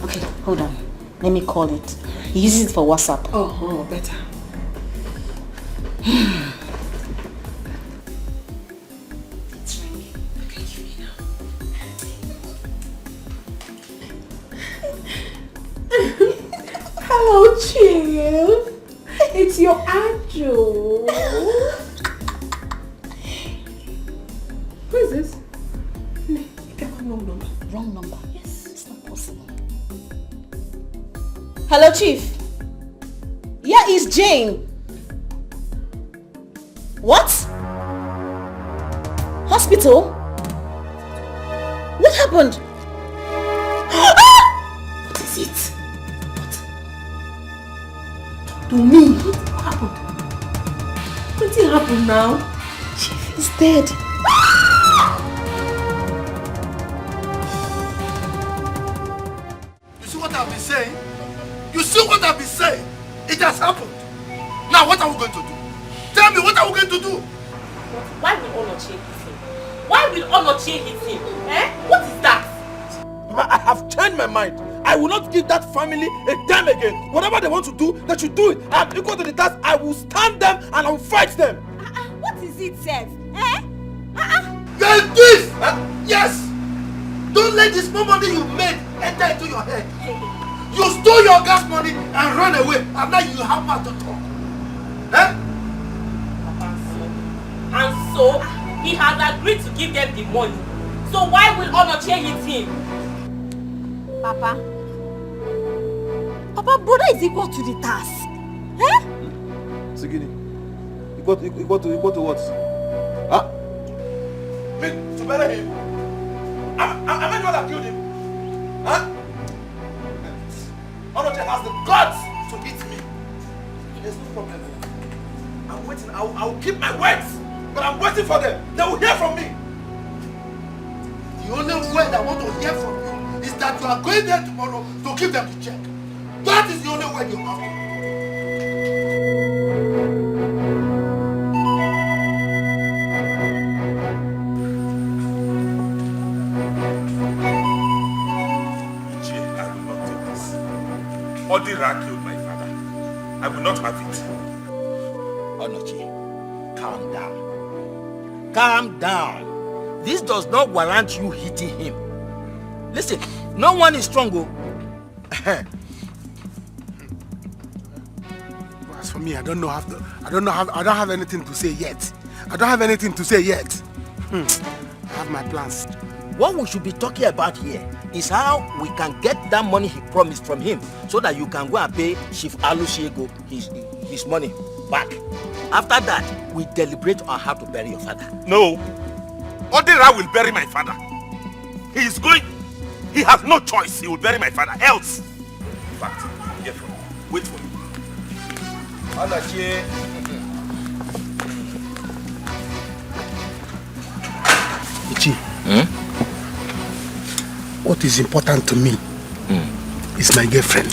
Okay, hold on. Let me call it. He uses it for WhatsApp. Oh, better. It's ringing. Hello, Chief. It's your angel. Who is this? Wrong number. Wrong number. Yes, it's not possible. Hello, Chief. Yeah, it's Jane. What? Hospital? What happened? What is it? To me? What happened? What did happen now? Chief is dead. You see what I've been saying? You see what I've been saying? It has happened. Now what are we going to do? Tell me, what are we going to do? Why will Onochie hit him? Why will Onochie hit him? Eh? What is that? I have changed my mind. I will not give that family a dime again. Whatever they want to do, they should do it. I am equal to the task. I will stand them and I will fight them. What is it, Seth? Eh? You're a thief! Yes! Don't let this small money you made enter into your head. You stole your gas money and ran away, and now you have mouth to talk. Eh? And so, he has agreed to give them the money. So why will Onochie hit him? Papa, brother is equal to the task. Eh? Sigini, equal to what? Huh? Me, to bury him? Am I the one that killed him? Huh? Onochie has the guts to hit me. There's no problem. I'm waiting. I will keep my words. But I'm waiting for them. They will hear from me. The only word I want to hear from you is that you are going there tomorrow to give them the check. That is the only word you have to. I will not take this. Odira killed my father. I will not have it. Onochie, calm down. Calm down. This does not warrant you hitting him. Listen, no one is strong. As for me, I don't have anything to say yet. I have my plans. What we should be talking about here is how we can get that money he promised from him so that you can go and pay Chief Alushiego his money back. After that, we deliberate on how to bury your father. No. Odira will bury my father. He is going. He has no choice. He will bury my father. Else. In fact, get from me. Wait for me. Onochie. Ichi, what is important to me is my girlfriend.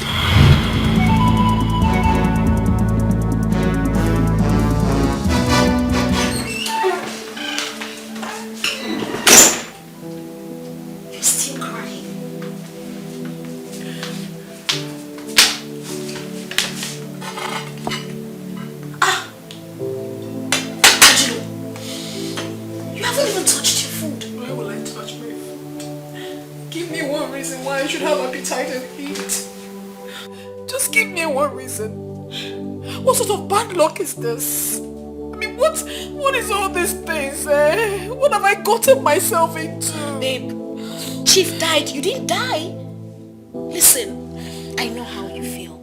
What sort of bad luck is this? I mean, what is all these things, eh? What have I gotten myself into? Babe, Chief died. You didn't die. Listen, I know how you feel.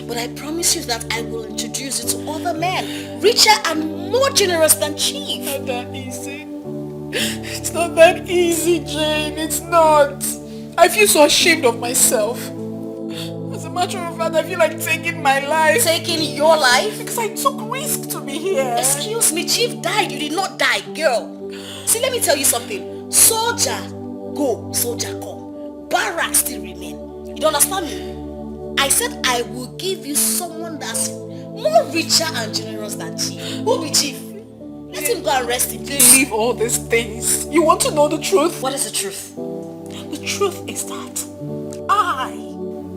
But I promise you that I will introduce you to other men, richer and more generous than Chief. Not that easy. It's not that easy, Jane. It's not. I feel so ashamed of myself. As a matter of fact, I feel like taking my life. Taking your life? Because I took risk to be here. Excuse me, Chief died. You did not die, girl. See, let me tell you something. Soldier go, soldier come. Barrack still remain. You don't understand me? I said I will give you someone that's more richer and generous than Chief. Who be Chief? Let him go and rest in peace. Leave all these things. You want to know the truth? What is the truth? The truth is that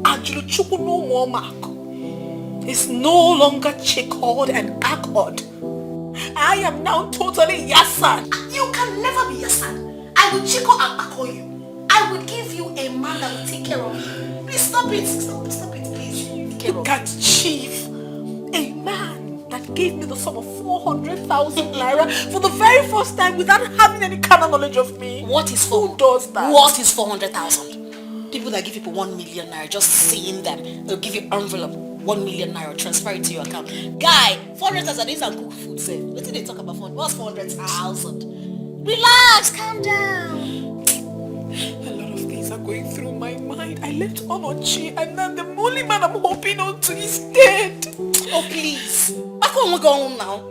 Angelo Chukwuno Womack is no longer chickled and accord. I am now totally Yasan. You can never be Yasan. I I will chico and bako you. I will give you a man that will take care of you. Please stop it. Stop it, please. Look at Chief. A man that gave me the sum of 400,000 naira for the very first time without having any kind of knowledge of me. What is Who does that? What is 400,000? People that give people 1 million naira, just seeing them, they'll give you envelope, 1 million naira, transfer it to your account. Guy, 400,000 is and cook food safe. What did they talk about? What's 400,000? Relax, calm down. A lot of things are going through my mind. I left all on Chi, and now the only man I'm hoping on to is dead. Oh please, back home we go home now.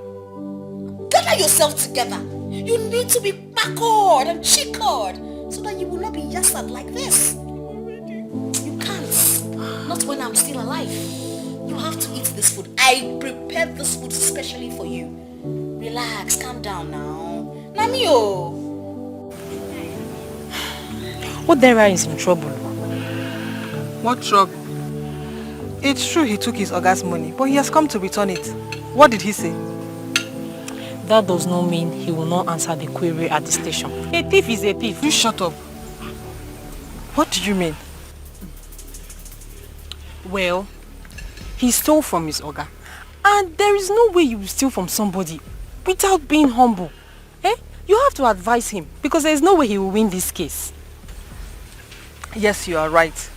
Gather yourself together. You need to be backward and chickered so that you will not be yassered like this. You can't. Not when I'm still alive. You have to eat this food. I prepared this food specially for you. Relax, calm down now. Namio. Odera is in trouble. What trouble? It's true he took his Oga's money, but he has come to return it. What did he say? That does not mean he will not answer the query at the station. A thief is a thief. You shut up. What do you mean? Well, he stole from his Oga. And there is no way you will steal from somebody without being humble. You have to advise him because there is no way he will win this case. Yes, you are right.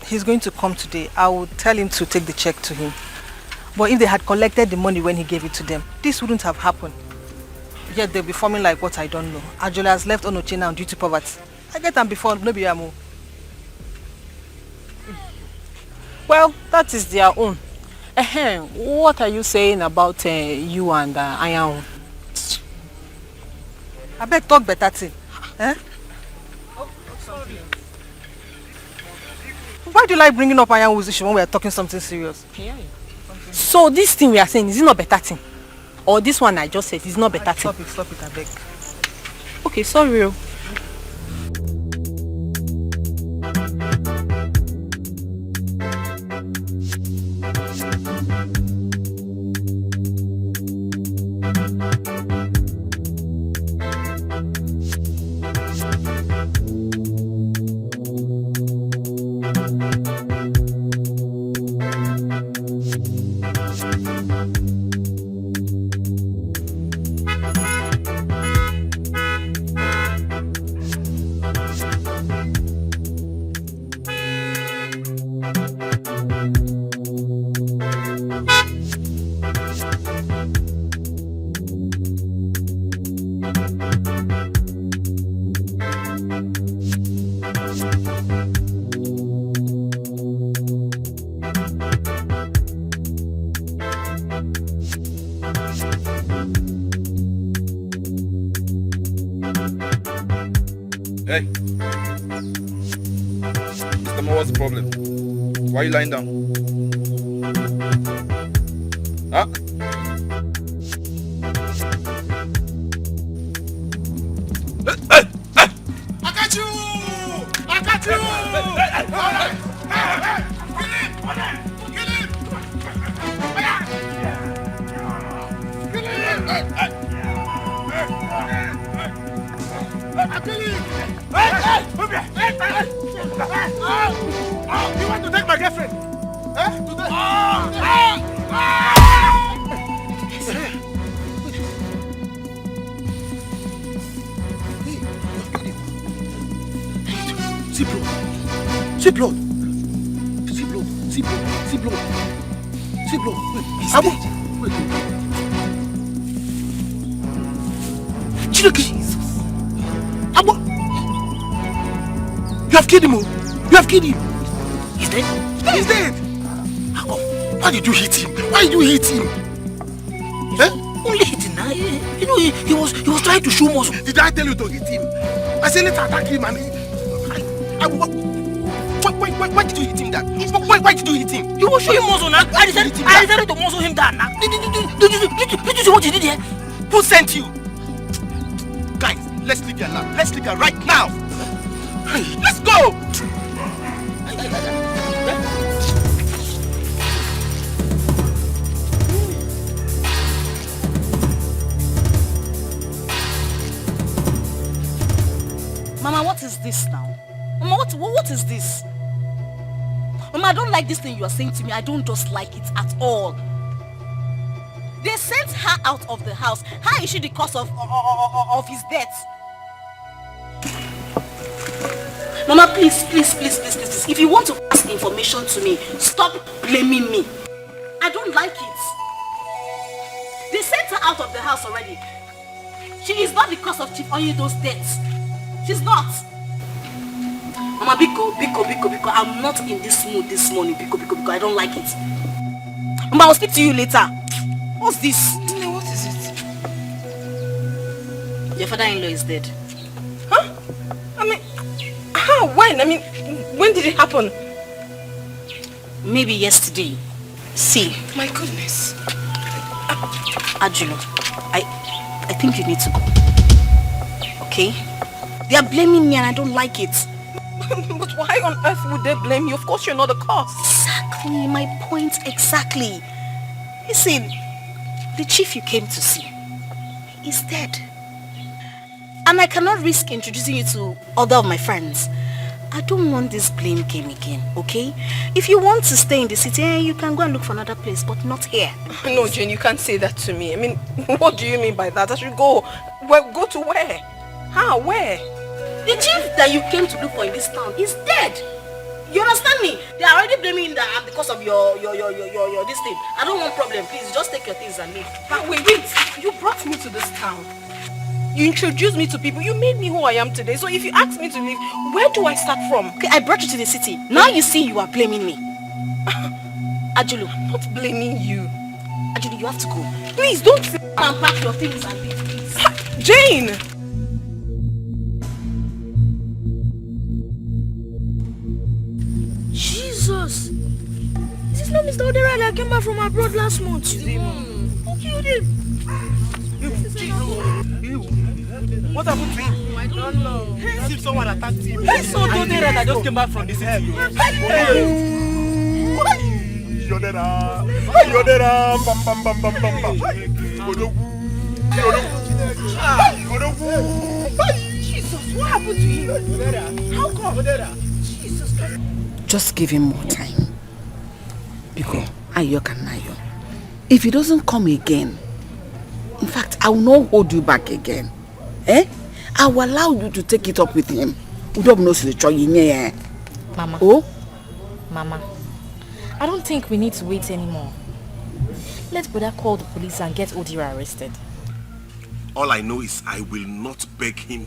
He's going to come today. I will tell him to take the check to him. But if they had collected the money when he gave it to them, this wouldn't have happened. Yet they'll be forming like what I don't know. Ajola has left Onochena on due to poverty. I get them before, no be amo. Well, that is their own. What are you saying about you and Ayahu? I beg talk better thing. Why do you like bringing up Ayahu's issue when we are talking something serious? So this thing we are saying, is it not better thing? Or this one I just said is not better thing? Stop it, I beg. Okay, sorry. Hey. Mr. Mo, what's the problem? Why are you lying down? Huh? Hey! I got you! I got you! Kill him! You want to take my girlfriend? See blood. See blood. See blood. See blood. See blood. See blood. Wait. He's dead. Wait. Jesus. Abo. You have killed him. You have killed him. He's dead. He's dead. How come? Why did you hit him? Why did you hit him? Only hitting now. You know he was trying to show muscle. Did I tell you to hit him? I said let's attack him and why did you hit him that? Why did you hit him? You was showing muscle now. I decided to muscle him down now. Did you see what you did here? Who sent you? Guys, let's leave here now. Let's leave here right now. Let's go. Mama, what is this now? Mama, what is this? Mama, I don't like this thing you are saying to me. I don't just like it at all. They sent her out of the house. How is she the cause of his death? Mama, please. If you want to pass information to me, stop blaming me. I don't like it. They sent her out of the house already. She is not the cause of Chief Onyedo's death. She's not. Mama, Biko, I'm not in this mood this morning. Biko, I don't like it. Mama, I'll speak to you later. What's this? What is it? Your father-in-law is dead. Huh? I mean, how? When? I mean, when did it happen? Maybe yesterday. See. My goodness. Ajulo, I think you need to go. Okay? They are blaming me and I don't like it. But why on earth would they blame you? Of course you're not the cause. Exactly, my point exactly. Listen, the chief you came to see is dead. And I cannot risk introducing you to other of my friends. I don't want this blame game again, okay? If you want to stay in the city, you can go and look for another place, but not here. No, Jane, you can't say that to me. I mean, what do you mean by that? I should go. Well, go to where? How? Where? The chief that you came to look for in this town is dead. You understand me? They are already blaming me that because of your this thing. I don't want problem. Please, just take your things and leave. But wait. You brought me to this town. You introduced me to people. You made me who I am today. So if you ask me to leave, where do I start from? Okay, I brought you to the city. Now you see you are blaming me. Ajulu. I'm not blaming you. Ajulu, you have to go. Please, don't say... Pack your things and leave, please. Jane! Jesus! Is this not Mr. Odera that came back from abroad last month? Who killed him? What happened to him? I don't know. As if someone attacked him. I saw Odera that just came back from the city. Yodera, bam. Jesus, what happened to him? How come? Jesus Christ. Just give him more time. Because Ayo can Ayo. If he doesn't come again, in fact, I will not hold you back again. I will allow you to take it up with him. Mama. Oh? Mama, I don't think we need to wait anymore. Let Buddha call the police and get Odira arrested. All I know is I will not beg him.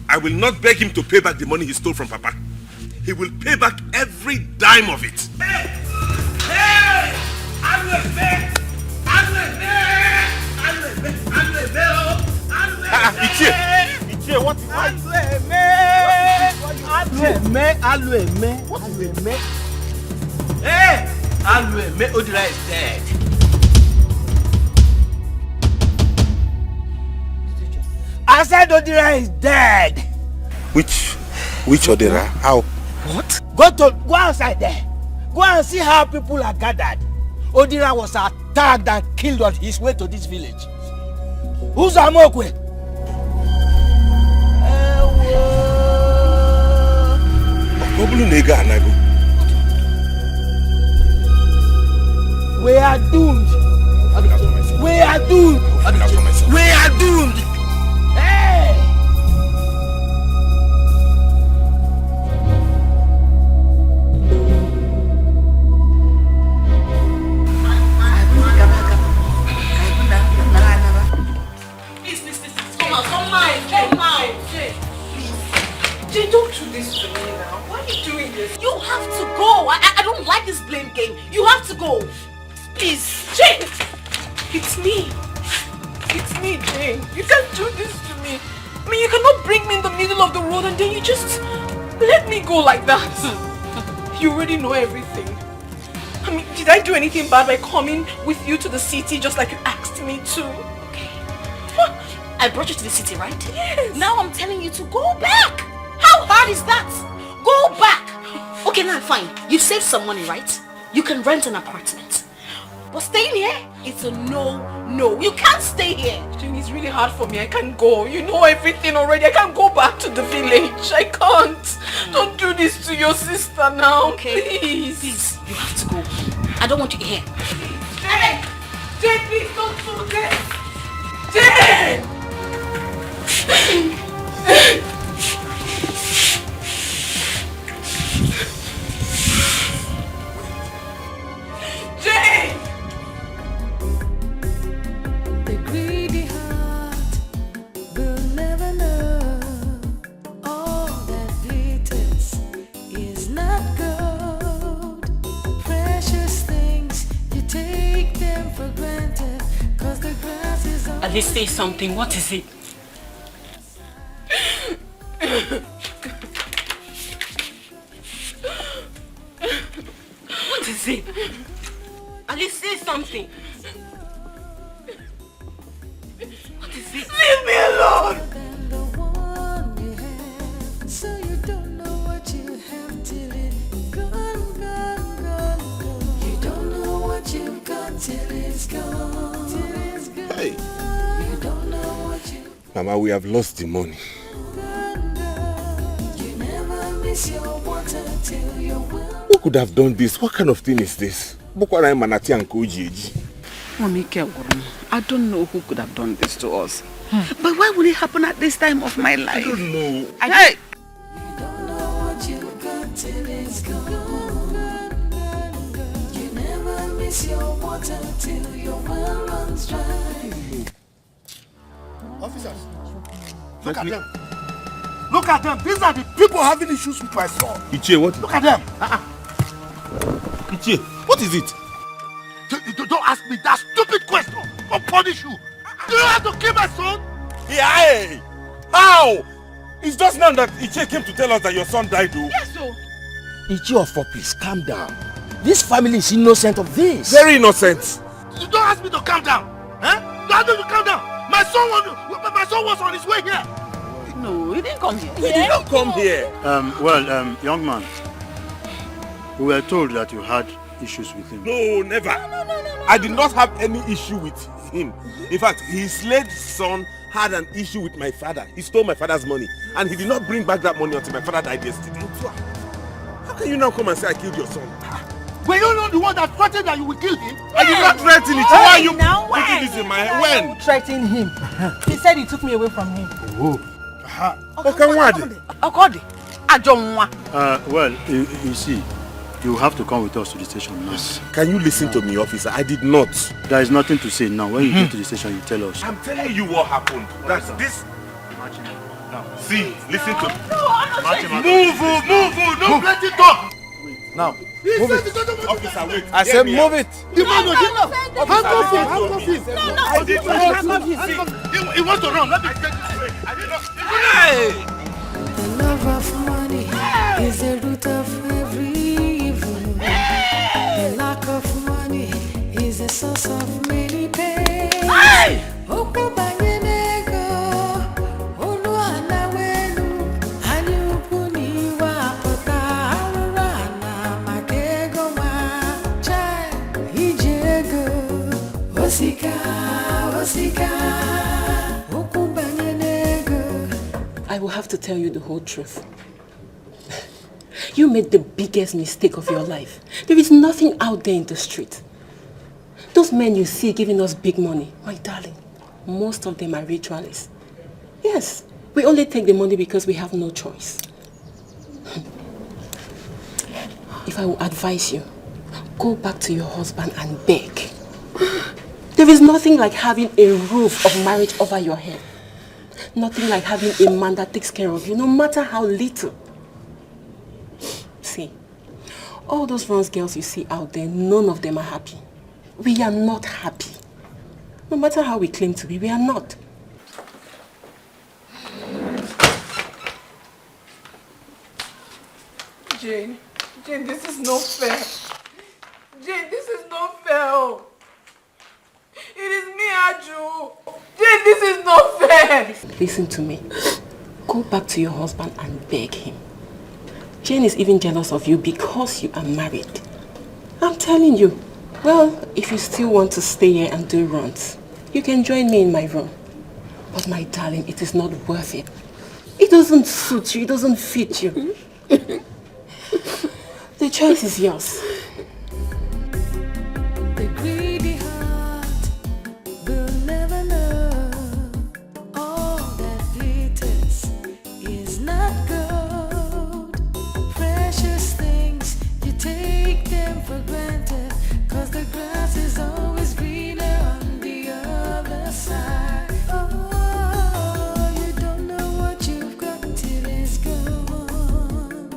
I will not beg him to pay back the money he stole from Papa. He will pay back every dime of it. Hey! Ichie, what? Hey! Odira is dead. I said Odira is dead. Which Odira? How? What? Go outside there. Go and see how people are gathered. Odira was attacked and killed on his way to this village. Who's Amokwe? We are doomed. We are doomed. We are doomed. Hey! Come out. Jay, don't do this to me now. Why are you doing this? You have to go. I don't like this blame game. You have to go. Please. Jane! It's me. It's me, Jane. You can't do this to me. I mean, you cannot bring me in the middle of the road and then you just let me go like that. You already know everything. I mean, did I do anything bad by coming with you to the city just like you asked me to? Okay. I brought you to the city, right? Yes. Now I'm telling you to go back. How hard is that? Go back. Okay, now fine. You saved some money, right? You can rent an apartment. But staying here, it's a no. You can't stay here. Jane, it's really hard for me. I can't go. You know everything already. I can't go back to the village. I can't. Don't do this to your sister now. Okay. Please. You have to go. I don't want you here. Jane, please don't do this. Jane! Jane! The greedy heart will never know. All that glitters is not gold. Precious things, you take them for granted. Cause the grass is on. At least say something. What is it? What is it? At least say something. What is it? Leave me alone! So you don't know what you have till it's gone. You don't know what you've got till it's gone. Hey. You don't know what you Mama, we have lost the money. You never miss your water till you're well. Who could have done this? What kind of thing is this? Mommy, I don't know who could have done this to us. But why would it happen at this time of my life? I don't know. Hey! You don't know what you've got till it's gone. You never miss your water till your well runs dry. Officers, look at them. Look at them. These are the people having issues with my son. Ichie, what? Look at them. Ichie, what is it? Don't ask me that stupid question. I'll punish you. Do you have to kill my son? Yeah, hey! How? It's just now that Ichie came to tell us that your son died, though. Yes, so. Ichie of 4, please, calm down. This family is innocent of this. Very innocent. You don't ask me to calm down. Eh? You ask me to calm down. My son was on his way here. No, he didn't come here. He did not come here. Young man, we were told that you had issues with him. No, never. I did not have any issue with him. In fact, his late son had an issue with my father. He stole my father's money, and he did not bring back that money until my father died yesterday. How can you now come and say I killed your son? Were you not the one that threatened that you would kill him? I did not threaten it. Why are you putting this in my head? When? Threatening him. He said he took me away from him. You see, you have to come with us to the station now. Can you listen to me, officer? I did not. There is nothing to say now. When you get to the station, you tell us. I'm telling you what happened. That's this. See, listen to me. Move, no plenty talk. Now, move it. Officer, wait. I said move it. Handcuff him. He wants to run. Let me take this way. The love of money is the root of every evil. The lack of money is the source of many pains. I will have to tell you the whole truth. You made the biggest mistake of your life. There is nothing out there in the street. Those men you see giving us big money, my darling, most of them are ritualists. Yes, we only take the money because we have no choice. If I will advise you, go back to your husband and beg. There is nothing like having a roof of marriage over your head. Nothing like having a man that takes care of you, no matter how little. See, all those runs girls you see out there, none of them are happy. We are not happy. No matter how we claim to be, we are not. Jane, this is not fair. Jane, this is not fair. It is me, Aju. Jane, this is not fair. Listen to me. Go back to your husband and beg him. Jane is even jealous of you because you are married. I'm telling you. Well, if you still want to stay here and do runs, you can join me in my room. But my darling, it is not worth it. It doesn't suit you, it doesn't fit you. The choice is yours. The greedy heart will never know all that glitters is not gold. Precious things, you take them for granted, 'cause the grass is always greener on the other side. Oh, you don't know what you've got till it's gone.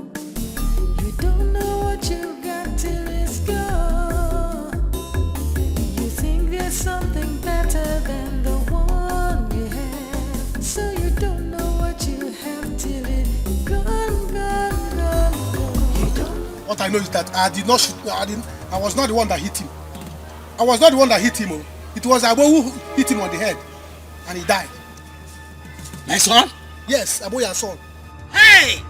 You don't know what you've got till it's gone. You think there's something better than the one you have, so you don't know what you have till it's gone, gone, gone, gone. You don't. What I know is that I did not shoot. I was not the one that hit him. I was not the one that hit him. Oh. It was Abo who hit him on the head, and he died. My son? Yes, Abo, your son. Hey!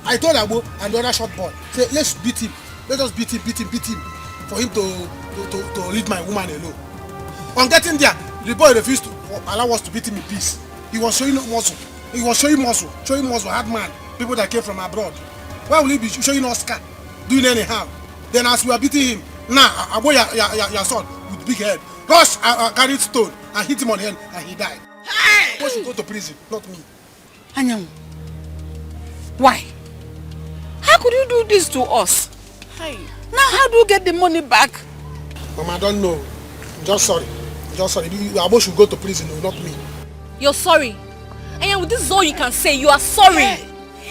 I told Abo and the other short boy, say, let's beat him. Let us beat him, for him to leave my woman alone. On getting there, the boy refused to allow us to beat him in peace. He was showing muscle. He was showing muscle, hard man, people that came from abroad. Why will he be showing us scar, doing anyhow? Then as we are beating him, now Abo, your son, with big head, rush carried stone and hit him on the head, and he died. Hey! Abo should go to prison, not me. Anyam, why? How could you do this to us? Hey. Now how do you get the money back? Mama, I don't know. I'm just sorry. Abo should go to prison, not me. You're sorry. And with this is all you can say, you are sorry. Hey.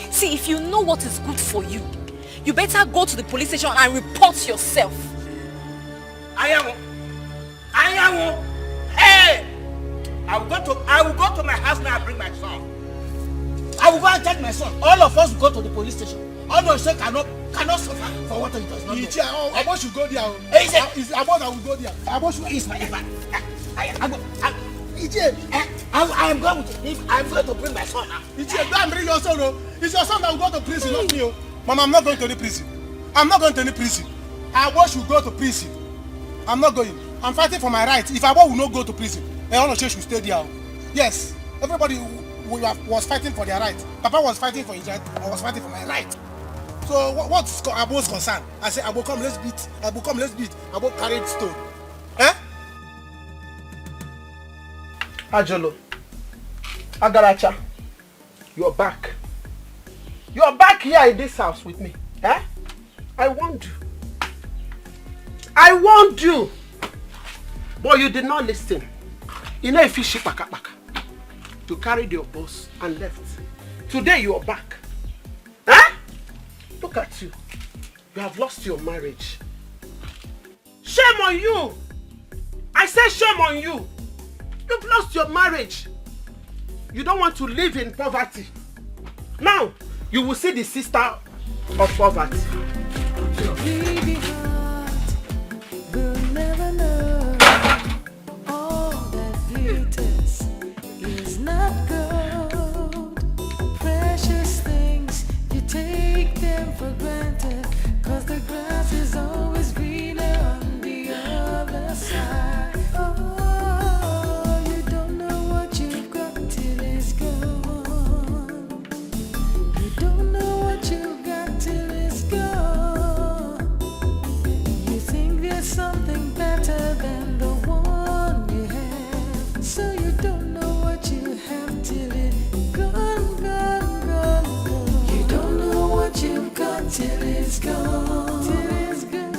See, if you know what is good for you, you better go to the police station and report yourself. Ayamu! Hey! I will go to my house now and bring my son. I will go and take my son. All of us will go to the police station. All of us cannot suffer for what he does not know. Abo should go there. It's Abo that will go there. Abo should. It's my I am going to bring my son now. Go and bring your son. It's your son that will go to prison, not me. Mama, I'm not going to any prison. Abo should go to prison. I'm not going. I'm fighting for my rights. If Abo will not go to prison, Eonoche should stay there. Yes, everybody was fighting for their rights. Papa was fighting for his right. I was fighting for my right. So what's Abo's concern? I say, Abo, come, let's beat. Abo carried stone. Eh? Ajolo, Agaracha, you're back. You're back here in this house with me. Eh? I warned you. But you did not listen. You know if you ship back. You carried your boss and left. Today you are back. Huh? Look at you. You have lost your marriage. Shame on you. I said shame on you. You've lost your marriage. You don't want to live in poverty. Now, you will see the sister of poverty. Baby heart will never know all that glitters is not gold. Precious things, you take them for granted, 'cause the grass is always greener on the other side. Oh, you don't know what you've got till it's gone. You don't know what you've got till it's gone. You think there's something better than the one you have, so you don't know what you have till it's gone, gone, gone, gone. You don't know what you've got till it's gone, till it's gone.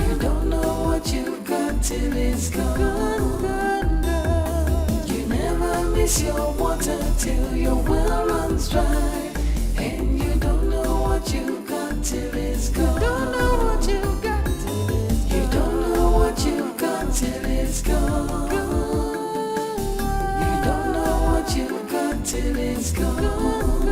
You don't know what you've got till it's gone, gone, gone. You never miss your water till your well runs dry, and you don't know what you got till it's gone. Don't know what you got till it's gone. You don't know what you got till it's gone. You don't know what you got till it's gone.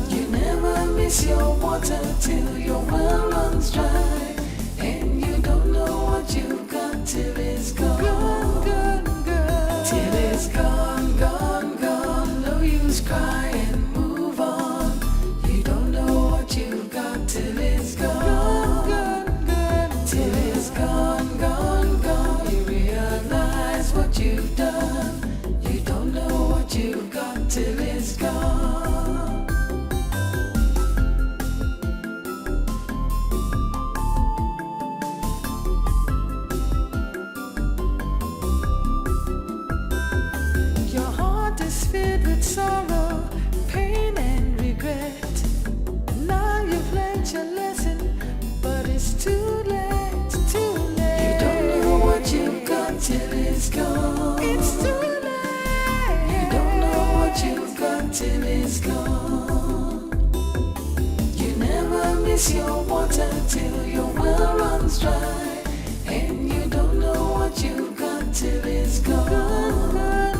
You never miss your water till your well runs dry, and you don't know what you got till it's gone. Till it's gone, gone, gone. No use crying, move on. You don't know what you got till it's gone. Till gone till it's gone. Your heart is filled with sorrow, pain and regret. Now you've learned your lesson, but it's too late, too late. You don't know what you've got till it's gone. It's too late. You don't know what you've got till it's gone. You never miss your water till your well runs dry, and you don't know what you've got till it's gone.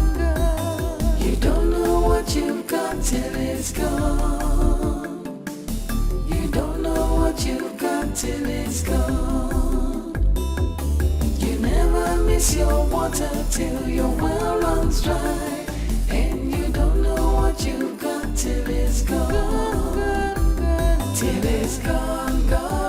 You don't know what you've got till it's gone. You don't know what you've got till it's gone. You never miss your water till your well runs dry, and you don't know what you've got till it's gone. Till it's gone, gone.